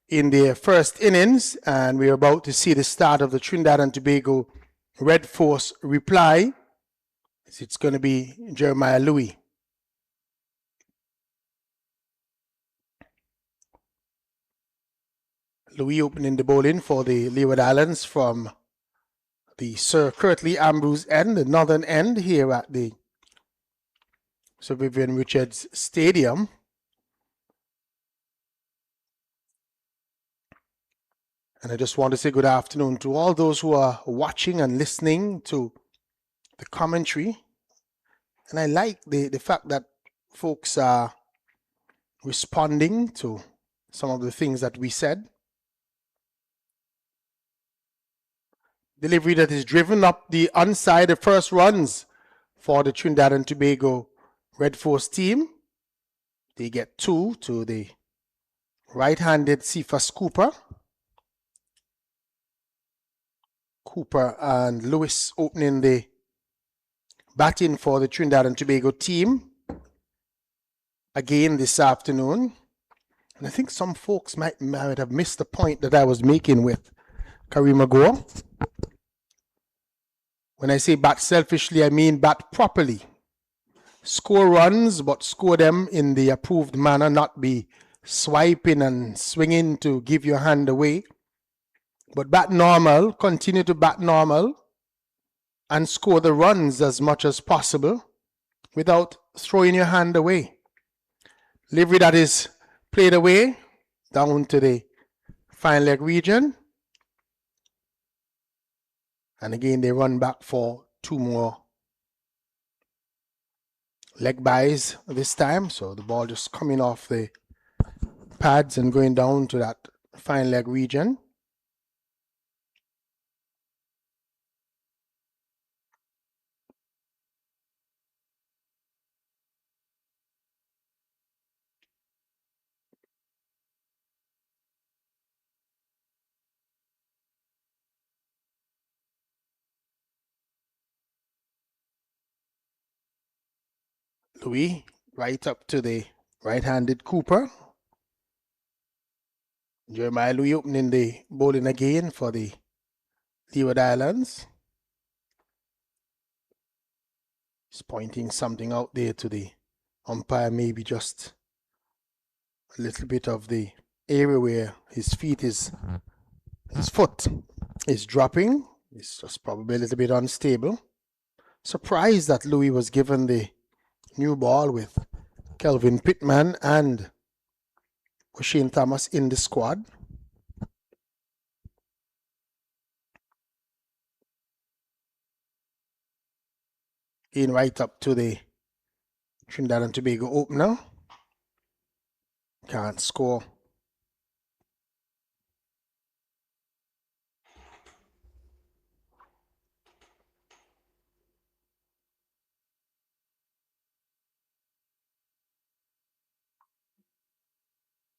in their first innings, and we're about to see the start of the Trinidad and Tobago Red Force reply. It's going to be Jeremiah Louis. Louis opening the bowling for the Leeward Islands from the Sir Curtly Ambrose end, the northern end here at the Sir Vivian Richards Stadium. And I just want to say good afternoon to all those who are watching and listening to the commentary. And I like the fact that folks are responding to some of the things that we said. Delivery that is driven up the onside, the first runs for the Trinidad and Tobago Red Force team. They get 2 to the right-handed Cephas Cooper. Cooper and Lewis opening the batting for the Trinidad and Tobago team again this afternoon. And I think some folks might have missed the point that I was making with Kareem Agor. When I say bat selfishly, I mean bat properly. Score runs, but score them in the approved manner, not be swiping and swinging to give your hand away. But bat normal, continue to bat normal, and score the runs as much as possible without throwing your hand away. Delivery that is played away down to the fine leg region. And again, they run back for 2 more leg byes this time. So the ball just coming off the pads and going down to that fine leg region. Louis right up to the right-handed Cooper. Jeremiah Louis opening the bowling again for the Leeward Islands. He's pointing something out there to the umpire, maybe just a little bit of the area where his foot is dropping. It's just probably a little bit unstable. Surprised that Louis was given the new ball with Kelvin Pittman and O'Shane Thomas in the squad. In right up to the Trinidad and Tobago opener. Can't score.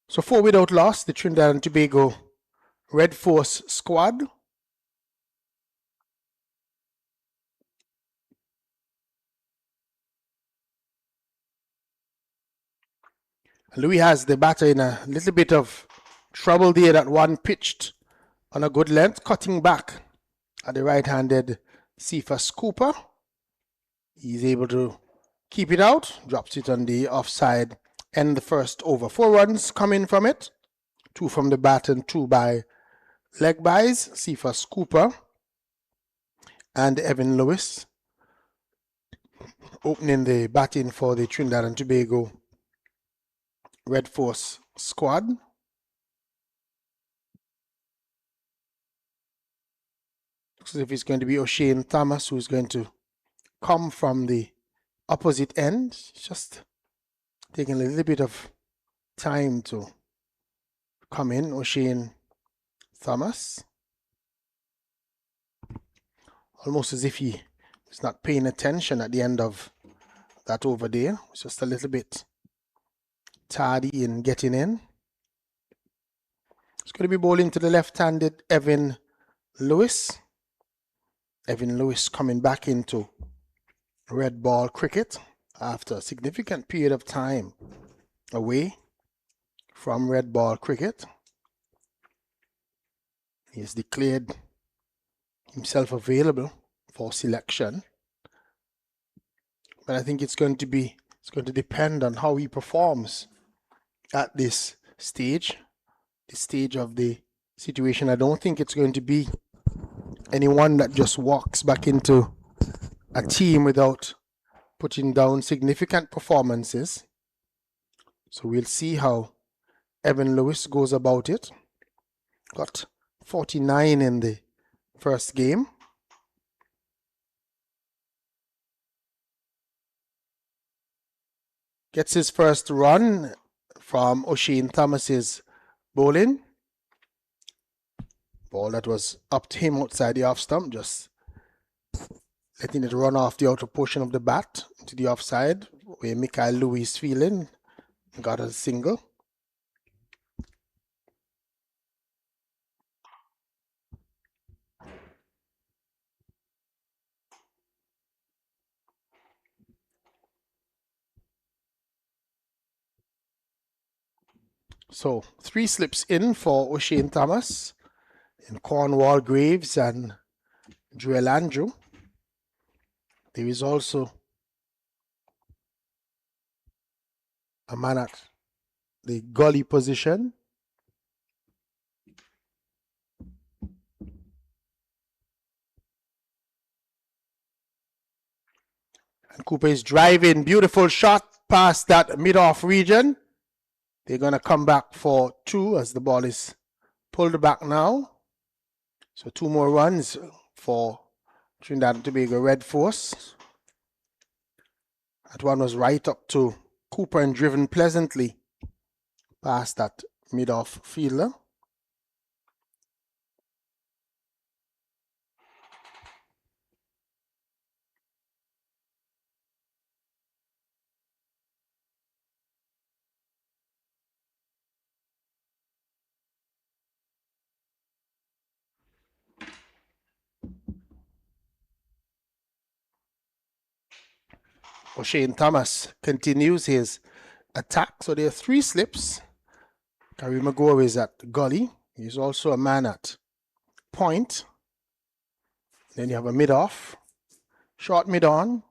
So 4 without loss, the Trinidad and Tobago Red Force squad. Louis has the batter in a little bit of trouble there. That one pitched on a good length, cutting back at the right-handed Cephas Cooper. He's able to keep it out, drops it on the offside, end the first over. 4 runs coming from it, 2 from the bat and 2 by leg bys, Cephas Cooper and Evan Lewis opening the batting for the Trinidad and Tobago Red Force squad. Looks as if it's going to be O'Shane Thomas who's going to come from the opposite end. Just taking a little bit of time to come in. O'Shane Thomas. Almost as if he was not paying attention at the end of that over there. It's just a little bit tardy in getting in. It's going to be bowling to the left-handed Evan Lewis. Evan Lewis coming back into red ball cricket after a significant period of time away from red ball cricket. He has declared himself available for selection. But I think it's going to depend on how he performs at this stage of the situation. I don't think it's going to be anyone that just walks back into a team without putting down significant performances. So we'll see how Evan Lewis goes about it. Got 49 in the first game. Gets his first run from O'Shane Thomas's bowling. Ball that was up to him outside the off stump, just letting it run off the outer portion of the bat to the offside, where Mikhail Louis feeling got a single. So 3 slips in for O'Shane Thomas in Cornwall Graves and Joel Andrew. There is also a man at the gully position. And Cooper is driving, beautiful shot past that mid-off region. They're going to come back for 2 as the ball is pulled back now. So 2 more runs for Trinidad and Tobago Red Force. That one was right up to Cooper and driven pleasantly past that mid-off fielder. O'Shane Thomas continues his attack. So there are 3 slips. Kerry Magore is at gully. He's also a man at point. Then you have a mid-off, short mid-on.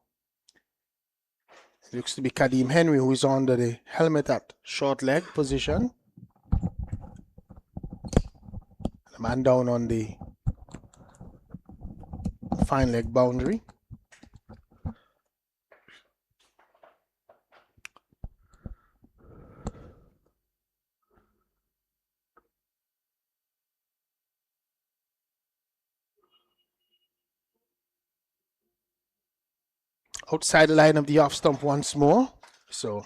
It looks to be Kadeem Henry who is under the helmet at short leg position. The man down on the fine leg boundary. Outside the line of the off stump once more. So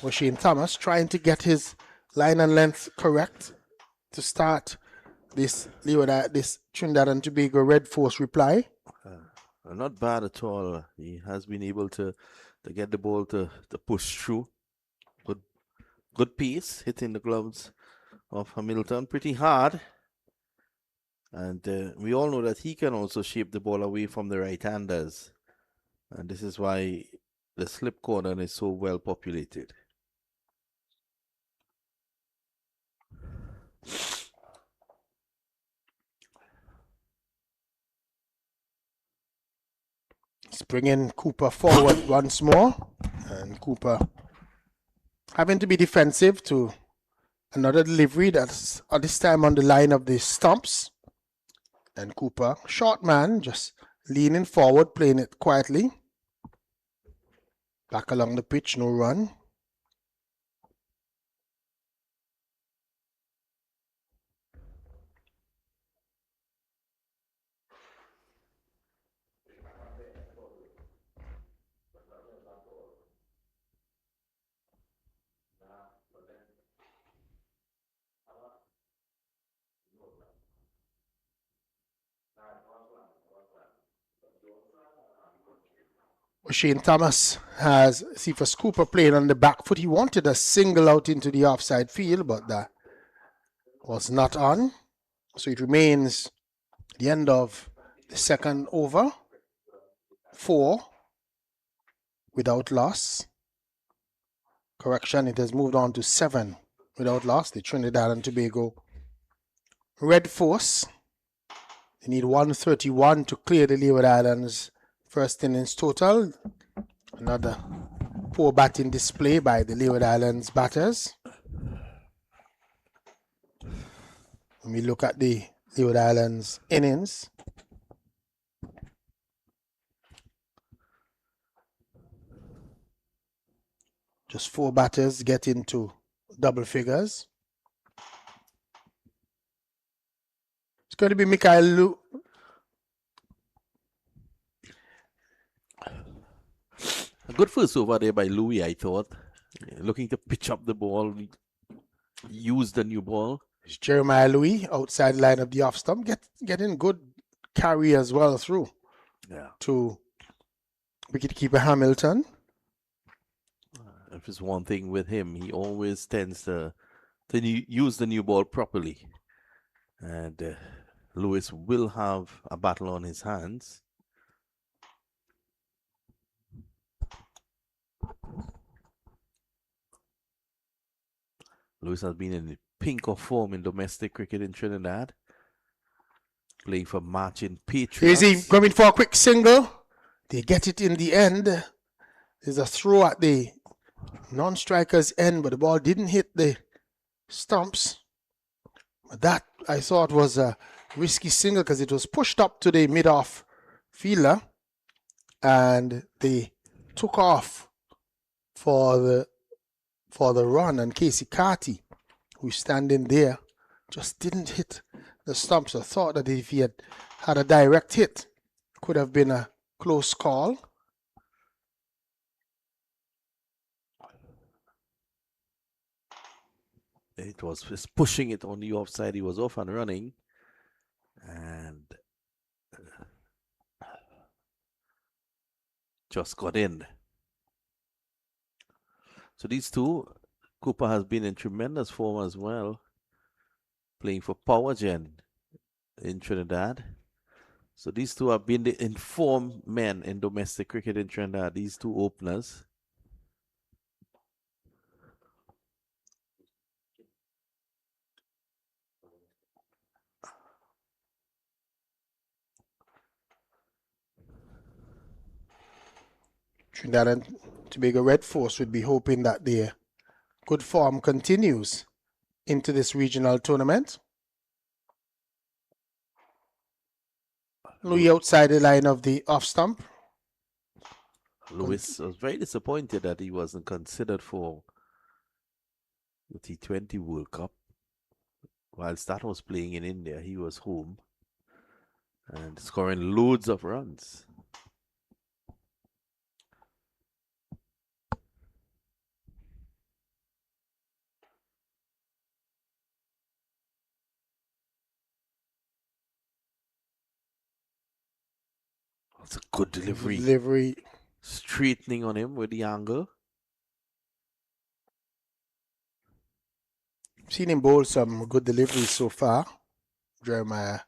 O'Shane Thomas trying to get his line and length correct to start this Leeward, this Trinidad and Tobago Red Force reply. Not bad at all. He has been able to get the ball to push through. Good piece, hitting the gloves of Hamilton pretty hard. And we all know that he can also shape the ball away from the right-handers. And this is why the slip corner is so well populated. He's bringing Cooper forward once more. And Cooper having to be defensive to another delivery that's at this time on the line of the stumps. And Cooper, short man, just leaning forward, playing it quietly. Back along the pitch, no run. Shane Thomas has Cephas Cooper playing on the back foot. He wanted a single out into the offside field, but that was not on. So it remains the end of the second over. 4 without loss. Correction, it has moved on to 7 without loss. The Trinidad and Tobago Red Force. They need 131 to clear the Leeward Islands first innings total. Another poor batting display by the Leeward Islands batters. When we look at the Leeward Islands innings, just 4 batters get into double figures. It's going to be Mikhail A good first over there by Louis, I thought. Looking to pitch up the ball, use the new ball. It's Jeremiah Louis outside line of the off stump, getting good carry as well through to wicketkeeper Hamilton. If it's one thing with him, he always tends to use the new ball properly. And Lewis will have a battle on his hands. Lewis has been in the pink of form in domestic cricket in Trinidad, playing for Marching Patriots. Is he going for a quick single? They get it in the end. There's a throw at the non-striker's end, but the ball didn't hit the stumps. But that, I thought, was a risky single because it was pushed up to the mid-off fielder, and they took off for the run, and Casey Carty, who's standing there, just didn't hit the stumps. I thought that if he had a direct hit, could have been a close call. It was just pushing it on the offside. He was off and running, and just got in. So these two, Cooper has been in tremendous form as well, playing for Power Gen in Trinidad. So these two have been the informed men in domestic cricket in Trinidad, these two openers. Trinidad and Tobago Red Force would be hoping that their good form continues into this regional tournament. Louis outside the line of the off stump. Lewis was very disappointed that he wasn't considered for the T20 World Cup. Whilst that was playing in India, he was home and scoring loads of runs. It's a good delivery. Delivery. Straightening on him with the angle. Seen him bowl some good deliveries so far. Jeremiah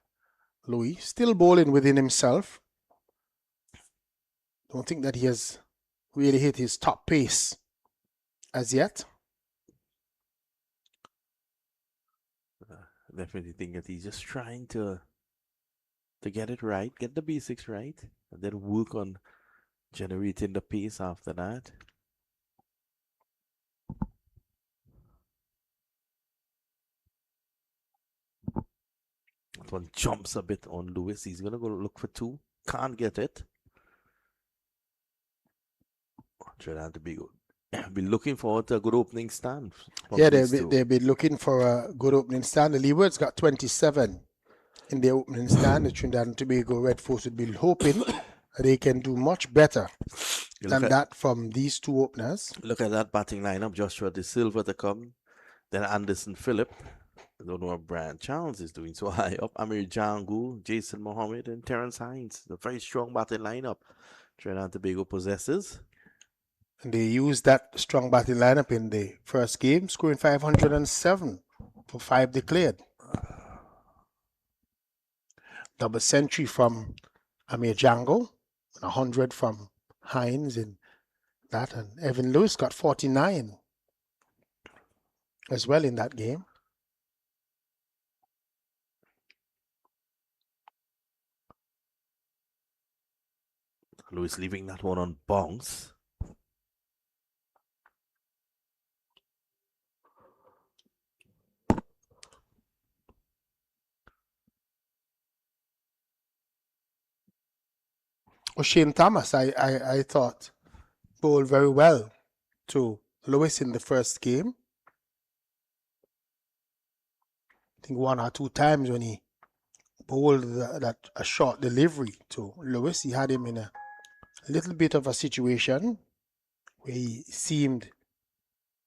Louis. Still bowling within himself. Don't think that he has really hit his top pace as yet. Definitely think that he's just trying to get it right, get the basics right, and then work on generating the pace after that. That one jumps a bit on Lewis. He's gonna go look for two. Can't get it. Trinidad and Tobago. Be looking forward to a good opening stand. Yeah, they'll be looking for a good opening stand. The Leeward's got 27 in the opening stand. The Trinidad and Tobago Red Force would be hoping they can do much better than that from these two openers. Look at that batting lineup. Joshua De Silva to come. Then Anderson Phillip. I don't know what Brian Charles is doing so high up. Amir Jangu, Jason Mohammed, and Terence Hines. A very strong batting lineup Trinidad and Tobago possesses. And they used that strong batting lineup in the first game, scoring 507 for 5 declared. Double century from Amir Jango, 100 from Hines in that, and Evan Lewis got 49 as well in that game. Lewis leaving that one on bounce. O'Shane Thomas, I thought, bowled very well to Lewis in the first game. I think one or two times when he bowled a short delivery to Lewis, he had him in a little bit of a situation where he seemed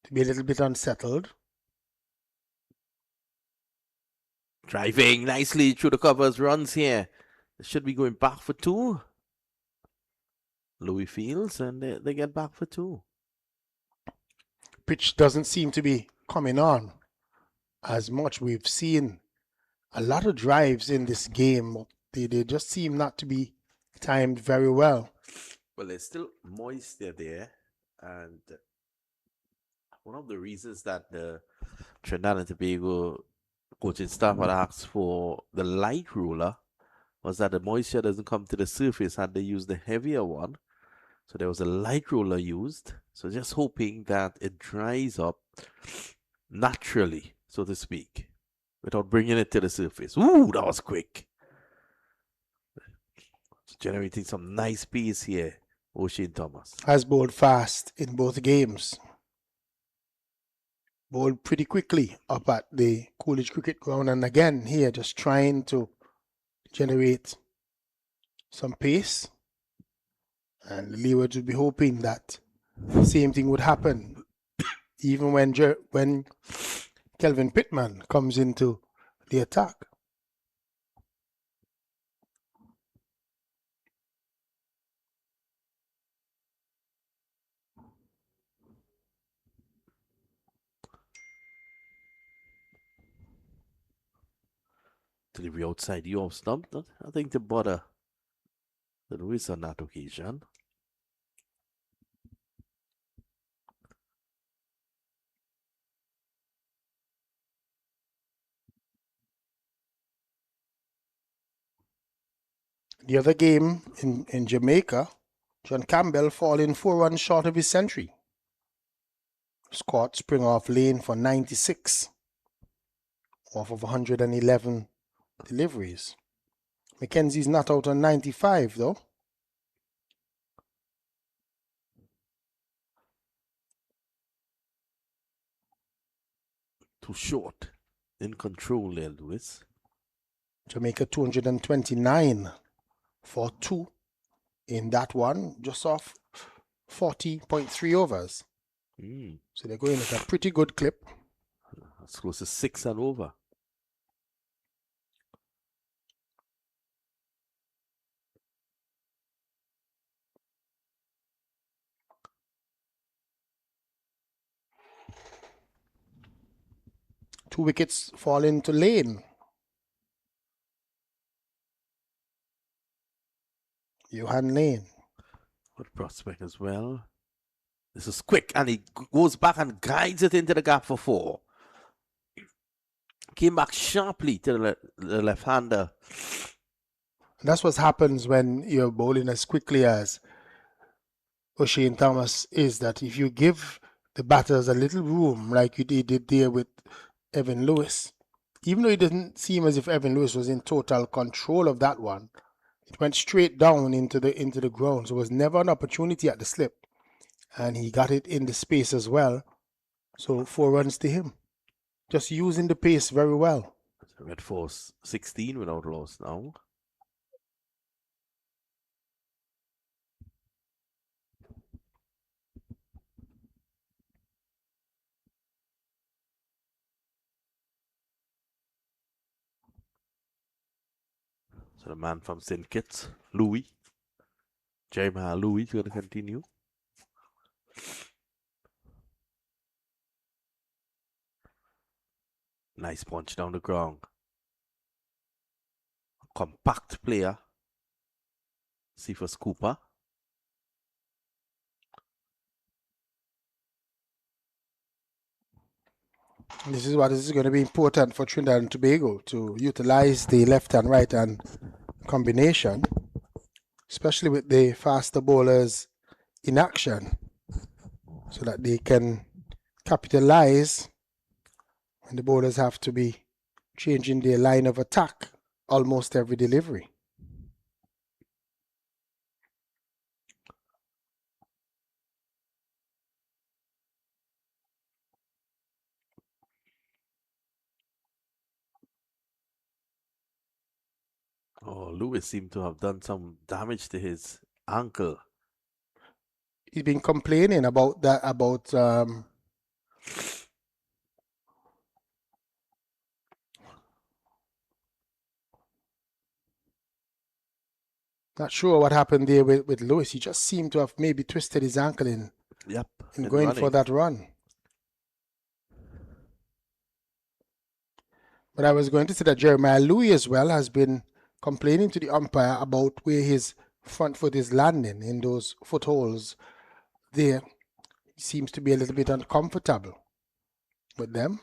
to be a little bit unsettled. Driving nicely through the covers, runs here. They should be going back for two. Louis Fields, and they get back for two. Pitch doesn't seem to be coming on as much. We've seen a lot of drives in this game. They just seem not to be timed very well. Well, there's still moisture there, and one of the reasons that the Trinidad and Tobago coaching staff had asked for the light ruler was that the moisture doesn't come to the surface, and they use the heavier one. So there was a light roller used. So just hoping that it dries up naturally, so to speak, without bringing it to the surface. Ooh, that was quick. Generating some nice pace here, O'Shane Thomas. Has bowled fast in both games. Bowled pretty quickly up at the Coolidge Cricket Ground. And again, here, just trying to generate some pace. And Leeward would be hoping that the same thing would happen even when Kelvin Pittman comes into the attack. Delivery outside the off stump. I think to bother the Lewis on that occasion. The other game in Jamaica, John Campbell falling 4 runs short of his century. Scott spring off lane for 96 off of 111 deliveries. Mackenzie's not out on 95 though. Too short. In control there, Lewis. Jamaica 229 for 2 in that one, just off 40.3 overs. So they're going at a pretty good clip. That's close to 6 and over. 2 wickets fall into Lane. Johan Lane. Good prospect as well. This is quick, and he goes back and guides it into the gap for 4. Came back sharply to the left-hander. That's what happens when you're bowling as quickly as O'Shane Thomas is, that if you give the batters a little room like you did there with Evan Lewis, even though it didn't seem as if Evan Lewis was in total control of that one, it went straight down into the ground. So it was never an opportunity at the slip. And he got it in the space as well. So 4 runs to him. Just using the pace very well. Red Force 16 without loss now. So the man from St. Kitts, Louis. Jeremiah Louis is going to continue. Nice punch down the ground. Compact player. Cephas Cooper. This is what is going to be important for Trinidad and Tobago, to utilize the left and right hand combination, especially with the faster bowlers in action, so that they can capitalize when the bowlers have to be changing their line of attack almost every delivery. Oh, Lewis seemed to have done some damage to his ankle. He's been complaining about that, not sure what happened there with Lewis. He just seemed to have maybe twisted his ankle in going for that run. But I was going to say that Jeremiah Louis as well has been complaining to the umpire about where his front foot is landing in those footholds there. He seems to be a little bit uncomfortable with them.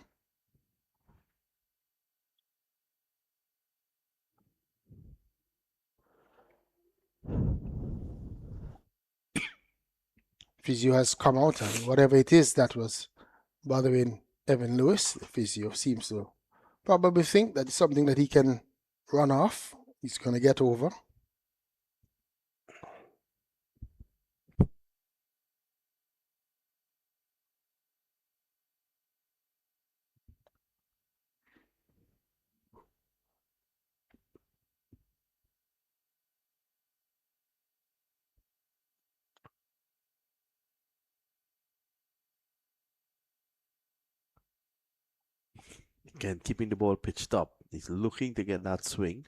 Physio has come out, and whatever it is that was bothering Evan Lewis, the physio seems to probably think that it's something that he can run off. He's going to get over. Again, keeping the ball pitched up. He's looking to get that swing.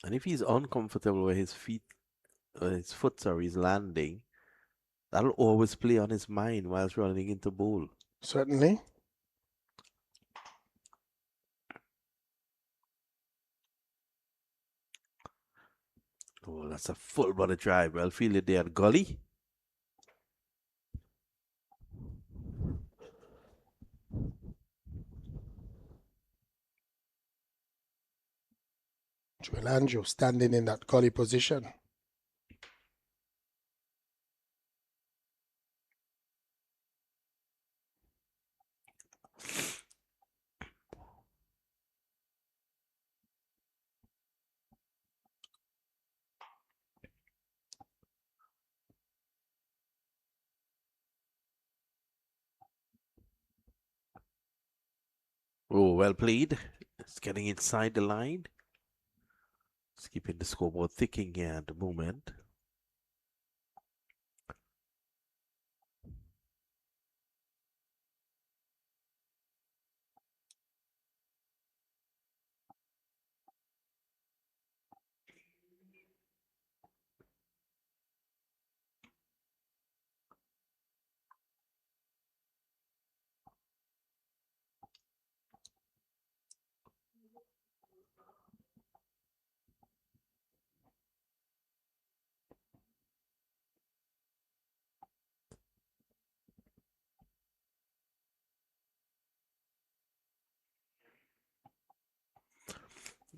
And if he's uncomfortable where his feet, his foot, sorry, is landing, that'll always play on his mind whilst running into bowl. Certainly. Oh, that's a full body drive. Well fielded there, Gully. Joel Andrew standing in that Gully position. Oh, well played. It's getting inside the line. It's keeping the scoreboard ticking here at the moment.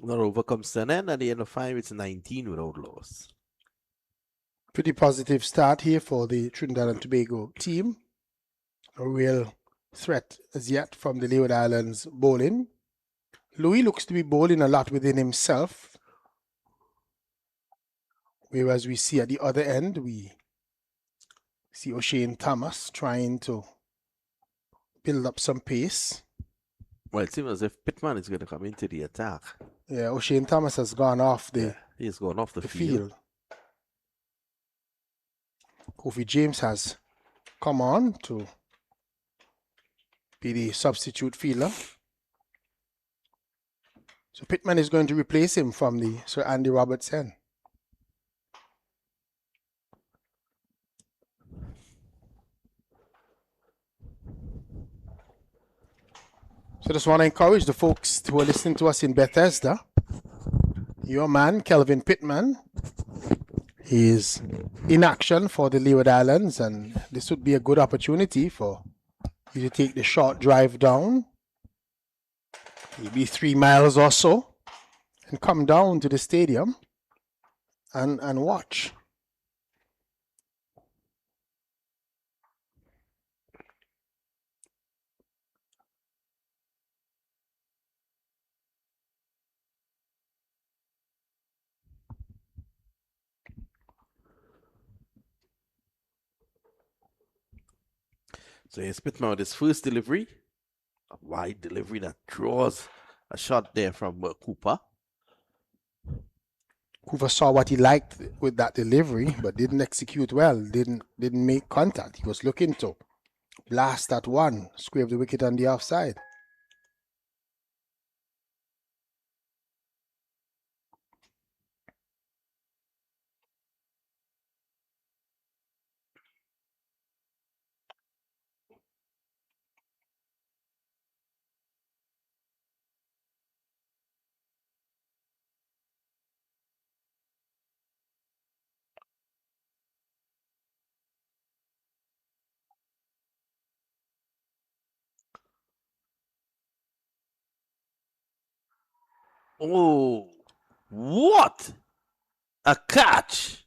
That over comes to an end. At the end of 5, it's 19 without loss. Pretty positive start here for the Trinidad and Tobago team. No real threat as yet from the Leeward Islands bowling. Louis looks to be bowling a lot within himself. Whereas we see at the other end, we see O'Shane Thomas trying to build up some pace. Well, it seems as if Pittman is going to come into the attack. Yeah, O'Shane Thomas has gone off He's gone off the field. Kofi James has come on to be the substitute fielder. So Pittman is going to replace him from the Sir Andy Roberts end. So just want to encourage the folks who are listening to us in Bethesda. Your man, Kelvin Pittman, is in action for the Leeward Islands, and this would be a good opportunity for you to take the short drive down, maybe 3 miles or so, and come down to the stadium and watch. So here's Pittman with his first delivery. A wide delivery that draws a shot there from Cooper. Cooper saw what he liked with that delivery, but didn't execute well, didn't make contact. He was looking to blast that one, scrape the wicket on the offside. Oh, what a catch!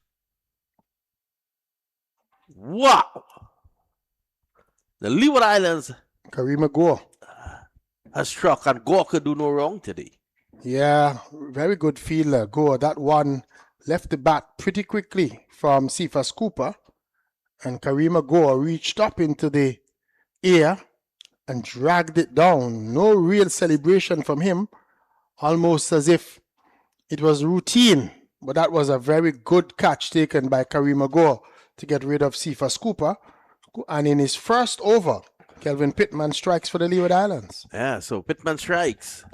Wow! The Leeward Islands Karima Gore has struck, and Gore could do no wrong today. Yeah, very good fielder. Gore. That one left the bat pretty quickly from Cephas Cooper, and Karima Gore reached up into the air and dragged it down. No real celebration from him, almost as if it was routine. But that was a very good catch taken by Karima Gore to get rid of Cephas Cooper. And in his first over, Kelvin Pittman strikes for the Leeward Islands. Yeah, so Pittman strikes.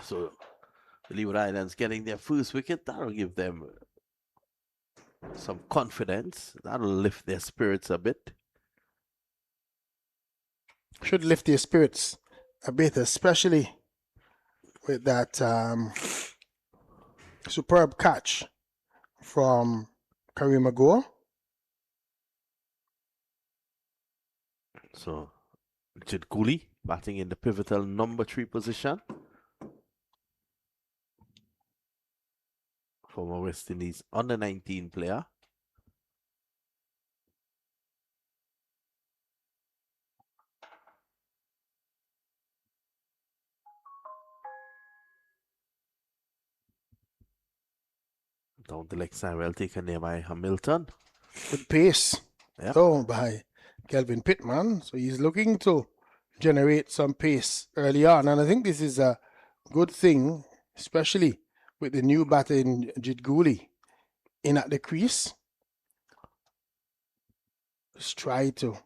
So the Leeward Islands getting their first wicket, that'll give them some confidence. That'll lift their spirits a bit. Should lift their spirits a bit, especially with that superb catch from Karima Gore. So Richard Cooley batting in the pivotal number 3 position. Former West Indies under 19 player. Down the leg side, well taken there by Hamilton. Good pace, Yep. though, by Kelvin Pittman. So he's looking to generate some pace early on. And I think this is a good thing, especially with the new batter in Jid Gooley. in at the crease. Just try to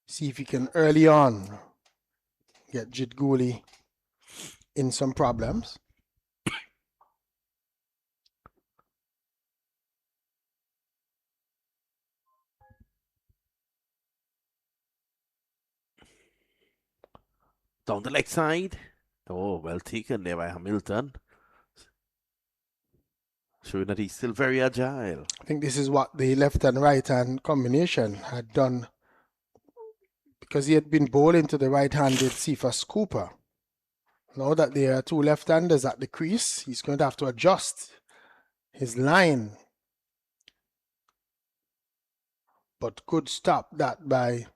see if he can early on get Jit Gooley in some problems. Down the leg side. Oh, well taken there by Hamilton. Showing that he's still very agile. I think this is what the left and right hand combination had done, because he had been bowling to the right-handed Cephas Cooper. Now that there are two left-handers at the crease, he's going to have to adjust his line. But good stop that by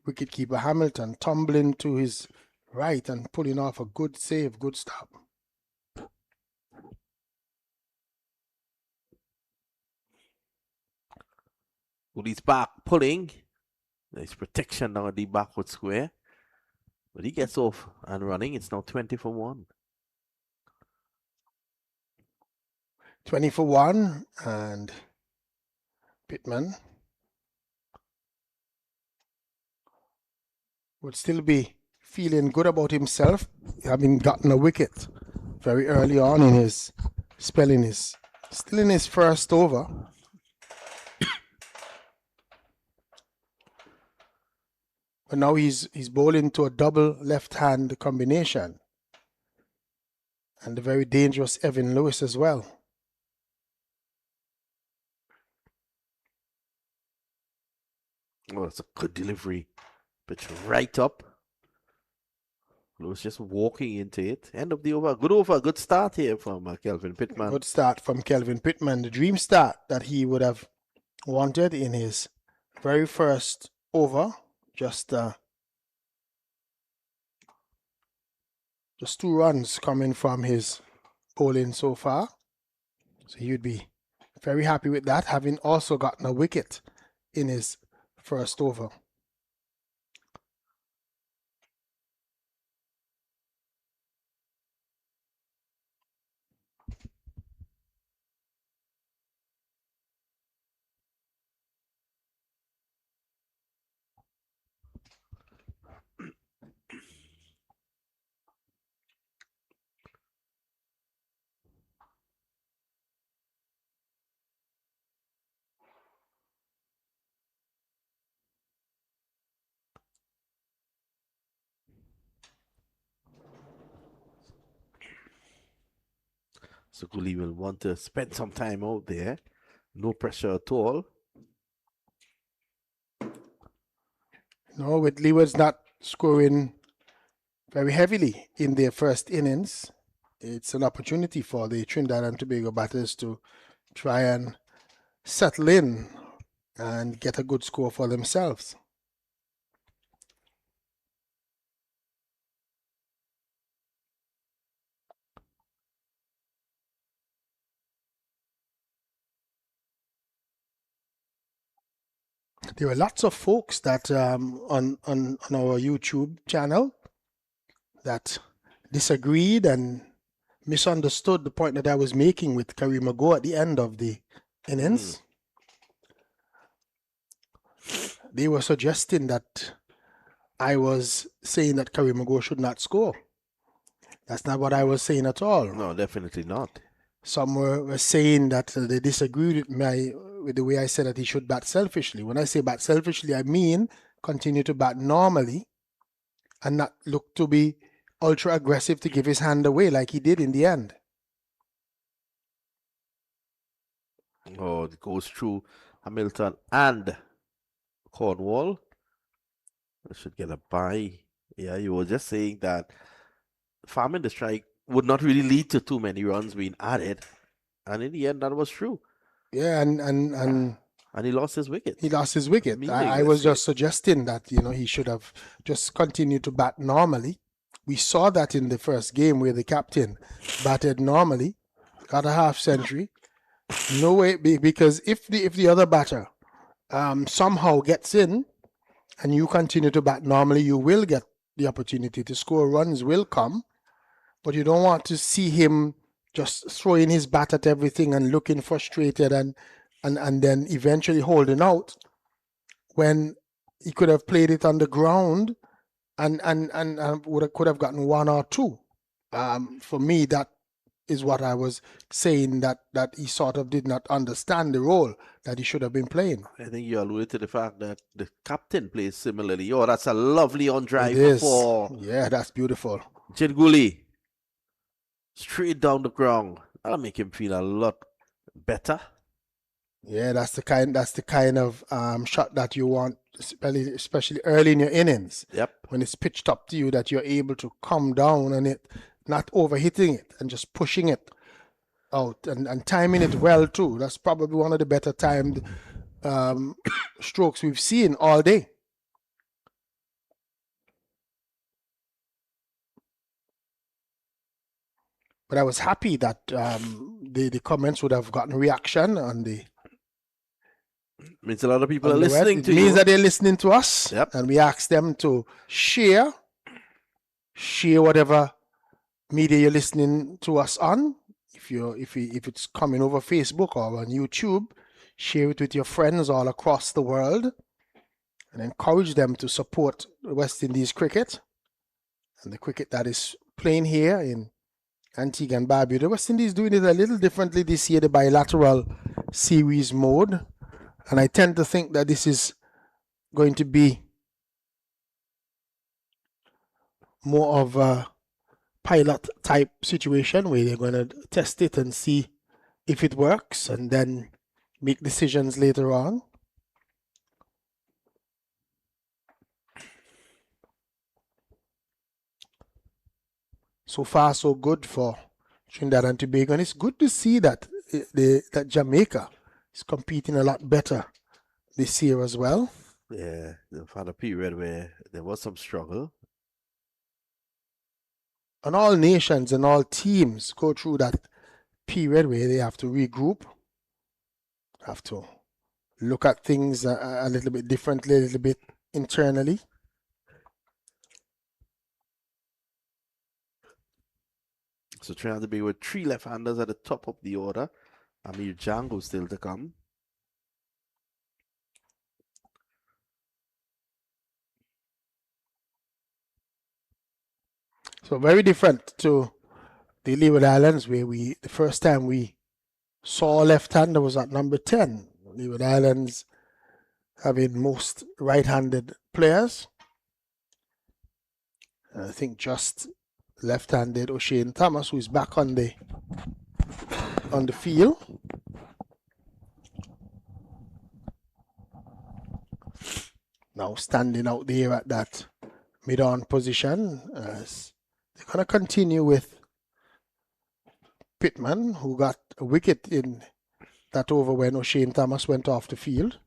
wicketkeeper Hamilton, tumbling to his right and pulling off a good save, good stop. Cooley's back pulling. Nice protection now at the backward square. But he gets off and running. It's now 20 for 1. 20 for 1, and Pittman would still be feeling good about himself, having gotten a wicket very early on in his spelling. Is still in his first over. But now he's bowling to a double left-hand combination. And the very dangerous Evan Lewis as well. Oh, it's a good delivery. Pitch right up. Lewis just walking into it. End of the over. Good over. Good start here from Kelvin Pittman. Good start from Kelvin Pittman. The dream start that he would have wanted in his very first over. Just 2 runs coming from his bowling so far. So he would be very happy with that, having also gotten a wicket in his first over. So Cooley will want to spend some time out there. No pressure at all. No, with Leeward's not scoring very heavily in their first innings, it's an opportunity for the Trinidad and Tobago batters to try and settle in and get a good score for themselves. There were lots of folks that on our YouTube channel that disagreed and misunderstood the point that I was making with Kareem Ago at the end of the innings. They were suggesting that I was saying that Kareem Ago should not score. That's not what I was saying at all. No, definitely not. Some were saying that they disagreed with the way I said that he should bat selfishly. When I say bat selfishly, I mean continue to bat normally and not look to be ultra aggressive to give his hand away like he did in the end. Oh, it goes through Hamilton and Cornwall. I should get a bye. Yeah, you were just saying that farming the strike would not really lead to too many runs being added. And in the end, that was true. Yeah, and he lost his wicket. He lost his wicket. I was just suggesting that, he should have just continued to bat normally. We saw that in the first game where the captain batted normally, got a half century. No way, because if the other batter somehow gets in and you continue to bat normally, you will get the opportunity to score. Runs will come, but you don't want to see him just throwing his bat at everything and looking frustrated and then eventually holding out when he could have played it on the ground and could have gotten one or two. For me, that is what I was saying, that he sort of did not understand the role that he should have been playing. I think you alluded to the fact that the captain plays similarly. Oh, that's a lovely on It drive is. for Yeah, that's beautiful. Jinguli. Straight down the ground. That'll make him feel a lot better. Yeah, that's the kind of shot that you want, especially early in your innings. Yep. When it's pitched up to you, that you're able to come down on it, not overhitting it and just pushing it out and timing it well too. That's probably one of the better timed strokes we've seen all day. But I was happy that the comments would have gotten reaction on the. Means a lot of people are on the web. listening It to means you. that they're listening to us. Yep. And we ask them to share whatever media you're listening to us on. If it's coming over Facebook or on YouTube, share it with your friends all across the world and encourage them to support West Indies cricket and the cricket that is playing here in Antigua and Barbuda. West Indies doing it a little differently this year, the bilateral series mode. And I tend to think that this is going to be more of a pilot type situation where they're going to test it and see if it works and then make decisions later on. So far, so good for Trinidad and Tobago. And it's good to see that that Jamaica is competing a lot better this year as well. Yeah, they've had a period where there was some struggle. And all nations and all teams go through that period where they have to regroup, have to look at things a little bit differently, a little bit internally. So Trinidad to be with 3 left-handers at the top of the order. Amir Django still to come. So very different to the Leeward Islands, where the first time we saw a left-hander was at number 10. Leeward Islands having most right-handed players. I think just left-handed O'Shane Thomas, who is back on the field. Now standing out there at that mid-on position. They're going to continue with Pittman, who got a wicket in that over when O'Shane Thomas went off the field.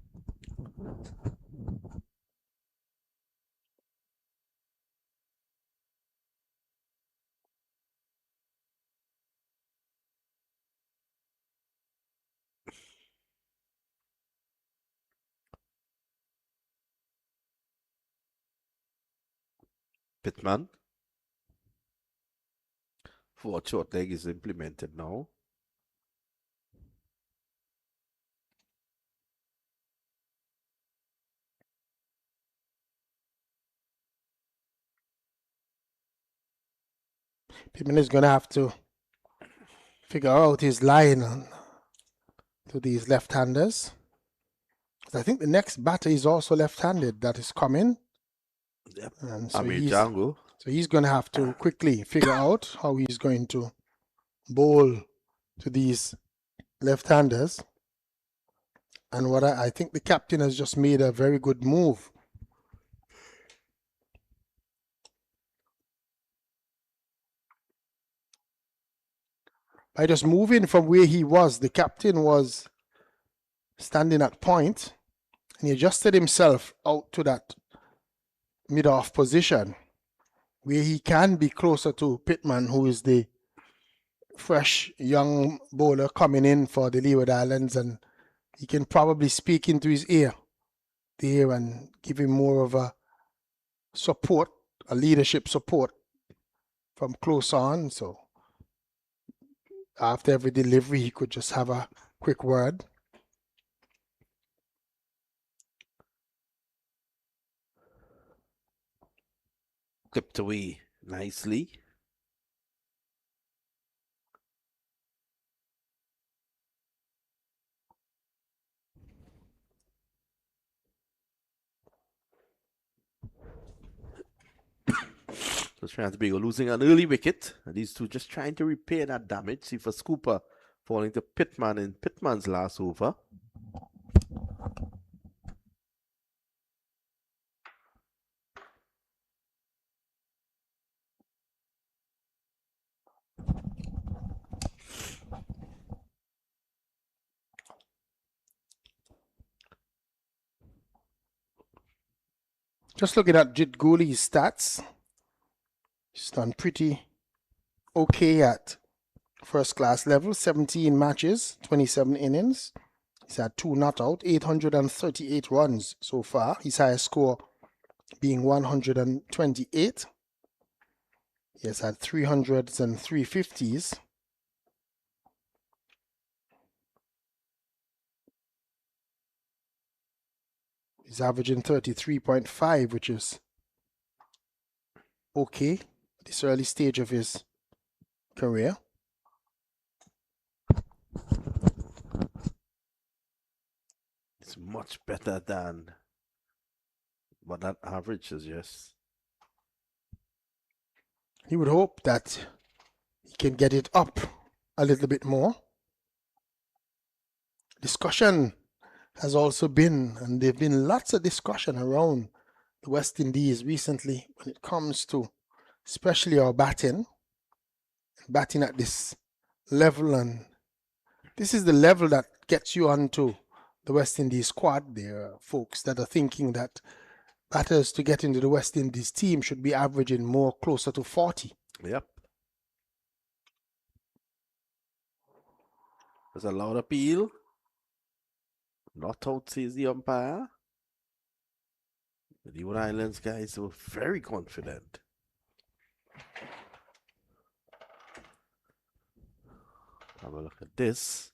Pittman. Forward short leg is implemented now. Pittman is going to have to figure out his line to these left-handers. I think the next batter is also left-handed that is coming. Yep. And so Amir Django. So he's going to have to quickly figure out how he's going to bowl to these left-handers. And what I think the captain has just made a very good move. By just moving from where he was, the captain was standing at point, and he adjusted himself out to that mid-off position where he can be closer to Pittman, who is the fresh young bowler coming in for the Leeward Islands, and he can probably speak into his ear there and give him more of a support, a leadership support from close on. So After every delivery, he could just have a quick word. Clipped away nicely. So Tobago losing an early wicket. And these two just trying to repair that damage. See for Scooper falling to Pittman in Pittman's last over. Just looking at Jit Gooley's stats, he's done pretty okay at first class level. 17 matches, 27 innings. He's had 2 not out, 838 runs so far. His highest score being 128. He has had 300s and 350s. He's averaging 33.5, which is okay at this early stage of his career. It's much better than what that average suggests. He would hope that he can get it up a little bit more. Discussion has also been, and there have been lots of discussion around the West Indies recently when it comes to especially our batting at this level, and this is the level that gets you onto the West Indies squad. There are folks that are thinking that batters to get into the West Indies team should be averaging more closer to 40. Yep. There's a loud appeal. Not out, says the umpire. The Leeward Islands guys were very confident. Have a look at this.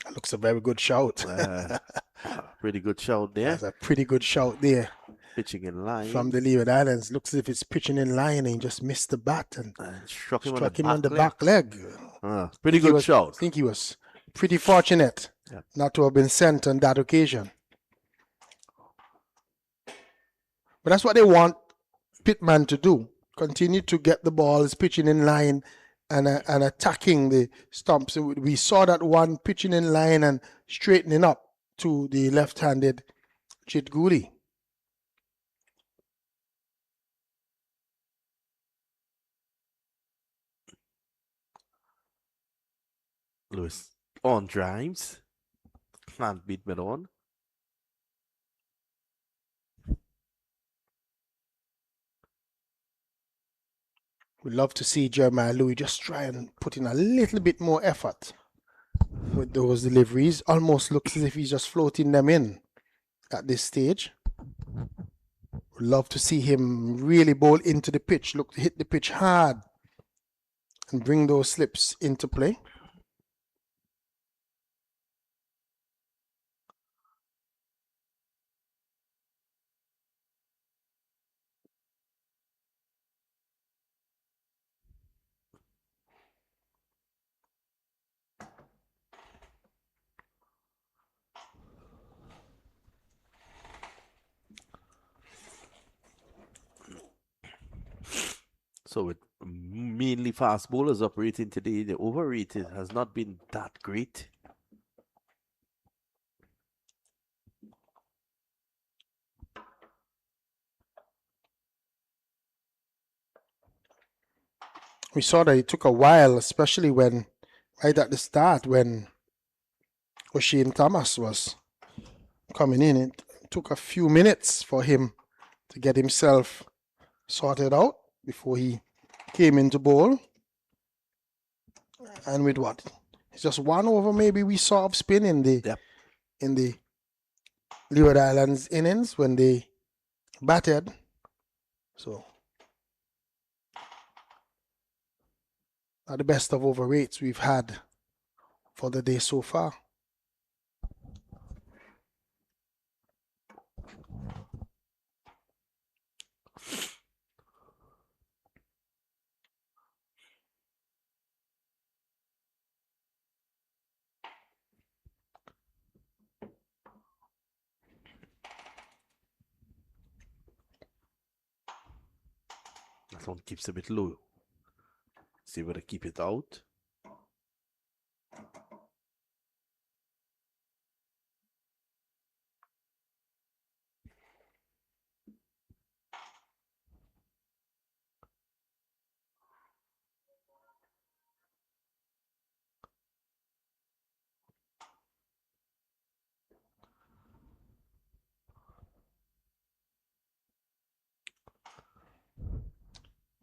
That looks a very good shout. Pretty good shout there. That's a pretty good shout there. Pitching in line. From the Leeward Islands. Looks as if it's pitching in line and he just missed the bat and struck him on the back leg. Pretty good shout. I think he was pretty fortunate not to have been sent on that occasion. But that's what they want Pittman to do. Continue to get the balls pitching in line and attacking the stumps. We saw that one pitching in line and straightening up to the left-handed Jit Gooley. Lewis on drives. Can't beat me on. We'd love to see Jeremiah Louis just try and put in a little bit more effort with those deliveries. Almost looks as if he's just floating them in at this stage. We'd love to see him really bowl into the pitch, look to hit the pitch hard and bring those slips into play. So with mainly fast bowlers operating today, the overrated has not been that great. We saw that it took a while, especially when, right at the start, when O'Shane Thomas was coming in. It took a few minutes for him to get himself sorted out before he came into bowl. And with what? It's just one over maybe we saw of spin in the Leeward Islands innings when they batted. So are the best of over rates we've had for the day so far. That one keeps a bit low. See whether to keep it out.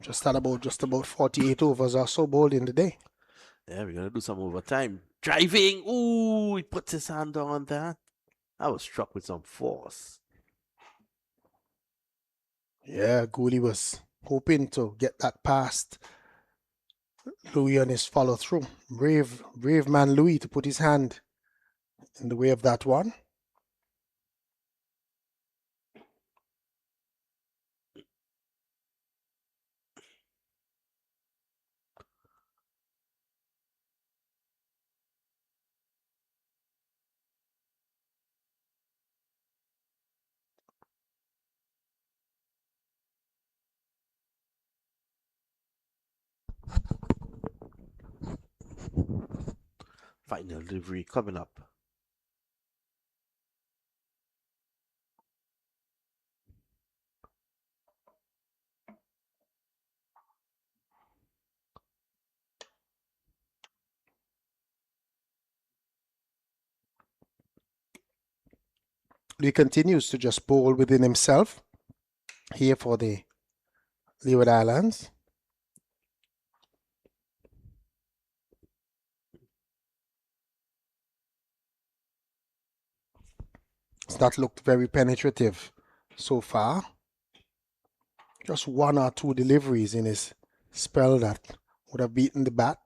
Just about 48 overs or so bowled in the day. Yeah, we're gonna do some overtime. Driving. Ooh, he puts his hand on that. I was struck with some force. Yeah, Gooley was hoping to get that past Louis on his follow through. Brave man Louis to put his hand in the way of that one. Final delivery coming up. Louis continues to just bowl within himself here for the Leeward Islands. It's not looked very penetrative so far. Just one or two deliveries in his spell that would have beaten the bat.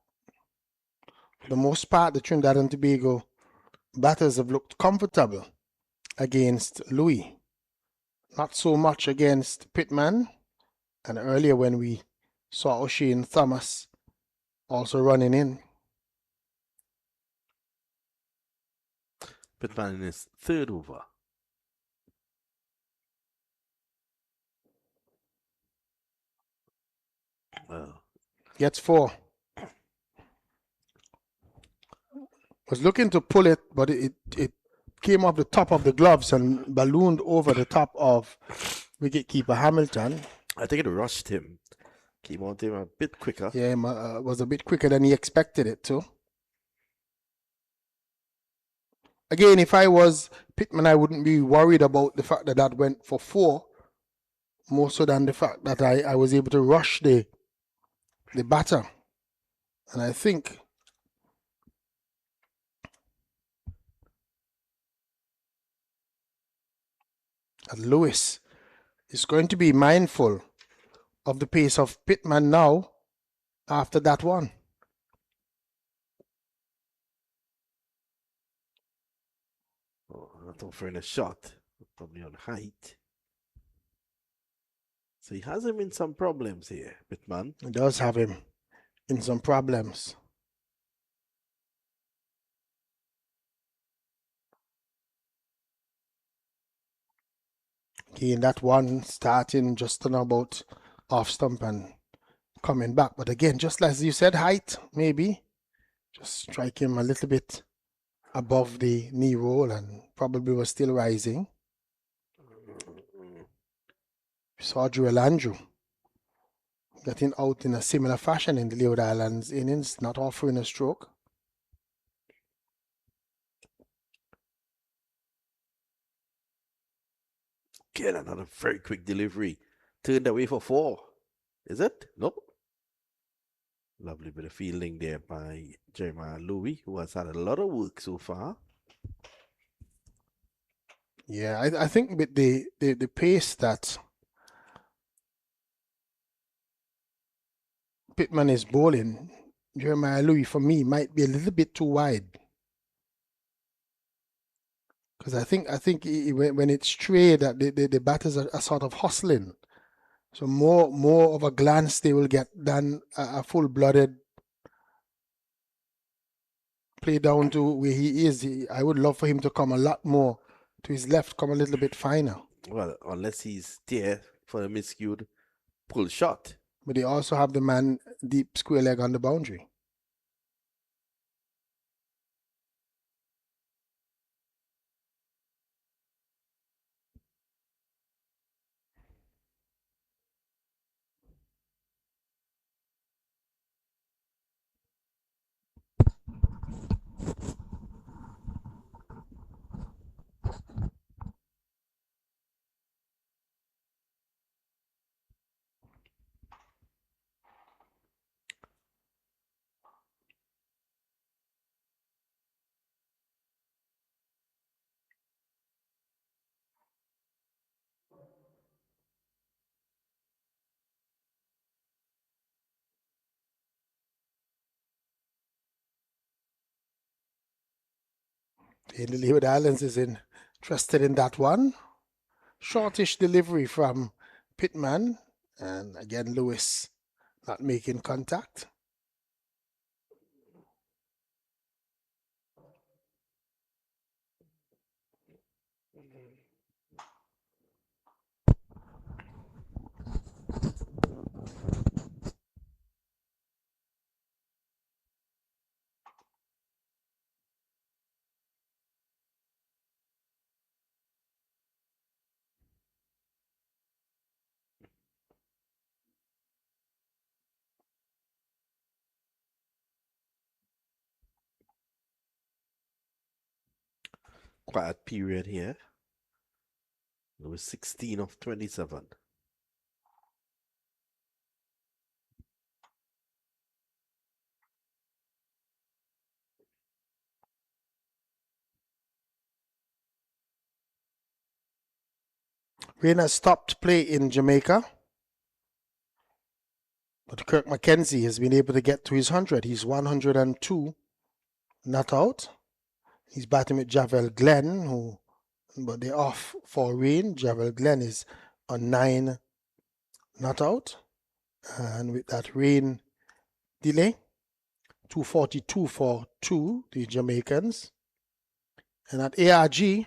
For the most part, the Trinidad and Tobago batters have looked comfortable against Louis. Not so much against Pittman. And earlier when we saw O'Shane Thomas also running in. Pittman in his third over. Gets 4. Was looking to pull it, but it came off the top of the gloves and ballooned over the top of wicketkeeper Hamilton. I think it rushed him. Came on to him a bit quicker. Yeah, was a bit quicker than he expected it to. Again, if I was Pittman, I wouldn't be worried about the fact that that went for 4, more so than the fact that I was able to rush the batter. And I think that Lewis is going to be mindful of the pace of Pittman now after that one. Oh, not offering a shot. Probably on height. So he has him in some problems here, Pittman. It does have him in some problems. Again, that one starting just on about off stump and coming back. But again, just as you said, height, maybe. Just strike him a little bit above the knee roll and probably was still rising. We saw Joel Andrew getting out in a similar fashion in the Leeward Islands innings, not offering a stroke. Again, another very quick delivery. Turned away for 4. Is it? Nope. Lovely bit of fielding there by Jeremiah Louis, who has had a lot of work so far. Yeah, I think with the pace that Pittman is bowling, Jeremiah Louis for me might be a little bit too wide. Because I think when it's straight, that the batters are sort of hustling. So more of a glance they will get than a full-blooded play down to where he is. I would love for him to come a lot more to his left, come a little bit finer. Well, unless he's there for a miscued pull shot. But they also have the man deep square leg on the boundary. And the Leeward Islands is interested in that one. Shortish delivery from Pittman. And again, Lewis not making contact. Quiet period here. It was 16 of 27. Rain has stopped play in Jamaica. But Kirk McKenzie has been able to get to his 100. He's 102, not out. He's batting with Javel Glenn, but they're off for rain. Javel Glenn is on 9, not out. And with that rain delay, 242 for 2, the Jamaicans. And at ARG,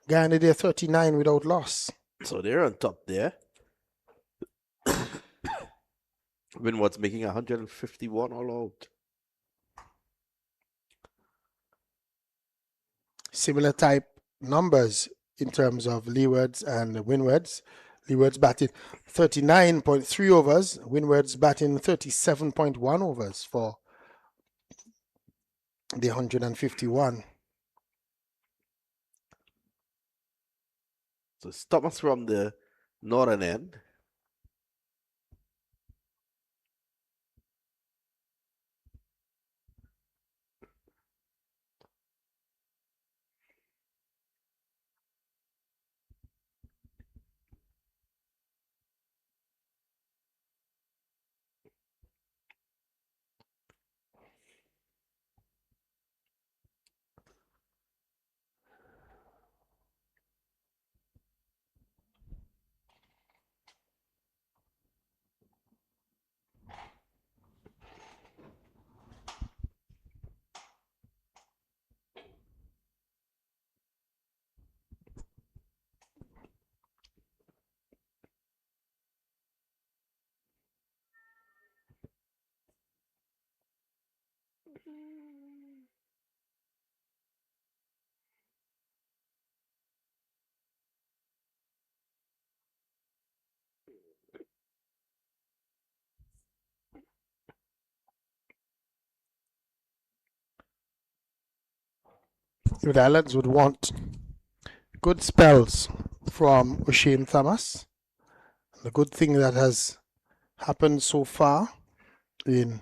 Guyana, they're 39 without loss. So they're on top there. Winward's making 151 all out. Similar type numbers in terms of Leewards and Windwards. Leeward's batting 39.3 overs. Windward's batting 37.1 overs for the 151. So it's Thomas from the northern end. The Islands would want good spells from O'Shane Thomas. The good thing that has happened so far in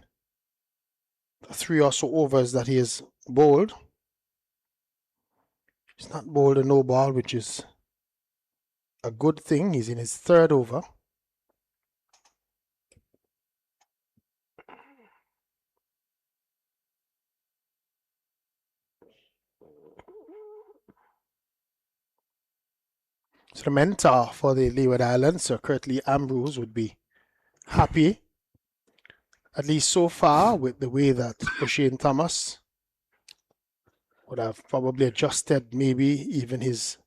the 3 or so overs that he has bowled He's not bowled a no ball, which is a good thing. He's in his third over. So the mentor for the Leeward Islands, Sir Curtly Ambrose, would be happy, at least so far, with the way that O'Shane Thomas would have probably adjusted maybe even his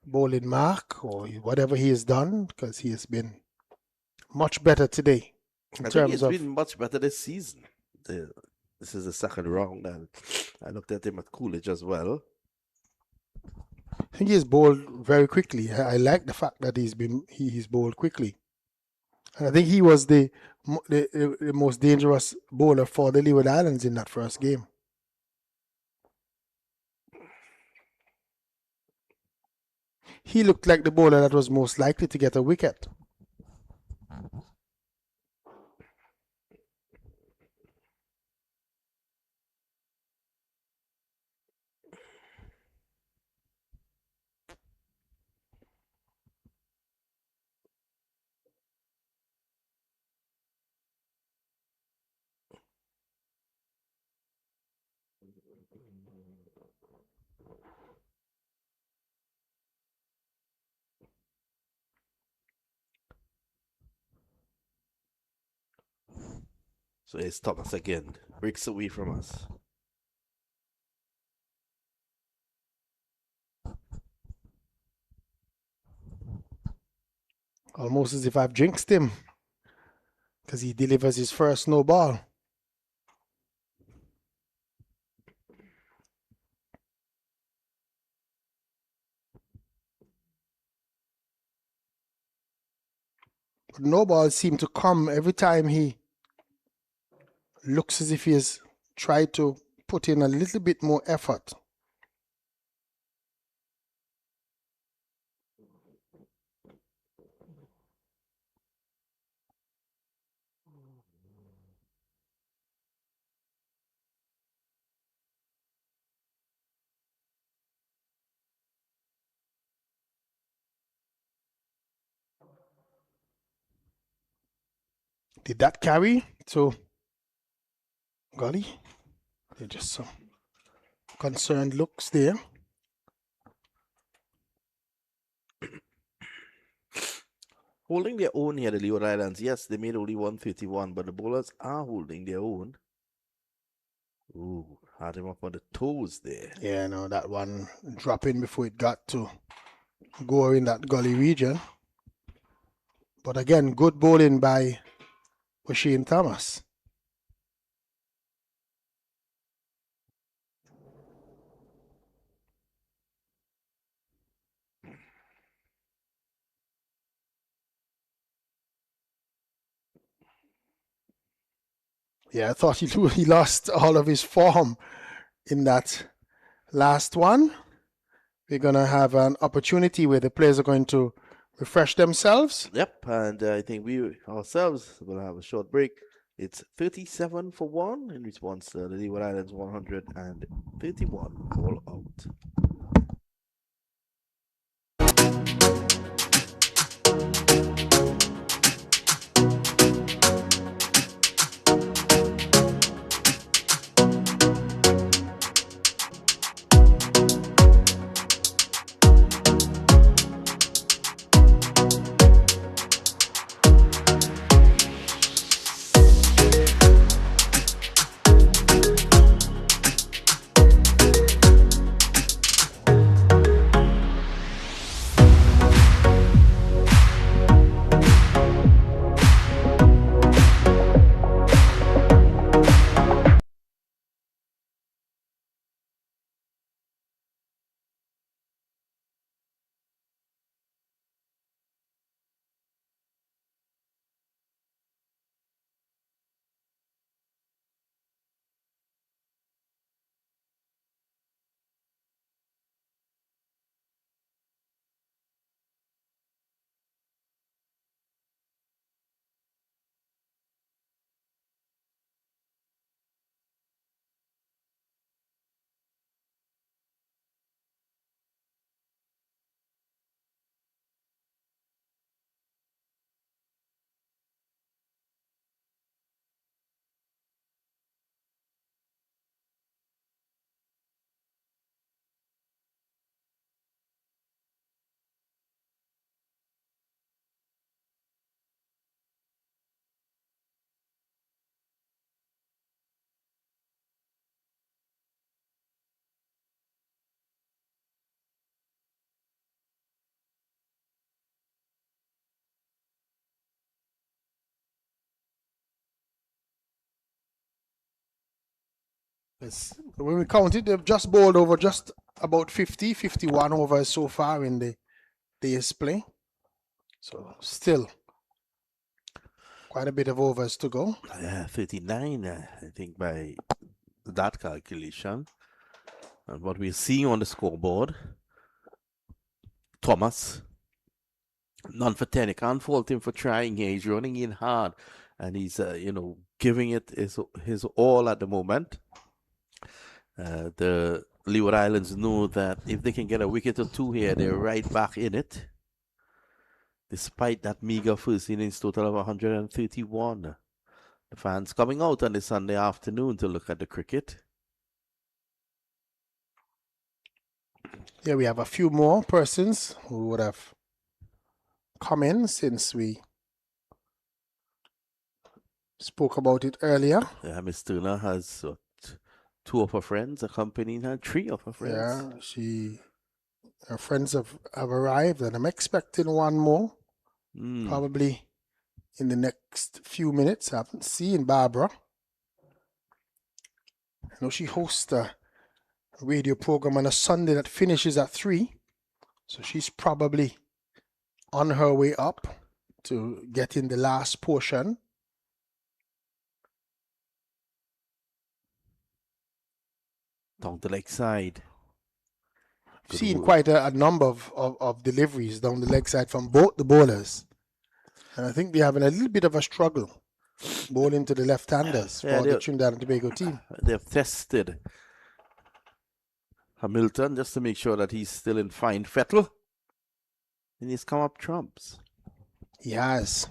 bowling mark or whatever he has done, because he has been much better today in I think terms he's of. been much better this season. This is the second round, and I looked at him at Coolidge as well. I think he's bowled very quickly. I like the fact that he's bowled quickly. And I think he was the most dangerous bowler for the Leeward Islands in that first game. He looked like the bowler that was most likely to get a wicket. So here's Thomas again. Breaks away from us. Almost as if I've jinxed him, because he delivers his first no ball. But no balls seem to come every time he looks as if he has tried to put in a little bit more effort. Did that carry to Gully? There just some concerned looks there. Holding their own here, the Leeward Islands. Yes, they made only 131, but the bowlers are holding their own. Ooh, had him up on the toes there. Yeah, no, that one dropping before it got to go in that gully region. But again, good bowling by O'Shane Thomas. Yeah, I thought he lost all of his form in that last one. We're going to have an opportunity where the players are going to refresh themselves. Yep, and I think we ourselves will have a short break. It's 37 for 1 in response to the Leeward Islands 131 all out. When we count it, they've just bowled over just about 50, 51 overs so far in the day's play. So still quite a bit of overs to go. Yeah, 39, I think, by that calculation. And what we're seeing on the scoreboard, Thomas, none for 10. You can't fault him for trying here. He's running in hard and he's, giving it his all at the moment. The Leeward Islands know that if they can get a wicket or two here, they're right back in it. Despite that meager first innings total of 131. The fans coming out on this Sunday afternoon to look at the cricket. Yeah, we have a few more persons who would have come in since we spoke about it earlier. Yeah, Miss Turner has two of her friends accompanying her, three of her friends. Yeah, her friends have arrived, and I'm expecting one more, probably in the next few minutes. I haven't seen Barbara. I know she hosts a radio program on a Sunday that finishes at 3, so she's probably on her way up to get in the last portion. Down the leg side. Seen quite a number of deliveries down the leg side from both the bowlers. And I think they're having a little bit of a struggle bowling to the left-handers for the Trinidad and Tobago team. They've tested Hamilton just to make sure that he's still in fine fettle. And he's come up trumps. He has.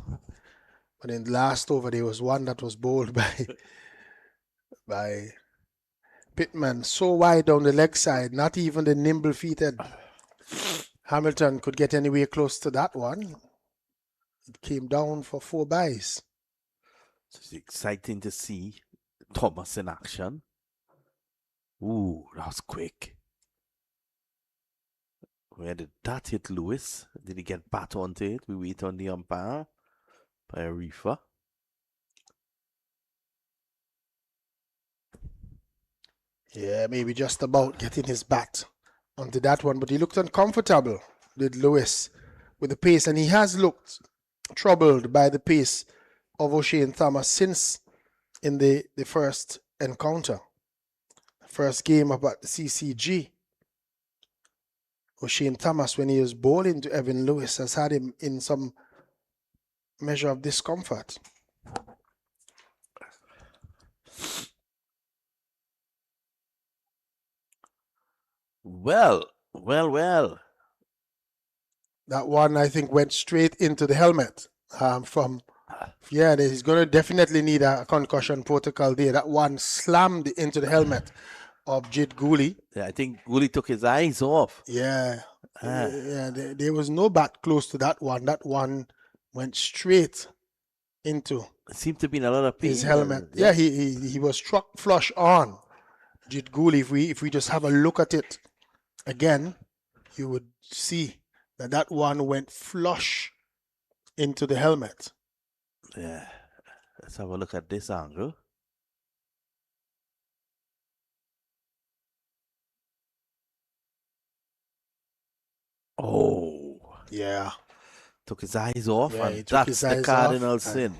But in the last over, there was one that was bowled by Pittman so wide down the leg side, not even the nimble-feeted Hamilton could get anywhere close to that one. It came down for 4 byes. So it's exciting to see Thomas in action. Ooh, that was quick. Where did that hit Lewis? Did he get bat onto it? We wait on the umpire by a reefer. Yeah, maybe just about getting his bat onto that one, but he looked uncomfortable, did Lewis, with the pace, and he has looked troubled by the pace of O'Shane Thomas since in the first encounter, first game up at the CCG. O'Shane Thomas, when he was bowling to Evan Lewis, has had him in some measure of discomfort. Well. That one, I think, went straight into the helmet. He's going to definitely need a concussion protocol there. That one slammed into the helmet of Jit Gooley. Yeah, I think Gooley took his eyes off. Yeah. There was no bat close to that one. That one went straight into it seemed to be in a lot of pain. His helmet. Yeah, he was struck flush on. Jit Gooley, if we just have a look at it again, you would see that one went flush into the helmet. Yeah. Let's have a look at this angle. Oh. Yeah. Took his eyes off, Yeah, and that's the cardinal sin.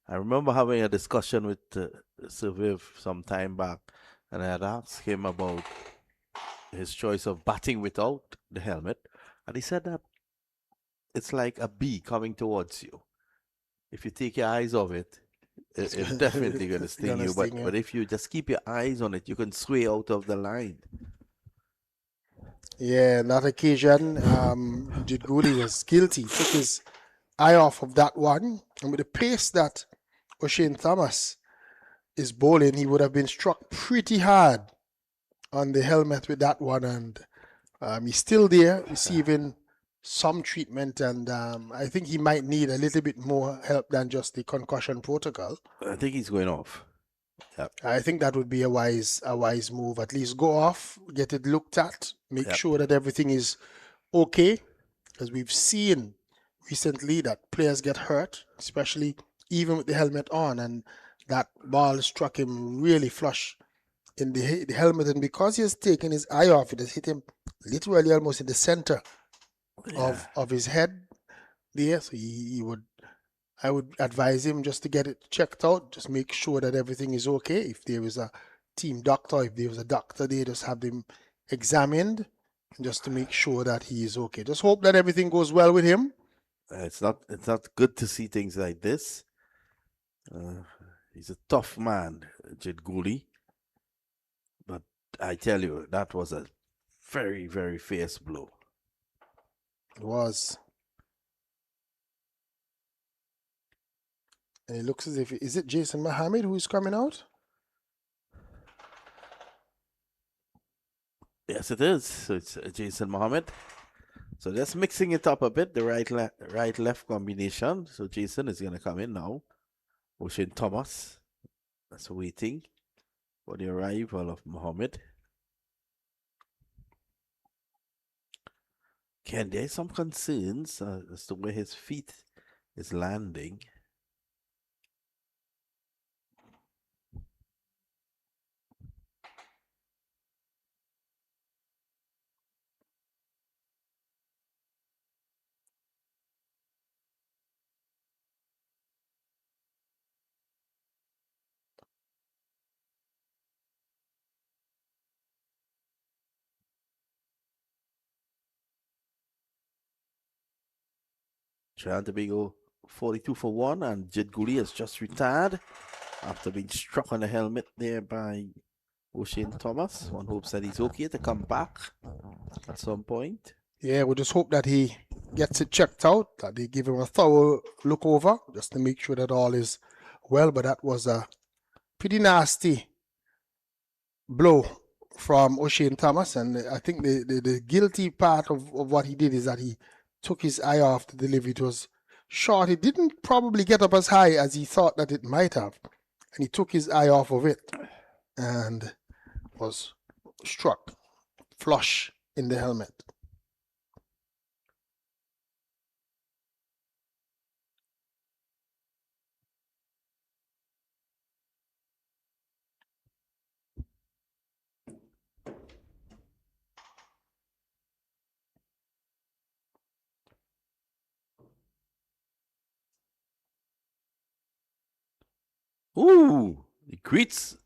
And I remember having a discussion with Sir Viv some time back, and I had asked him about his choice of batting without the helmet, and he said that it's like a bee coming towards you. If you take your eyes off it, it's definitely going to sting you. But if you just keep your eyes on it, you can sway out of the line. Yeah, on that occasion, Jit Gooley was guilty. Took his eye off of that one. And with the pace that O'Shane Thomas is bowling, he would have been struck pretty hard on the helmet with that one. And he's still there, receiving some treatment. And I think he might need a little bit more help than just the concussion protocol. I think he's going off. Yep. I think that would be a wise move. At least go off, get it looked at, make sure that everything is okay. Because we've seen recently that players get hurt, especially even with the helmet on, and that ball struck him really flush in the helmet, and because he has taken his eye off, it has hit him literally almost in the center of his head there. So I would advise him just to get it checked out, just make sure that everything is okay. If there is a team doctor, if there was a doctor there, just have him examined just to make sure that he is okay. Just hope that everything goes well with him. It's not good to see things like this. He's a tough man, Jed Gooley. But I tell you, that was a very, very fierce blow. It was. And it looks as if, is it Jason Mohammed who is coming out? Yes, it is. So it's Jason Mohammed. So just mixing it up a bit, the right left combination. So Jason is going to come in now. Ocean Thomas. That's waiting for the arrival of Mohammed. Ken, there are some concerns as to where his feet is landing. Trinidad Tobago 42 for 1, and Jed Gooley has just retired after being struck on the helmet there by Ocean Thomas. One hopes that he's okay to come back at some point. Yeah, we just hope that he gets it checked out, that they give him a thorough look over just to make sure that all is well. But that was a pretty nasty blow from Ocean Thomas, and I think the guilty part of what he did is that he took his eye off the delivery. It was short. It didn't probably get up as high as he thought that it might have, and he took his eye off of it and was struck flush in the helmet. Ooh, he greets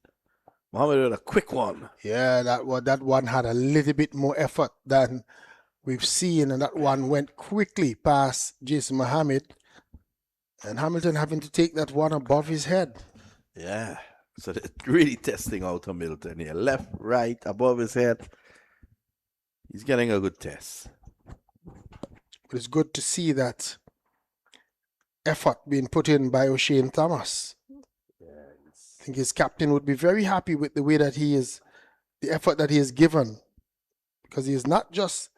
Mohammed with a quick one. Yeah, that one had a little bit more effort than we've seen, and that one went quickly past Jason Mohammed, and Hamilton having to take that one above his head. Yeah, so they're really testing out Hamilton here. Left, right, above his head. He's getting a good test. But it's good to see that effort being put in by Ocean Thomas. I think his captain would be very happy with the way that he is, the effort that he has given, because he has not just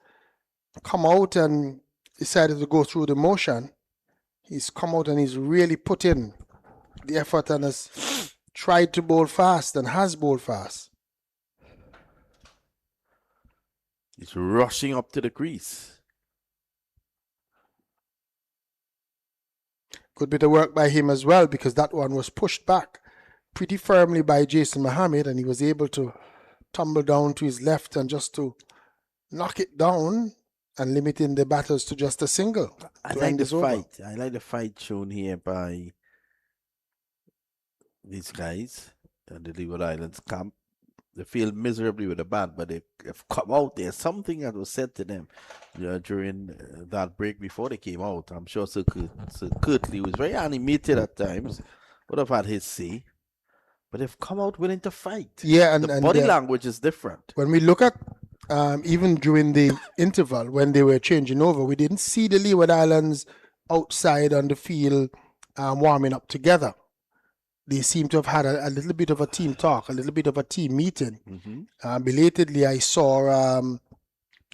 come out and decided to go through the motion. He's come out and he's really put in the effort and has tried to bowl fast and has bowled fast. He's rushing up to the crease. Good bit of work by him as well, because that one was pushed back pretty firmly by Jason Mohammed, and he was able to tumble down to his left and just to knock it down and limiting the batters to just a single. I like the fight. I like the fight shown here by these guys at the Leeward Islands camp. They failed miserably with the bat, but they have come out. There's something that was said to them during that break before they came out. I'm sure Sir Kirtley was very animated at times, would have had his say. But they've come out willing to fight. Yeah, the body language is different. When we look at even during the interval when they were changing over, we didn't see the Leeward Islands outside on the field warming up together. They seem to have had a little bit of a team talk, a little bit of a team meeting. Mm-hmm. Belatedly, I saw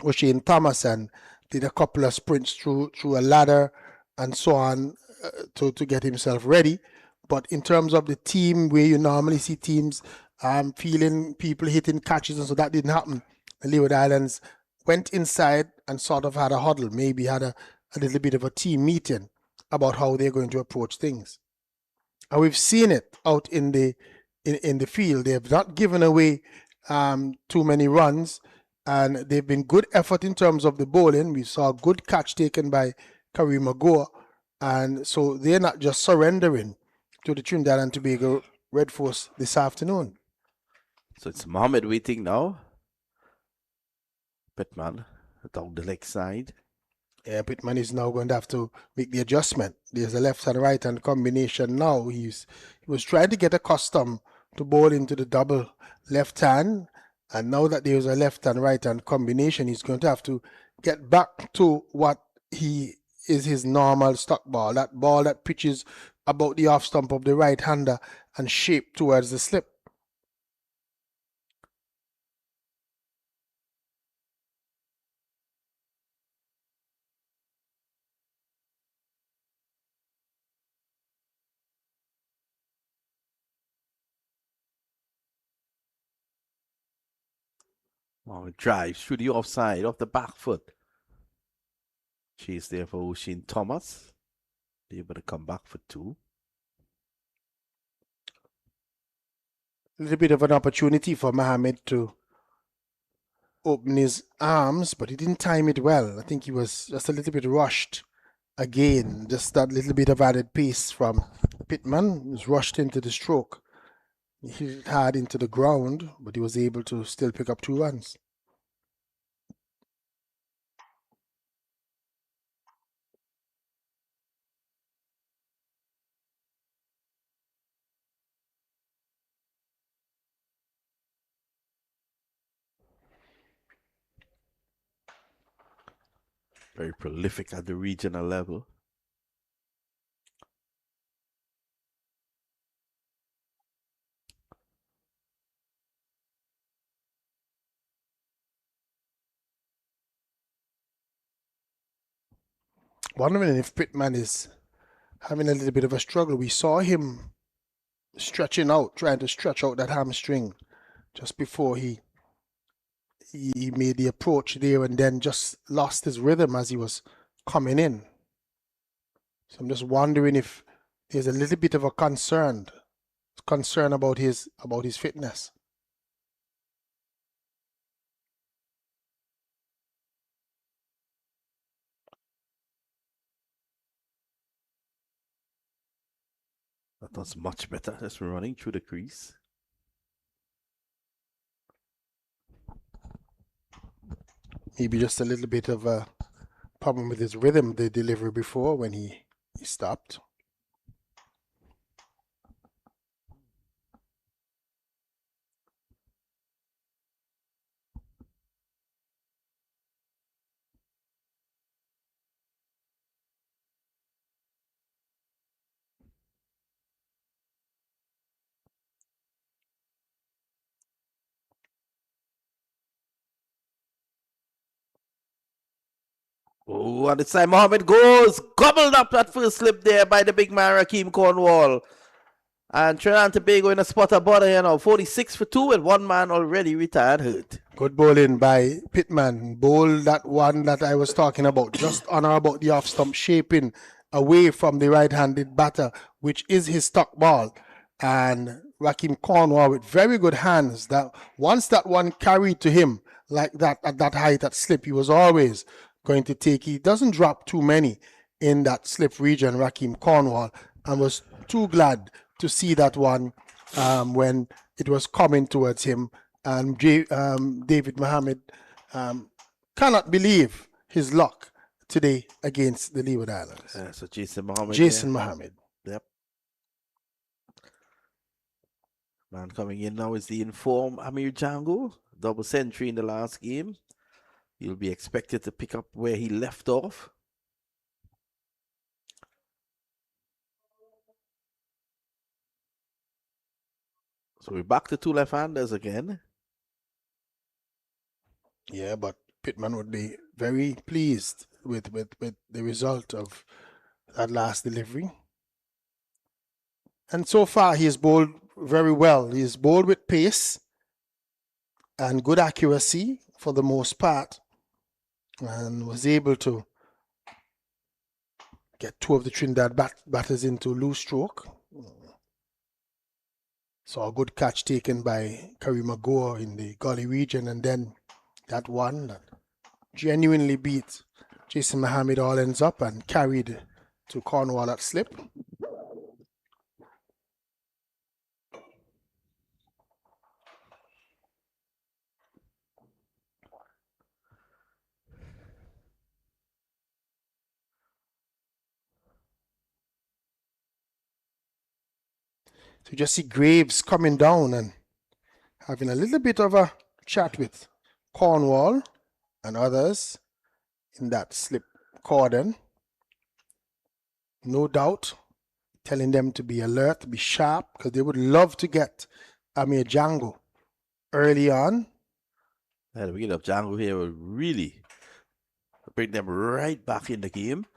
Ocean Thomas and did a couple of sprints through a ladder and so on to get himself ready. But in terms of the team, where you normally see teams feeling people hitting catches, and so that didn't happen. The Leeward Islands went inside and sort of had a huddle, maybe had a little bit of a team meeting about how they're going to approach things. And we've seen it out in the in the field. They have not given away too many runs, and they've been good effort in terms of the bowling. We saw a good catch taken by Kareem Agor, and so they're not just surrendering to the Trinidad and Tobago Red Force this afternoon. So it's Mohammed waiting now. Pittman down the leg side. Yeah, Pittman is now going to have to make the adjustment. There's a left and right hand combination now. He was trying to get accustomed to bowl into the double left hand, and now that there's a left and right hand combination, he's going to have to get back to what he is his normal stock ball. That ball that pitches about the off stump of the right hander and shape towards the slip. Oh, it drives through the offside, off the back foot. Chase there for O'Shane Thomas. Able to come back for 2. A little bit of an opportunity for Mohammed to open his arms, but he didn't time it well. I think he was just a little bit rushed again. Just that little bit of added pace from Pittman. He was rushed into the stroke. He hit it hard into the ground, but he was able to still pick up 2 runs. Very prolific at the regional level. Wondering if Pittman is having a little bit of a struggle. We saw him stretching out, trying to stretch out that hamstring just before he made the approach there, and then just lost his rhythm as he was coming in. So I'm just wondering if there's a little bit of a concern about his fitness. That was much better. Just running through the crease. Maybe just a little bit of a problem with his rhythm, the delivery before when he stopped. Oh, and this time Mohammed goes. Gobbled up that first slip there by the big man, Rakeem Cornwall. And Trinidad and Tobago in a spot of bother here now. 46 for 2 and 1 man already retired hurt. Good bowling by Pittman. Bowl that one that I was talking about, just on or about the off stump, shaping away from the right-handed batter, which is his stock ball. And Rakeem Cornwall with very good hands. That once that one carried to him like that at that height, that slip, he was always going to take. He doesn't drop too many in that slip region, Rakeem Cornwall, and was too glad to see that one when it was coming towards him. And David Mohammed cannot believe his luck today against the Leeward Islands. So Jason Mohammed. Jason Mohammed. Yep. Man coming in now is the informed Amir Django. Double century in the last game. He'll be expected to pick up where he left off. So we're back to 2 left-handers again. Yeah, but Pittman would be very pleased with the result of that last delivery. And so far, he has bowled very well. He has bowled with pace and good accuracy for the most part, and was able to get 2 of the Trinidad batters into loose stroke. Saw a good catch taken by Karima Gore in the gully region, and then that one that genuinely beat Jason Mohammed all ends up and carried to Cornwall at slip. So you just see Graves coming down and having a little bit of a chat with Cornwall and others in that slip cordon. No doubt telling them to be alert, to be sharp, because they would love to get Amir Django early on. Yeah, the wicket of Django here will really bring them right back in the game.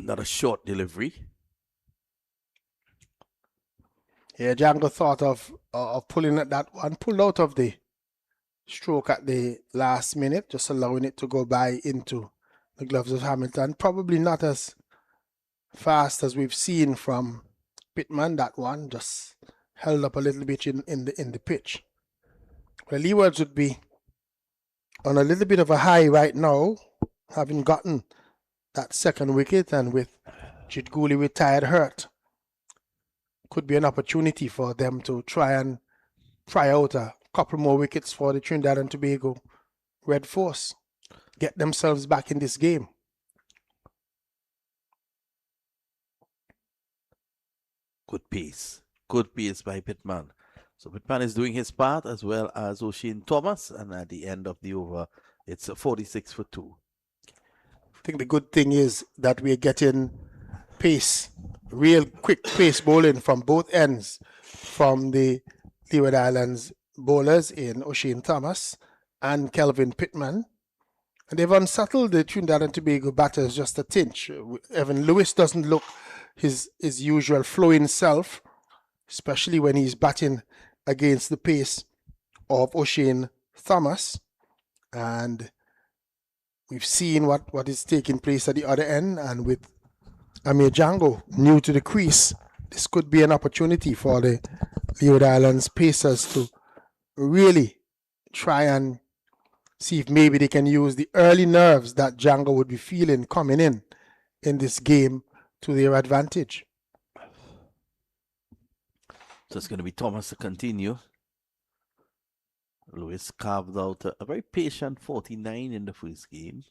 Not a short delivery. Yeah, Django thought of pulling at that one, pulled out of the stroke at the last minute, just allowing it to go by into the gloves of Hamilton. Probably not as fast as we've seen from Pittman. That one just held up a little bit in the pitch. Well, Leeward would be on a little bit of a high right now, having gotten that second wicket, and with Jitguli retired hurt, could be an opportunity for them to try and pry out a couple more wickets for the Trinidad and Tobago Red Force, get themselves back in this game. Good pace by Pittman. So Pittman is doing his part as well as O'Shane Thomas, and at the end of the over, it's 46 for 2. I think the good thing is that we're getting pace, real quick pace bowling from both ends, from the Leeward Islands bowlers in O'Shane Thomas and Kelvin Pittman. And they've unsettled the Trinidad and Tobago batters just a tinch. Evan Lewis doesn't look his usual flowing self, especially when he's batting against the pace of O'Shane Thomas. And we've seen what is taking place at the other end, and with Amir Django new to the crease, this could be an opportunity for the Leeward Islands Pacers to really try and see if maybe they can use the early nerves that Django would be feeling coming in this game to their advantage. So it's going to be Thomas to continue. Lewis carved out a very patient 49 in the first game.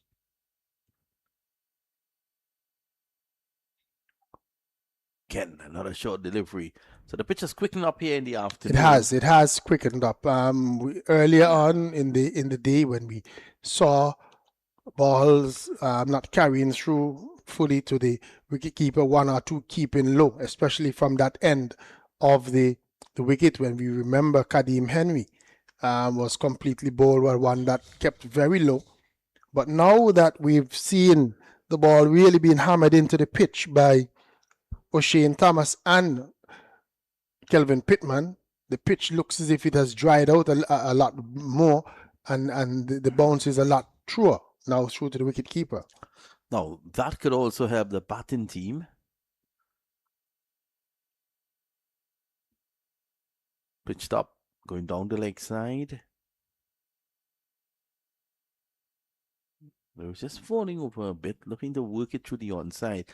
Again, another short delivery. So the pitch has quickened up here in the afternoon. It has quickened up. Earlier on in the day, when we saw balls not carrying through fully to the wicketkeeper, one or two keeping low, especially from that end of the wicket, when we remember Kadeem Henry was completely bowled, well, one that kept very low. But now that we've seen the ball really being hammered into the pitch by O'Shane Thomas and Kelvin Pittman, the pitch looks as if it has dried out a lot more, and the bounce is a lot truer now through to the wicketkeeper. Now, that could also help the batting team. Pitched up, going down the leg side. He was just falling over a bit, looking to work it through the onside.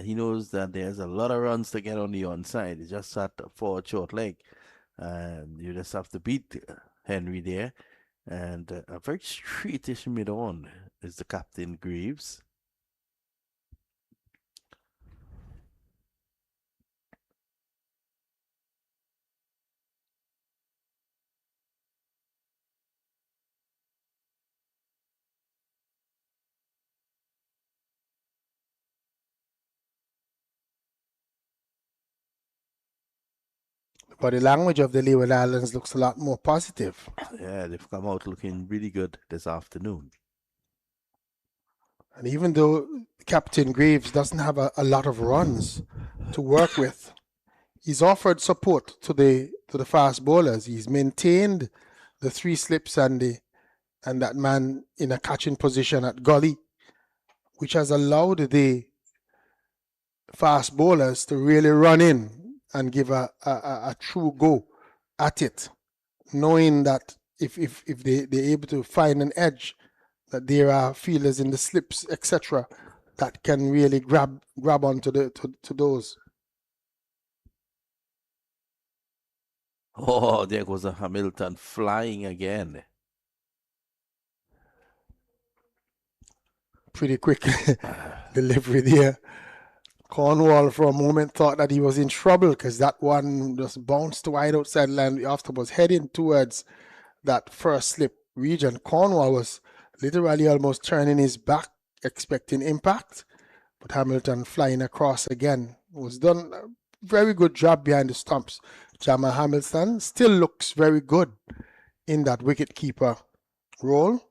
He knows that there's a lot of runs to get on the onside. He just sat for a short leg. And you just have to beat Henry there. And a very straightish mid-on is the captain, Graves. The body language of the Leeward Islands looks a lot more positive. Yeah, they've come out looking really good this afternoon. And even though Captain Graves doesn't have a lot of runs to work with, he's offered support to the fast bowlers. He's maintained the 3 slips and that man in a catching position at gully, which has allowed the fast bowlers to really run in and give a true go at it, knowing that if they're able to find an edge, that there are fielders in the slips, etc., that can really grab onto to those. Oh, there goes a Hamilton flying again. Pretty quick delivery there. Cornwall for a moment thought that he was in trouble because that one just bounced wide outside line after was heading towards that first slip region. Cornwall was literally almost turning his back, expecting impact, but Hamilton flying across again was done a very good job behind the stumps. Jamal Hamilton still looks very good in that wicket keeper role.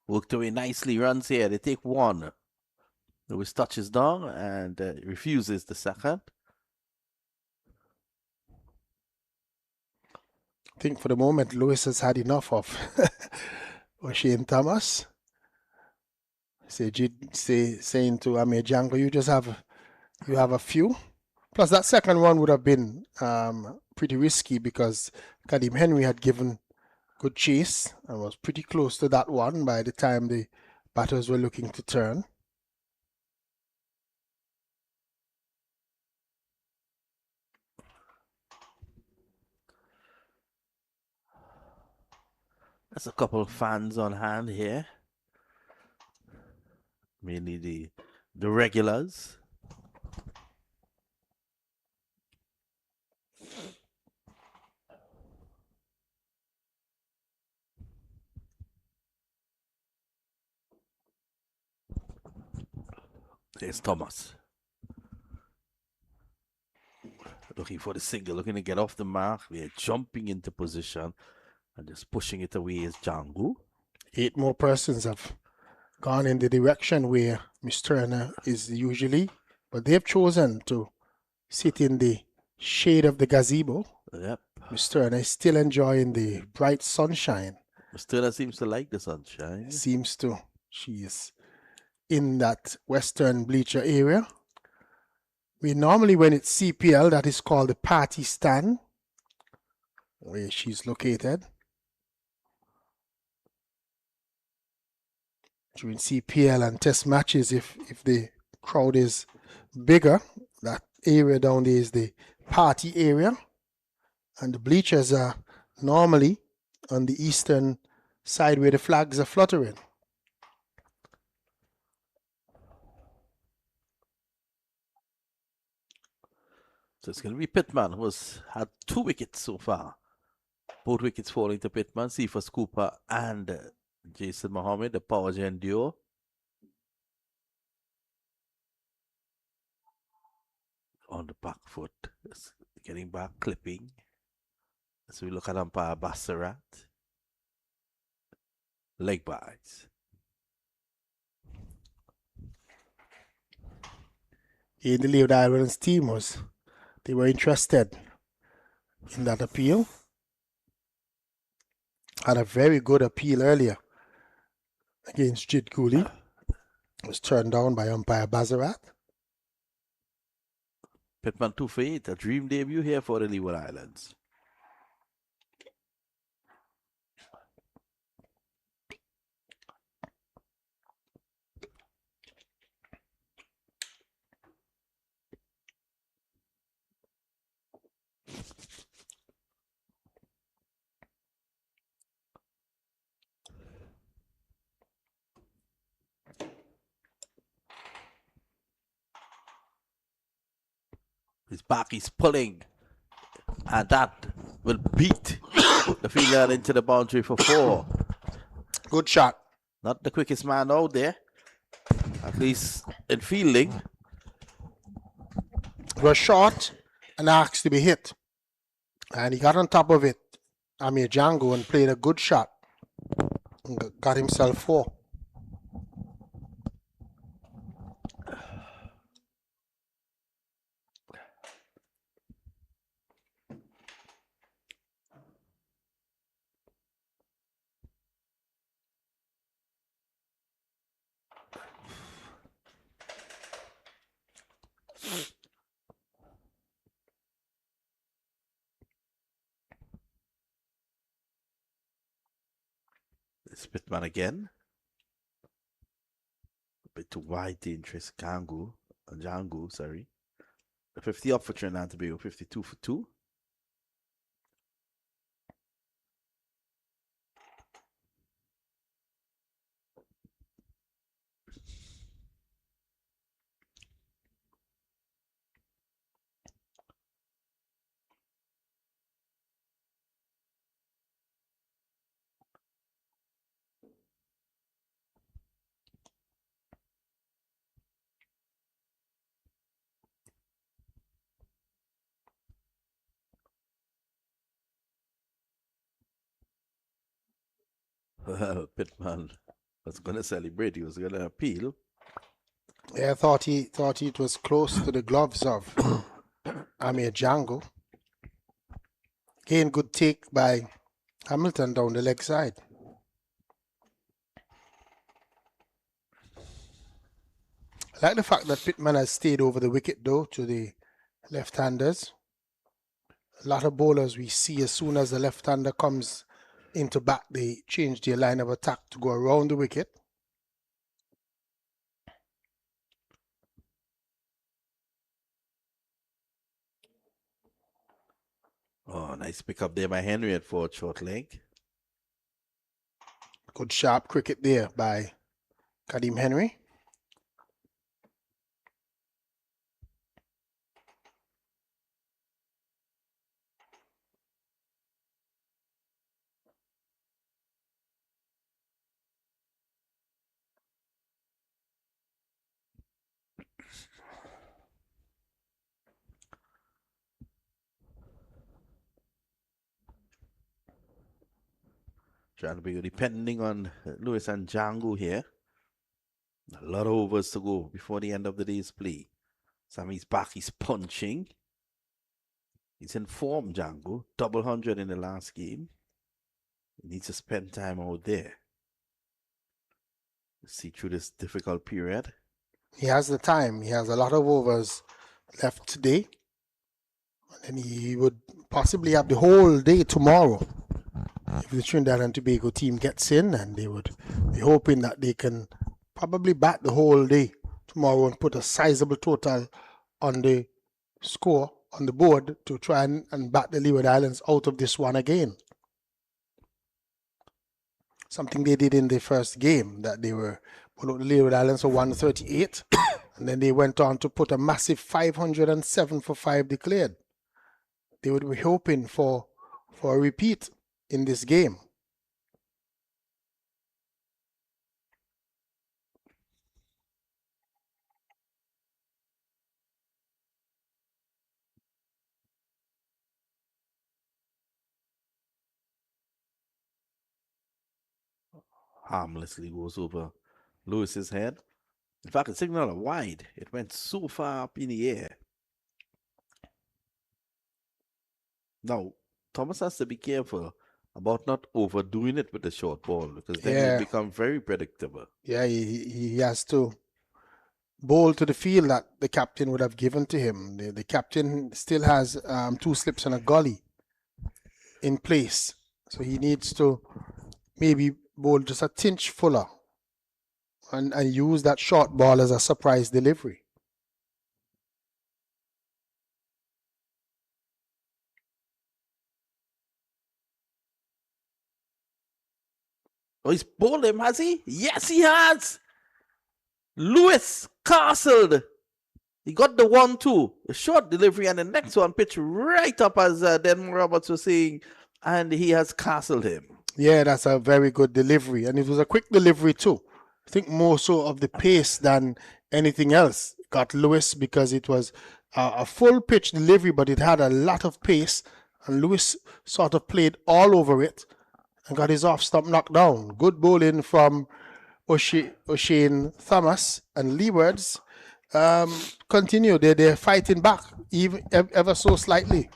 Worked away nicely, runs here. They take one. Lewis touches down and refuses the second. I think for the moment Lewis has had enough of O'Shane Thomas. Saying to Amir Django, you have a few. Plus that second one would have been pretty risky because Kadim Henry had given good chase and was pretty close to that one by the time the batters were looking to turn. There's a couple of fans on hand here. Mainly the regulars. There's Thomas. Looking for the single, looking to get off the mark. We're jumping into position and just pushing it away is Django. 8 more persons have gone in the direction where Miss Turner is usually, but they've chosen to sit in the shade of the gazebo. Yep. Miss Turner is still enjoying the bright sunshine. Miss Turner seems to like the sunshine. Seems to. She is in that western bleacher area. Normally when it's CPL, that is called the party stand, where she's located. During CPL and test matches, if the crowd is bigger, that area down there is the party area. And the bleachers are normally on the eastern side where the flags are fluttering. So it's going to be Pittman, who has had 2 wickets so far. Both wickets falling to Pittman, Cephas Cooper and Jason Mohammed, the power gen duo. On the back foot, just getting back, clipping. As we look at umpire Bassarat. Leg byes. In the Leeward Islands team they were interested in that appeal. Had a very good appeal earlier against Jid Cooley. Was turned down by umpire Bazarat. Pittman 2 for 8, a dream debut here for the Leeward Islands. His back is pulling, and that will beat the fielder into the boundary for 4. Good shot. Not the quickest man out there, at least in fielding. It was short and asked to be hit. And he got on top of it, Amir Django, and played a good shot. And got himself 4. Pittman again. A bit too wide, dangerous. Jangu, sorry. 50 up for Trinidad and Tobago, 52 for 2. Well, Pittman was going to celebrate. He was going to appeal. Yeah, I thought it was close to the gloves of Amir Django. Again, good take by Hamilton down the leg side. I like the fact that Pittman has stayed over the wicket though to the left-handers. A lot of bowlers we see as soon as the left-hander comes into bat, they change their line of attack to go around the wicket. Oh, nice pick up there by Henry at fourth short leg. Good sharp cricket there by Kadeem Henry. Trying to be depending on Lewis and Django here. A lot of overs to go before the end of the day's play. Sammy's back, he's punching. He's in form, Django. Double 100 in the last game. He needs to spend time out there. See through this difficult period. He has the time. He has a lot of overs left today. And he would possibly have the whole day tomorrow if the Trinidad and Tobago team gets in, and they would be hoping that they can probably bat the whole day tomorrow and put a sizable total on the score on the board to try and bat the Leeward Islands out of this one again. Something they did in the first game, that they were put out the Leeward Islands for 138 and then they went on to put a massive 507 for 5 declared. They would be hoping for a repeat in this game. Harmlessly goes over Lewis's head. In fact, it signaled a wide. It went so far up in the air. Now, Thomas has to be careful about not overdoing it with the short ball, because then it become very predictable. Yeah, he has to bowl to the field that the captain would have given to him. The captain still has 2 slips and a gully in place. So he needs to maybe bowl just a tinge fuller and use that short ball as a surprise delivery. Oh, he's bowled him, has he? Yes, he has. Lewis castled. He got the 1-2, a short delivery, and the next one pitched right up as Denman Roberts was saying, and he has castled him. Yeah, that's a very good delivery, and it was a quick delivery too. I think more so of the pace than anything else got Lewis, because it was a full pitch delivery, but it had a lot of pace, and Lewis sort of played all over it and got his off stump knocked down. Good bowling from O'Shane Thomas, and Leewards continue. They're fighting back even ever so slightly.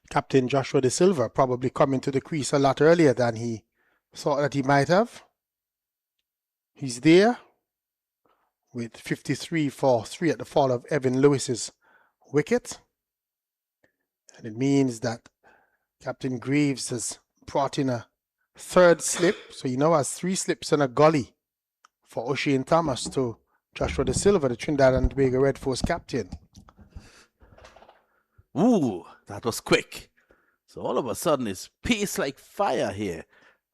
Captain Joshua De Silva probably coming to the crease a lot earlier than he thought that he might have. He's there with 53 for 3 at the fall of Evan Lewis's wicket. And it means that Captain Greaves has brought in a third slip. So he now has 3 slips and a gully for O'Shane Thomas to Joshua De Silva, the Trinidad and Tobago Red Force captain. Ooh, that was quick. So all of a sudden, it's pace like fire here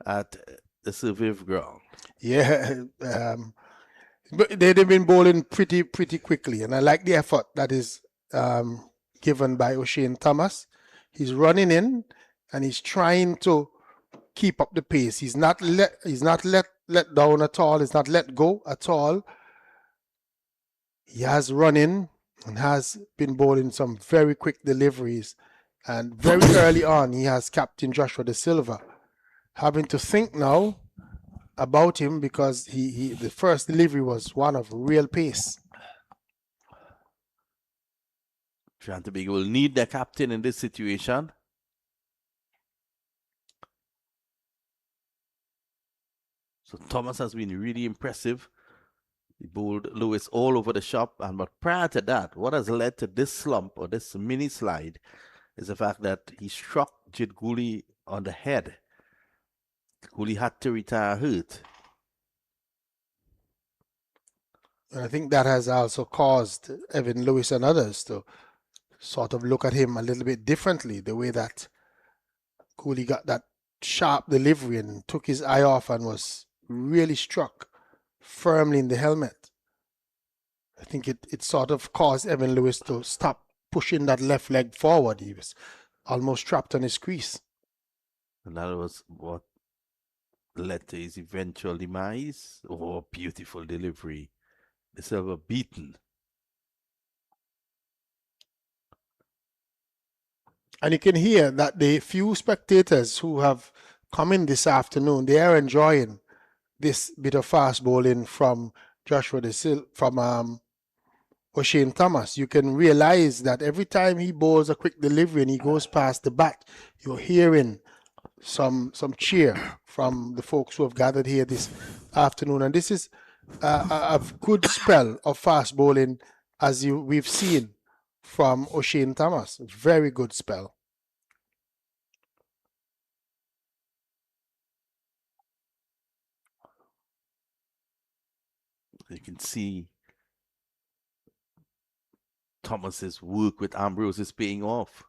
at the Survive ground. Yeah, but they've been bowling pretty quickly, and I like the effort that is given by O'Shane Thomas. He's running in, and he's trying to keep up the pace. He's not let down at all. He's not let go at all. He has run in and has been bowling some very quick deliveries, and very early on he has Captain Joshua De Silva having to think now about him, because the first delivery was one of real pace. Trinidad and Tobago will need their captain in this situation. So Thomas has been really impressive. He bowled Lewis all over the shop, but prior to that, what has led to this slump or this mini slide is the fact that he struck Jid Gooley on the head. Gooley had to retire hurt. And I think that has also caused Evan Lewis and others to sort of look at him a little bit differently, the way that Cooley got that sharp delivery and took his eye off and was really struck firmly in the helmet. I think it sort of caused Evan Lewis to stop pushing that left leg forward. He was almost trapped on his crease. And that was what led to his eventual demise. Oh, beautiful delivery. De Silva beaten. And you can hear that the few spectators who have come in this afternoon, they are enjoying this bit of fast bowling from Joshua De Silva, from O'Shane Thomas. You can realize that every time he bowls a quick delivery and he goes past the bat, you're hearing some cheer from the folks who have gathered here this afternoon. And this is a good spell of fast bowling, as we've seen from O'Shane Thomas. Very good spell. You can see Thomas's work with Ambrose is paying off.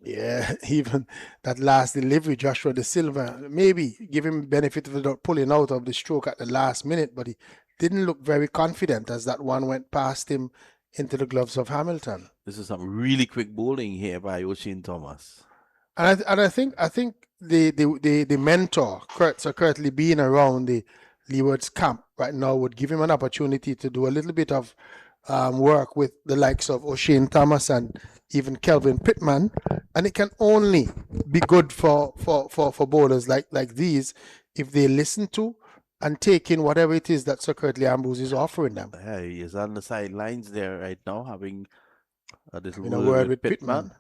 Yeah, even that last delivery, Joshua De Silva, maybe give him benefit of the doubt pulling out of the stroke at the last minute, but he didn't look very confident as that one went past him into the gloves of Hamilton. This is some really quick bowling here by O'Shane Thomas. And I think the mentor, Sir Curtly, being around the Leeward's camp right now would give him an opportunity to do a little bit of work with the likes of O'Shane Thomas and even Kelvin Pittman, and it can only be good for bowlers like these if they listen to and take in whatever it is that Sir Curtly Ambrose is offering them. Yeah, he is on the sidelines there right now, having a little word with Pittman.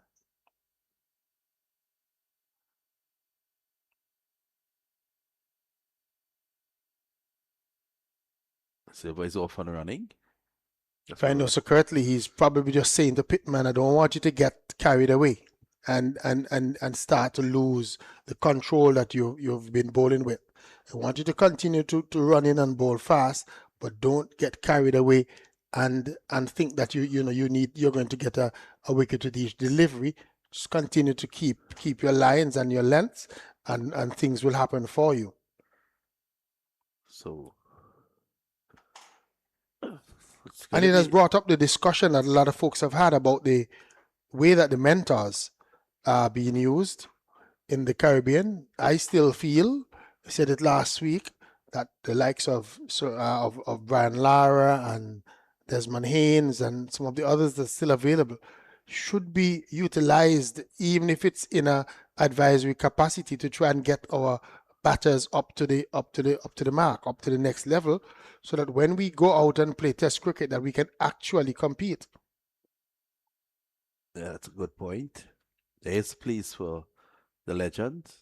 Silva is off and running. If I know Sir Curtly, he's probably just saying to Pittman, I don't want you to get carried away and start to lose the control that you've been bowling with. I want you to continue to run in and bowl fast, but don't get carried away and think that you're going to get a wicket with each delivery. Just continue to keep your lines and your lengths, and things will happen for you. So, and it has brought up the discussion that a lot of folks have had about the way that the mentors are being used in the Caribbean. I still feel, I said it last week, that the likes of Brian Lara and Desmond Haynes and some of the others that are still available should be utilized, even if it's in a advisory capacity, to try and get our batters up to the mark, up to the next level, so that when we go out and play Test cricket, that we can actually compete. Yeah, that's a good point. There's place for the legends.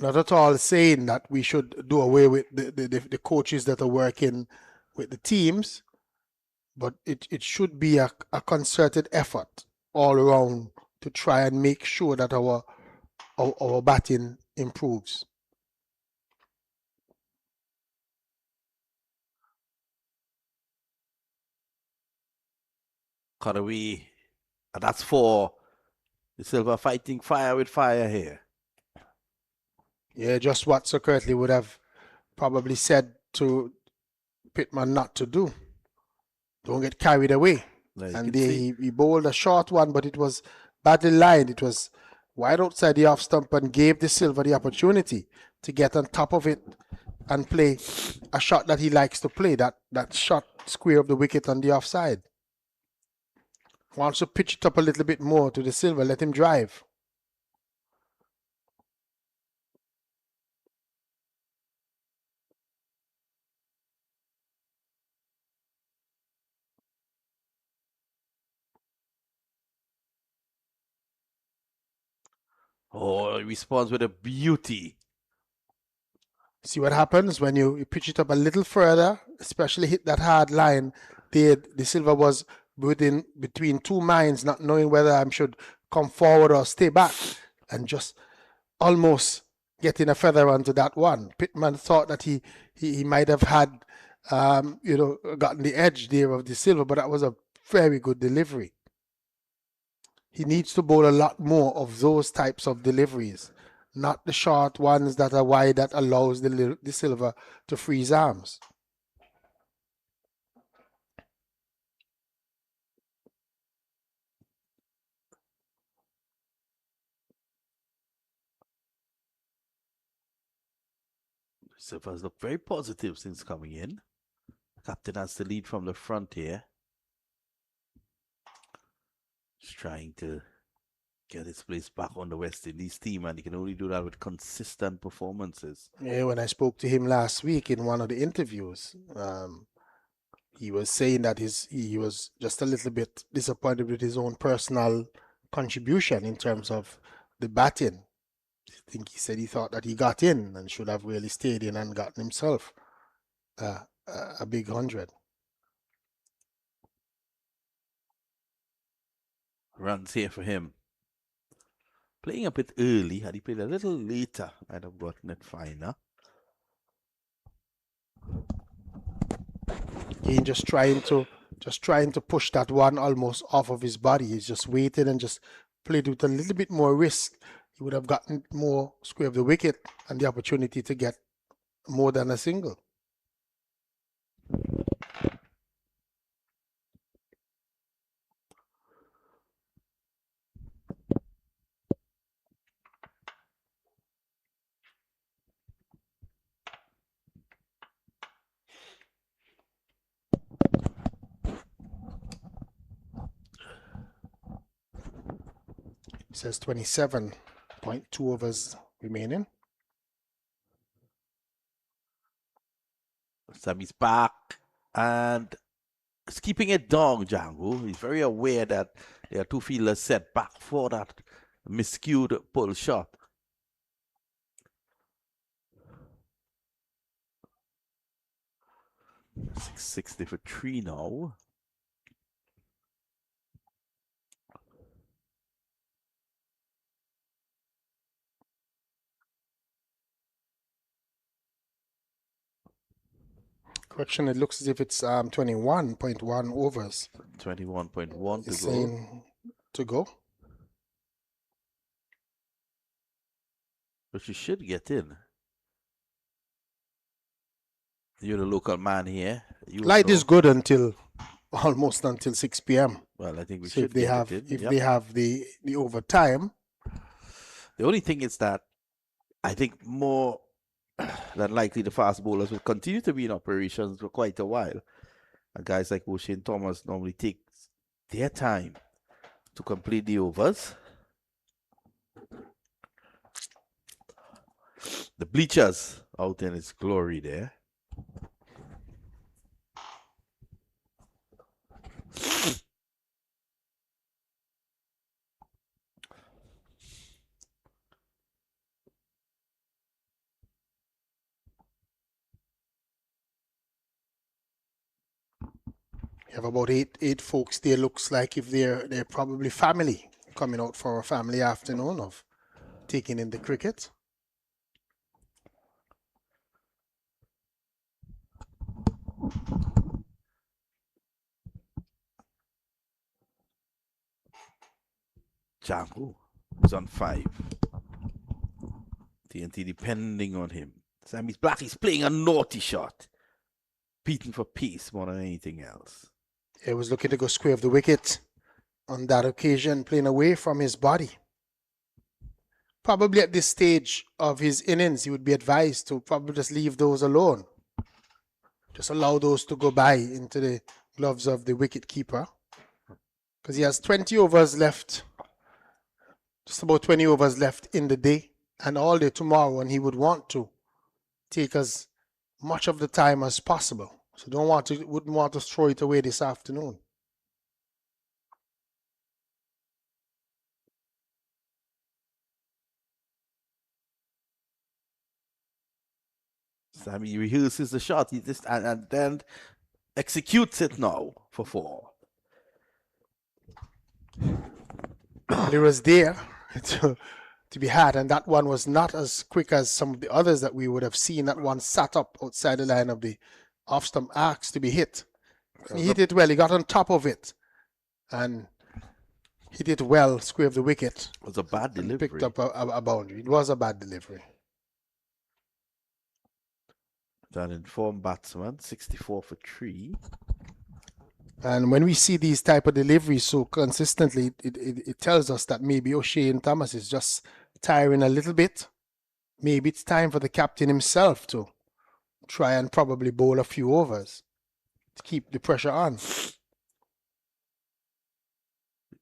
Not at all saying that we should do away with the coaches that are working with the teams, but it should be a concerted effort all around to try and make sure that our batting improves. Cut away. And that's for the Silver fighting fire with fire here. Yeah, just what Sir Curtly would have probably said to Pittman not to do. Don't get carried away. And there he bowled a short one, but it was badly lined. It was wide outside the off stump and gave the Silver the opportunity to get on top of it and play a shot that he likes to play, that shot square of the wicket on the offside. Wants to pitch it up a little bit more to the Silver, let him drive. Oh, he responds with a beauty. See what happens when you pitch it up a little further, especially hit that hard line. The Silver was between two minds, not knowing whether I should come forward or stay back, and just almost getting a feather onto that one. Pittman thought that he might have had, gotten the edge there of the Silver, but that was a very good delivery. He needs to bowl a lot more of those types of deliveries, not the short ones that are wide that allows the Silver to freeze arms. Silver's looked very positive since coming in. Captain has the lead from the front here. Just trying to get his place back on the West Indies team, and he can only do that with consistent performances. Yeah, when I spoke to him last week in one of the interviews, he was saying that he was just a little bit disappointed with his own personal contribution in terms of the batting. I think he said he thought that he got in and should have really stayed in and gotten himself a big 100. Runs here for him. Playing a bit early. Had he played a little later, I'd have gotten it finer. Again, just trying to push that one almost off of his body. He's just waiting and just played with a little bit more risk. He would have gotten more square of the wicket and the opportunity to get more than a single. It says 27.2 overs remaining. Sammy's back and is keeping it down, Django. He's very aware that there are two fielders set back for that miscued pull shot. 660 for 3 now. Correction, it looks as if it's 21.1 overs. 21.1 to It's go. saying to go. But you should get in. You're the local man here. Light is good until almost until 6 p.m. Well, I think we So should if they get have it in. they have the overtime. The only thing is that I think more than likely the fast bowlers will continue to be in operations for quite a while. And guys like O'Shane Thomas normally take their time to complete the overs. The bleachers out in its glory there. You have about eight folks there. Looks like if they're probably family coming out for a family afternoon of taking in the cricket. Django is on 5. TNT depending on him. Sammy's Black is playing a naughty shot. Beating for pace more than anything else. He was looking to go square of the wicket on that occasion, playing away from his body. Probably at this stage of his innings, he would be advised to probably just leave those alone. Just allow those to go by into the gloves of the wicket keeper. Because he has 20 overs left, just about 20 overs left in the day and all day tomorrow, and he would want to take as much of the time as possible. So wouldn't want to throw it away this afternoon. Sammy rehearses the shot, he just and then executes it now for 4. It was there to be had, and that one was not as quick as some of the others that we would have seen. That one sat up outside the line of the off-stump arcs to be hit. And he hit it well. He got on top of it and hit it well, square of the wicket. It was a bad delivery. Picked up a boundary. It was a bad delivery. An informed batsman, 64 for 3. And when we see these type of deliveries so consistently, it tells us that maybe O'Shane Thomas is just tiring a little bit. Maybe it's time for the captain himself to try and probably bowl a few overs to keep the pressure on.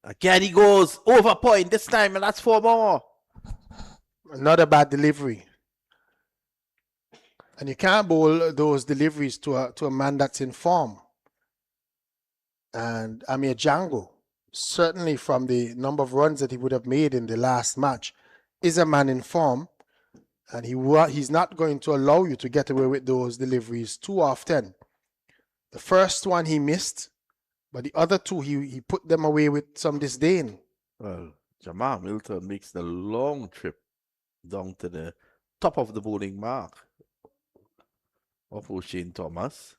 Again he goes over point this time, and that's 4 more. Another bad delivery. And you can't bowl those deliveries to a man that's in form. And Amir Django, certainly from the number of runs that he would have made in the last match, is a man in form. And he's not going to allow you to get away with those deliveries too often. The first one he missed, but the other two he put them away with some disdain. Well, Jamal Milton makes the long trip down to the top of the bowling mark of O'Shane Thomas.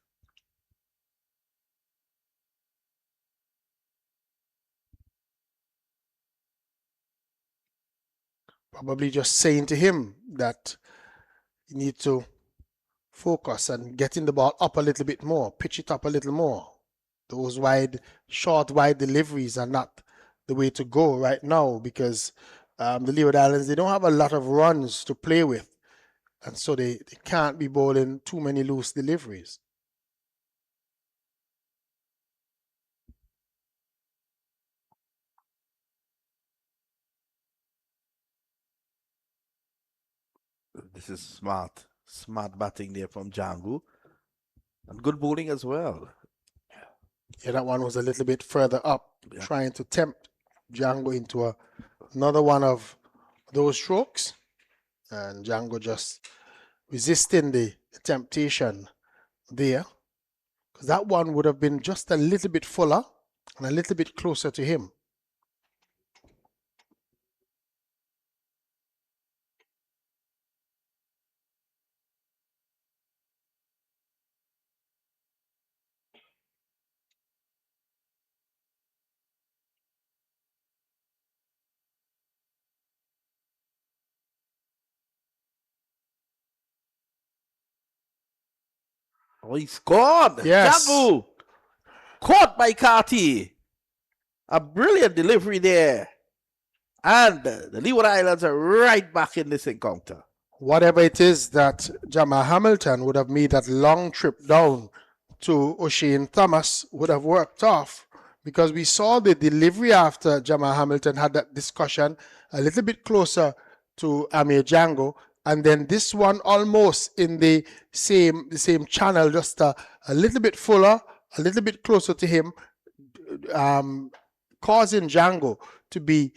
Probably just saying to him that you need to focus and getting the ball up a little bit more, pitch it up a little more. Those short, wide deliveries are not the way to go right now because the Leeward Islands, they don't have a lot of runs to play with. And so they can't be bowling too many loose deliveries. This is smart batting there from Django. And good bowling as well. Yeah, that one was a little bit further up, trying to tempt Django into another one of those strokes. And Django just resisting the temptation there. Because that one would have been just a little bit fuller and a little bit closer to him. Oh, he's gone. Yes. Django caught by Carty. A brilliant delivery there. And the Leeward Islands are right back in this encounter. Whatever it is that Jamal Hamilton would have made that long trip down to O'Shane Thomas would have worked off, because we saw the delivery after Jamal Hamilton had that discussion a little bit closer to Amir Django, and then this one almost in the same channel, just a little bit fuller, a little bit closer to him, causing Django to be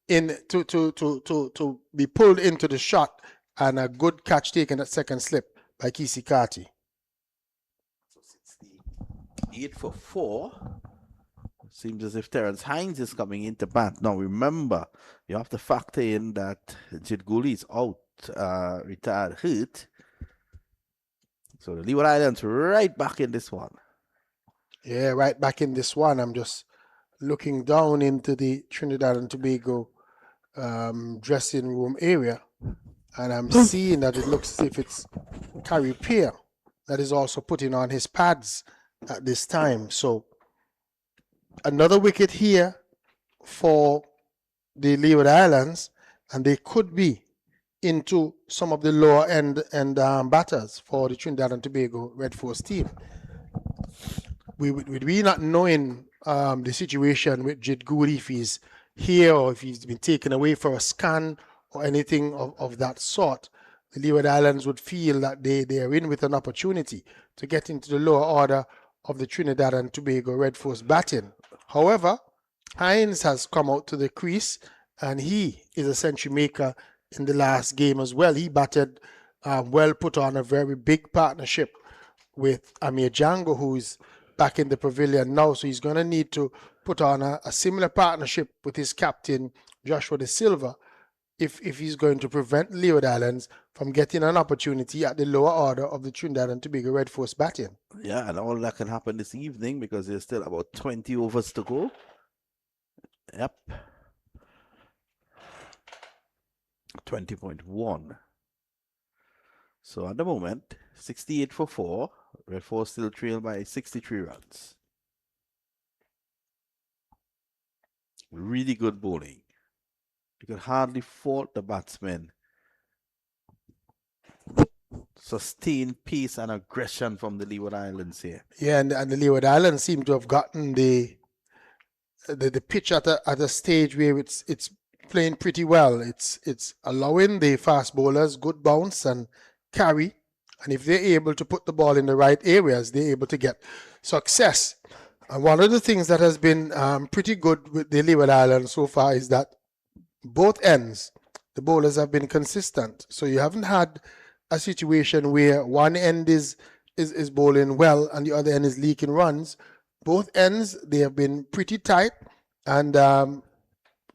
to be pulled into the shot, and a good catch taken at second slip by Kisi Kati. So since 8 for 4. Seems as if Terence Hines is coming into bat. Now remember, you have to factor in that Jidguli is out, retired, hurt. So the Leeward Islands right back in this one. Yeah, right back in this one. I'm just looking down into the Trinidad and Tobago dressing room area, and I'm seeing that it looks as if it's Carrie Peer that is also putting on his pads at this time. So another wicket here for the Leeward Islands, and they could be into some of the lower end and batters for the Trinidad and Tobago Red Force team. We not knowing the situation with Jid Good, if he's here or if he's been taken away for a scan or anything of that sort, the Leeward Islands would feel that they are in with an opportunity to get into the lower order of the Trinidad and Tobago Red Force batting. However, Hines has come out to the crease, and he is a century maker in the last game as well. He batted well, put on a very big partnership with Amir Django, who's back in the pavilion now. So he's going to need to put on a similar partnership with his captain, Joshua De Silva, if he's going to prevent Leeward Islands from getting an opportunity at the lower order of the Trinidad and Tobago Red Force batting. Yeah, and all that can happen this evening because there's still about 20 overs to go. Yep. 20.1. So at the moment, 68 for 4. Red Force still trailed by 63 runs. Really good bowling. You could hardly fault the batsmen. Sustained pace and aggression from the Leeward Islands here. Yeah, and the Leeward Islands seem to have gotten the pitch at a stage where it's playing pretty well. It's allowing the fast bowlers good bounce and carry, and if they're able to put the ball in the right areas, they're able to get success. And one of the things that has been pretty good with the Leeward Islands so far is that both ends, the bowlers have been consistent. So you haven't had a situation where one end is bowling well and the other end is leaking runs. Both ends, they have been pretty tight and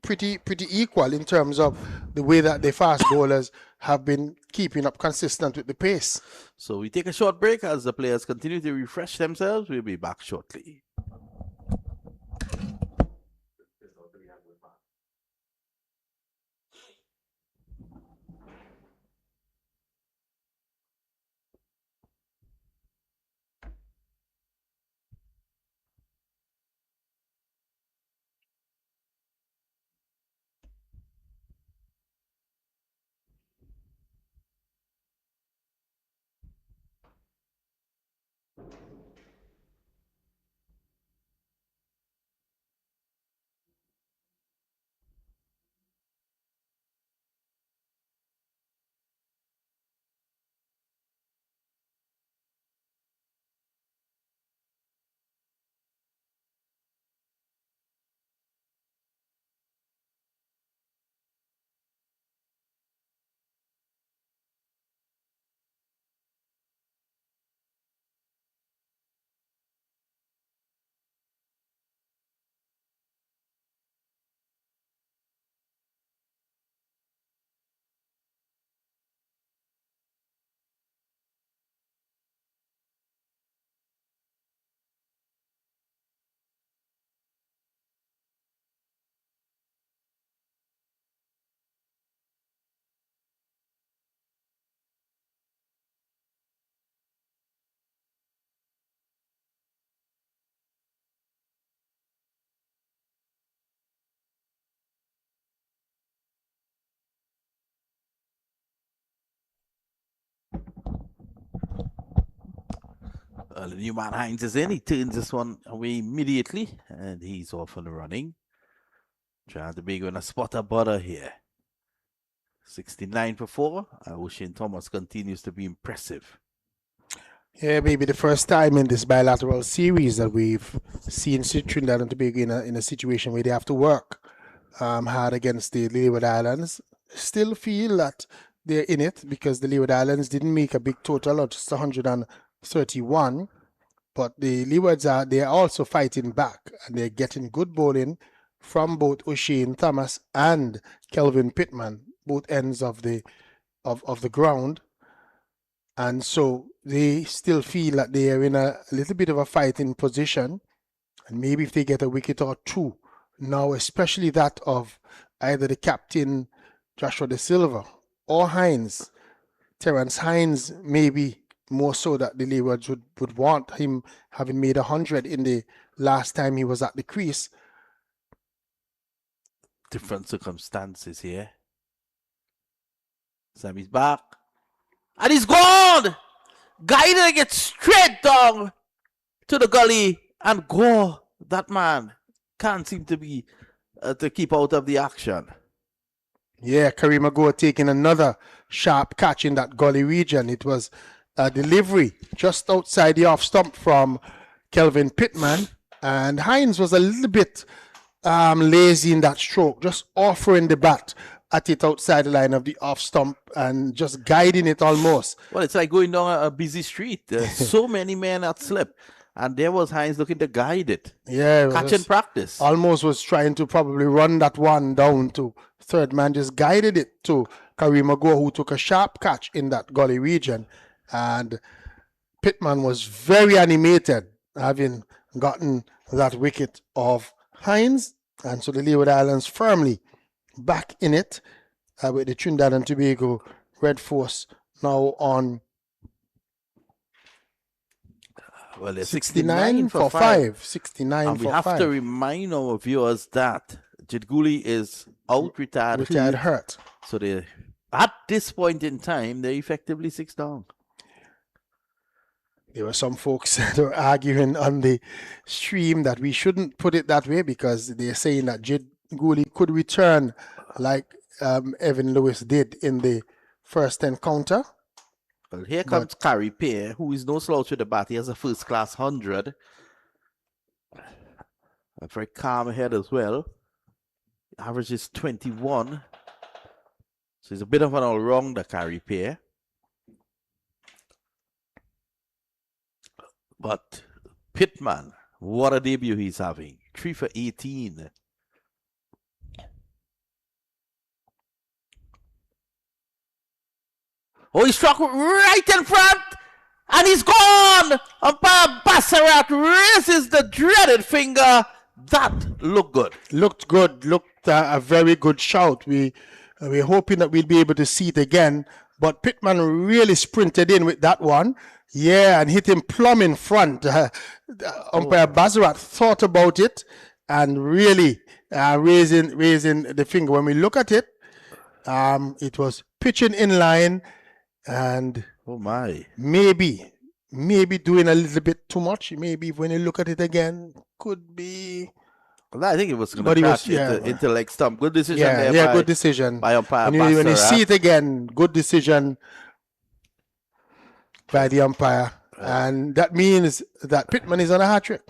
pretty equal in terms of the way that the fast bowlers have been keeping up consistent with the pace. So we take a short break as the players continue to refresh themselves. We'll be back shortly. The new man Hines is in. He turns this one away immediately, and he's off and running. Trying to be in a spotter butter here. 69 for 4. Ocean Thomas continues to be impressive. Yeah, maybe the first time in this bilateral series that we've seen Trinidad and Tobago in a situation where they have to work hard against the Leeward Islands. Still feel that they're in it because the Leeward Islands didn't make a big total of just 131. But the Leewards they are also fighting back, and they're getting good bowling from both O'Shane Thomas and Kelvin Pittman, both ends of the ground. And so they still feel that they are in a little bit of a fighting position. And maybe if they get a wicket or two, now especially that of either the captain, Joshua De Silva, or Hines, Terence Hines, maybe more so that the Leewards would want him having made 100 in the last time he was at the crease. Different circumstances here. Sammy's back. And he's gone! Guided gets straight down to the gully and go. That man can't seem to be to keep out of the action. Yeah, Kareem Agor taking another sharp catch in that gully region. It was a delivery just outside the off stump from Kelvin Pittman. And Hines was a little bit lazy in that stroke, just offering the bat at it outside the line of the off stump and just guiding it almost. Well, it's like going down a busy street. There's so many men at slip. And there was Hines looking to guide it. Yeah. Catch and practice. Almost was trying to probably run that one down to third man, just guided it to Kareem Agor, who took a sharp catch in that gully region. And Pittman was very animated, having gotten that wicket of Hines. And so the Leeward Islands firmly back in it with the Trinidad and Tobago Red Force now on 69 for 5. 69 and for 5. we have to remind our viewers that Jidguli is out, retired hurt. So they, at this point in time, they're effectively 6 down. There were some folks that were arguing on the stream that we shouldn't put it that way because they're saying that Jidguli could return like Evan Lewis did in the first encounter. Well, here comes Carrie Pear, who is no slouch with the bat. He has a first-class 100. A very calm head as well. Average is 21. So he's a bit of an all-rounder, Carrie Pear. But Pittman, what a debut he's having. 3 for 18. Oh, he struck right in front, and he's gone. Umpire Bassarat raises the dreaded finger. That looked good. Looked good. Looked a very good shout. We're hoping that we'll be able to see it again. But Pittman really sprinted in with that one. Yeah, and hit him plumb in front. Umpire Bassarat thought about it and really raising the finger. When we look at it, it was pitching in line. And oh my, maybe doing a little bit too much. Maybe when you look at it again, could be. Well, I think it was going to crash into leg stump. Good decision there. Yeah, good decision by umpire. When you see it again, good decision by the umpire, and that means that Pittman is on a hat trick.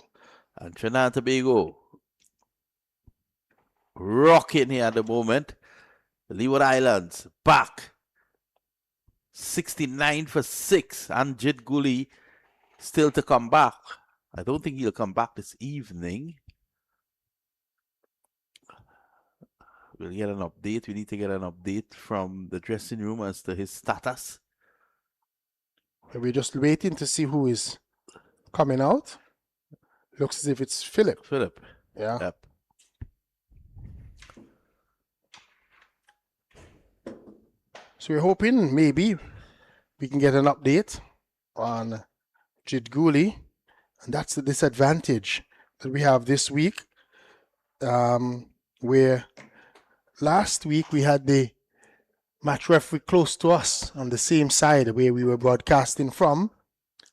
And Trinidad and Tobago rocking here at the moment. The Leeward Islands back. 69 for 6, and Jidguli still to come back. I don't think he'll come back this evening. We'll get an update. We need to get an update from the dressing room as to his status. We're just waiting to see who is coming out. Looks as if it's Philip. Yeah. Yep. So we're hoping maybe we can get an update on Jidguli, and that's the disadvantage that we have this week. Where last week we had the match referee close to us on the same side where we were broadcasting from.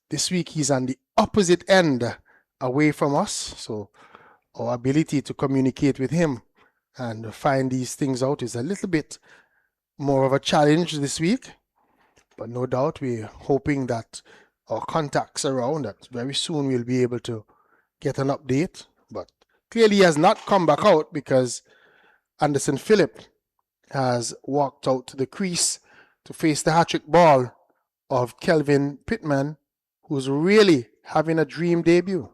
This week he's on the opposite end away from us, so our ability to communicate with him and find these things out is a little bit more of a challenge this week, but no doubt we're hoping that our contacts around that very soon we'll be able to get an update. But clearly he has not come back out because Anderson Phillip has walked out to the crease to face the hat-trick ball of Kelvin Pittman, who's really having a dream debut.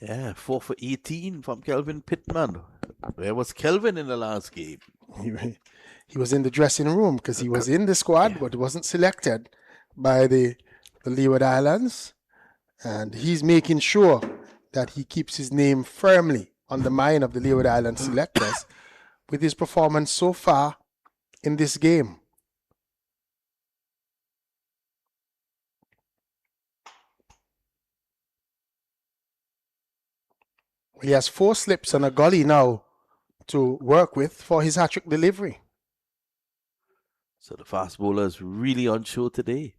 Yeah, 4 for 18 from Kelvin Pittman. Where was Kelvin in the last game? He was in the dressing room because he was in the squad, but wasn't selected by the Leeward Islands. And he's making sure that he keeps his name firmly on the mind of the Leeward Island selectors with his performance so far in this game. He has 4 slips and a gully now to work with for his hat-trick delivery. So the fast bowler is really on show today.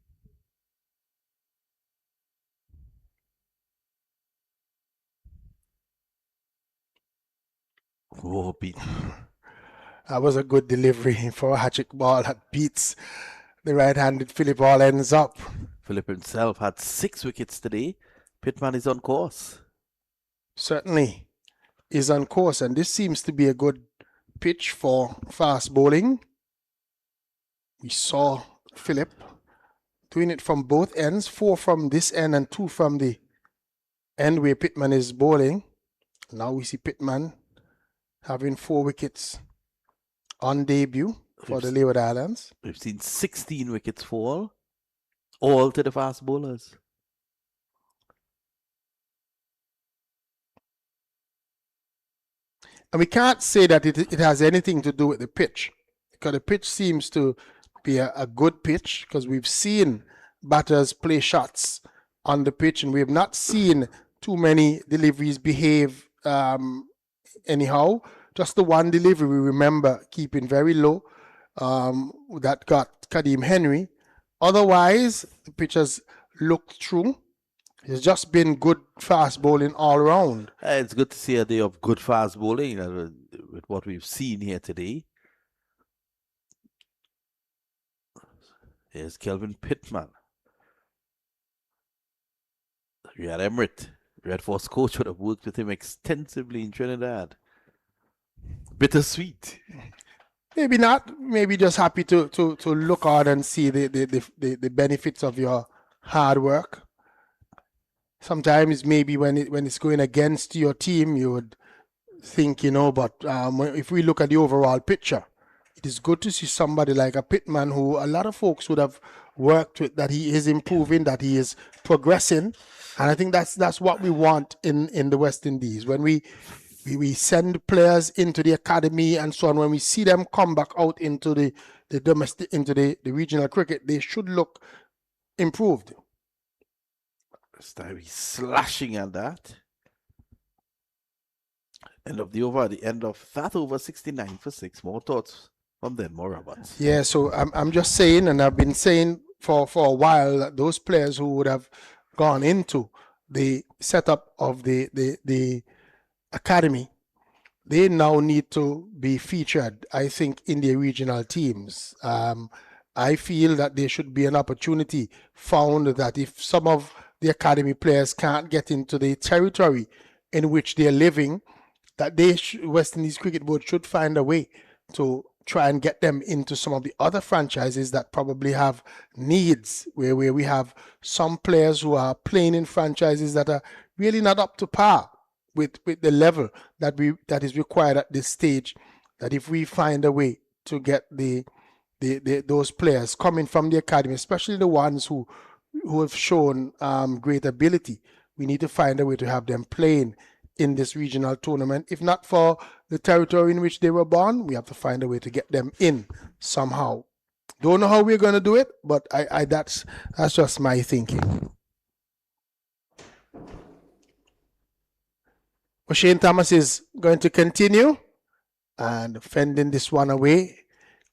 Oh, beat. That was a good delivery for a hat-trick ball that beats the right-handed Philip all ends up. Philip himself had 6 wickets today. Pittman is on course. Certainly is on course, and this seems to be a good pitch for fast bowling. We saw Philip doing it from both ends, 4 from this end and 2 from the end where Pittman is bowling. Now we see Pittman having 4 wickets on debut for the Leeward Islands. We've seen 16 wickets fall, all to the fast bowlers. And we can't say that it has anything to do with the pitch, because the pitch seems to be a good pitch, because we've seen batters play shots on the pitch and we have not seen too many deliveries behave anyhow. Just the one delivery we remember keeping very low that got Kadeem Henry. Otherwise, the pitch has looked true. It's just been good fast bowling all around. It's good to see a day of good fast bowling with what we've seen here today. Here's Kelvin Pittman. Riyad Emrit, Red Force coach, would have worked with him extensively in Trinidad. Bittersweet. Maybe not. Maybe just happy to look out and see the benefits of your hard work. Sometimes maybe when it's going against your team, you would think, but if we look at the overall picture, it is good to see somebody like a Pittman who a lot of folks would have worked with, that he is improving, that he is progressing. And I think that's what we want in the West Indies. When we send players into the academy and so on, when we see them come back out into the domestic, into the regional cricket, they should look improved. This time he's slashing at that. End of the over, at the end of that over, 69 for 6. More thoughts from Denmore Roberts. Yeah, so I'm just saying, and I've been saying for a while, that those players who would have gone into the setup of the academy, they now need to be featured, I think, in the regional teams. I feel that there should be an opportunity found that if some of the academy players can't get into the territory in which they're living, that West Indies Cricket Board should find a way to try and get them into some of the other franchises that probably have needs, where we have some players who are playing in franchises that are really not up to par with the level that is required at this stage. That if we find a way to get those players coming from the academy, especially the ones who have shown great ability, we need to find a way to have them playing in this regional tournament. If not for the territory in which they were born, we have to find a way to get them in somehow. Don't know how we're going to do it, but that's just my thinking. Shane Thomas is going to continue and fending this one away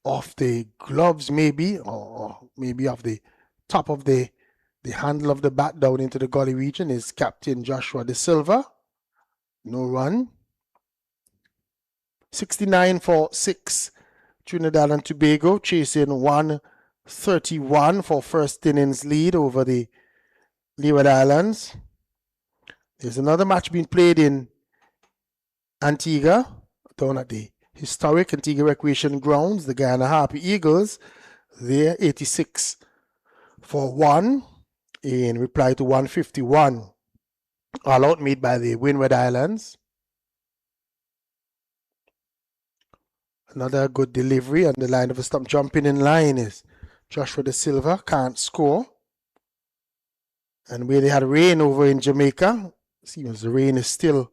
off the gloves, maybe, or maybe off the top of the handle of the bat down into the gully region is Captain Joshua De Silva. No run. 69 for 6. Trinidad and Tobago chasing 131 for first innings lead over the Leeward Islands. There's another match being played in Antigua, down at the historic Antigua Recreation Grounds. The Guyana Harpy Eagles, they're 86 for 1. in reply to 151. All out made by the Windward Islands. Another good delivery on the line of a stump. Jumping in line is Joshua De Silva. Can't score. And where they had rain over in Jamaica, seems the rain is still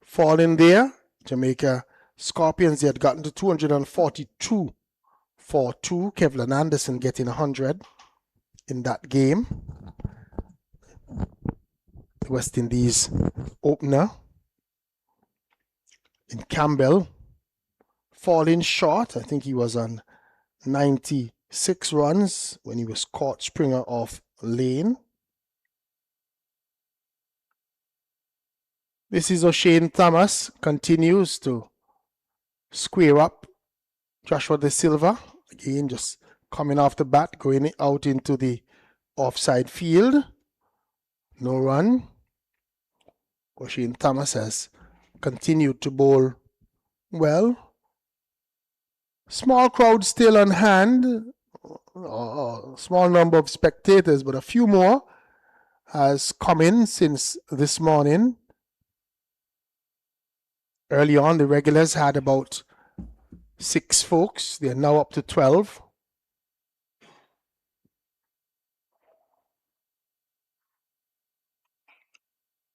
falling there. Jamaica Scorpions, they had gotten to 242 for 2. Kevlin Anderson getting 100 in that game. The West Indies opener in Campbell falling short. I think he was on 96 runs when he was caught Springer off lane. This is O'Shane Thomas, continues to square up Joshua De Silva. Again, just coming off the bat, going out into the offside field. No run. O'Shane Thomas has continued to bowl well. Small crowd still on hand. Small number of spectators, but a few more has come in since this morning. Early on, the regulars had about 6 folks. They're now up to 12.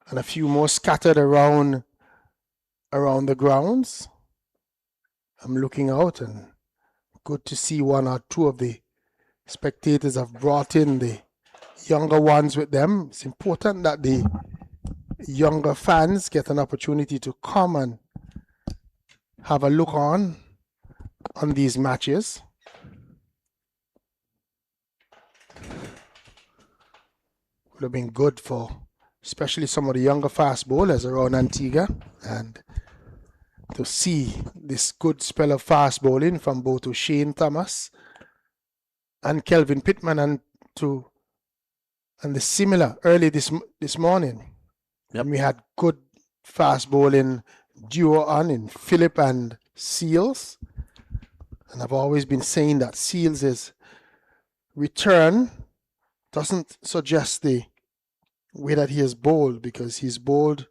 And a few more scattered around the grounds. I'm looking out, and good to see one or two of the spectators have brought in the younger ones with them. It's important that the younger fans get an opportunity to come and have a look on these matches. Would have been good for especially some of the younger fast bowlers around Antigua, and to see this good spell of fast bowling from both O'Shane Thomas and Kelvin Pittman, and the similar early this morning. Yep. And we had good fast bowling duo on in Phillip and Seals. And I've always been saying that Seals' return doesn't suggest the way that he has bowled, because he's bowled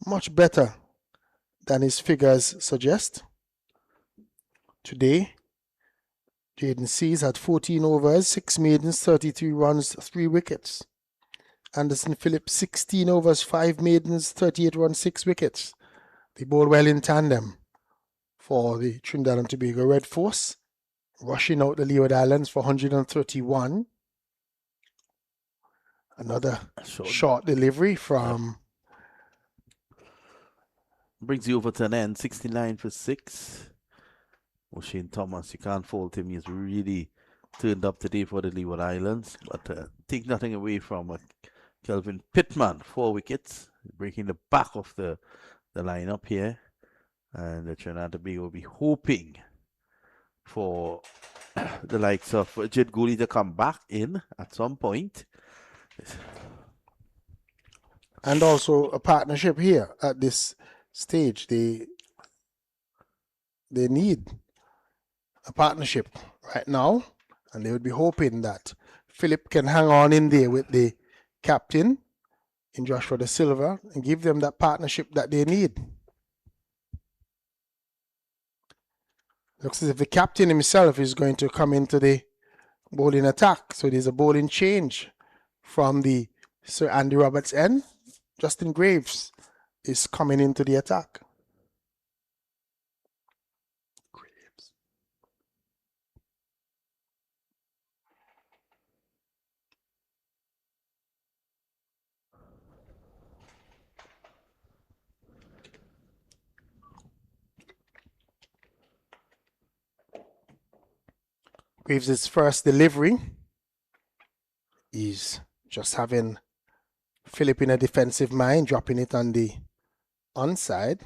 much better than his figures suggest. Today, Jaden Seals had 14 overs, 6 maidens, 33 runs, 3 wickets. Anderson Phillips, 16 overs, 5 maidens, 38 runs, 6 wickets. They bowled well in tandem for the Trinidad and Tobago Red Force, rushing out the Leeward Islands for 131. Another short delivery from... Brings you over to an end, 69 for 6. O'Shane Thomas, you can't fault him. He's really turned up today for the Leeward Islands. But take nothing away from Kelvin Pittman, 4 wickets, breaking the back of the lineup here. And the Trinidad and Tobago will be hoping for the likes of Jid Gooley to come back in at some point. And also a partnership here at this stage. They need a partnership right now, and they would be hoping that Philip can hang on in there with the captain in Joshua De Silva and give them that partnership that they need. Looks as if the captain himself is going to come into the bowling attack. So there's a bowling change from the Sir Andy Roberts end. Justin Graves is coming into the attack. Graves' first delivery is just having Philip in a defensive mind, dropping it on the onside.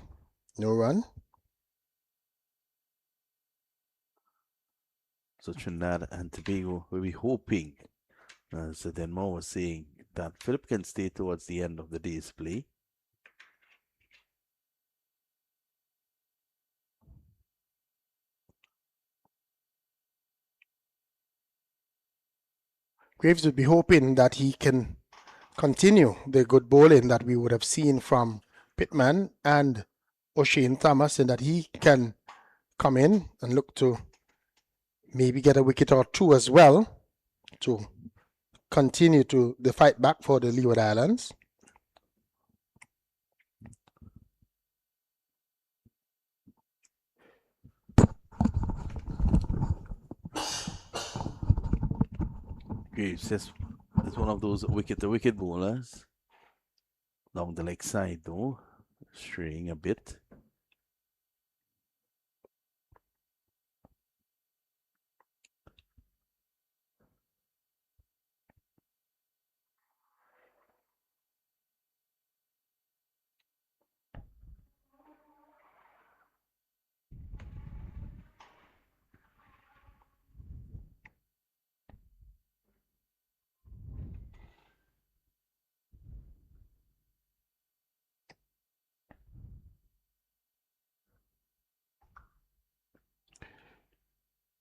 No run. So Trinidad and Tobago will be hoping, as Denmore was saying, that Philip can stay towards the end of the day's play. Graves would be hoping that he can continue the good bowling that we would have seen from Pittman and O'Shane Thomas, and that he can come in and look to maybe get a wicket or two as well to continue to the fight back for the Leeward Islands. Graves is one of those wicket bowlers. Down the leg side though, straying a bit.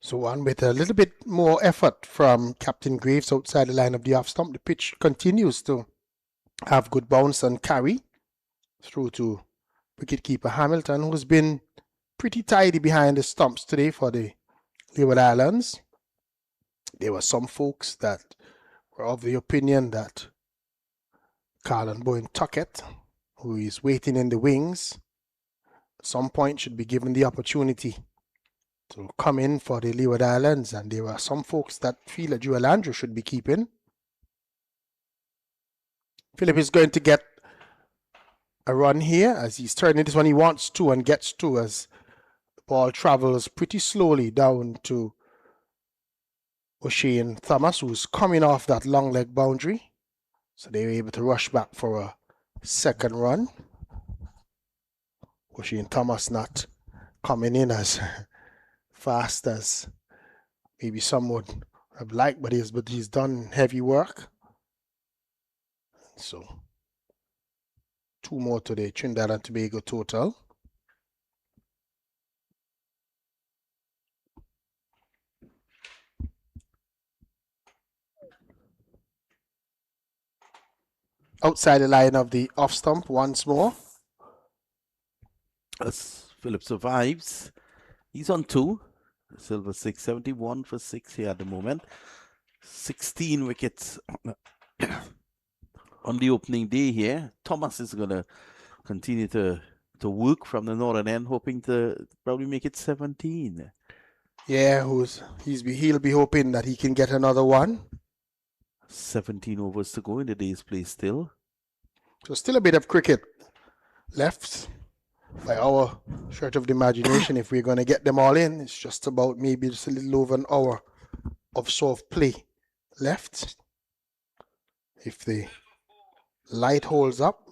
So on with a little bit more effort from Captain Graves outside the line of the off stump. The pitch continues to have good bounce and carry through to wicketkeeper Hamilton, who's been pretty tidy behind the stumps today for the Leeward Islands. There were some folks that were of the opinion that Carlin Bowen Tuckett, who is waiting in the wings, at some point should be given the opportunity to come in for the Leeward Islands, and there are some folks that feel that Joel Andrew should be keeping. Philip is going to get a run here as he's turning this one. He wants to and gets to as the ball travels pretty slowly down to O'Shane Thomas, who's coming off that long leg boundary. So they were able to rush back for a second run. O'Shane Thomas not coming in as fast as maybe some would have liked, but he's done heavy work. So 2 more to the Trinidad and Tobago total. Outside the line of the off stump once more. As Philip survives, he's on 2. Silver 671 for 6 here at the moment. 16 wickets on the opening day here. Thomas is going to continue to work from the northern end, hoping to probably make it 17. Yeah, he'll be hoping that he can get another one. 17 overs to go in the day's play still. So still a bit of cricket left by our short of the imagination. If we're going to get them all in, it's just about maybe just a little over an hour of soft play left. If the light holds up.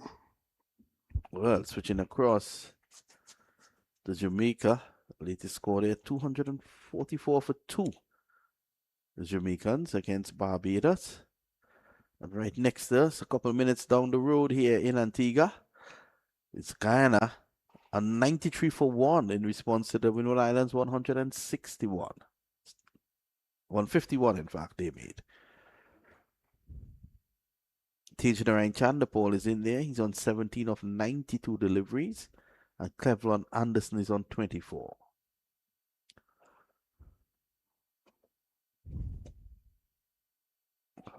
Well, switching across to Jamaica, latest score there, 244 for 2. The Jamaicans against Barbados. And right next to us, a couple minutes down the road here in Antigua, it's Guyana, a 93 for 1 in response to the Windward Islands 161. 151, in fact, they made. Tejnarain Chandapal is in there. He's on 17 of 92 deliveries. And Cleveland Anderson is on 24.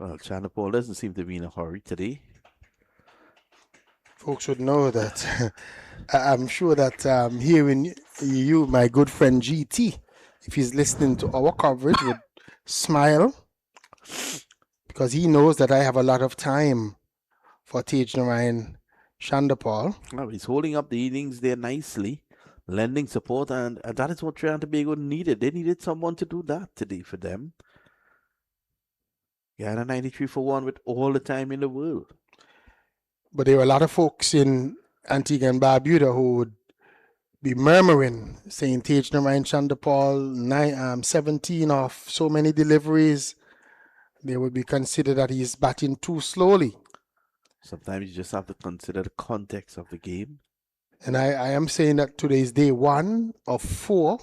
Well, Chandapal doesn't seem to be in a hurry today. Folks would know that. I'm sure that hearing you, my good friend GT, if he's listening to our coverage, would smile because he knows that I have a lot of time for Tejnarain Chandapal. Well, he's holding up the innings there nicely, lending support, and that is what Trinidad and Tobago needed. They needed someone to do that today for them. Guyana 93 for 1 with all the time in the world. But there were a lot of folks in Antigua and Barbuda who would be murmuring, saying Tejnarain Chandapal, 17 of so many deliveries. They would be considered that he's batting too slowly. Sometimes you just have to consider the context of the game. And I am saying that today is day 1 of 4,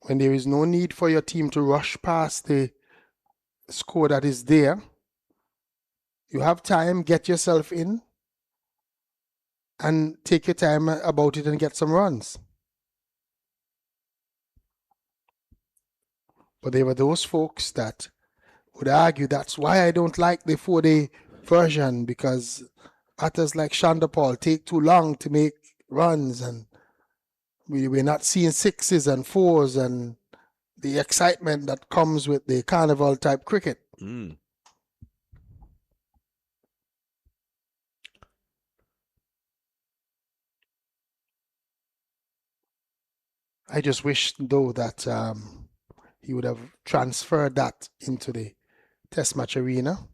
when there is no need for your team to rush past the score that is there. You have time, get yourself in, and take your time about it and get some runs. But there were those folks that would argue that's why I don't like the 4-day version, because batters like Shonda Paul take too long to make runs, and we're not seeing 6s and 4s and the excitement that comes with the carnival type cricket. I just wish, though, that he would have transferred that into the test match arena.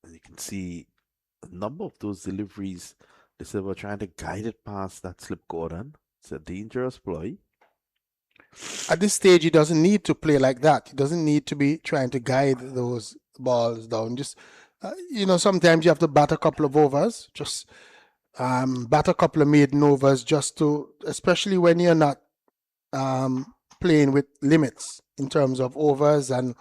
And you can see a number of those deliveries. They were trying to guide it past that slip Gordon. It's a dangerous ploy. At this stage, he doesn't need to play like that. He doesn't need to be trying to guide those balls down. Just, sometimes you have to bat a couple of overs, just bat a couple of maiden overs, just to, especially when you're not playing with limits in terms of overs and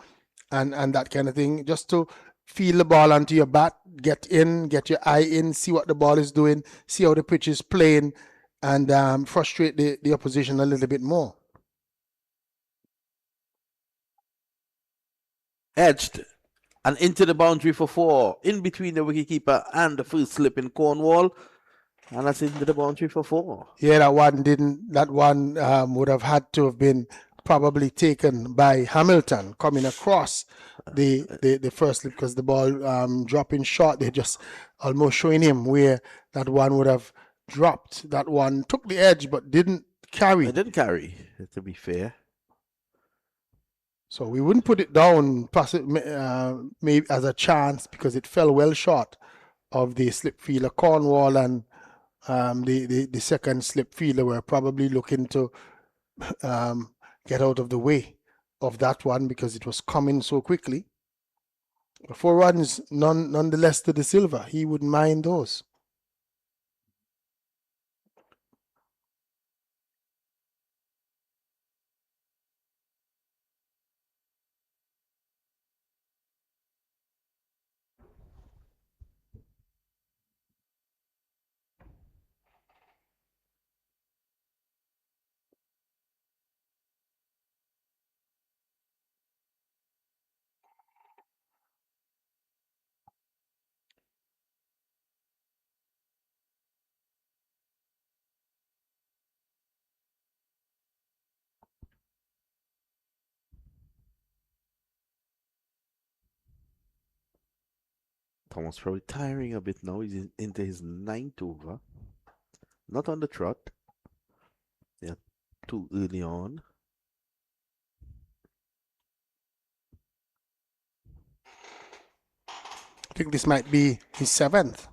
that kind of thing, just to feel the ball onto your bat, get in, get your eye in, see what the ball is doing, see how the pitch is playing, and frustrate the opposition a little bit more. Edged and into the boundary for 4, in between the wicketkeeper and the first slip in Cornwall, and that's into the boundary for 4. Yeah, that one would have had to have been probably taken by Hamilton coming across the first slip, because the ball dropping short. They're just almost showing him where that one would have dropped. That one took the edge but didn't carry. It didn't carry, to be fair. So we wouldn't put it down maybe as a chance, because it fell well short of the slip fielder. Cornwall and the second slip fielder were probably looking to get out of the way of that one, because it was coming so quickly. 4 runs nonetheless to the silver. He wouldn't mind those. Thomas probably tiring a bit now. He's into his 9th over. Not on the trot. Yeah, too early on. I think this might be his 7th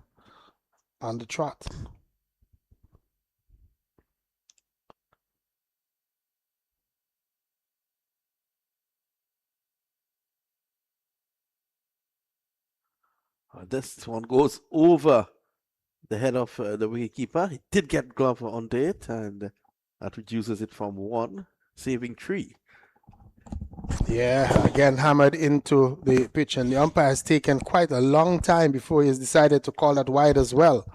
on the trot. This one goes over the head of the wicketkeeper. He did get glove onto it, and that reduces it from 1, saving 3. Yeah, again hammered into the pitch, and the umpire has taken quite a long time before he has decided to call that wide as well.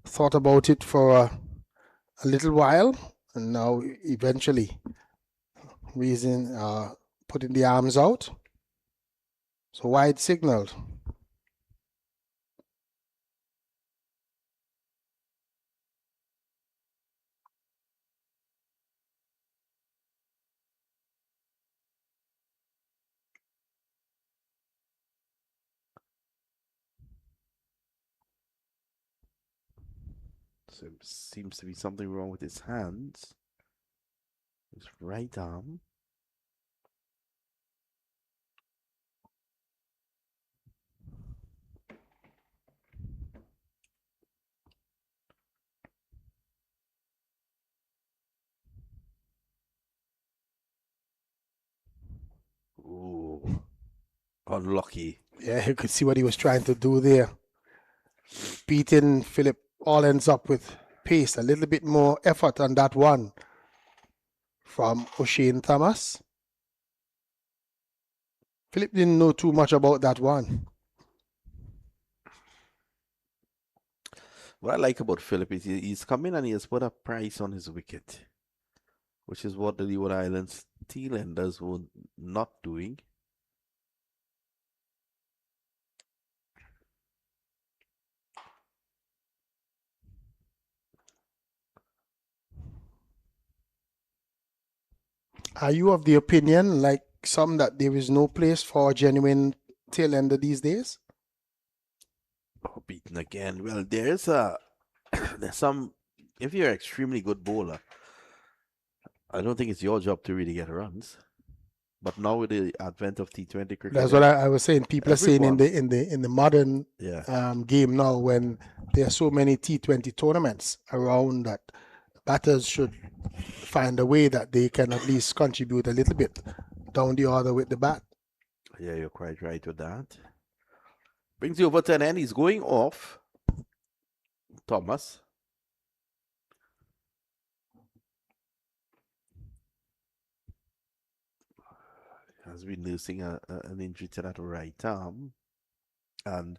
Thought about it for a little while, and now eventually putting the arms out. So wide signaled. So seems to be something wrong with his hands. His right arm. Ooh, unlucky. Yeah, you could see what he was trying to do there. Beating Philip all ends up with pace, a little bit more effort on that one from O'Shane Thomas. Philip didn't know too much about that one. What I like about Philip is he's come in and he has put a price on his wicket, which is what the Leeward Islands tail enders were not doing. Are you of the opinion, like some, that there is no place for a genuine tail ender these days? Oh, beaten again. Well, there's a there's some. If you're an extremely good bowler, I don't think it's your job to really get runs. But now with the advent of T20 cricket, That's what I was saying. People are saying in everyone, the modern yeah, game now, when there are so many T20 tournaments around, that batters should find a way that they can at least contribute a little bit down the order with the bat. yeah, you're quite right with that. Brings you over 10 and he's going off. Thomas. Has been nursing an injury to that right arm. And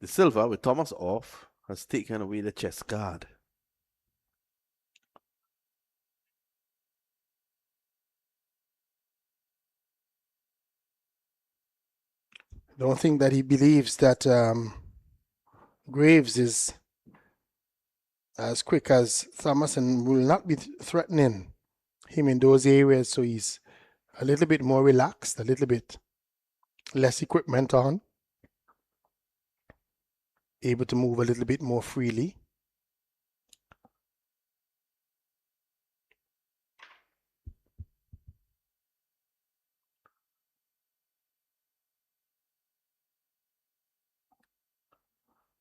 the Silver, with Thomas off, has taken away the chest guard. I don't think that he believes that Graves is as quick as Thomas and will not be threatening him in those areas, so he's a little bit more relaxed, a little bit less equipment on, able to move a little bit more freely.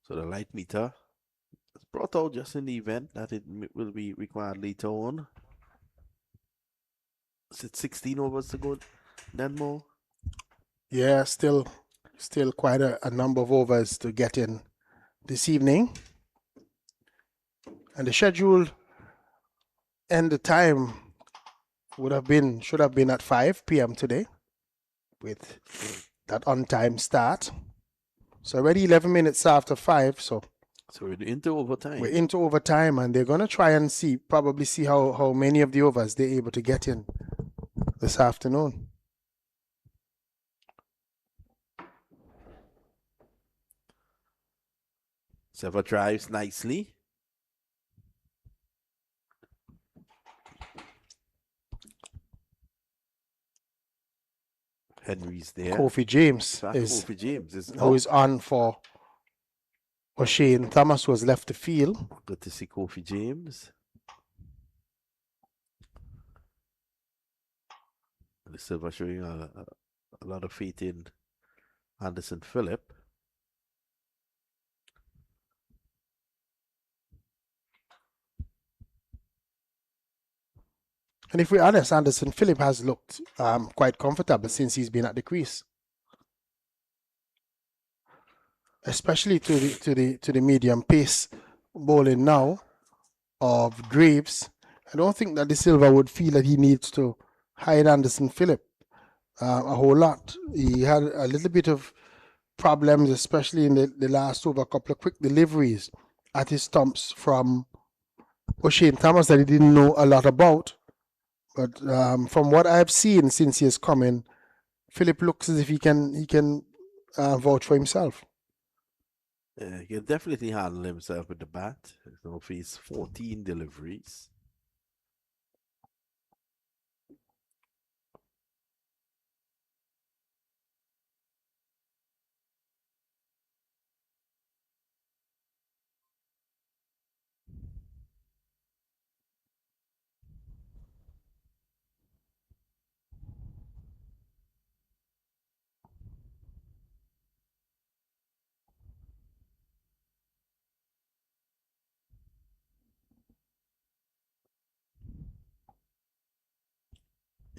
So the light meter is brought out just in the event that it will be required later on. Is it 16 overs to go then more? Yeah, still quite a number of overs to get in this evening. And the scheduled end time should have been at 5 p.m. today with that on-time start. So already 11 minutes after 5, so we're into overtime. We're into overtime, and they're going to try and probably see how many of the overs they're able to get in this afternoon. Sever drives nicely. Henry's there. Kofi James who is on for O'Shane Thomas, who has left the field. Good to see Kofi James. The Silver showing a lot of faith in Anderson Phillip. And if we're honest, Anderson Phillip has looked quite comfortable since he's been at the crease, especially to the medium pace bowling now of Graves. I don't think that the Silver would feel that he needs to hide Anderson Phillip a whole lot. He had a little bit of problems, especially in the last over, a couple of quick deliveries at his stumps from O'Shane Thomas that he didn't know a lot about. But from what I've seen since he has come in, Philip looks as if he can vouch for himself. He can definitely handle himself with the bat. He'll face 14 deliveries.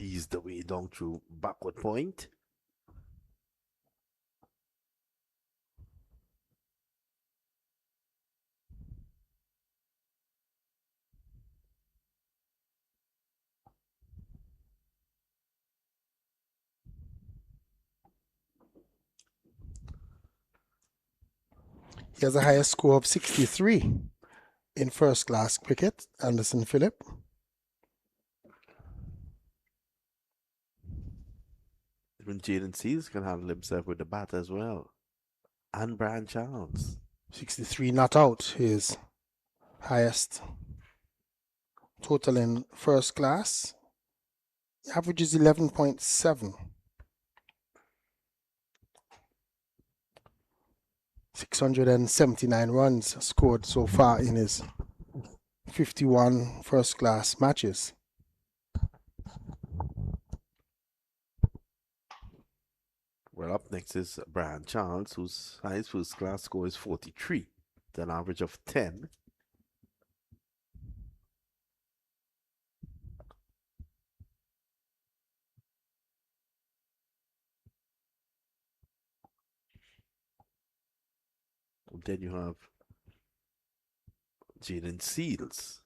Ease the way down through backward point. He has a highest score of 63 in first class cricket, Anderson Phillip. Even Jaden Seals can handle himself with the bat as well. And Brian Charles. 63 not out, his highest total in first class. Average is 11.7. 679 runs scored so far in his 51 first class matches. Well, up next is Brian Charles, whose highest first class score is 43, with an average of 10. And then you have Jaden Seals,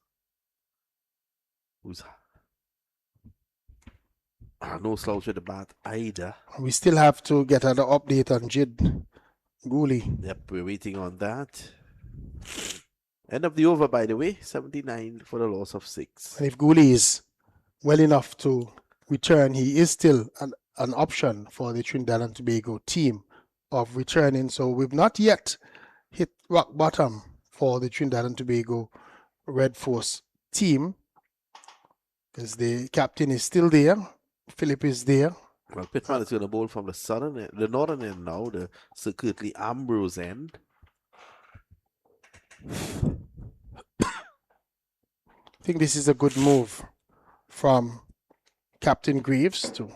who's no slouch with the bat either. We still have to get an update on Jid Gooley. Yep, we're waiting on that. End of the over, by the way, 79 for the loss of 6. And if Gooley is well enough to return, he is still an option for the Trinidad and Tobago team of returning. So we've not yet hit rock bottom for the Trinidad and Tobago Red Force team, because the captain is still there. Philip is there. Well, Pittman is going to bowl from the northern end now, the Sir Curtly Ambrose end. I think this is a good move from Captain Greaves to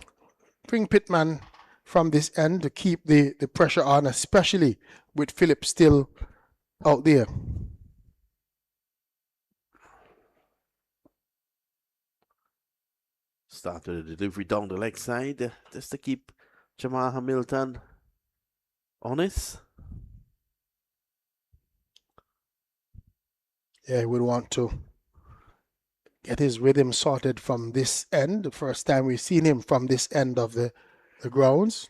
bring Pittman from this end to keep the pressure on, especially with Philip still out there. Start with the delivery down the leg side, just to keep Jamal Hamilton honest. Yeah, he would want to get his rhythm sorted from this end. The first time we've seen him from this end of the grounds.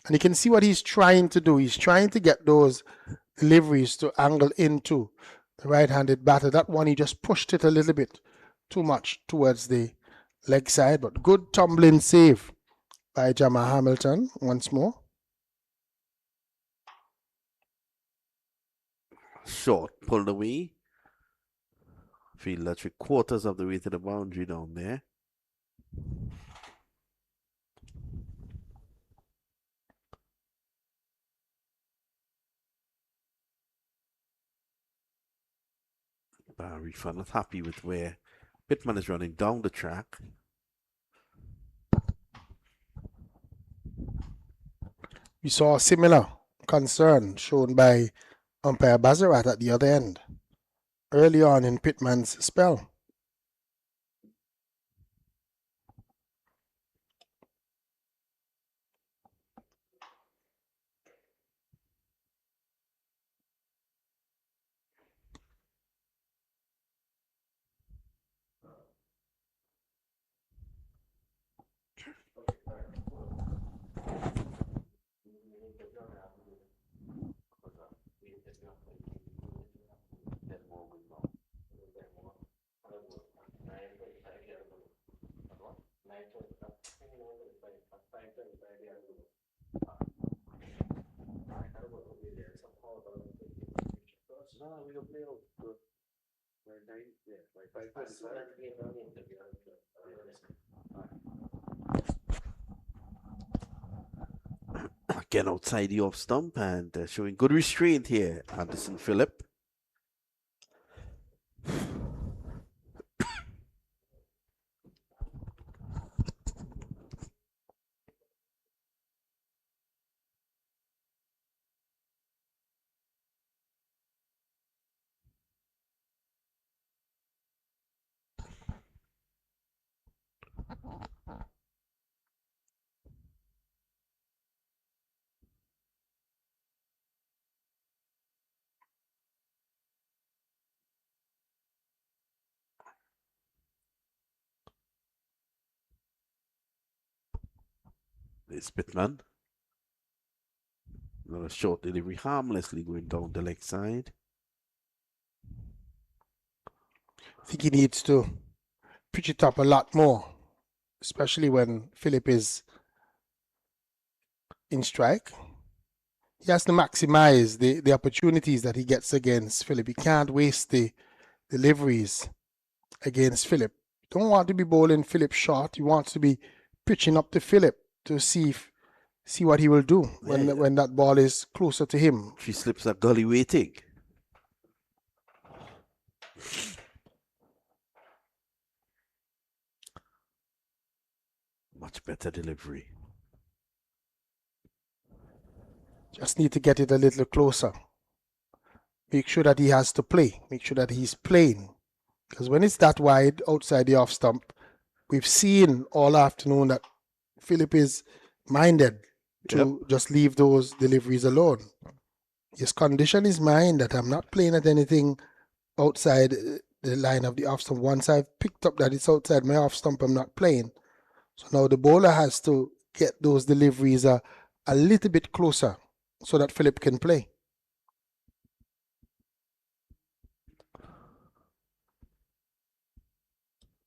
And you can see what he's trying to do. He's trying to get those deliveries to angle into the right-handed batter. That one, he just pushed it a little bit too much towards the leg side. But good tumbling save by Jamal Hamilton once more. Short, pulled away. Feel that 3/4 of the way to the boundary down there. Barry Fan not happy with where Pittman is running down the track. We saw a similar concern shown by umpire Bazarat at the other end early on in Pittman's spell. Again outside the off stump and showing good restraint here, Anderson Phillip. It's Pittman. Another short delivery, harmlessly going down the leg side. I think he needs to pitch it up a lot more, especially when Philip is in strike. He has to maximize the opportunities that he gets against Philip. He can't waste the deliveries against Philip. Don't want to be bowling Philip short. He wants to be pitching up to Philip to see what he will do when that ball is closer to him. She slips a gully waiting. Much better delivery. Just need to get it a little closer. Make sure that he has to play. Make sure that he's playing. Because when it's that wide outside the off stump, we've seen all afternoon that Philip is minded to just leave those deliveries alone. His condition is mind that I'm not playing at anything outside the line of the off stump. Once I've picked up that it's outside my off stump, I'm not playing. So now the bowler has to get those deliveries a little bit closer so that Philip can play.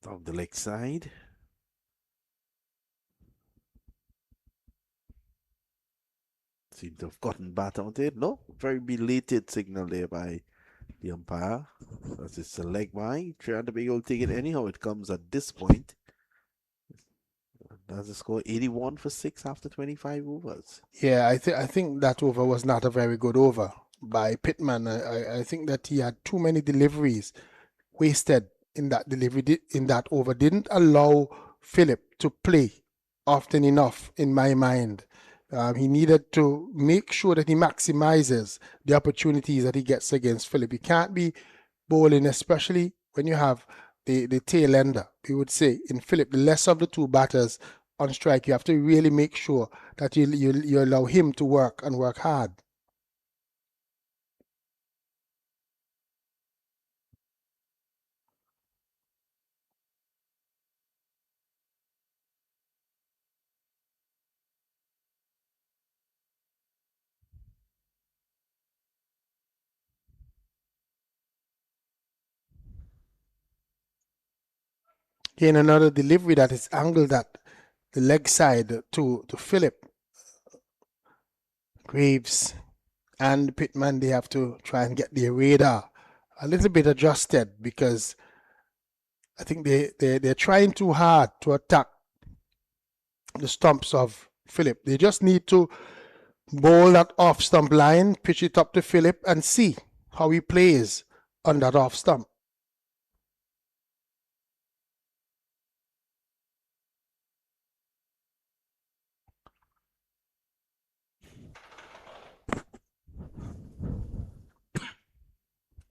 Down the leg side. Seem to have gotten bat out there. No, very belated signal there by the umpire. That's it's a leg by. Trinidad will take it anyhow. It comes at this point. Does the score 81 for 6 after 25 overs? Yeah, I think that over was not a very good over by Pittman. I think that he had too many deliveries wasted in that delivery in that over. Didn't allow Philip to play often enough, in my mind. He needed to make sure that he maximizes the opportunities that he gets against Philip. He can't be bowling, especially when you have the tail ender. We would say in Philip, the less of the two batters on strike, you have to really make sure that you allow him to work and work hard. Again, another delivery that is angled at the leg side to Philip. Graves and Pittman, they have to try and get their radar a little bit adjusted, because I think they're trying too hard to attack the stumps of Philip. They just need to bowl that off stump line, pitch it up to Philip, and see how he plays on that off stump.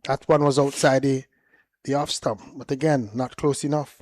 That one was outside the off stump, but again, not close enough.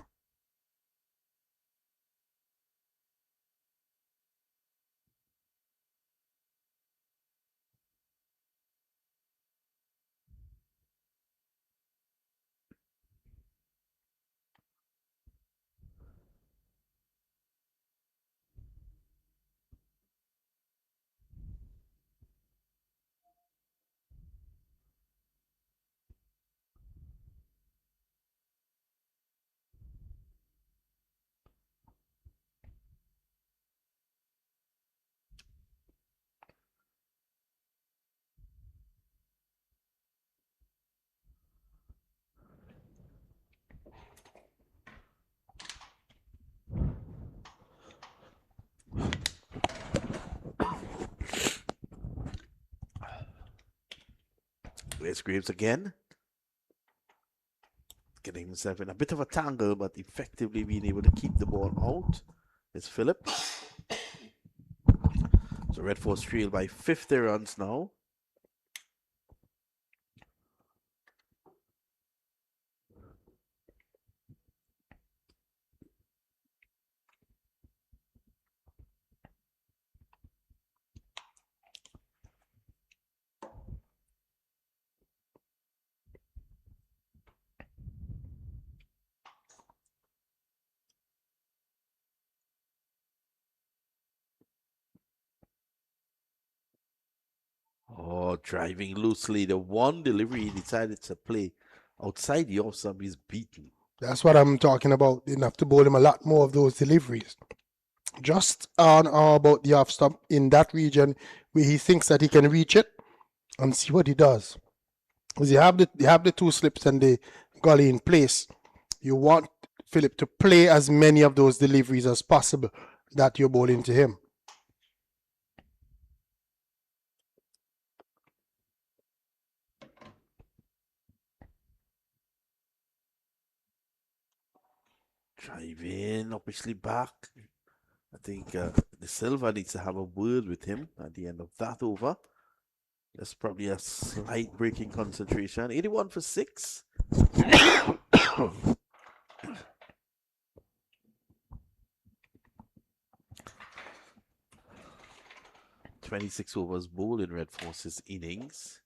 There's Graves again. Getting himself in a bit of a tangle, but effectively being able to keep the ball out. It's Philip. So Red Force trail by 50 runs now. driving loosely. The one delivery he decided to play outside the off stump is beaten. That's what I'm talking about. They have to bowl him a lot more of those deliveries. Just on about the off stump in that region where he thinks that he can reach it and see what he does. Because you have the two slips and the gully in place. You want Philip to play as many of those deliveries as possible that you're bowling to him. Drive in, obviously back. I think the Silva needs to have a word with him at the end of that over. There's probably a slight break in concentration. 81 for 6. 26 overs bowled in Red Force's innings.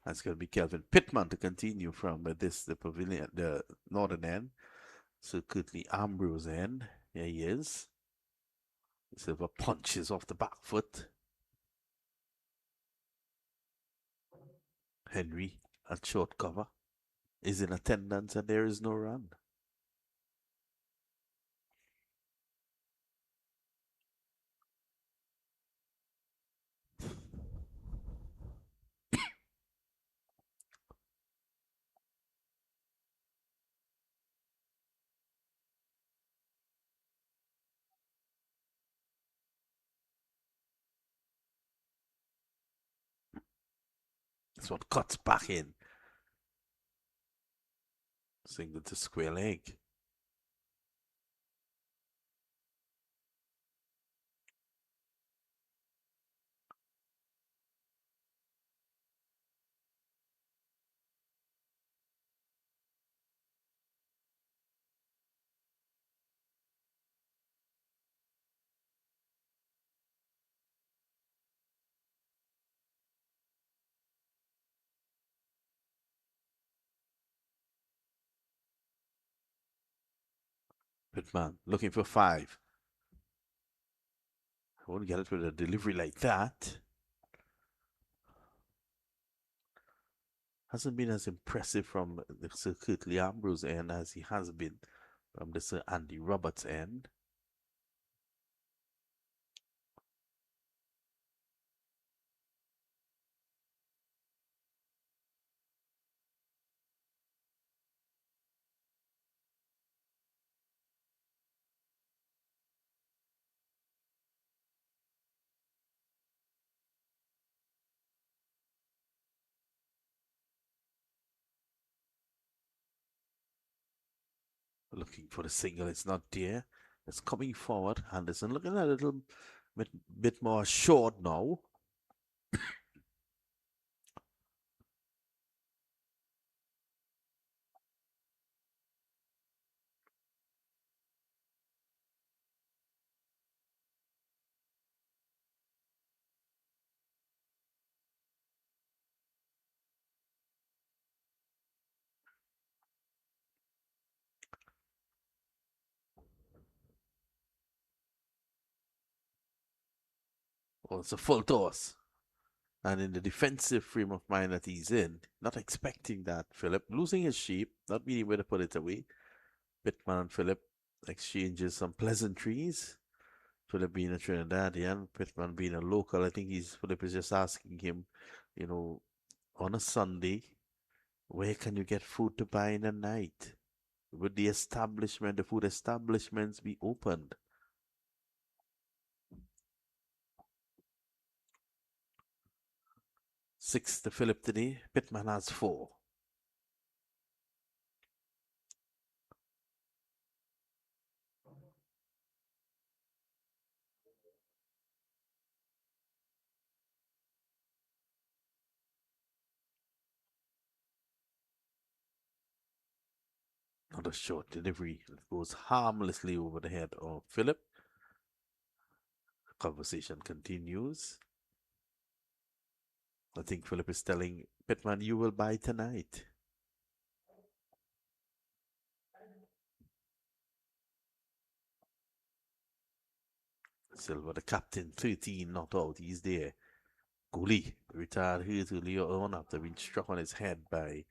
That's going to be Kelvin Pittman to continue from the pavilion, the northern end. So Curtly Ambrose end. There he is. Silver punches off the back foot. Henry at short cover is in attendance and there is no run. This one cuts back in. Single to square leg. Pittman looking for 5. I won't get it with a delivery like that. Hasn't been as impressive from the Sir Curtly Ambrose end as he has been from the Sir Andy Roberts end. Looking for the single, it's not there. It's coming forward. Anderson looking a little bit more short now. Oh, it's a full toss. And in the defensive frame of mind that he's in, not expecting that, Philip losing his sheep, not being able to put it away. Pittman and Philip exchanges some pleasantries. Philip being a Trinidadian, Pittman being a local. I think Philip is just asking him, you know, on a Sunday, where can you get food to buy in the night? Would the food establishments be opened? 6 to Philip today. Pittman has 4. Another short delivery that goes harmlessly over the head of Philip. Conversation continues. I think Philip is telling Pittman, you will buy tonight. Silva, the captain, 13, not out. He's there. Goalie, retired here to Leo on after being struck on his head by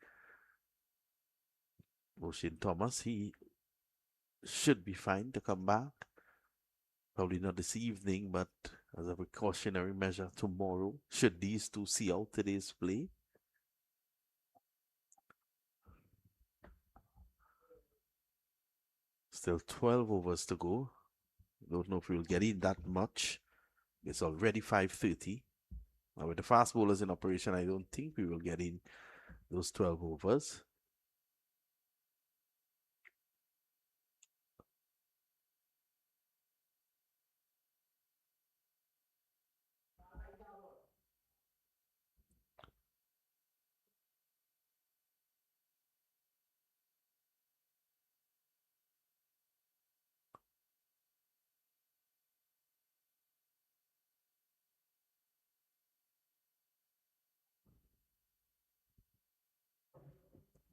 O'Shane Thomas. He should be fine to come back. Probably not this evening, but as a precautionary measure tomorrow, should these two see out today's play. Still 12 overs to go. Don't know if we'll get in that much. It's already 5:30. Now with the fast bowlers in operation, I don't think we will get in those 12 overs.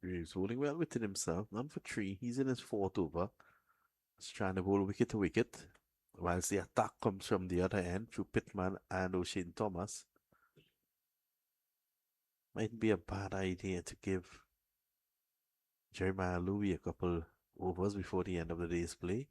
He's bowling well within himself. None for three. He's in his fourth over. He's trying to bowl wicket to wicket. Whilst the attack comes from the other end through Pittman and O'Shane Thomas. Might be a bad idea to give Jeremiah Louis a couple overs before the end of the day's play.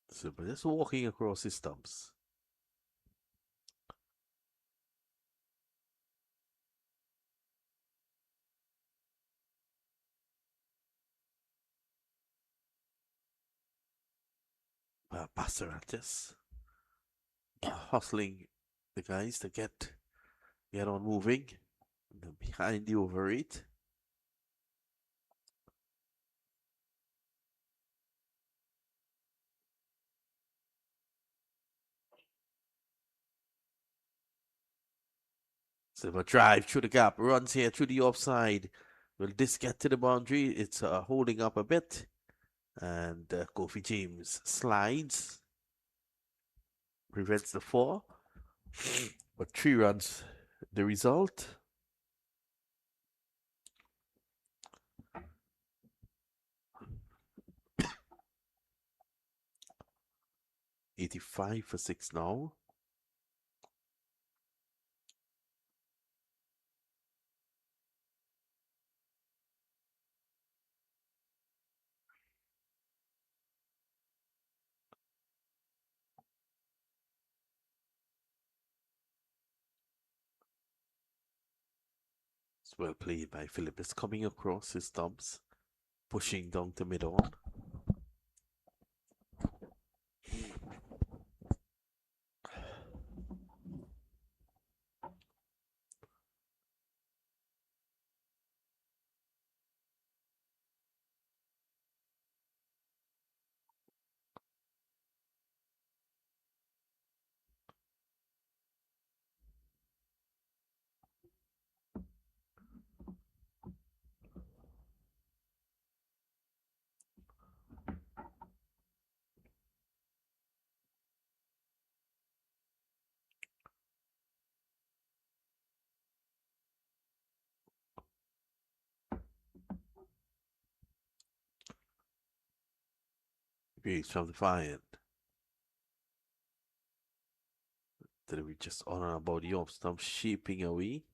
So, but just walking across his stumps. Passer just hustling the guys to get on moving. Behind the over 8. Silver drive through the gap, runs here through the offside. Will this get to the boundary? It's holding up a bit. And Kofi James slides, prevents the 4. But 3 runs the result. $85 for 6 now. It's well played by Philip. It's coming across his stumps, pushing down to mid on. Breaks from the far end. Did we just on and about the off stump, shaping away?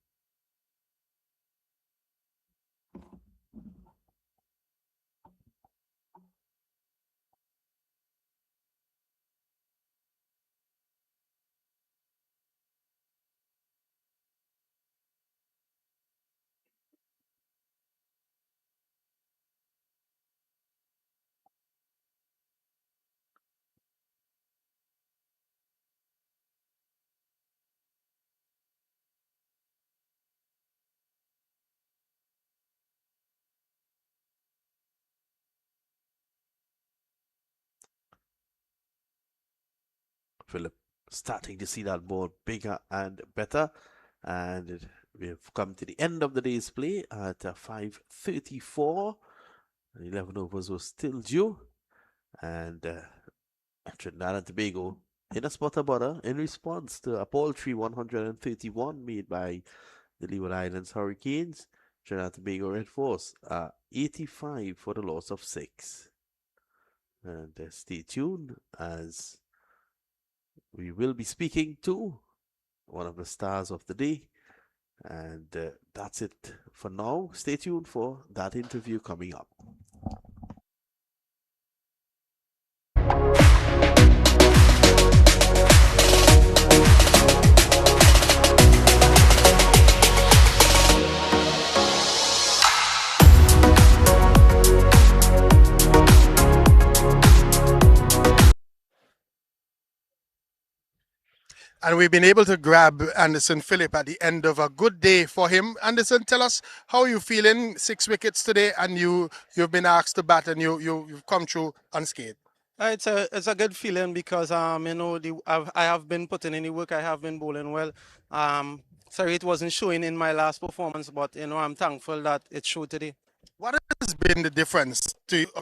Philip starting to see that ball bigger and better. And we've come to the end of the day's play at 5:34. 11 overs were still due. And Trinidad and Tobago in a spot of butter in response to a paltry 131 made by the Leeward Islands Hurricanes. Trinidad and Tobago Red Force 85 for the loss of 6. And stay tuned as we will be speaking to one of the stars of the day. And that's it for now. Stay tuned for that interview coming up. And we've been able to grab Anderson Phillip at the end of a good day for him. Anderson, tell us, how are you feeling? 6 wickets today, and you've been asked to bat, and you've come through unscathed. It's a good feeling because I have been putting in the work. I have been bowling well. Sorry it wasn't showing in my last performance, but I'm thankful that it showed today. What has been the difference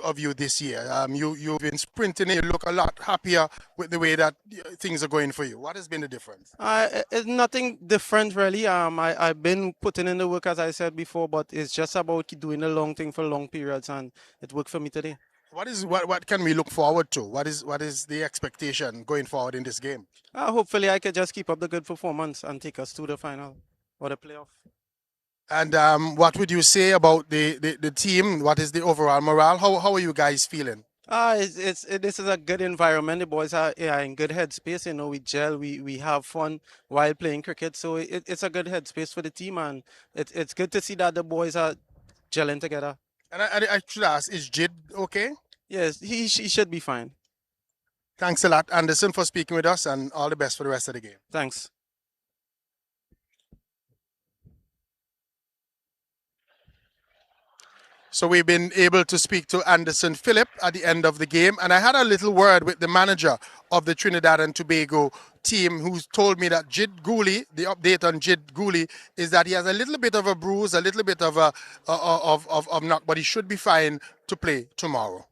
of you this year? You've been sprinting. You look a lot happier with the way that things are going for you. What has been the difference? It's nothing different really. I've been putting in the work as I said before, but it's just about doing the long thing for long periods, and it worked for me today. What can we look forward to? What is the expectation going forward in this game? Hopefully I could just keep up the good performance and take us to the final or the playoff. And what would you say about the team? What is the overall morale? How are you guys feeling? This is a good environment. The boys are in good headspace. We gel, we have fun while playing cricket. So it's a good headspace for the team, and it's good to see that the boys are gelling together. And I should ask, is Jid okay? Yes, he should be fine. Thanks a lot, Anderson, for speaking with us, and all the best for the rest of the game. Thanks. So we've been able to speak to Anderson Phillip at the end of the game, and I had a little word with the manager of the Trinidad and Tobago team, who told me that Jid Gooley, the update on Jid Gooley is that he has a little bit of a bruise, a little bit of a knock, but he should be fine to play tomorrow.